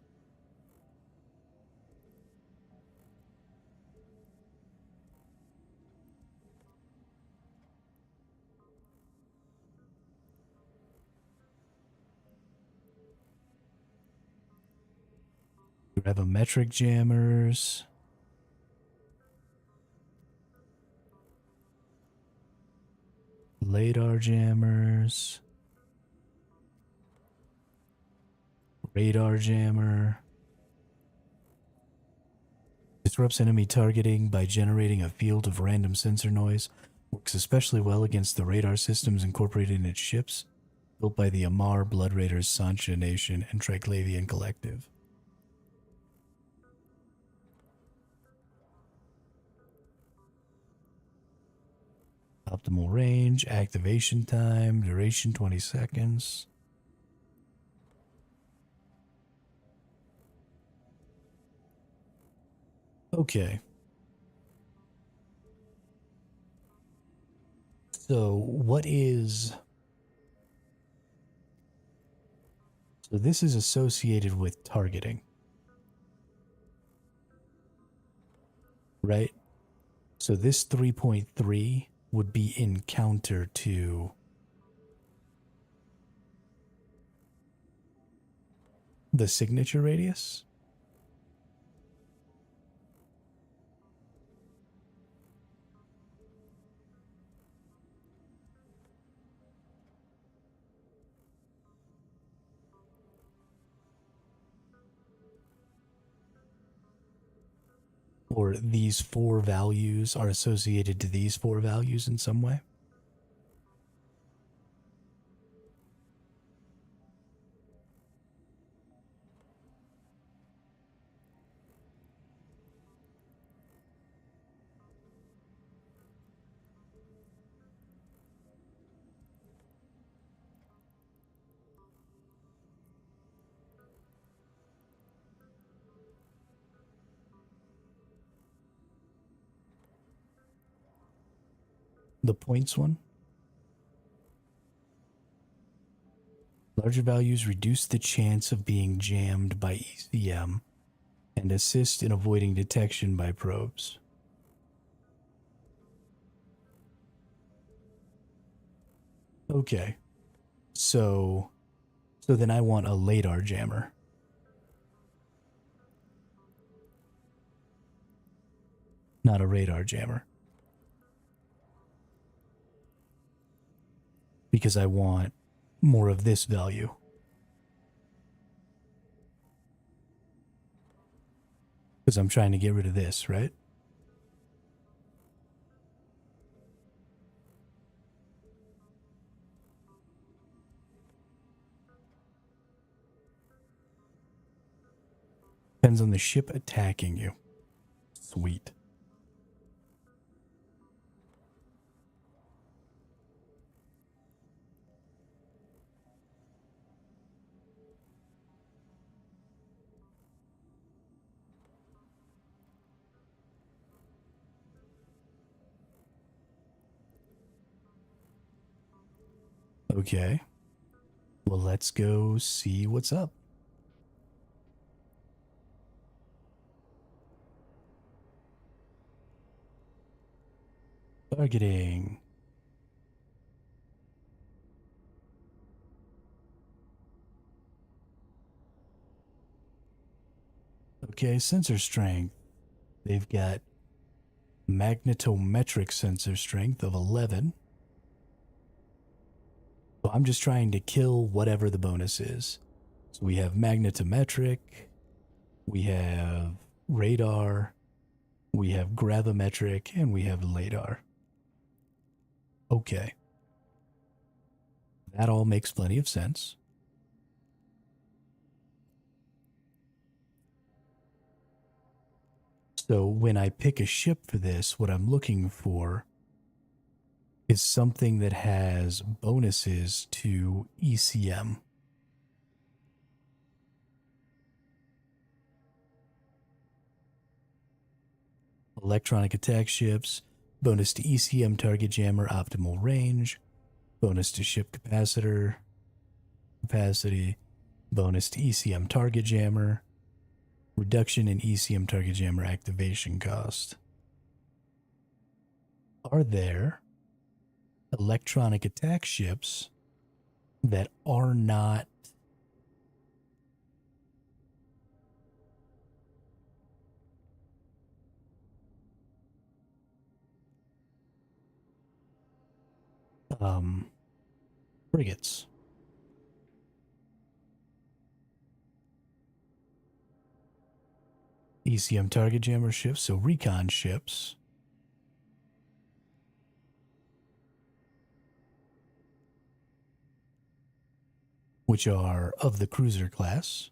Gravimetric jammers. Radar jammers. Radar jammer. Disrupts enemy targeting by generating a field of random sensor noise. Works especially well against the radar systems incorporated in its ships, built by the Amar, Blood Raiders, Sancha Nation, and Triglavian Collective. Optimal range, activation time, duration 20 seconds. Okay. So what is... So this is associated with targeting, right? So this 3.3 would be in counter to the signature radius. Or these four values are associated to these four values in some way. The points one. Larger values reduce the chance of being jammed by ECM and assist in avoiding detection by probes. Okay. So then I want a LiDAR jammer. Not a radar jammer. Because I want more of this value. Because I'm trying to get rid of this, right? Depends on the ship attacking you. Sweet. Okay. Well, let's go see what's up. Targeting. Okay, sensor strength. They've got magnetometric sensor strength of 11. So I'm just trying to kill whatever the bonus is. So we have magnetometric, we have radar, we have gravimetric, and we have LiDAR. Okay. That all makes plenty of sense. So when I pick a ship for this, what I'm looking for is something that has bonuses to ECM. Electronic attack ships, bonus to ECM target jammer optimal range, bonus to ship capacitor capacity, bonus to ECM target jammer, reduction in ECM target jammer activation cost. Are there electronic attack ships that are not frigates? ECM target jammer ships, so recon ships. Which are of the cruiser class.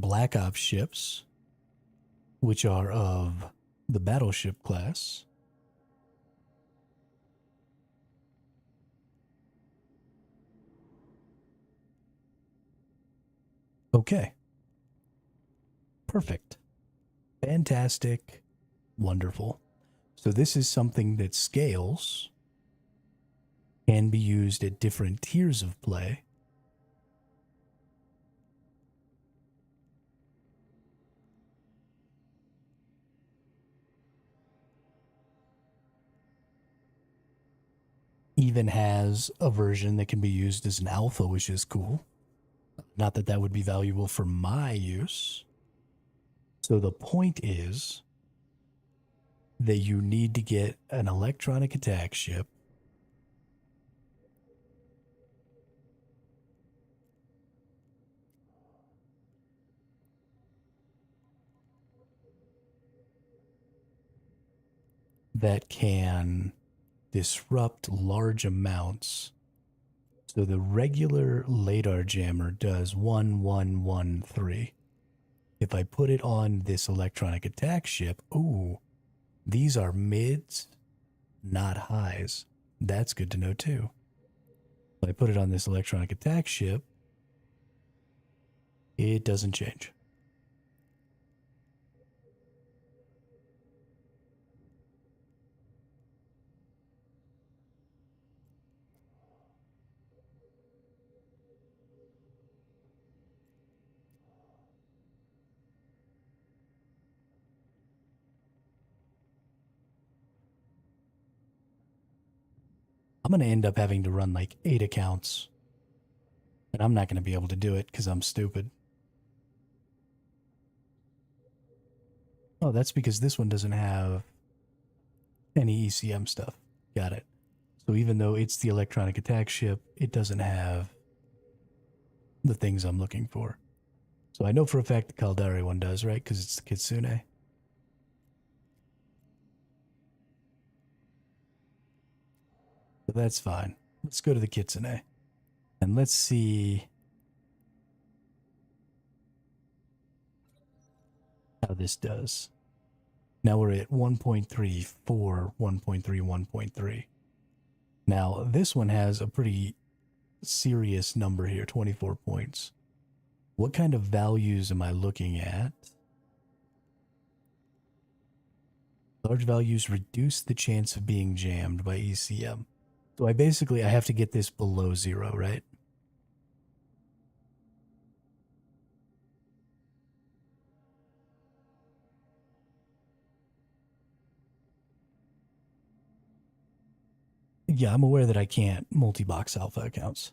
Black Ops ships, which are of the battleship class. Okay. Perfect. Fantastic. Wonderful. So this is something that scales, can be used at different tiers of play. Even has a version that can be used as an alpha, which is cool. Not that that would be valuable for my use. So the point is that you need to get an electronic attack ship that can disrupt large amounts. So the regular radar jammer does 1113. If I put it on this electronic attack ship, ooh, these are mids, not highs. That's good to know too. If I put it on this electronic attack ship, it doesn't change. I'm going to end up having to run like 8 accounts. And I'm not going to be able to do it because I'm stupid. Oh, that's because this one doesn't have any ECM stuff. Got it. So even though it's the electronic attack ship, it doesn't have the things I'm looking for. So I know for a fact the Caldari one does, right? Because it's the Kitsune. So that's fine. Let's go to the Kitsune. And let's see how this does. Now we're at 1.3 for 1.3, 1.3. Now this one has a pretty serious number here, 24 points. What kind of values am I looking at? Large values reduce the chance of being jammed by ECM. So I have to get this below 0, right? Yeah, I'm aware that I can't multi-box alpha accounts.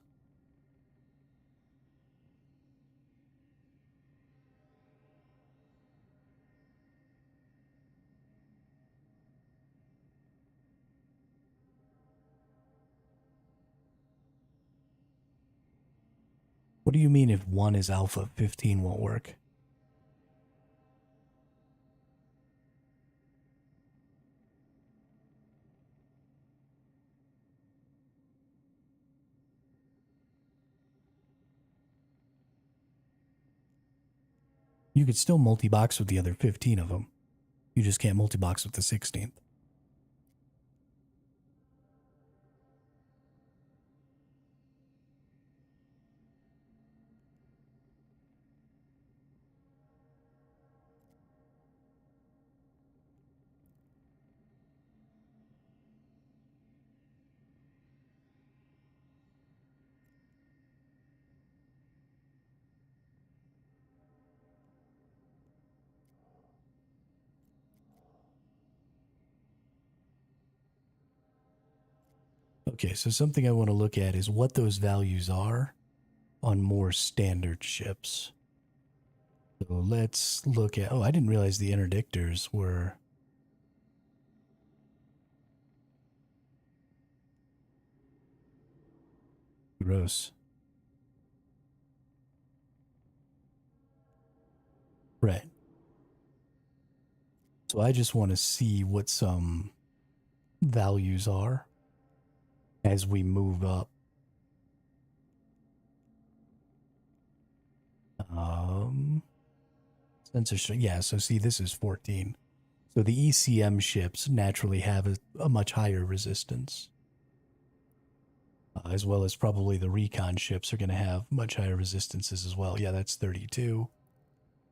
What do you mean if 1 is alpha, 15 won't work? You could still multi-box with the other 15 of them. You just can't multi-box with the 16th. Okay, so something I want to look at is what those values are on more standard ships. So let's look at... Oh, I didn't realize the interdictors were... gross. Right. So I just want to see what some values are as we move up. Sensor strength. Yeah, so see, this is 14. So the ECM ships naturally have a much higher resistance. As well as probably the recon ships are going to have much higher resistances as well. Yeah, that's 32.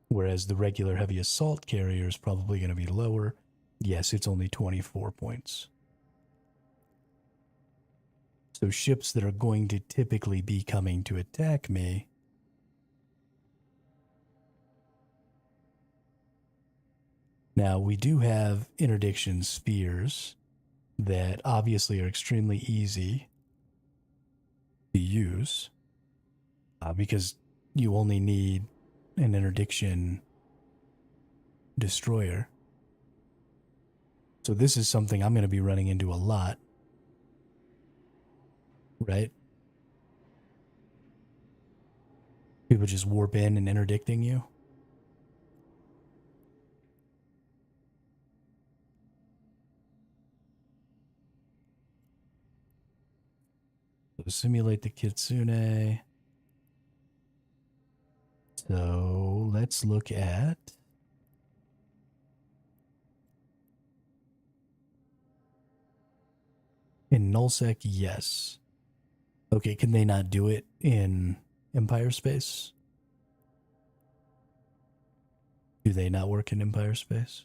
Whereas the regular heavy assault carrier is probably going to be lower. Yes, it's only 24 points. So ships that are going to typically be coming to attack me now, we do have interdiction spheres that obviously are extremely easy to use because you only need an interdiction destroyer. So this is something I'm going to be running into a lot, right? People just warp in and interdicting you. So simulate the Kitsune. So let's look at in nullsec, yes. Okay, can they not do it in Empire space? Do they not work in Empire space?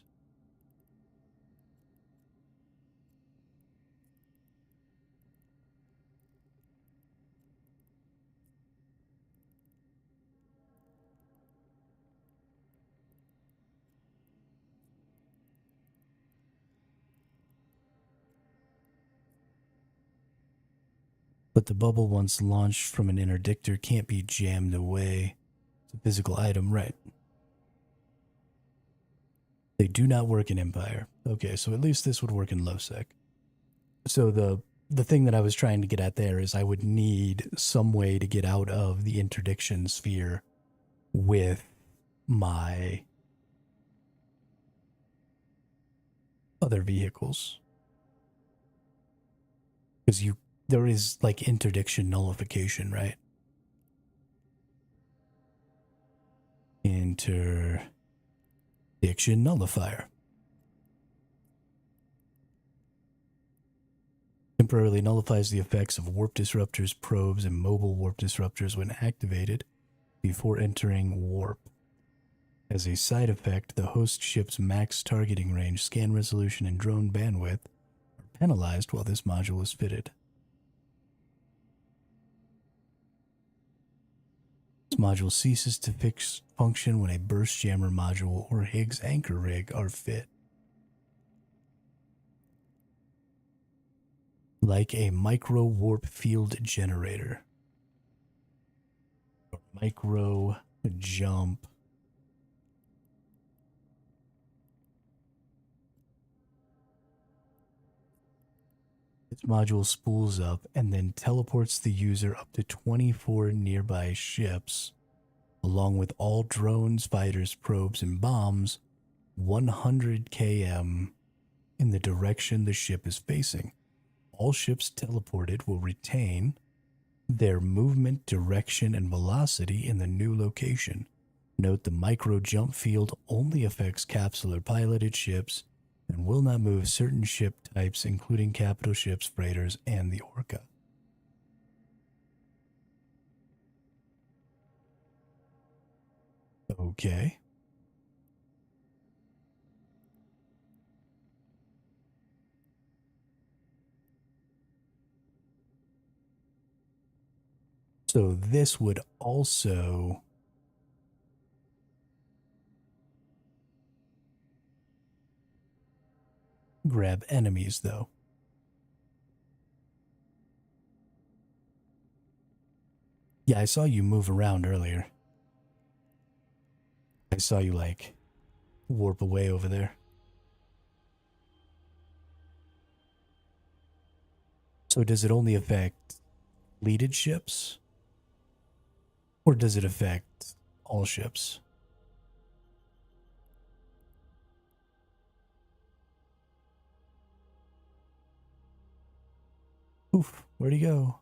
But the bubble, once launched from an interdictor, can't be jammed away. It's a physical item, right? They do not work in Empire. Okay, so at least this would work in lowsec. So the thing that I was trying to get at there is I would need some way to get out of the interdiction sphere with my other vehicles. Because there is like interdiction nullification, right? Interdiction nullifier. Temporarily nullifies the effects of warp disruptors, probes, and mobile warp disruptors when activated before entering warp. As a side effect, the host ship's max targeting range, scan resolution, and drone bandwidth are penalized while this module is fitted. This module ceases to function when a burst jammer module or Higgs anchor rig are fit. Like a micro warp field generator. Or micro jump. This module spools up and then teleports the user up to 24 nearby ships, along with all drones, fighters, probes, and bombs 100 km in the direction the ship is facing. All ships teleported will retain their movement, direction, and velocity in the new location. Note the micro jump field only affects capsular piloted ships and will not move certain ship types, including capital ships, freighters, and the Orca. Okay. So this would also grab enemies, though. Yeah, I saw you move around earlier. I saw you, like, warp away over there. So does it only affect leaded ships? Or does it affect all ships? Oof, where'd he go?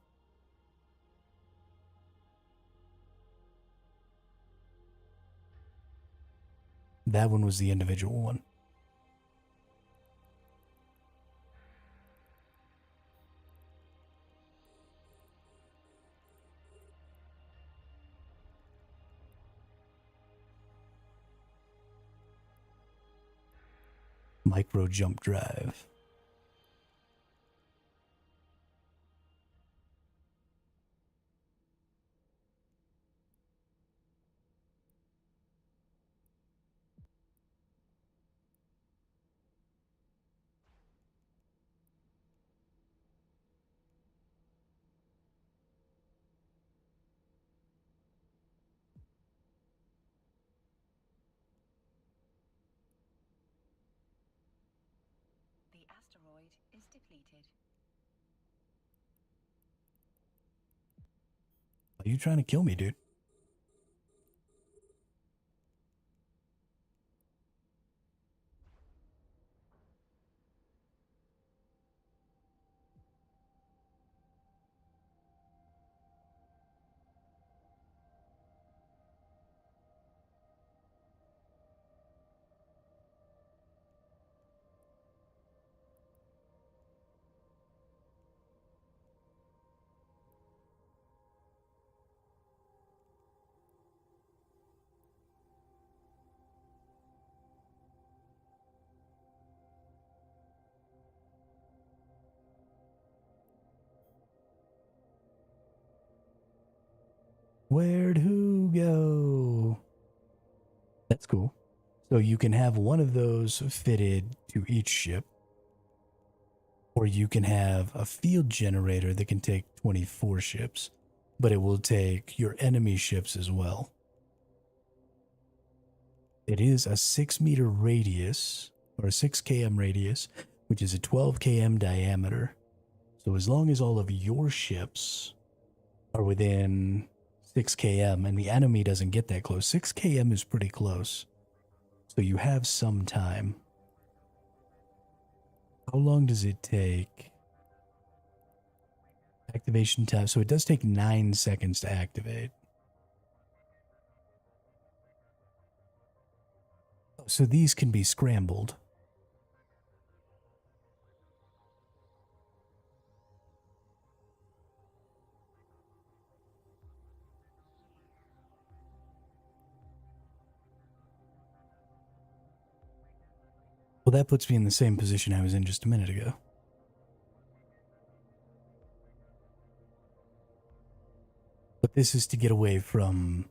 That one was the individual one. Micro jump drive. The asteroid is depleted. Are you trying to kill me, dude? Where'd who go? That's cool. So you can have one of those fitted to each ship, or you can have a field generator that can take 24 ships, but it will take your enemy ships as well. It is a 6-meter radius, or a 6 km radius, which is a 12 km diameter. So as long as all of your ships are within 6 km and the enemy doesn't get that close, 6 km is pretty close. So you have some time. How long does it take? Activation time. So it does take 9 seconds to activate. So these can be scrambled. Well, that puts me in the same position I was in just a minute ago. But this is to get away from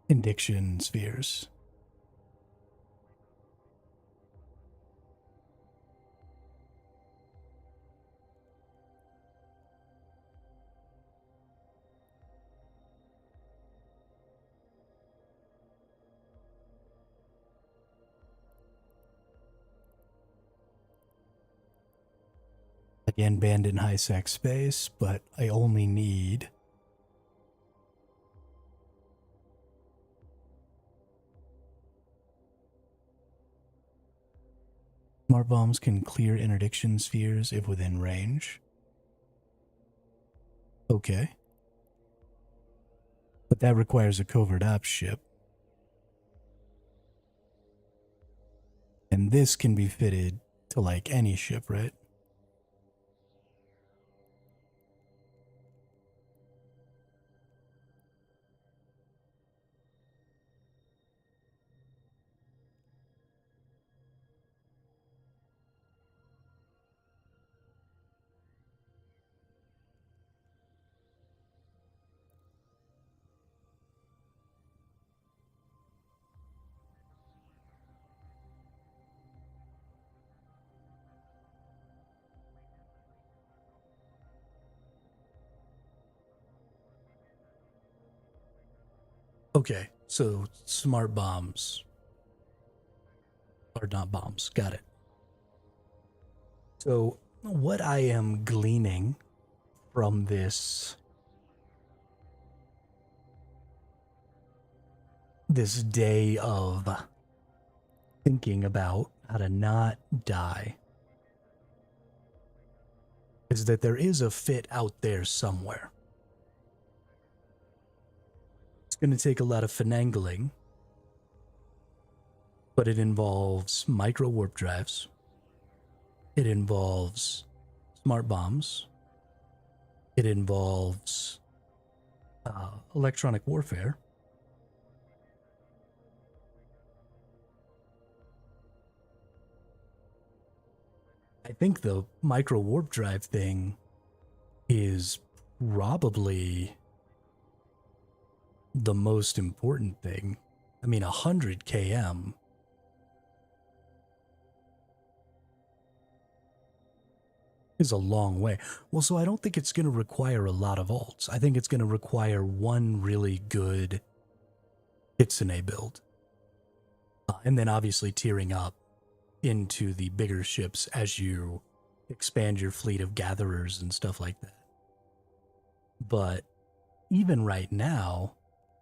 indiction spheres. Again, banned in high sec space, but I only need smart bombs can clear interdiction spheres if within range. Okay. But that requires a covert ops ship. And this can be fitted to like any ship, right? Okay, so smart bombs are not bombs. Got it. So what I am gleaning from this day of thinking about how to not die is that there is a fit out there somewhere. going to take a lot of finagling, but it involves micro warp drives. It involves smart bombs. It involves electronic warfare. I think the micro warp drive thing is probably the most important thing. I mean, 100 km is a long way. Well, so I don't think it's going to require a lot of ults. I think it's going to require one really good Kitsune build. And then obviously tiering up into the bigger ships as you expand your fleet of gatherers and stuff like that. But even right now,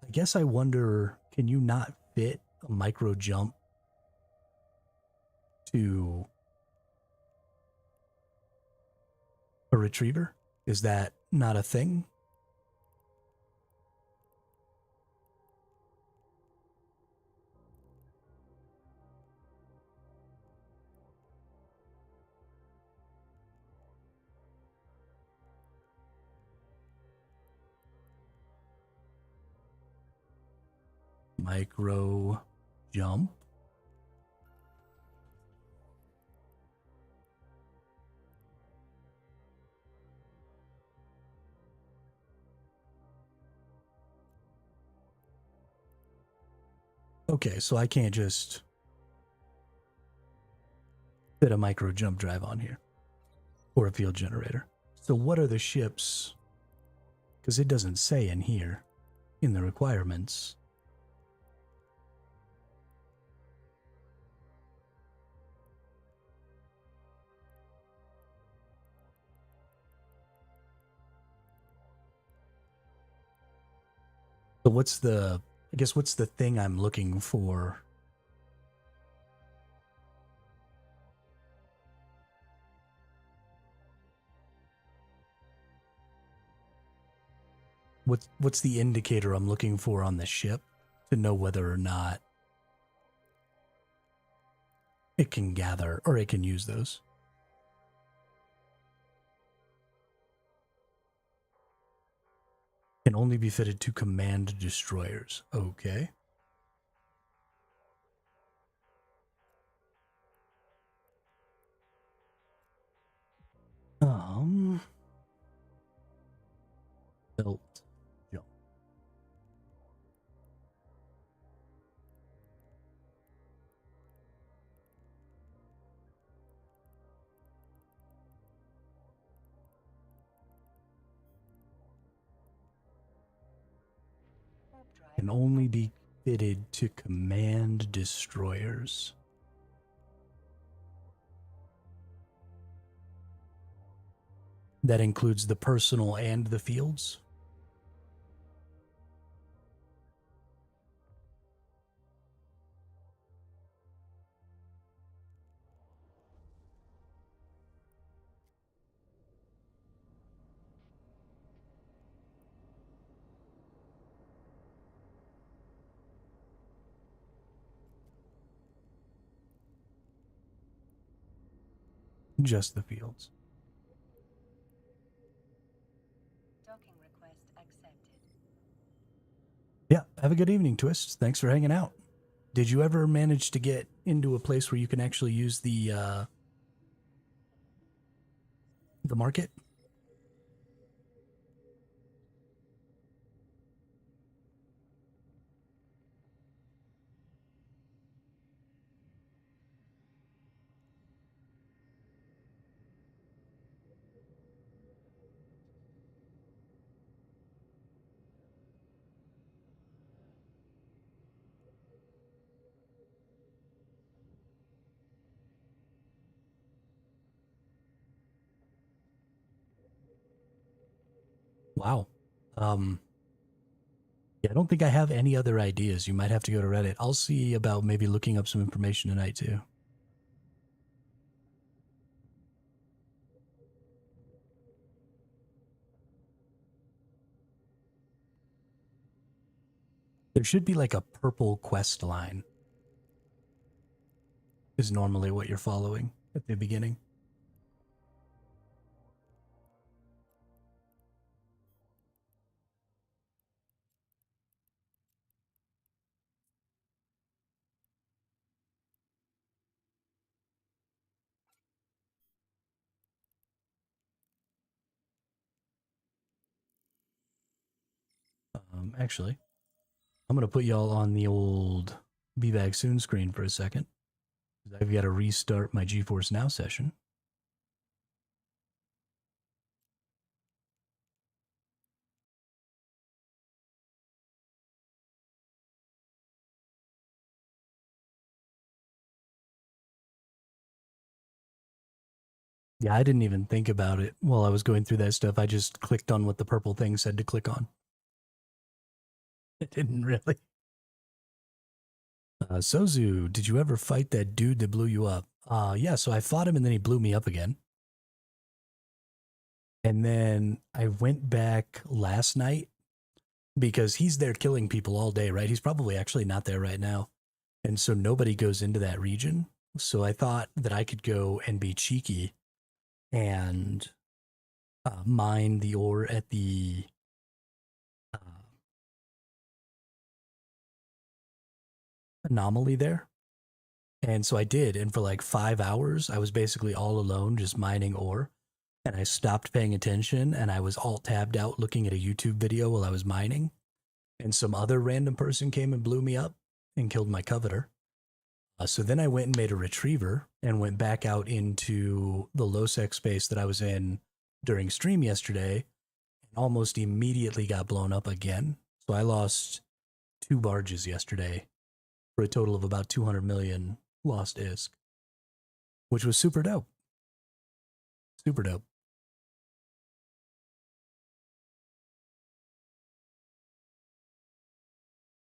I guess I wonder, can you not fit a micro jump to a retriever? Is that not a thing? Micro jump. Okay, so I can't just fit a micro jump drive on here or a field generator. So what are the ships? Because it doesn't say in here in the requirements. So what's the, I guess what's the thing I'm looking for? What's the indicator I'm looking for on the ship to know whether or not it can gather or it can use those? Can only be fitted to command destroyers. Okay. Belt jump. Warp drive. Can only be fitted to command destroyers. That includes the personal and the fields? Just the fields. Docking request accepted. Yeah, have a good evening, Twist. Thanks for hanging out. Did you ever manage to get into a place where you can actually use the market? Wow. Yeah, I don't think I have any other ideas. You might have to go to Reddit. I'll see about maybe looking up some information tonight too. There should be like a purple quest line. Is normally what you're following at the beginning. Actually, I'm going to put y'all on the old Be Back Soon screen for a second. I've got to restart my GeForce Now session. Yeah, I didn't even think about it while I was going through that stuff. I just clicked on what the purple thing said to click on. It didn't really. Sozu, did you ever fight that dude that blew you up? Yeah, so I fought him and then he blew me up again. And then I went back last night because he's there killing people all day, right? He's probably actually not there right now. And so nobody goes into that region. So I thought that I could go and be cheeky and mine the ore at the uh, anomaly there. And so I did. And for like 5 hours, I was basically all alone just mining ore. And I stopped paying attention and I was alt tabbed out looking at a YouTube video while I was mining. And some other random person came and blew me up and killed my coveter. So then I went and made a retriever and went back out into the lowsec space that I was in during stream yesterday and almost immediately got blown up again. So I lost 2 barges yesterday for a total of about 200 million lost ISK, which was super dope. Super dope.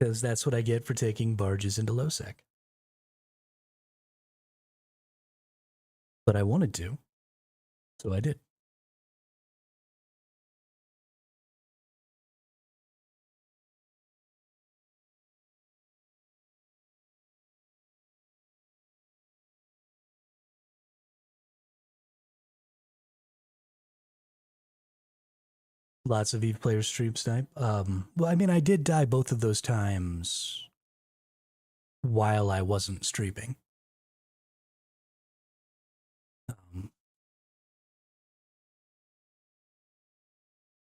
Because that's what I get for taking barges into lowsec. But I wanted to, so I did. Lots of Eve players stream snipe. Well, I mean, I did die both of those times while I wasn't streaming.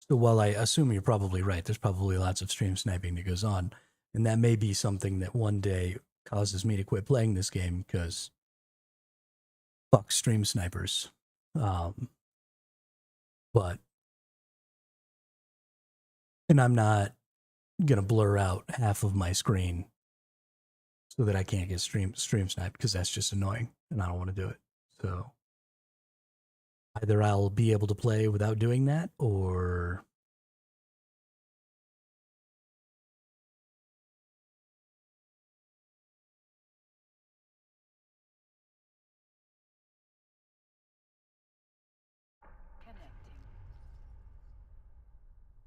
So while I assume you're probably right, there's probably lots of stream sniping that goes on, and that may be something that one day causes me to quit playing this game because fuck stream snipers. But and I'm not gonna blur out half of my screen so that I can't get stream sniped because that's just annoying and I don't want to do it. So either I'll be able to play without doing that or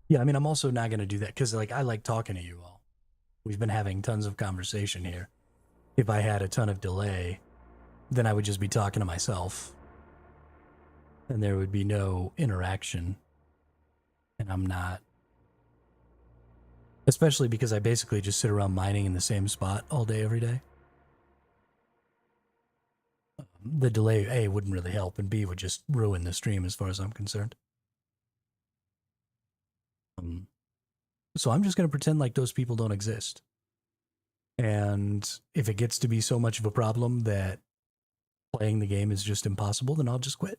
yeah, I mean, I'm also not going to do that because, like, I like talking to you all. We've been having tons of conversation here. If I had a ton of delay, then I would just be talking to myself and there would be no interaction. And I'm not. Especially because I basically just sit around mining in the same spot all day, every day. The delay, A, wouldn't really help, and B, would just ruin the stream as far as I'm concerned. So I'm just going to pretend like those people don't exist. And if it gets to be so much of a problem that playing the game is just impossible, then I'll just quit.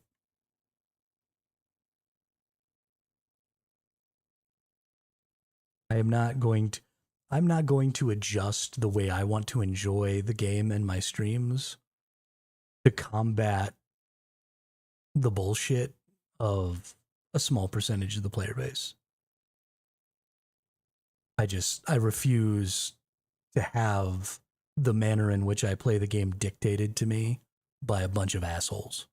I'm not going to adjust the way I want to enjoy the game and my streams to combat the bullshit of a small percentage of the player base. I refuse to have the manner in which I play the game dictated to me by a bunch of assholes.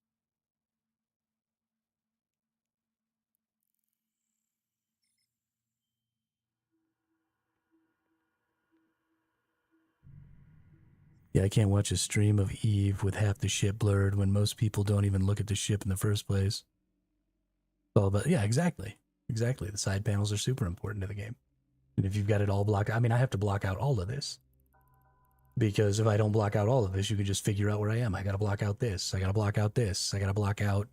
Yeah, I can't watch a stream of Eve with half the ship blurred when most people don't even look at the ship in the first place. It's all about, yeah, exactly. Exactly. The side panels are super important to the game. And if you've got it all blocked, I mean, I have to block out all of this. Because if I don't block out all of this, you can just figure out where I am. I gotta block out this. I gotta block out this. I gotta block out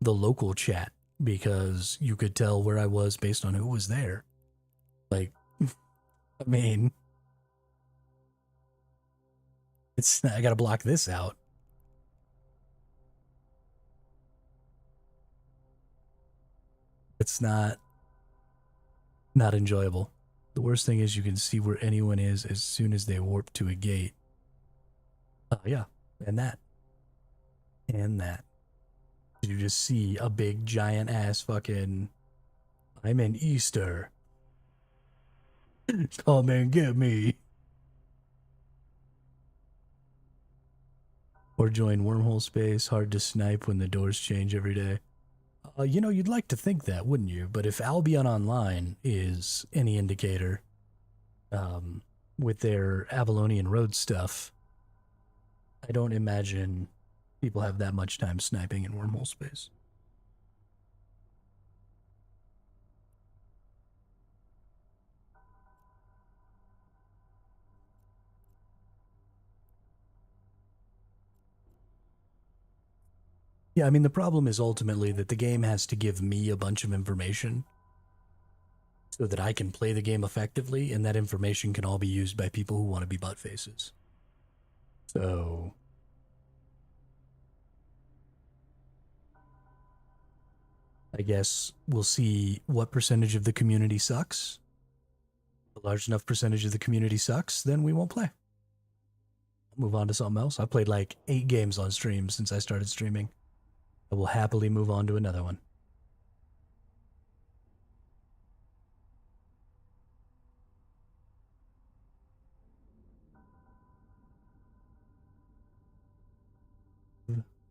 the local chat because you could tell where I was based on who was there. Like, I mean, I gotta block this out. It's not enjoyable. The worst thing is you can see where anyone is as soon as they warp to a gate. Yeah, and that. And that. You just see a big giant ass fucking, I'm in Easter. Come and get me. Or join wormhole space, hard to snipe when the doors change every day. You know, you'd like to think that, wouldn't you? But if Albion Online is any indicator, with their Avalonian Road stuff, I don't imagine people have that much time sniping in wormhole space. Yeah, I mean, the problem is ultimately that the game has to give me a bunch of information so that I can play the game effectively, and that information can all be used by people who want to be butt faces. So, I guess we'll see what percentage of the community sucks. A large enough percentage of the community sucks, then we won't play. Move on to something else. I've played like 8 games on stream since I started streaming. I will happily move on to another one.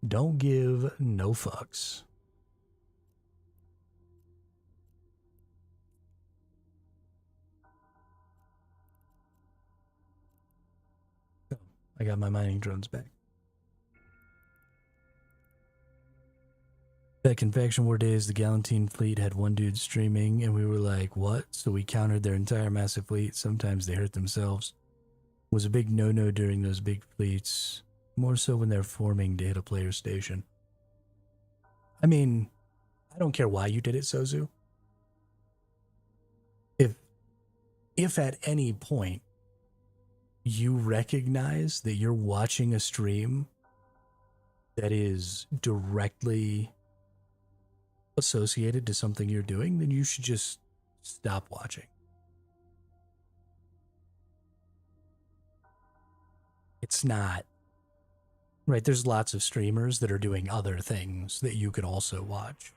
Don't give no fucks. Oh, I got my mining drones back. Back in Faction War days, the Galantine fleet had one dude streaming, and we were like, what? So we countered their entire massive fleet. Sometimes they hurt themselves. It was a big no-no during those big fleets. More so when they're forming to hit a player station. I mean, I don't care why you did it, Sozu. If at any point you recognize that you're watching a stream that is directly associated to something you're doing, then you should just stop watching. It's not, right? There's lots of streamers that are doing other things that you could also watch.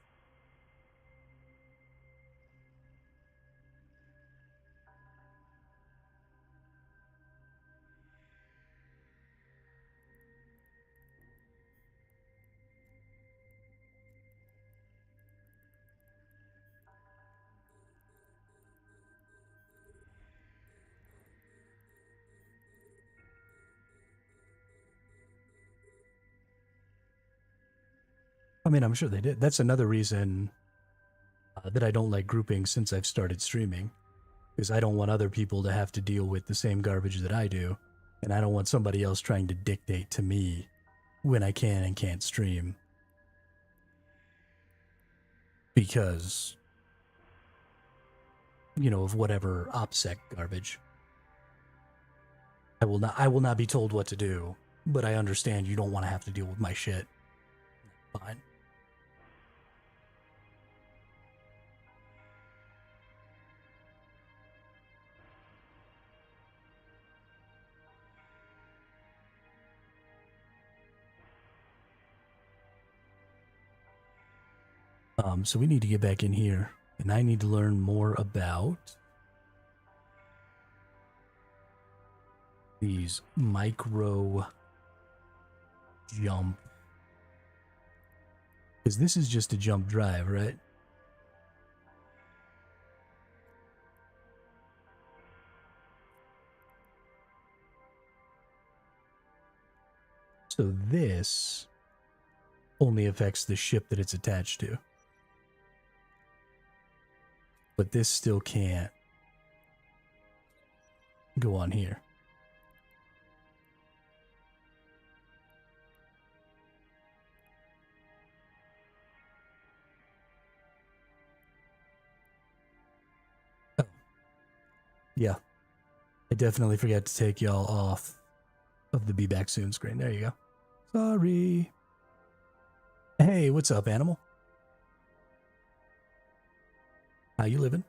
I mean, I'm sure they did. That's another reason that I don't like grouping since I've started streaming, because I don't want other people to have to deal with the same garbage that I do, and I don't want somebody else trying to dictate to me when I can and can't stream, because, you know, of whatever OPSEC garbage. I will not be told what to do, but I understand you don't want to have to deal with my shit. Fine. So we need to get back in here, and I need to learn more about these micro jump, because this is just a jump drive, right? So this only affects the ship that it's attached to. But this still can't go on here. Oh. Yeah. I definitely forgot to take y'all off of the Be Back Soon screen. There you go. Sorry. Hey, what's up, animal? How you living?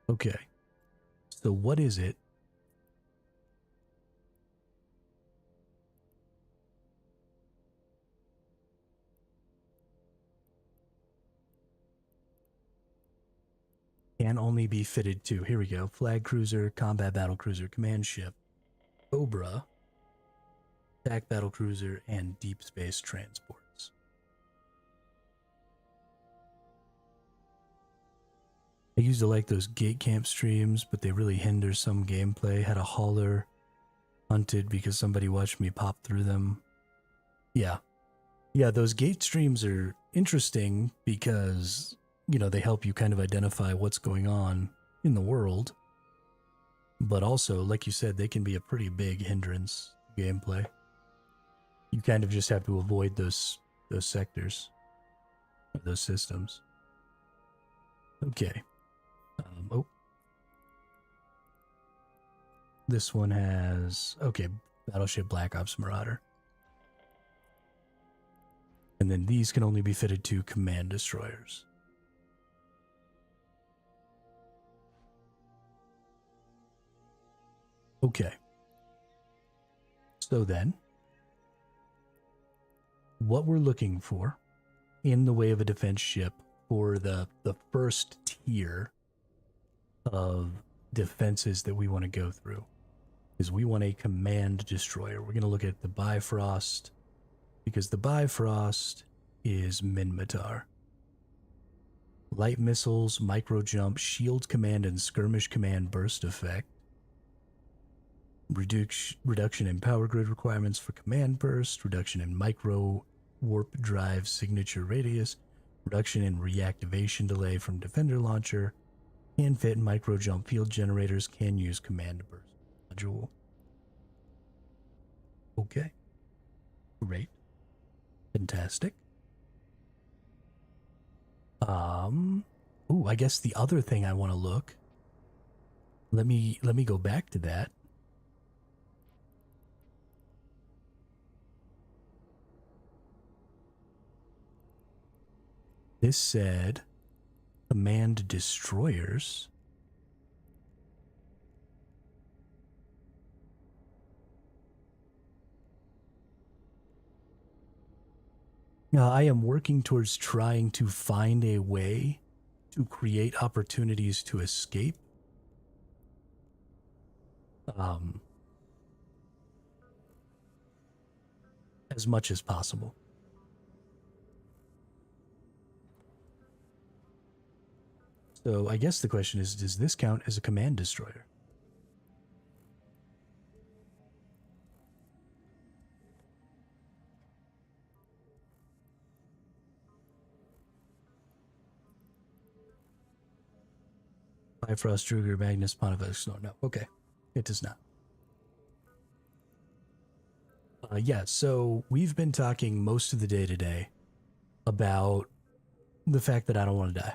Okay. So what is it? Can only be fitted to. Here we go. Flag cruiser, combat battle cruiser, command ship, Cobra, attack battle cruiser, and deep space transports. I used to like those gate camp streams, but they really hinder some gameplay. Had a hauler hunted because somebody watched me pop through them. Yeah. Yeah, those gate streams are interesting because, you know, they help you kind of identify what's going on in the world. But also, like you said, they can be a pretty big hindrance to gameplay. You kind of just have to avoid those sectors, those systems. Okay. Oh. This one has, okay, Battleship Black Ops Marauder. And then these can only be fitted to command destroyers. Okay. So then, what we're looking for in the way of a defense ship for the first tier of defenses that we want to go through is we want a command destroyer. We're going to look at the Bifrost because the Bifrost is Minmatar. Light missiles, micro jump, shield command, and skirmish command burst effect. Reduction in power grid requirements for command burst, reduction in micro warp drive signature radius, reduction in reactivation delay from defender launcher, can fit micro jump field generators, can use command burst module. Okay. Great. Fantastic. Ooh, I guess the other thing I want to look. Let me go back to that. This said command destroyers. Now, I am working towards trying to find a way to create opportunities to escape. As much as possible. So I guess the question is, does this count as a command destroyer? Bifrost, Druger, Magnus, Pontifex. No. Okay. It does not. Yeah, so we've been talking most of the day today about the fact that I don't want to die.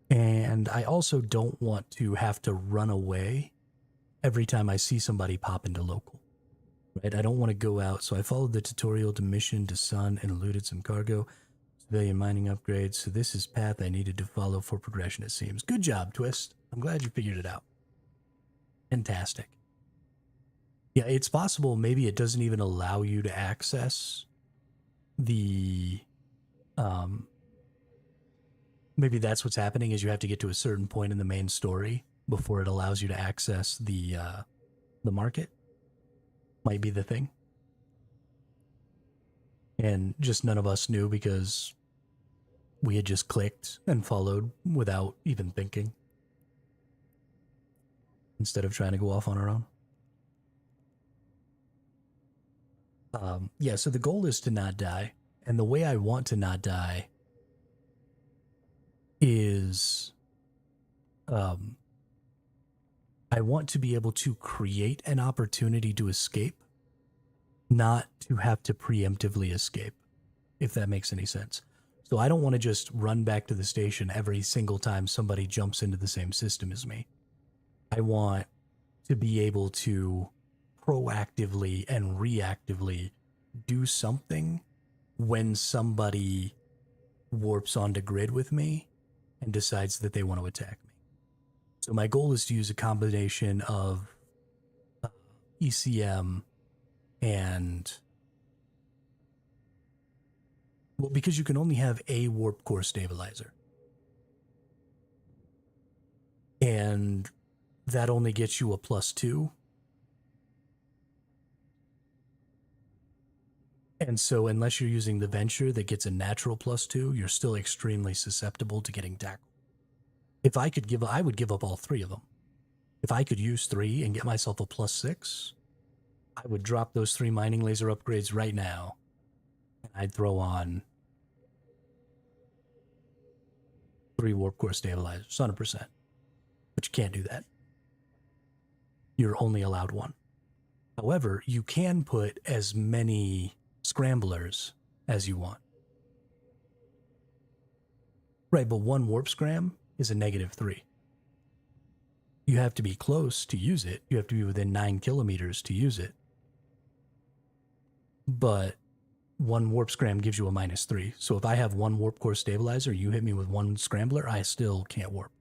And I also don't want to have to run away every time I see somebody pop into local. Right? I don't want to go out, so I followed the tutorial to mission to sun and looted some cargo. Civilian mining upgrades, so this is path I needed to follow for progression, it seems. Good job, Twist. I'm glad you figured it out. Fantastic. Yeah, it's possible maybe it doesn't even allow you to access the... maybe that's what's happening, is you have to get to a certain point in the main story before it allows you to access the market. Might be the thing. And just none of us knew because we had just clicked and followed without even thinking, instead of trying to go off on our own. Yeah, so the goal is to not die. And the way I want to not die is I want to be able to create an opportunity to escape, not to have to preemptively escape, if that makes any sense. So I don't want to just run back to the station every single time somebody jumps into the same system as me. I want to be able to proactively and reactively do something when somebody warps onto grid with me and decides that they want to attack me. So my goal is to use a combination of ECM and, well, because you can only have a warp core stabilizer, and that only gets you a +2. And so unless you're using the Venture that gets a natural +2, you're still extremely susceptible to getting tackled. If I could I would give up all 3 of them. If I could use 3 and get myself a +6, I would drop those 3 mining laser upgrades right now, and I'd throw on 3 warp core stabilizers, 100%. But you can't do that. You're only allowed 1. However, you can put as many scramblers as you want. Right, but 1 warp scram is a -3. You have to be close to use it. You have to be within 9 kilometers to use it. But 1 warp scram gives you a -3. So if I have 1 warp core stabilizer, you hit me with 1 scrambler, I still can't warp.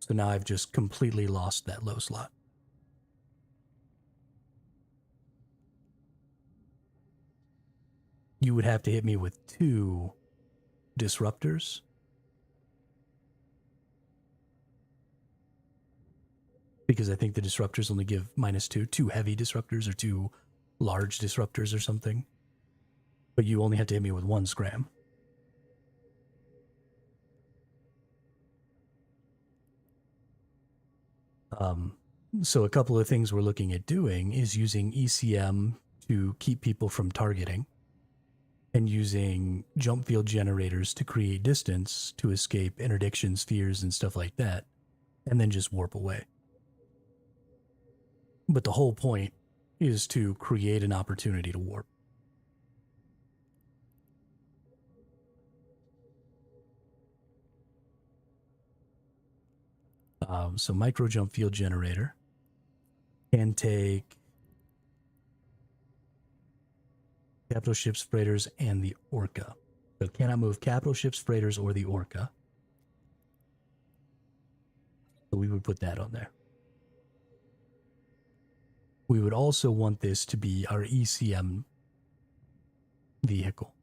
So now I've just completely lost that low slot. You would have to hit me with 2 disruptors. Because I think the disruptors only give -2. 2 heavy disruptors or 2 large disruptors or something. But you only have to hit me with 1 scram. So a couple of things we're looking at doing is using ECM to keep people from targeting, and using jump field generators to create distance to escape interdiction spheres and stuff like that, and then just warp away. But the whole point is to create an opportunity to warp. So micro jump field generator can take capital ships, freighters, and the Orca. So it cannot move capital ships, freighters, or the Orca. So we would put that on there. We would also want this to be our ECM vehicle.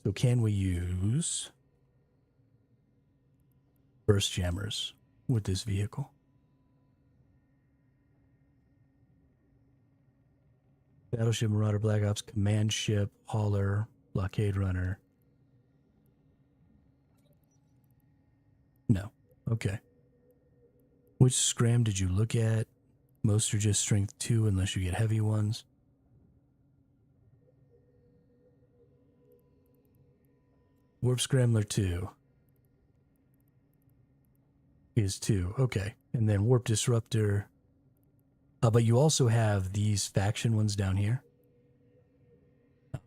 So can we use burst jammers with this vehicle? Battleship, Marauder, Black Ops, Command Ship, Hauler, Blockade Runner. No. Okay. Which scram did you look at? Most are just strength 2 unless you get heavy ones. Warp Scrambler 2 is 2. Okay. And then Warp Disruptor. But you also have these faction ones down here.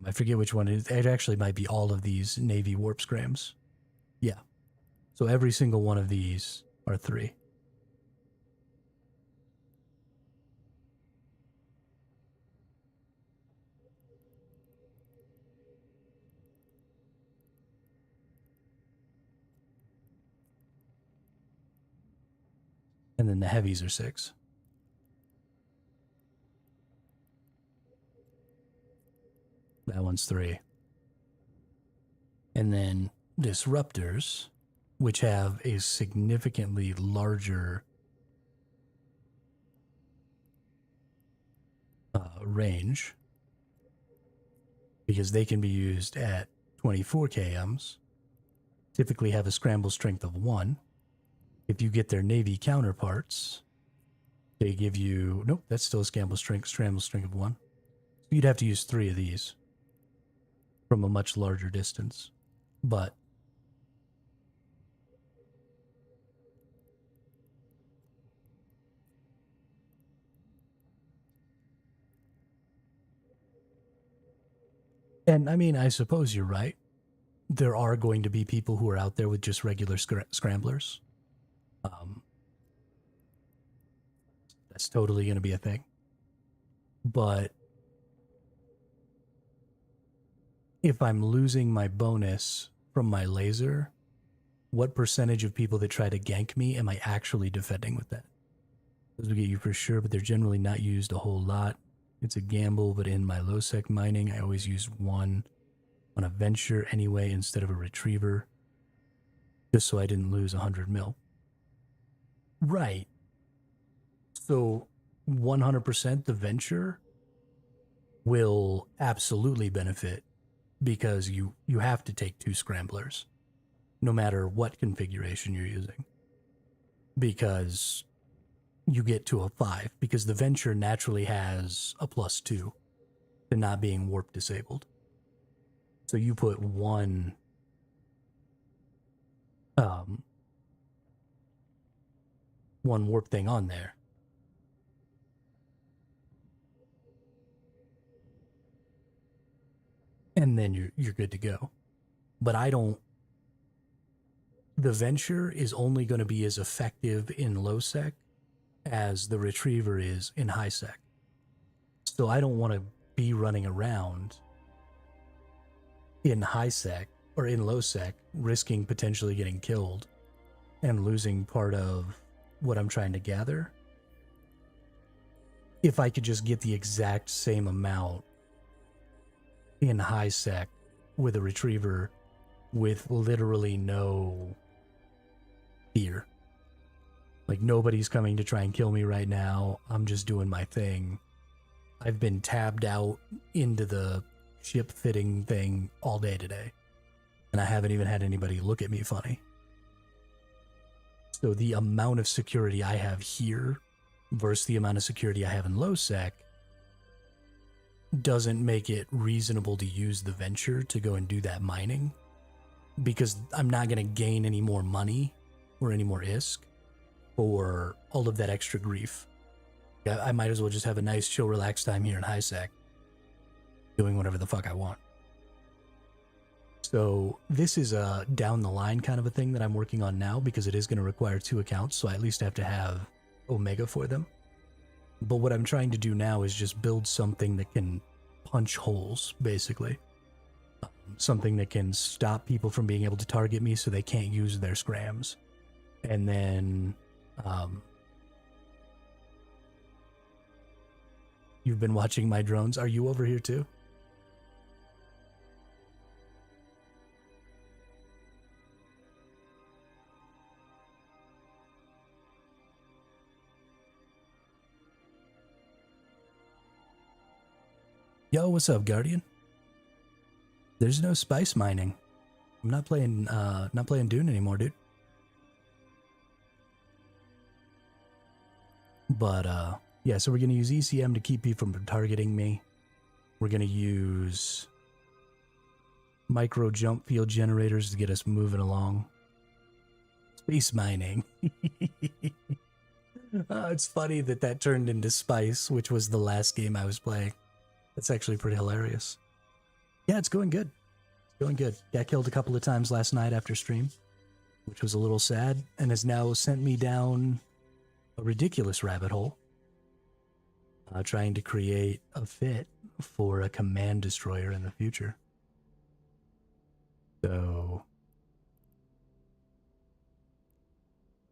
I forget which one it is. It actually might be all of these Navy Warp Scrams. Yeah. So every single one of these are 3. And then the heavies are 6. That one's 3. And then disruptors, which have a significantly larger range, because they can be used at 24 kms typically have a scramble strength of 1. If you get their Navy counterparts, they give you... Nope, that's still a scramble strength of 1. So you'd have to use 3 of these from a much larger distance. But and I mean, I suppose you're right. There are going to be people who are out there with just regular scramblers. That's totally going to be a thing. But if I'm losing my bonus from my laser, what percentage of people that try to gank me am I actually defending with that? Those will get you for sure, but they're generally not used a whole lot. It's a gamble, but in my lowsec mining, I always use 1 on a venture anyway instead of a retriever, just so I didn't lose 100 mil. Right. So 100% the venture will absolutely benefit because you have to take 2 scramblers no matter what configuration you're using, because you get to a 5 because the venture naturally has a +2 to not being warp disabled. So you put one warp thing on there. And then you're good to go. But the venture is only going to be as effective in low sec as the retriever is in high sec. So I don't want to be running around in high sec or in low sec, risking potentially getting killed and losing part of what I'm trying to gather. If I could just get the exact same amount in high sec with a retriever with literally no fear. Like, nobody's coming to try and kill me right now. I'm just doing my thing. I've been tabbed out into the ship fitting thing all day today, and I haven't even had anybody look at me funny. So the amount of security I have here versus the amount of security I have in low sec doesn't make it reasonable to use the venture to go and do that mining, because I'm not going to gain any more money or any more ISK for all of that extra grief. I might as well just have a nice chill relaxed time here in high sec doing whatever the fuck I want. So this is a down the line kind of a thing that I'm working on now, because it is going to require 2 accounts, so I at least have to have Omega for them. But what I'm trying to do now is just build something that can punch holes, basically. Something that can stop people from being able to target me so they can't use their scrams. And then you've been watching my drones. Are you over here too? Yo, what's up, Guardian? There's no spice mining. I'm not playing Dune anymore, dude. But yeah, so we're gonna use ECM to keep people from targeting me. We're gonna use micro jump field generators to get us moving along. Space mining. It's funny that turned into Spice, which was the last game I was playing. That's actually pretty hilarious. Yeah, it's going good. It's going good. Got killed a couple of times last night after stream, which was a little sad, and has now sent me down a ridiculous rabbit hole, trying to create a fit for a command destroyer in the future. So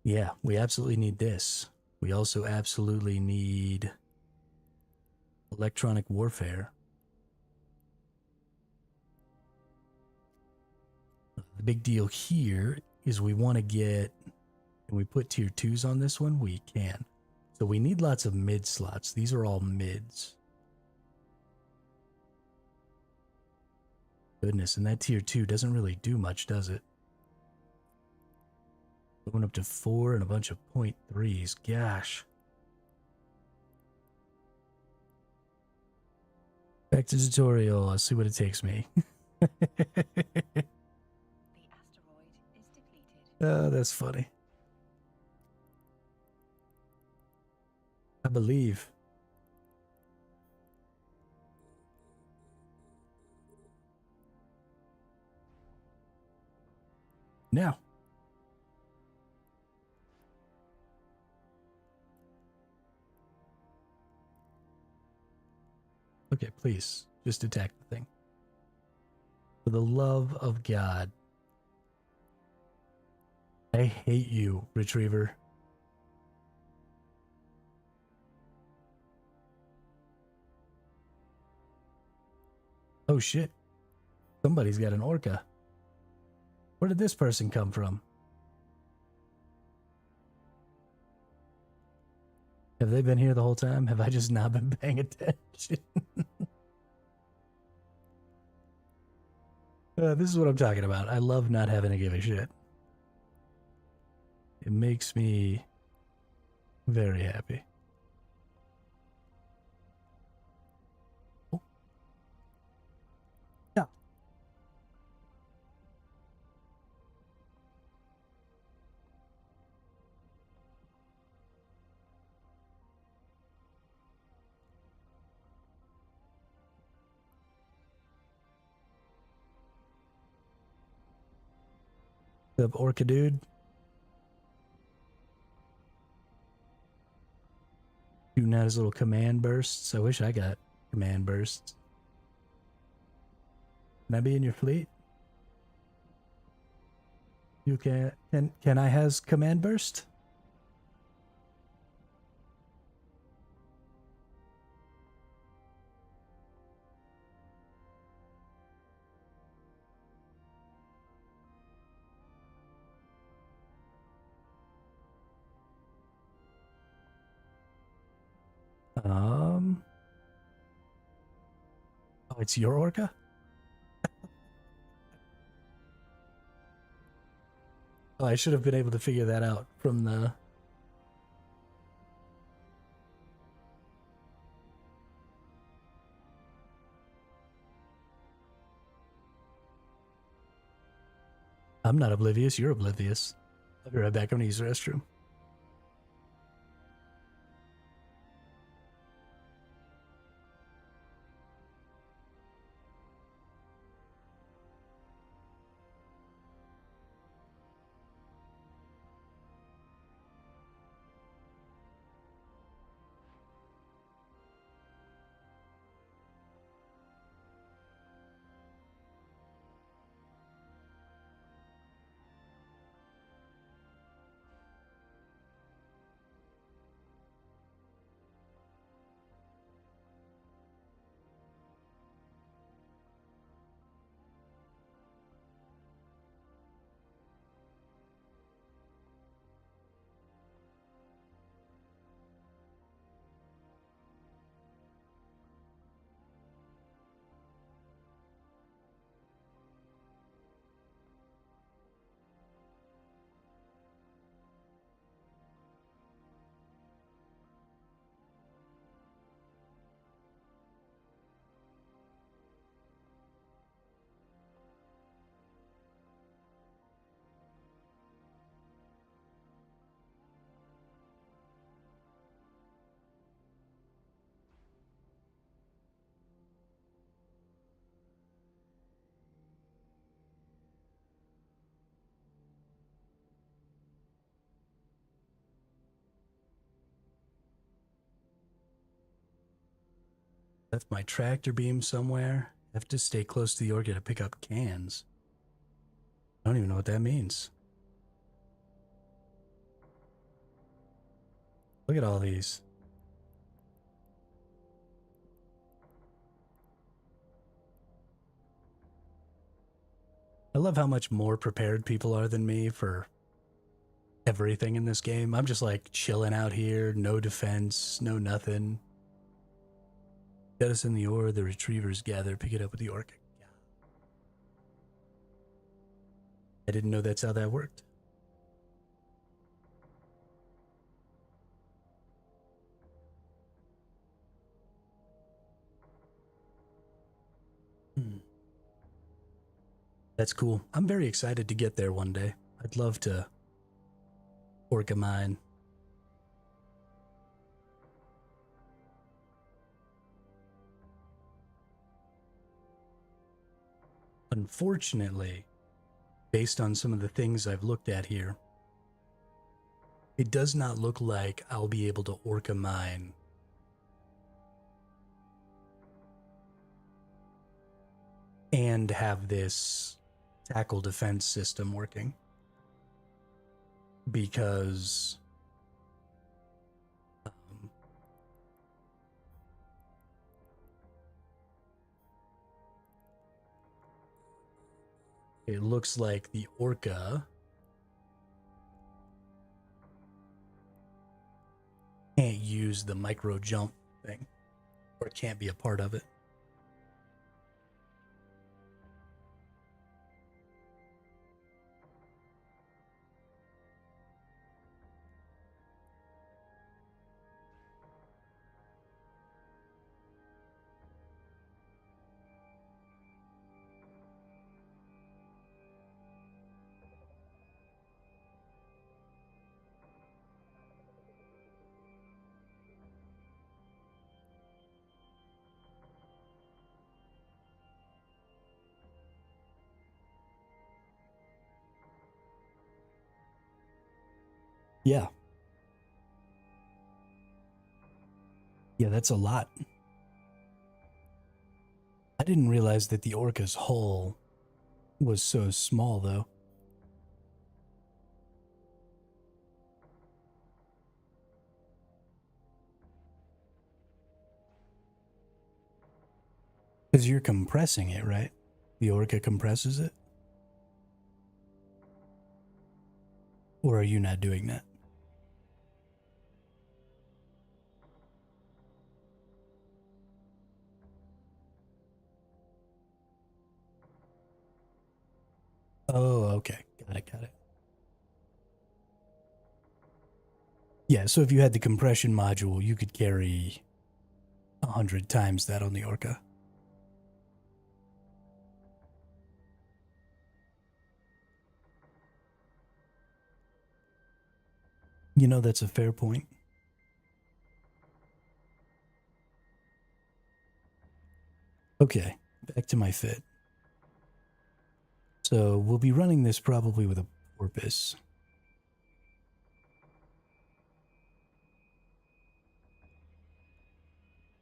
yeah, we absolutely need this. We also absolutely need electronic warfare. The big deal here is we want to get, and we put tier 2s on this one, we can. So we need lots of mid slots. These are all mids. Goodness, and that tier 2 doesn't really do much, does it? Going up to 4 and a bunch of .3s. Gosh. Back to tutorial. I'll see what it takes me. The asteroid is depleted. Oh, that's funny. I believe. Now. Okay, please. Just attack the thing. For the love of God. I hate you, Retriever. Oh shit. Somebody's got an orca. Where did this person come from? Have they been here the whole time? Have I just not been paying attention? This is what I'm talking about. I love not having to give a shit. It makes me very happy. Oh. Yeah. What's up, orca dude? Shooting out his little command bursts. I wish I got command bursts. Can I be in your fleet? You can I has command burst? Oh, it's your orca? Oh, I should have been able to figure that out from the... I'm not oblivious, you're oblivious. I'll be right back, I'm gonna use the restroom. Left my tractor beam somewhere. I have to stay close to the orca to pick up cans. I don't even know what that means. Look at all these. I love how much more prepared people are than me for everything in this game. I'm just like chilling out here, no defense, no nothing. Get us in the ore, the retrievers gather, pick it up with the orca. I didn't know that's how that worked. That's cool. I'm very excited to get there one day. I'd love to orca mine. Unfortunately, based on some of the things I've looked at here, it does not look like I'll be able to orca mine and have this tackle defense system working, because it looks like the orca can't use the micro jump thing, or it can't be a part of it. Yeah. Yeah, that's a lot. I didn't realize that the orca's hull was so small, though. Because you're compressing it, right? The orca compresses it? Or are you not doing that? Oh, okay. Got it. Yeah, so if you had the compression module, you could carry 100 times that on the orca. You know, that's a fair point. Okay, back to my fit. So we'll be running this probably with a porpoise.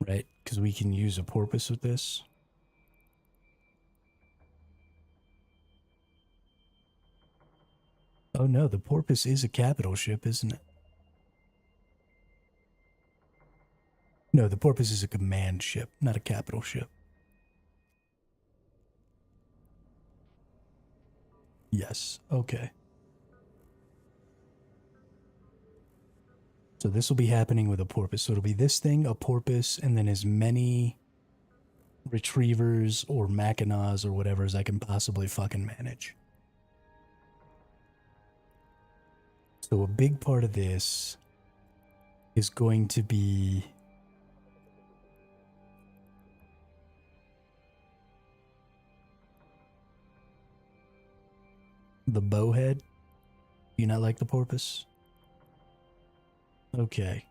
Right? Because we can use a porpoise with this. Oh no, the porpoise is a capital ship, isn't it? No, the porpoise is a command ship, not a capital ship. Yes, okay. So this will be happening with a porpoise. So it'll be this thing, a porpoise, and then as many retrievers or mackinaws or whatever as I can possibly fucking manage. So a big part of this is going to be the bowhead. Do you not like the porpoise? Okay.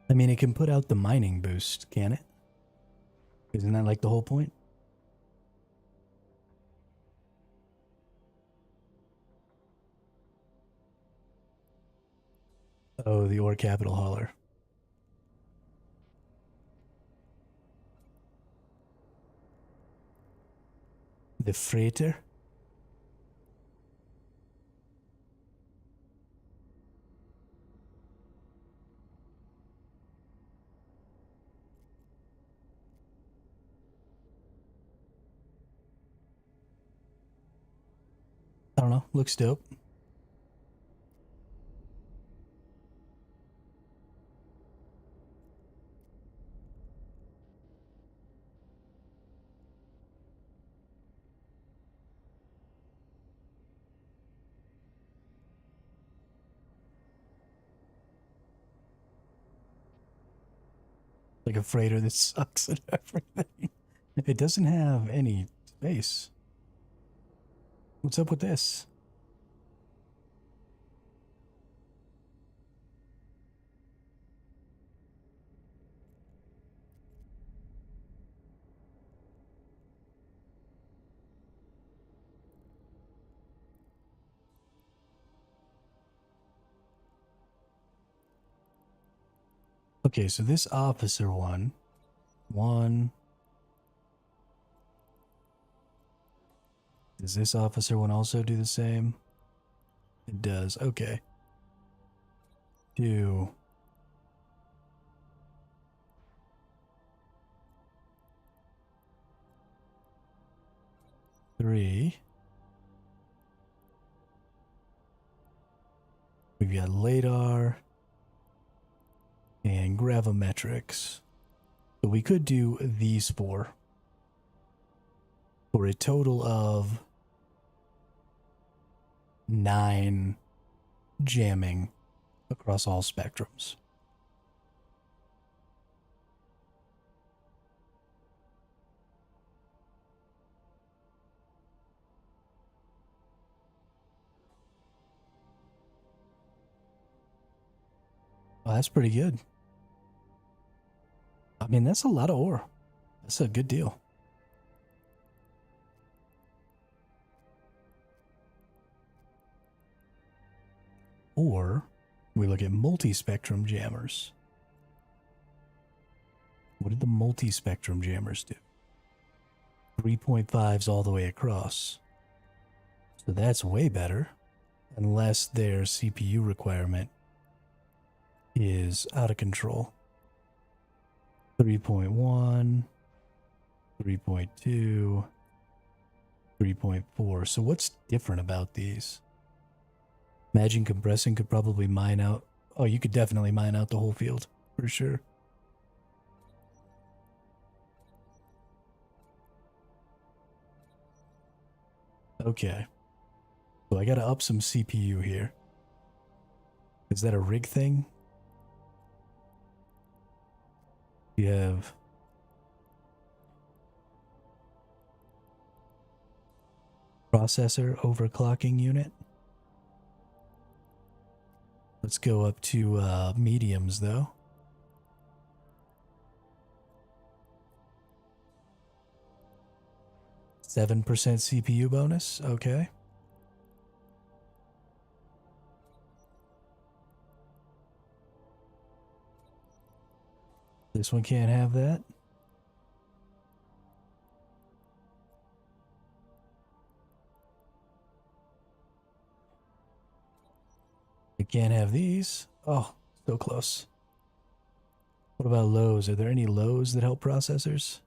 I mean, it can put out the mining boost, can it? Isn't that like the whole point? Oh, the ore capital hauler. The freighter? I don't know. Looks dope. Like a freighter that sucks at everything. It doesn't have any space. What's up with this? Okay, so this officer one. Does this officer one also do the same? It does. Okay. 2. 3. We've got LADAR and gravimetrics. So we could do these 4 for a total of 9 jamming across all spectrums. Well, that's pretty good. I mean, that's a lot of ore. That's a good deal. Or we look at multi-spectrum jammers. What did the multi-spectrum jammers do? 3.5s all the way across. So that's way better. Unless their CPU requirement is out of control. 3.1, 3.2, 3.4. So what's different about these? Imagine compressing could probably mine out. Oh, you could definitely mine out the whole field for sure. Okay. So I gotta up some CPU here. Is that a rig thing? We have processor overclocking unit. Let's go up to mediums though. %7 CPU bonus. Okay. This one can't have that. It can't have these. Oh, so close. What about lows? Are there any lows that help processors?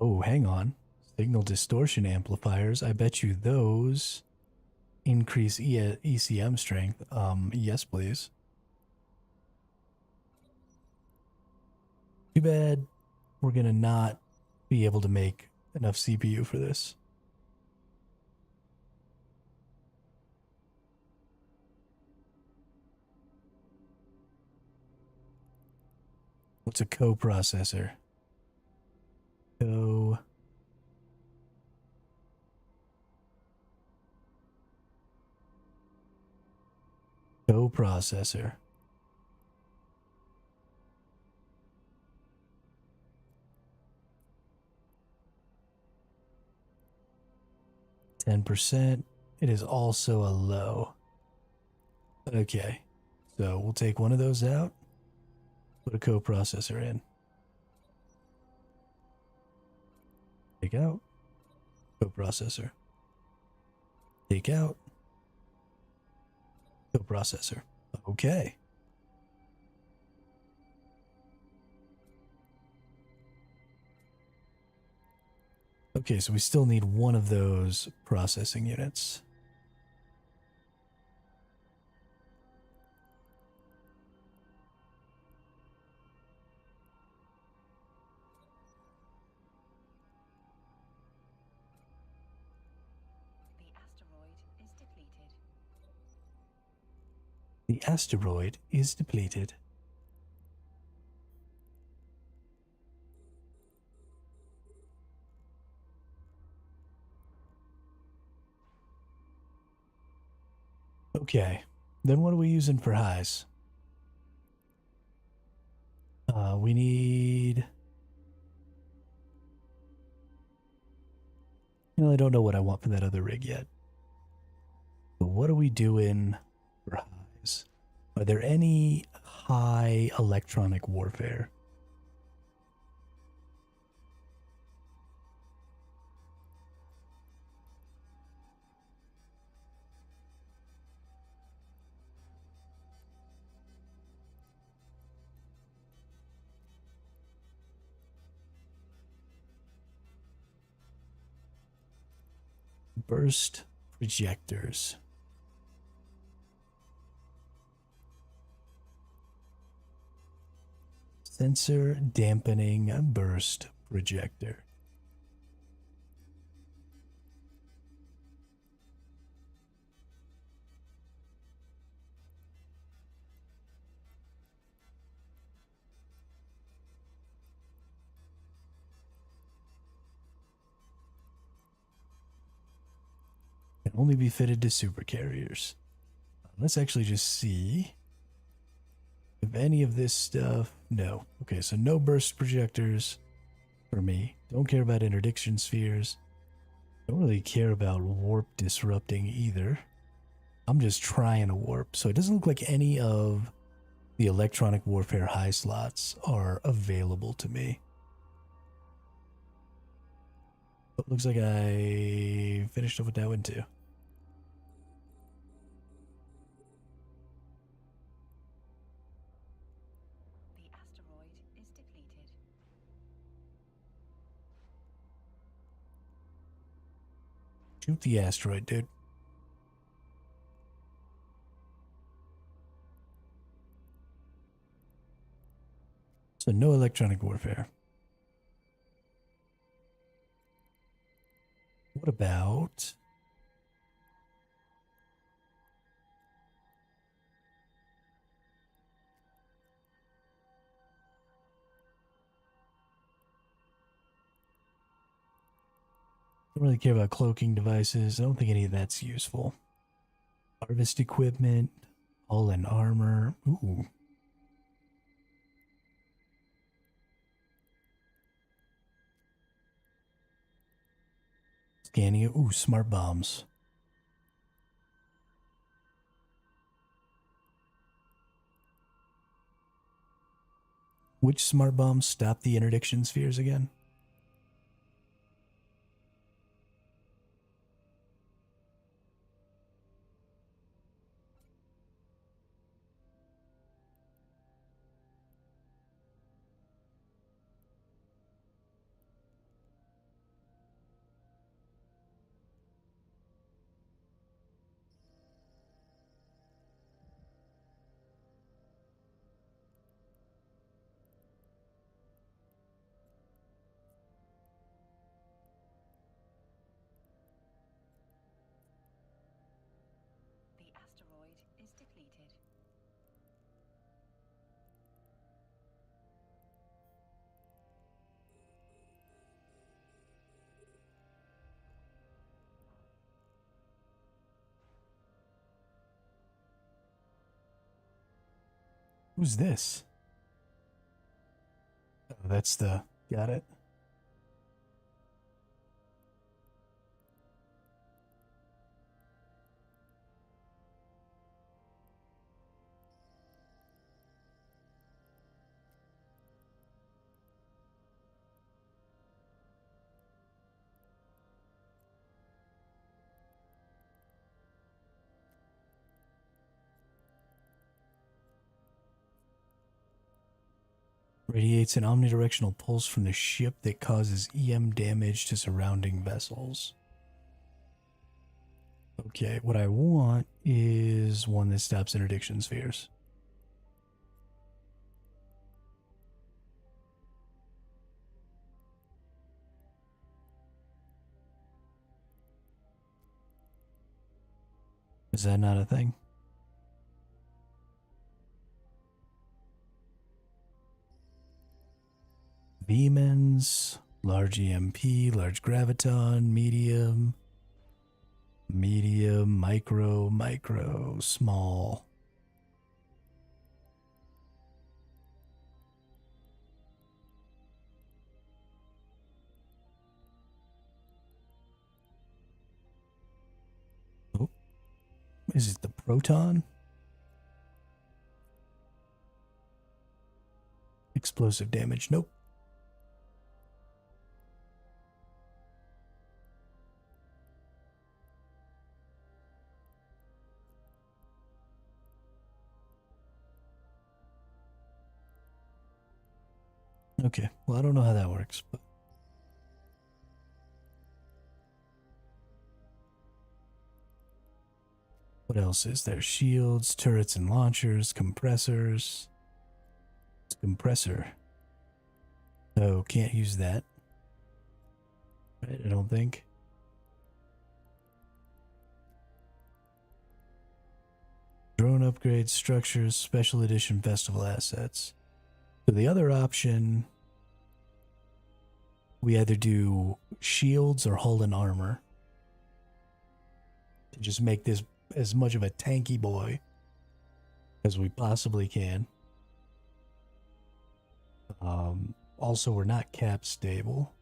Oh, hang on. Signal distortion amplifiers. I bet you those increase ECM strength. Yes, please. Too bad we're gonna not be able to make enough CPU for this. What's a coprocessor? Coprocessor. %10%. It is also a low. Okay. So we'll take one of those out. Put a coprocessor in. Take out. Coprocessor. Take out. Coprocessor. Okay. Okay, so we still need one of those processing units. The asteroid is depleted. Okay, then what are we using for highs? We need... I don't know what I want for that other rig yet. But what are we doing for highs? Are there any high electronic warfare? Burst projectors. Sensor dampening burst projector. Can only be fitted to supercarriers. Let's actually just see if any of this stuff... No. Okay, so no burst projectors for me. Don't care about interdiction spheres. Don't really care about warp disrupting either. I'm just trying to warp. So it doesn't look like any of the electronic warfare high slots are available to me. But looks like I finished up with that one too. The asteroid is depleted. Shoot the asteroid, dude. So no electronic warfare. What about... Don't really care about cloaking devices. I don't think any of that's useful. Harvest equipment, all in armor. Ooh. Scanning it. Ooh, smart bombs. Which smart bombs stop the interdiction spheres again? The asteroid is depleted. Who's this? Oh, that's the... Got it. Radiates an omnidirectional pulse from the ship that causes EM damage to surrounding vessels. Okay, what I want is one that stops interdiction spheres. Is that not a thing? Demons, large EMP, large graviton, medium, micro, small. Oh, is it the proton? Explosive damage, nope. Okay, well, I don't know how that works, but what else is there? Shields, turrets and launchers, compressors. It's compressor. Oh, can't use that. Right, I don't think. Drone upgrades, structures, special edition festival assets. So the other option, we either do shields or hull and armor to just make this as much of a tanky boy as we possibly can. Also, we're not cap stable.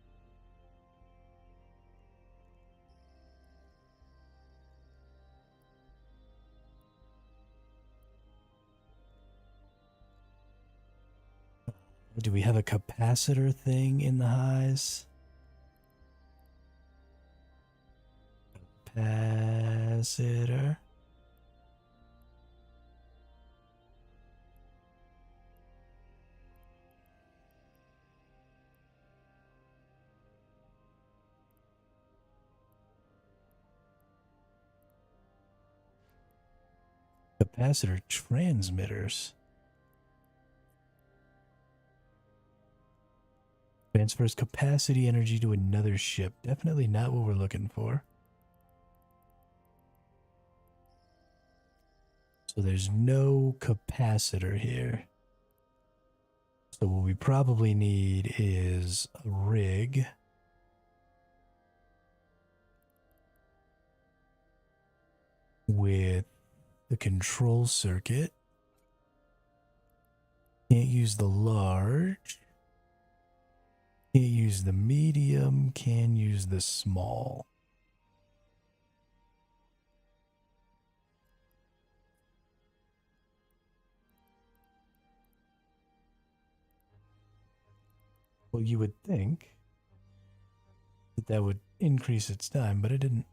Do we have a capacitor thing in the highs? Capacitor. Capacitor transmitters. Transfers capacity energy to another ship. Definitely not what we're looking for. So there's no capacitor here. So what we probably need is a rig. With the control circuit. Can't use the large. Can't use the medium. Can use the small. Well, you would think that that would increase its time, but it didn't.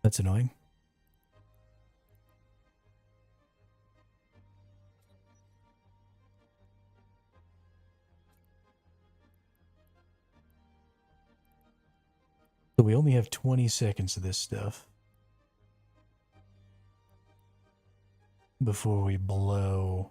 That's annoying. So we only have 20 seconds of this stuff before we blow.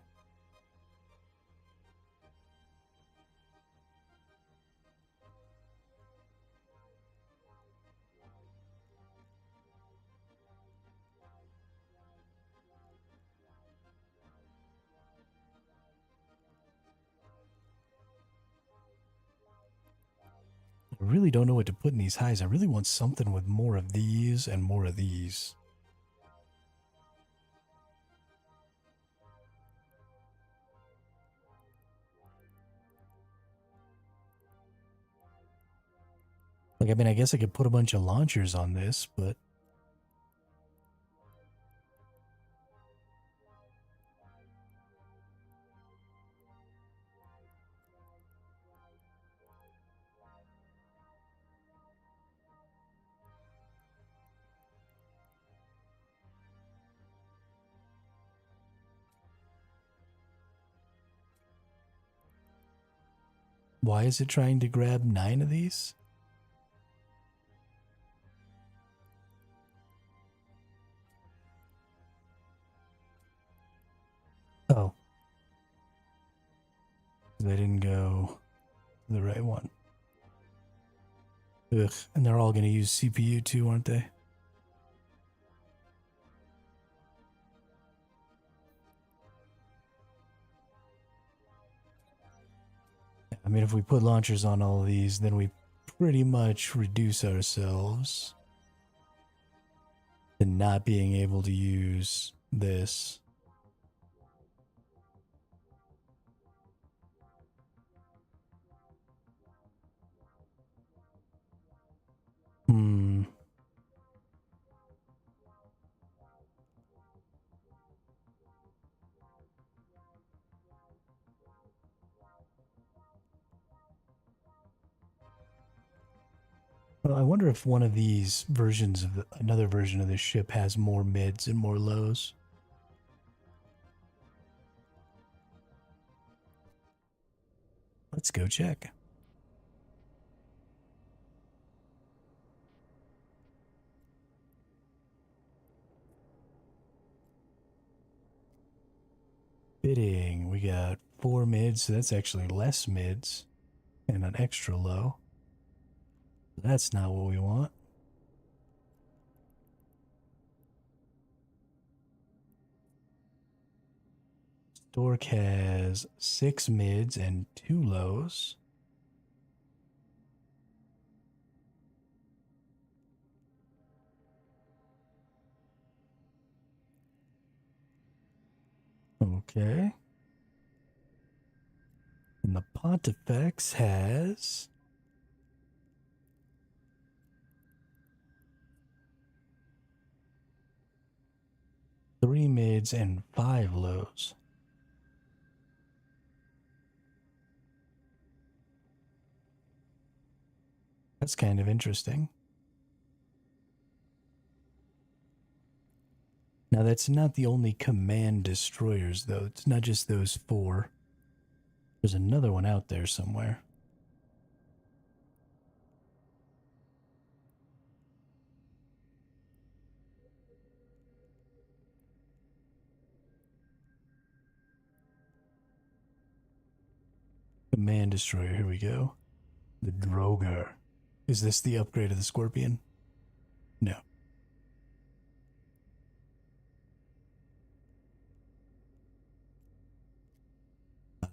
I really don't know what to put in these highs. I really want something with more of these and more of these. Like, I mean, I guess I could put a bunch of launchers on this, but why is it trying to grab 9 of these? Oh. They didn't go to the right one. Ugh, and they're all going to use CPU too, aren't they? I mean, if we put launchers on all of these, then we pretty much reduce ourselves to not being able to use this. Hmm. Well, I wonder if one of these versions of another version of this ship has more mids and more lows. Let's go check. Bidding. We got 4 mids, so that's actually less mids and an extra low. That's not what we want. Stork has 6 mids and 2 lows. Okay. And the Pontifex has 3 mids and 5 lows. That's kind of interesting. Now, that's not the only command destroyers, though. It's not just those 4. There's another one out there somewhere. Command destroyer, here we go. The Droger. Is this the upgrade of the Scorpion? No.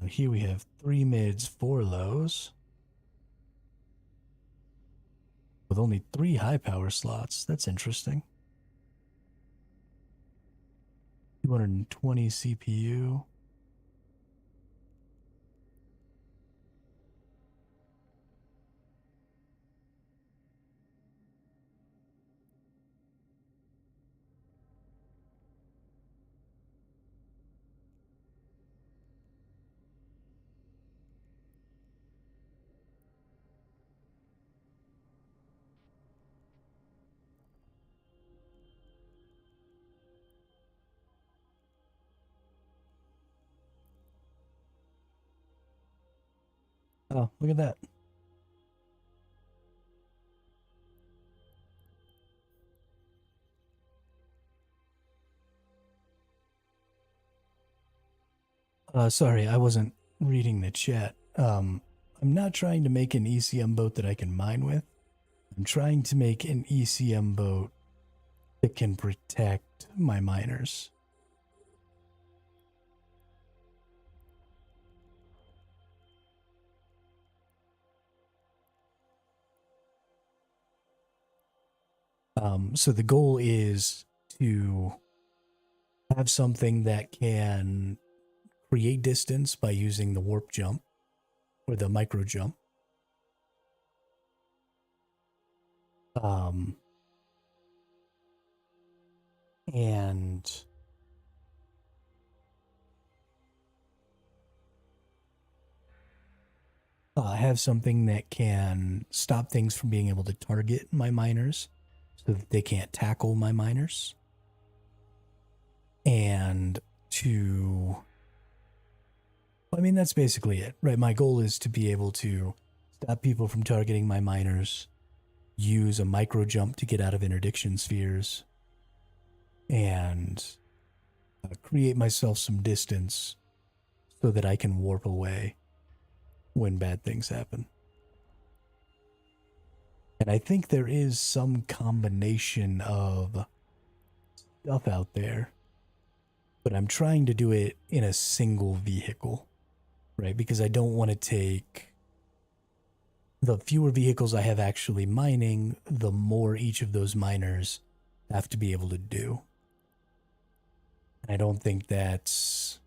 Here we have 3 mids, 4 lows. With only 3 high power slots. That's interesting. 220 CPU. Oh, look at that. Sorry, I wasn't reading the chat. I'm not trying to make an ECM boat that I can mine with. I'm trying to make an ECM boat that can protect my miners. So the goal is to have something that can create distance by using the warp jump or the micro jump. And have something that can stop things from being able to target my miners so that they can't tackle my miners. And I mean, that's basically it, right? My goal is to be able to stop people from targeting my miners, use a micro jump to get out of interdiction spheres, and create myself some distance so that I can warp away when bad things happen. And I think there is some combination of stuff out there, but I'm trying to do it in a single vehicle, right? Because I don't want to take the fewer vehicles I have actually mining, the more each of those miners have to be able to do. And I don't think that's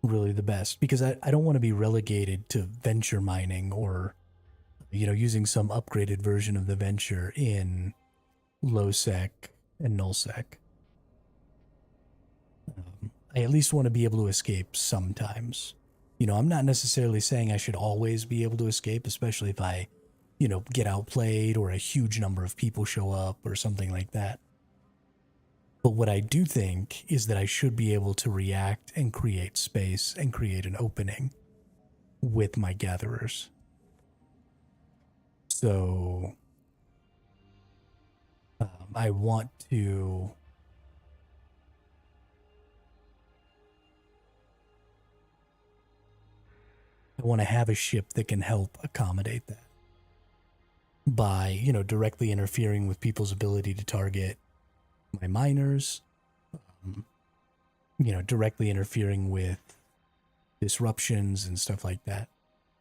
really the best, because I don't want to be relegated to venture mining or, using some upgraded version of the venture in lowsec and nullsec. I at least want to be able to escape sometimes. I'm not necessarily saying I should always be able to escape, especially if I, get outplayed or a huge number of people show up or something like that. But what I do think is that I should be able to react and create space and create an opening with my gatherers. So I want to have a ship that can help accommodate that by, directly interfering with people's ability to target my miners, um, directly interfering with disruptions and stuff like that.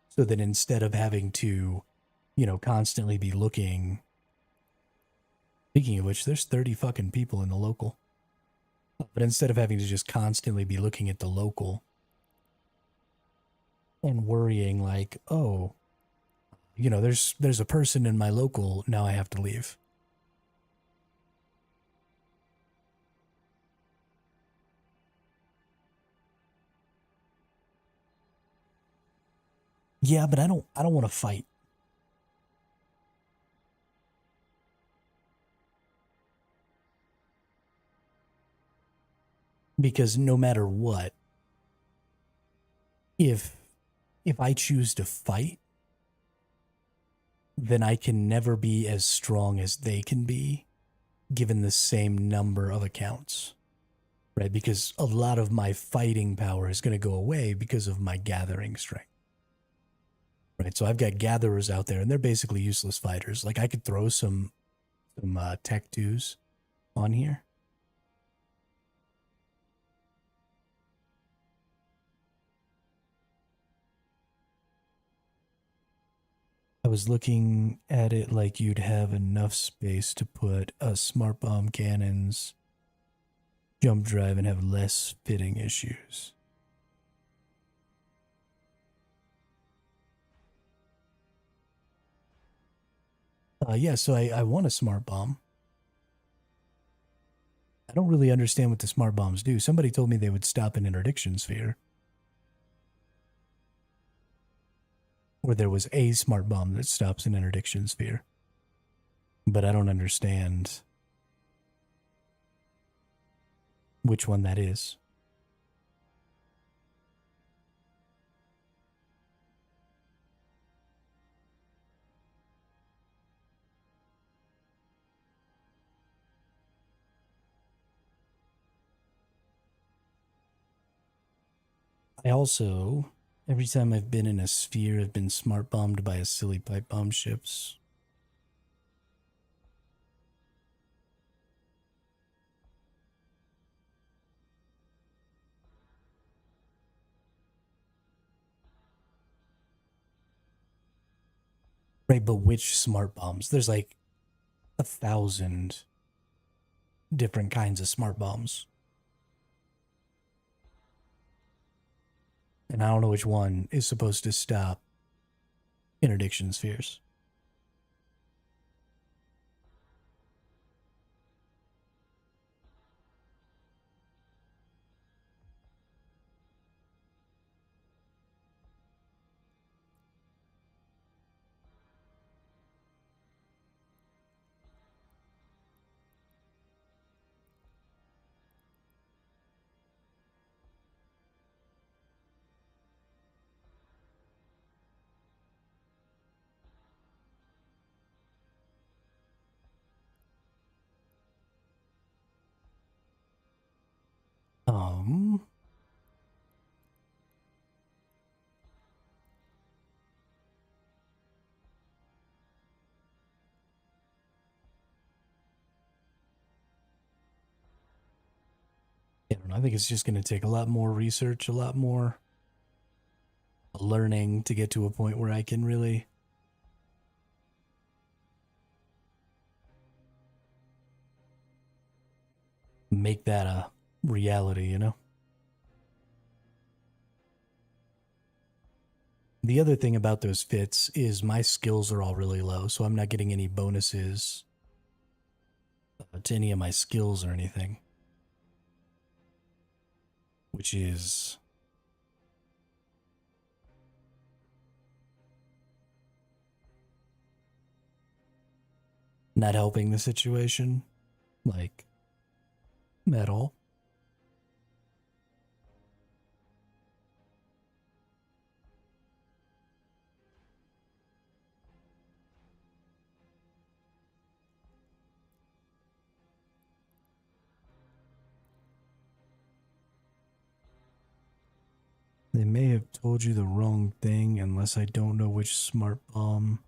So that instead of having to, constantly be looking. Speaking of which, there's 30 fucking people in the local. But instead of having to just constantly be looking at the local and worrying like, oh, there's a person in my local, now I have to leave. Yeah, but I don't want to fight. Because no matter what, if I choose to fight, then I can never be as strong as they can be given the same number of accounts. Right? Because a lot of my fighting power is going to go away because of my gathering strength. Right? So I've got gatherers out there and they're basically useless fighters. Like I could throw some tech 2s on here. I was looking at it like you'd have enough space to put a smart bomb cannons, jump drive, and have less fitting issues. Yeah, so I want a smart bomb. I don't really understand what the smart bombs do. Somebody told me they would stop an interdiction sphere. Or there was a smart bomb that stops an interdiction sphere. But I don't understand which one that is. I also, every time I've been in a sphere, I've been smart bombed by a silly pipe bomb ships. Right, but which smart bombs? There's like 1,000 different kinds of smart bombs. And I don't know which one is supposed to stop interdiction spheres. Um, I don't know. I think it's just going to take a lot more research, a lot more learning to get to a point where I can really make that a reality, you know? The other thing about those fits is my skills are all really low, so I'm not getting any bonuses to any of my skills or anything. Which is not helping the situation, like, at all. They may have told you the wrong thing unless I don't know which smart bomb.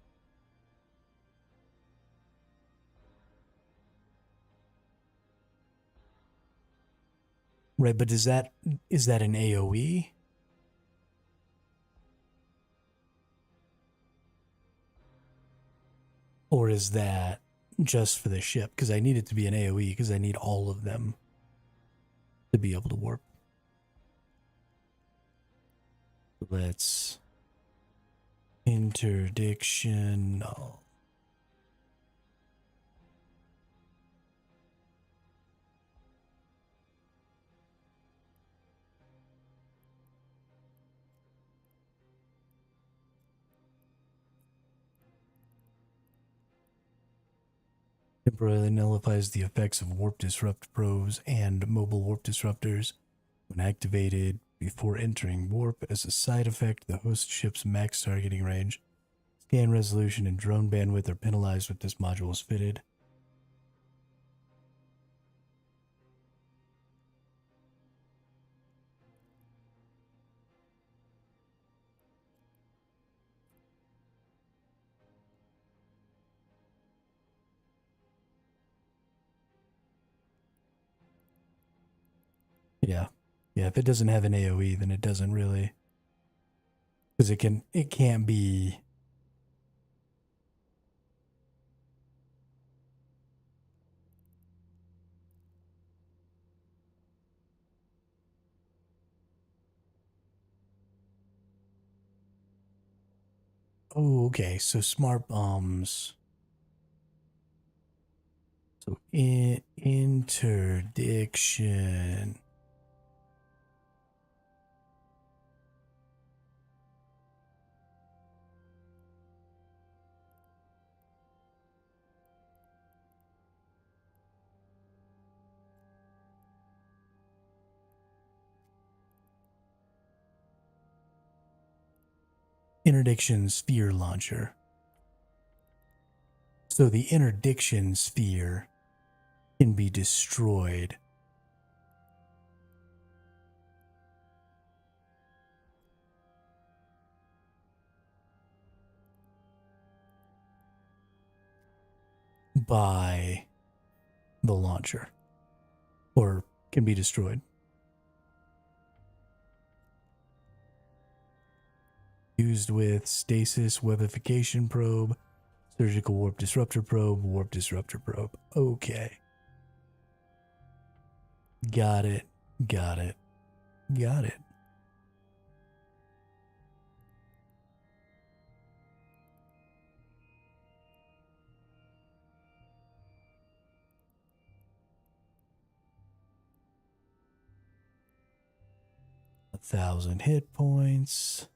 Right, but is that an AoE? Or is that just for the ship? Because I need it to be an AoE because I need all of them to be able to warp. Let's interdiction. No. Temporarily nullifies the effects of warp disrupt probes and mobile warp disruptors. When activated before entering warp, as a side effect, the host ship's max targeting range, scan resolution, and drone bandwidth are penalized with this module is fitted. Yeah. Yeah, if it doesn't have an AoE, then it doesn't really, because it can't be. Oh, okay. So smart bombs. So interdiction. Interdiction sphere launcher. So the interdiction sphere can be destroyed by the launcher, or can be destroyed. Used with stasis webification probe, surgical warp disruptor probe, warp disruptor probe. Okay. Got it. Got it. Got it. A 1,000 hit points.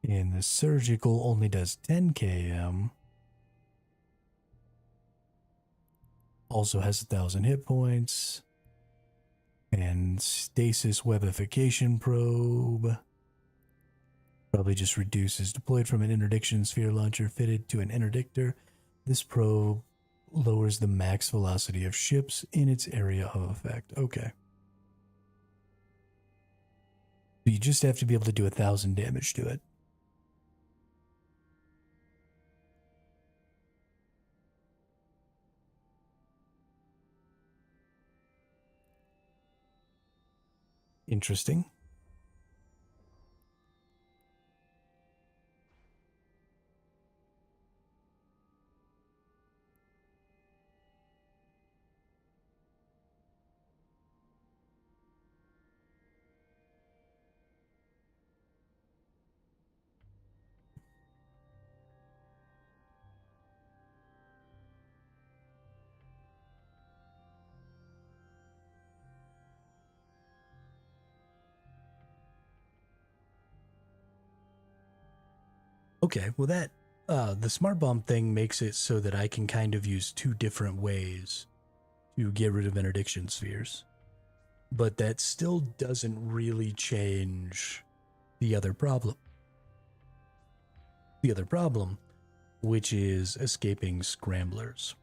And the surgical only does 10 km. Also has 1,000 hit points. And stasis webification probe. Probably just reduces. Deployed from an interdiction sphere launcher fitted to an interdictor. This probe lowers the max velocity of ships in its area of effect. Okay. So you just have to be able to do 1,000 damage to it. Interesting. Okay, well that the smart bomb thing makes it so that I can kind of use two different ways to get rid of interdiction spheres. But that still doesn't really change the other problem. The other problem, which is escaping scramblers.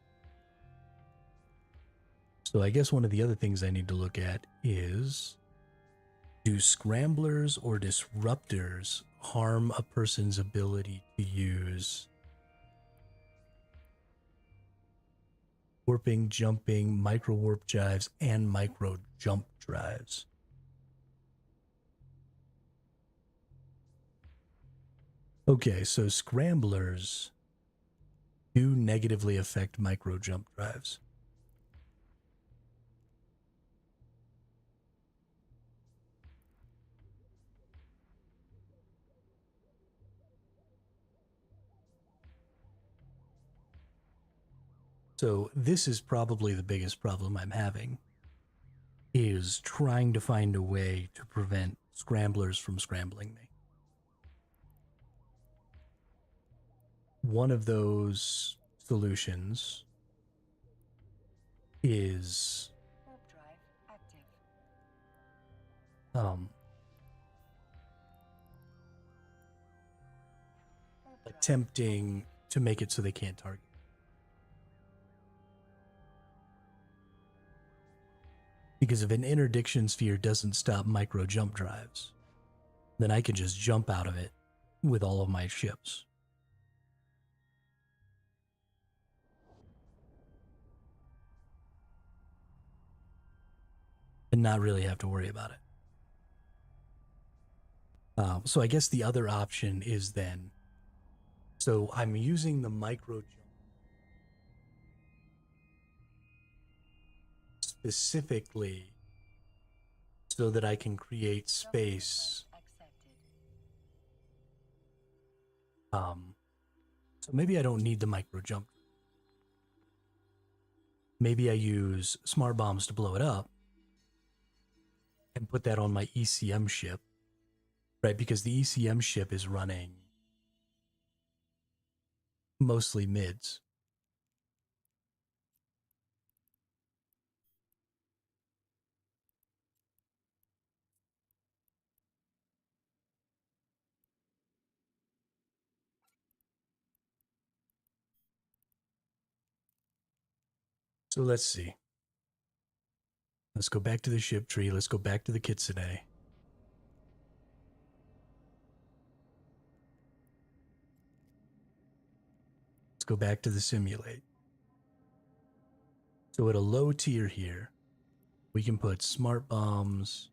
So I guess one of the other things I need to look at is, do scramblers or disruptors harm a person's ability to use warping, jumping, micro warp drives, and micro jump drives? Okay, so scramblers do negatively affect micro jump drives. So this is probably the biggest problem I'm having, is trying to find a way to prevent scramblers from scrambling me. One of those solutions is Warp drive active. Warp drive attempting to make it so they can't target. Because if an interdiction sphere doesn't stop micro jump drives, then I can just jump out of it with all of my ships. And not really have to worry about it. So I guess the other option is then, so I'm using the micro jump specifically so that I can create jump space. request accepted. So maybe I don't need the micro jump. Maybe I use smart bombs to blow it up and put that on my ECM ship, right? Because the ECM ship is running mostly mids. So let's see. Let's go back to the ship tree. Let's go back to the Kitsune. Let's go back to the simulate. So at a low tier here, we can put smart bombs.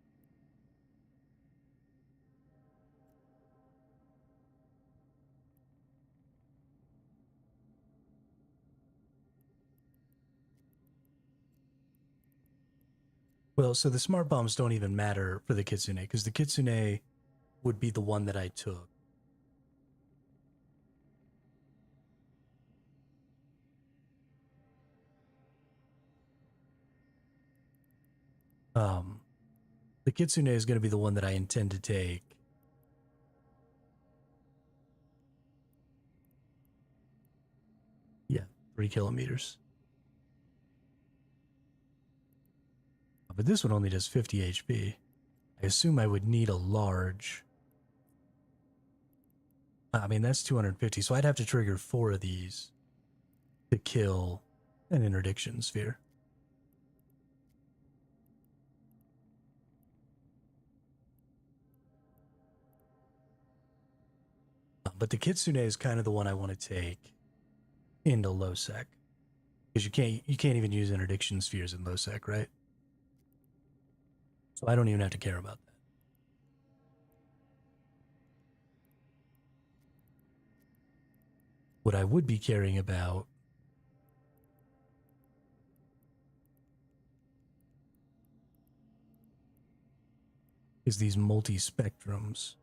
Well, so the smart bombs don't even matter for the Kitsune, because the Kitsune would be the one that I took. The Kitsune is going to be the one that I intend to take. Yeah, 3 kilometers. But this one only does 50 HP. I assume I would need a large. I mean, that's 250, so I'd have to trigger 4 of these to kill an interdiction sphere. But the Kitsune is kind of the one I want to take into lowsec, because you can't even use interdiction spheres in lowsec, right? So I don't even have to care about that. What I would be caring about is these multi-spectrums.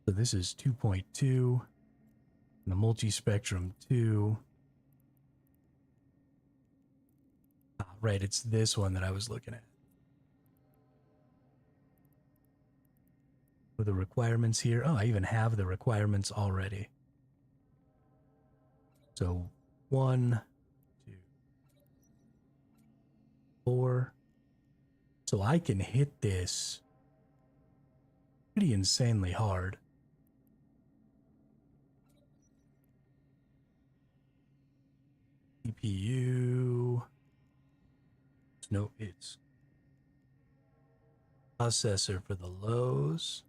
So this is 2.2, and the multi-spectrum 2. Ah, right, it's this one that I was looking at. With the requirements here. Oh, I even have the requirements already. So 1, 2, 4. So I can hit this pretty insanely hard. CPU. No, it's processor for the lows.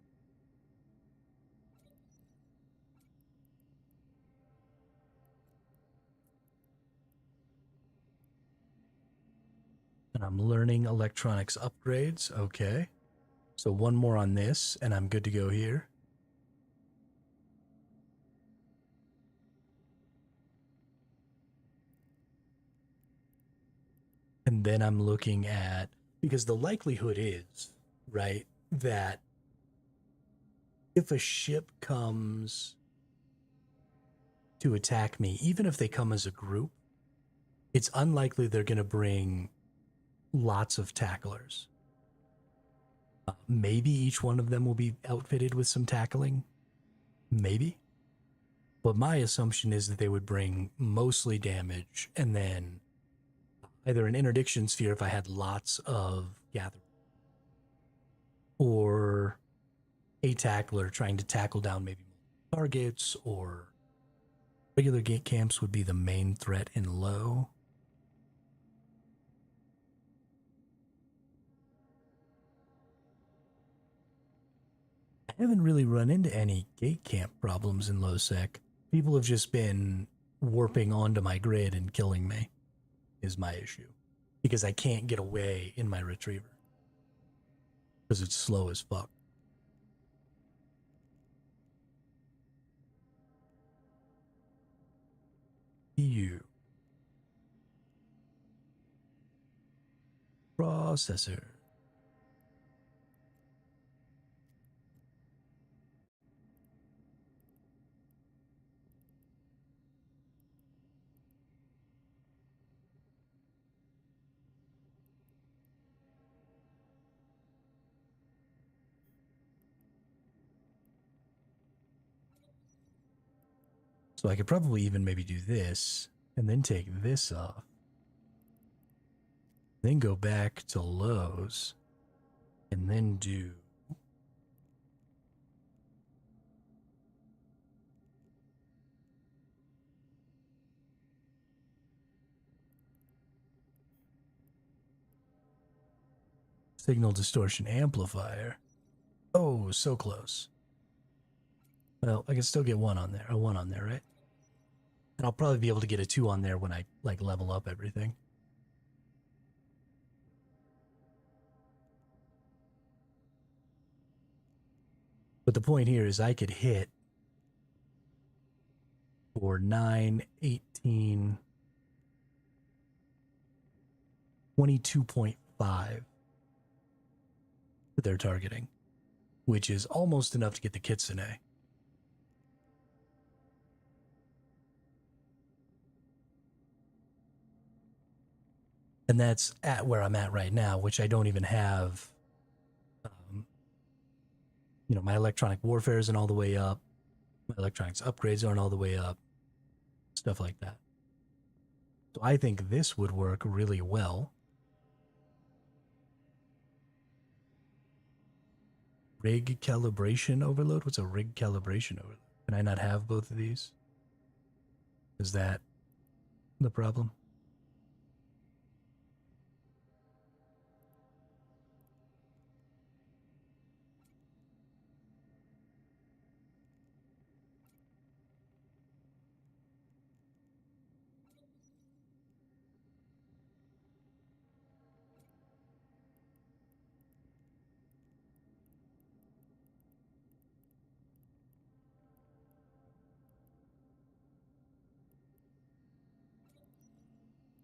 And I'm learning electronics upgrades. Okay. So one more on this, and I'm good to go here. And then I'm looking at, because the likelihood is, right, that if a ship comes to attack me, even if they come as a group, it's unlikely they're going to bring lots of tacklers. Maybe each one of them will be outfitted with some tackling. Maybe. But my assumption is that they would bring mostly damage and then either an interdiction sphere if I had lots of gathering, or a tackler trying to tackle down maybe targets, or regular gate camps would be the main threat in low. I haven't really run into any gate camp problems in lowsec. People have just been warping onto my grid and killing me, is my issue. Because I can't get away in my retriever. Because it's slow as fuck. EU. Processor. So I could probably even maybe do this, and then take this off. Then go back to lows, and then do signal distortion amplifier. Oh, so close. Well, I can still get one on there. A one on there, right? And I'll probably be able to get a 2 on there when I like level up everything. But the point here is I could hit for 9, 18, 22.5 that they're targeting, which is almost enough to get the Kitsune. And that's at where I'm at right now, which I don't even have. You know, my electronic warfare isn't all the way up. My electronics upgrades aren't all the way up. Stuff like that. So I think this would work really well. Rig calibration overload? What's a rig calibration overload? Can I not have both of these? Is that the problem?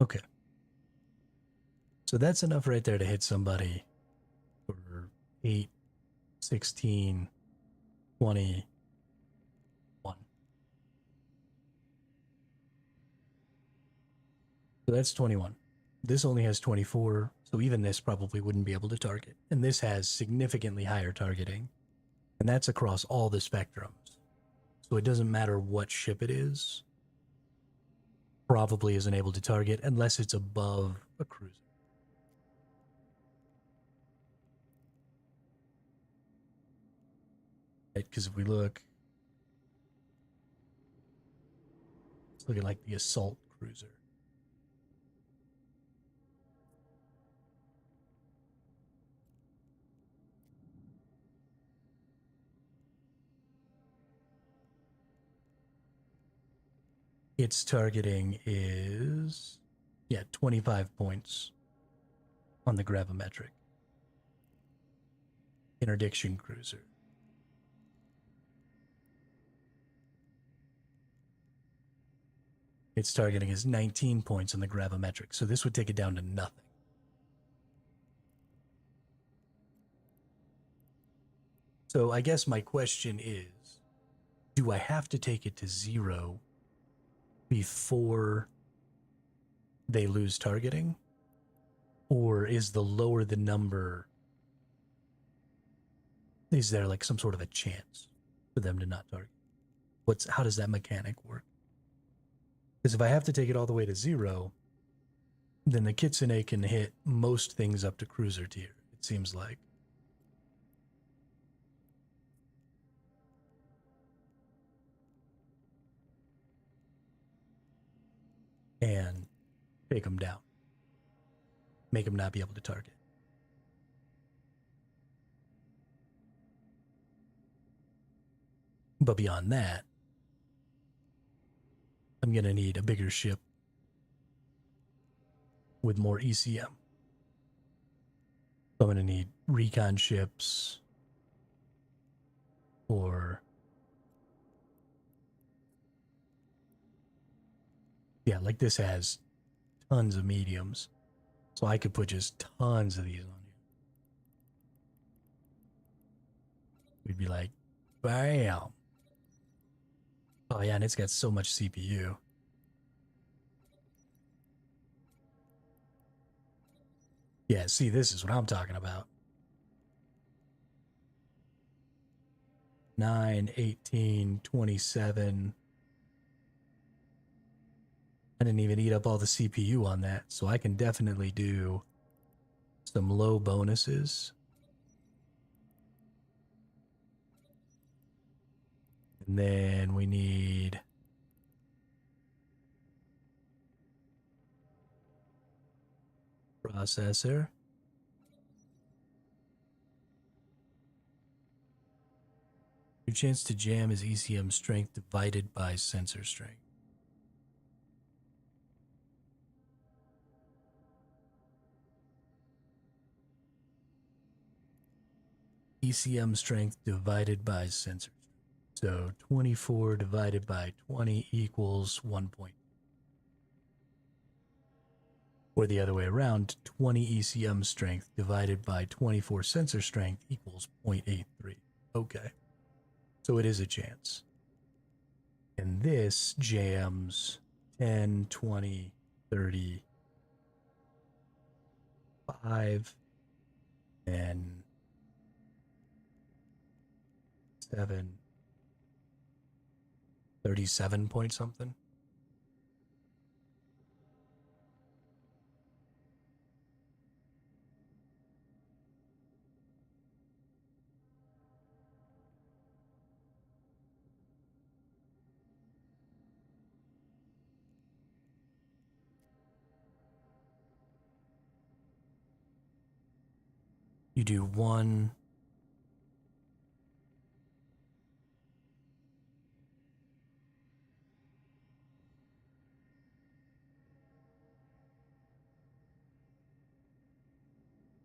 Okay. So that's enough right there to hit somebody for 8, 16, 21. So that's 21. This only has 24, so even this probably wouldn't be able to target. And this has significantly higher targeting, and that's across all the spectrums. So it doesn't matter what ship it is, probably isn't able to target unless it's above a cruiser. Because if we look, let's look at like the assault cruiser. Its targeting is, 25 points on the gravimetric. Interdiction cruiser. Its targeting is 19 points on the gravimetric, so this would take it down to nothing. So I guess my question is, do I have to take it to 0 before they lose targeting? Or is the lower the number, is there like some sort of a chance for them to not target? How does that mechanic work? Because if I have to take it all the way to 0, then the Kitsune can hit most things up to cruiser tier, it seems like. And take them down. Make them not be able to target. But beyond that, I'm going to need a bigger ship with more ECM. So I'm going to need recon ships or... yeah, like this has tons of mediums. So I could put just tons of these on here. We'd be like, bam. Oh yeah, and it's got so much CPU. Yeah, see, this is what I'm talking about. 9, 18, 27. I didn't even eat up all the CPU on that, so I can definitely do some low bonuses. And then we need processor. Your chance to jam is ECM strength divided by sensor strength. ECM strength divided by sensor strength. So 24 divided by 20 equals 1 point. Or the other way around, 20 ECM strength divided by 24 sensor strength equals 0.83. Okay. So it is a chance. And this jams 10, 20, 30, 5, and 7, 37 point something. You do one.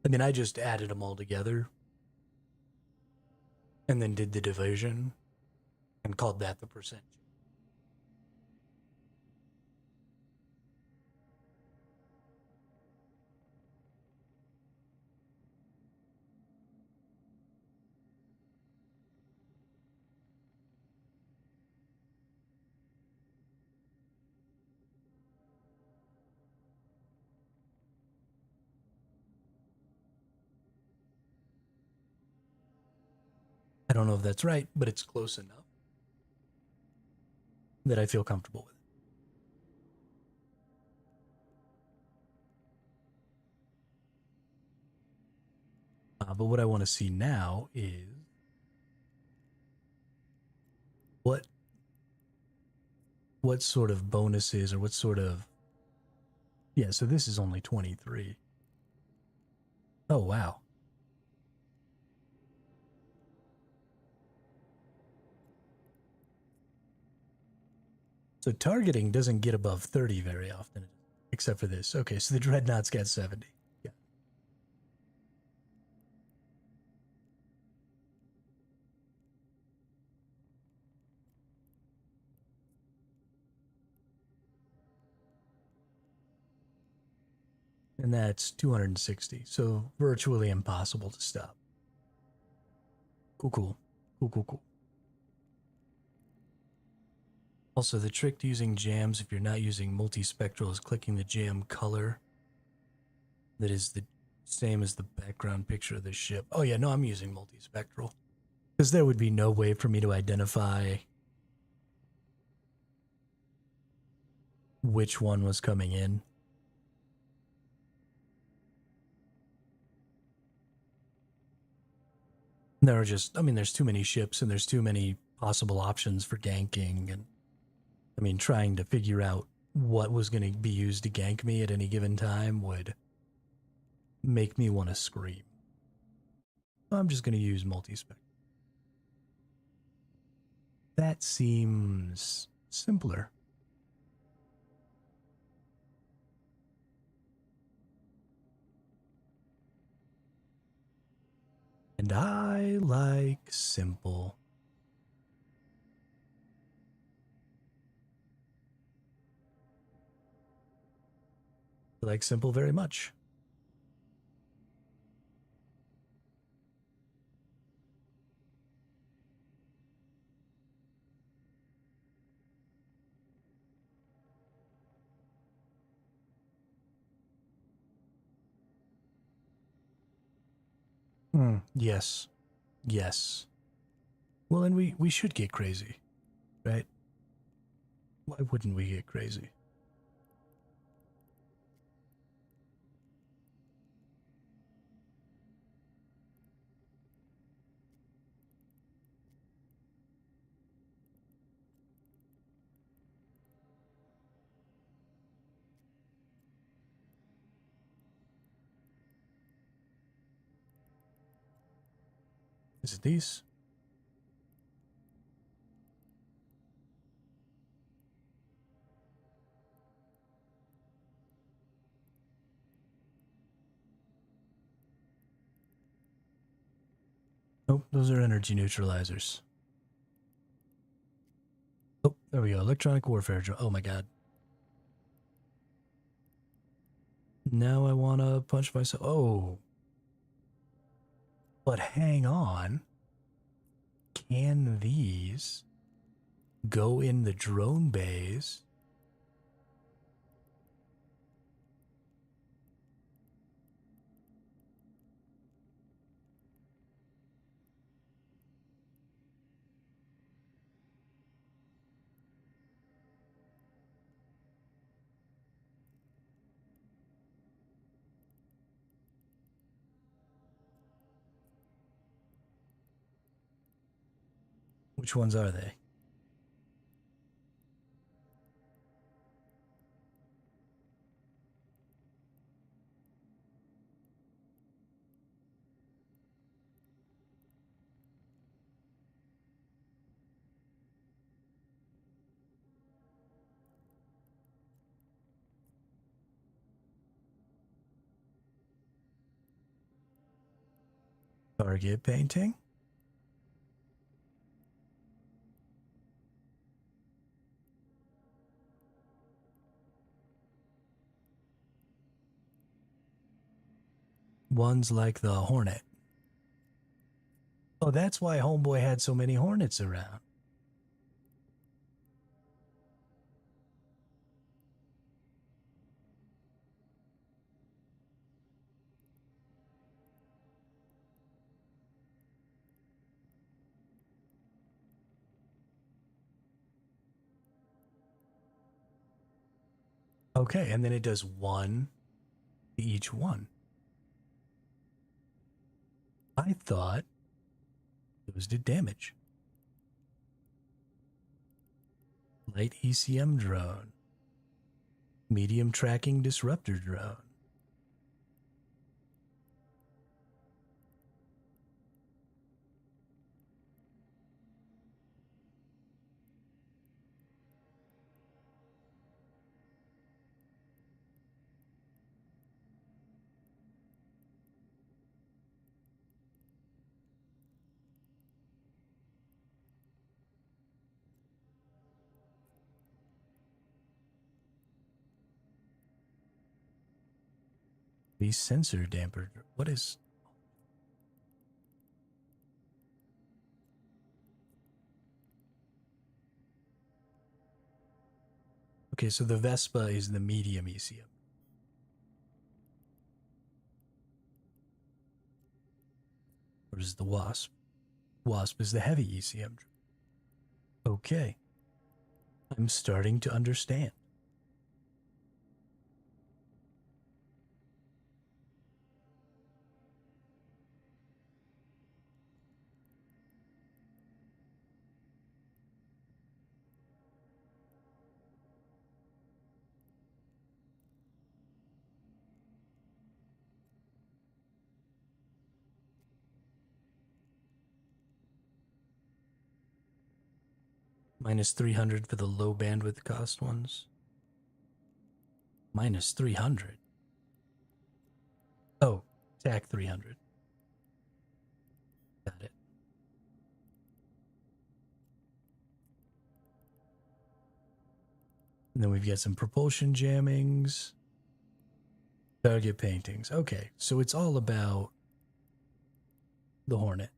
I mean, I just added them all together and then did the division and called that the percent. I don't know if that's right, but it's close enough that I feel comfortable with. But what I want to see now is what sort of bonuses or what sort of, yeah, so this is only 23. Oh, wow. So targeting doesn't get above 30 very often, except for this. Okay, so the Dreadnought's got 70. Yeah. And that's 260. So virtually impossible to stop. Cool, cool. Cool, cool, cool. Also, the trick to using jams if you're not using multispectral is clicking the jam color that is the same as the background picture of the ship. Oh yeah, no, I'm using multispectral. Because there would be no way for me to identify which one was coming in. There are just, I mean, there's too many ships and there's too many possible options for ganking. And I mean, trying to figure out what was going to be used to gank me at any given time would make me want to scream. I'm just going to use multispec. That seems simpler. And I like simple. I like simple very much. Yes. Yes. Well, and we should get crazy, right? Why wouldn't we get crazy? Is it these? Nope, those are energy neutralizers. Oh, there we go. Electronic warfare drone. Oh my god. Now I want to punch myself. Oh. But hang on. Can these go in the drone bays? Which ones are they? Target painting? Ones like the Hornet. Oh, that's why Homeboy had so many Hornets around. Okay, and then it does 1 to each one. I thought those did damage. Light ECM drone. Medium tracking disruptor drone. The sensor damper. What is... Okay, so the Vespa is the medium ECM. Or is the Wasp? Wasp is the heavy ECM. Okay. I'm starting to understand. Minus 300 for the low bandwidth cost ones. Minus 300. Oh, TAC 300. Got it. And then we've got some propulsion jammings. Target paintings. Okay, so it's all about the Hornet.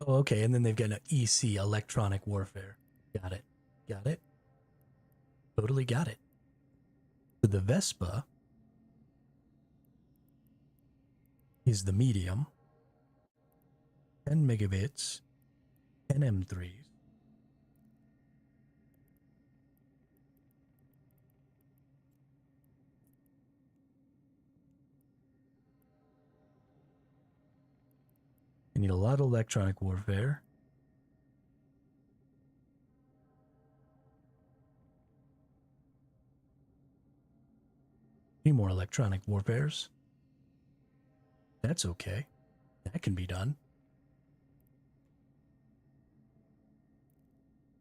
Oh, okay, and then they've got an EC, electronic warfare. Got it. Got it. Totally got it. So the Vespa is the medium. 10 megabits. 10 M3s. You need a lot of electronic warfare. Need more electronic warfares. That's okay. That can be done.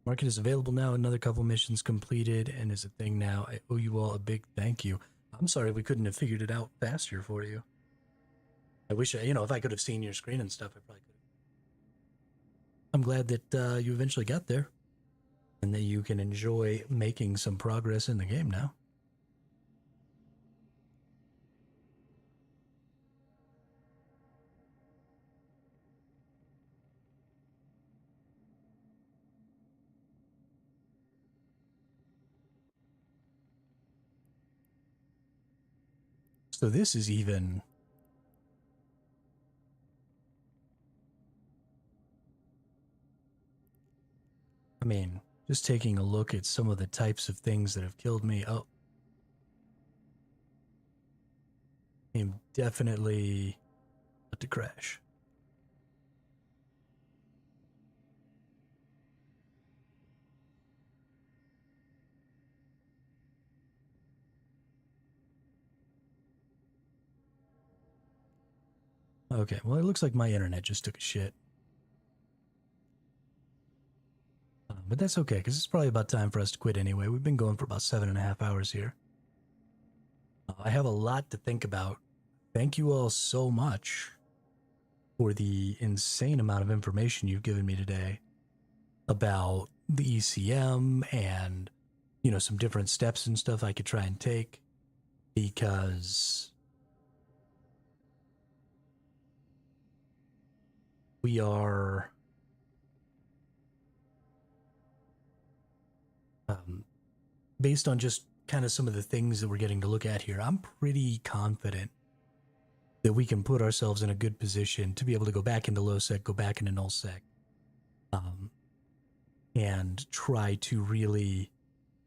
Market is available now. Another couple missions completed and is a thing now. I owe you all a big thank you. I'm sorry we couldn't have figured it out faster for you. I wish, if I could have seen your screen and stuff, I probably could have. I'm glad that you eventually got there and that you can enjoy making some progress in the game now. So this is even... I mean, just taking a look at some of the types of things that have killed me. Oh. I'm definitely about to crash. Okay, well, it looks like my internet just took a shit. But that's okay, because it's probably about time for us to quit anyway. We've been going for about 7.5 hours here. I have a lot to think about. Thank you all so much for the insane amount of information you've given me today about the ECM and, some different steps and stuff I could try and take, because we are... based on just kind of some of the things that we're getting to look at here, I'm pretty confident that we can put ourselves in a good position to be able to go back into lowsec, go back into nullsec, and try to really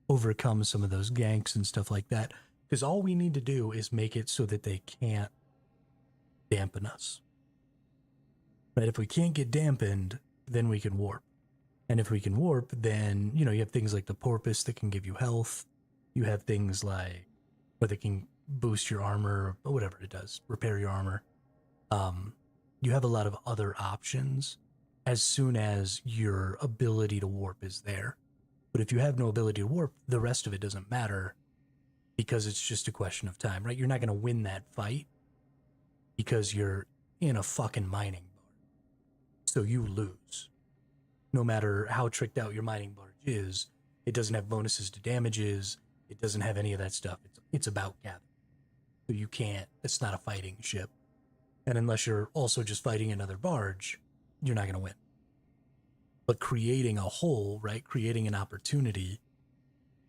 overcome some of those ganks and stuff like that. Because all we need to do is make it so that they can't dampen us. Right? If we can't get dampened, then we can warp. And if we can warp, then, you have things like the porpoise that can give you health. You have things like, where they can boost your armor, or whatever it does, repair your armor. You have a lot of other options as soon as your ability to warp is there. But if you have no ability to warp, the rest of it doesn't matter because it's just a question of time, right? You're not going to win that fight because you're in a fucking mining barge. So you lose. No matter how tricked out your mining barge is, it doesn't have bonuses to damages. It doesn't have any of that stuff. It's about gathering. So you can't, it's not a fighting ship. And unless you're also just fighting another barge, you're not going to win. But creating a hole, right? Creating an opportunity,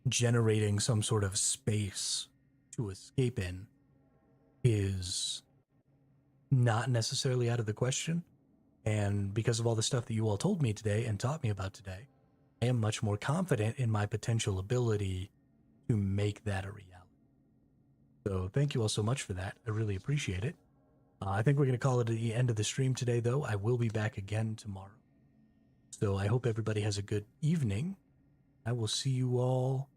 generating some sort of space to escape in is not necessarily out of the question. And because of all the stuff that you all told me today and taught me about today, I am much more confident in my potential ability to make that a reality. So thank you all so much for that. I really appreciate it. I think we're going to call it at the end of the stream today, though. I will be back again tomorrow. So I hope everybody has a good evening. I will see you all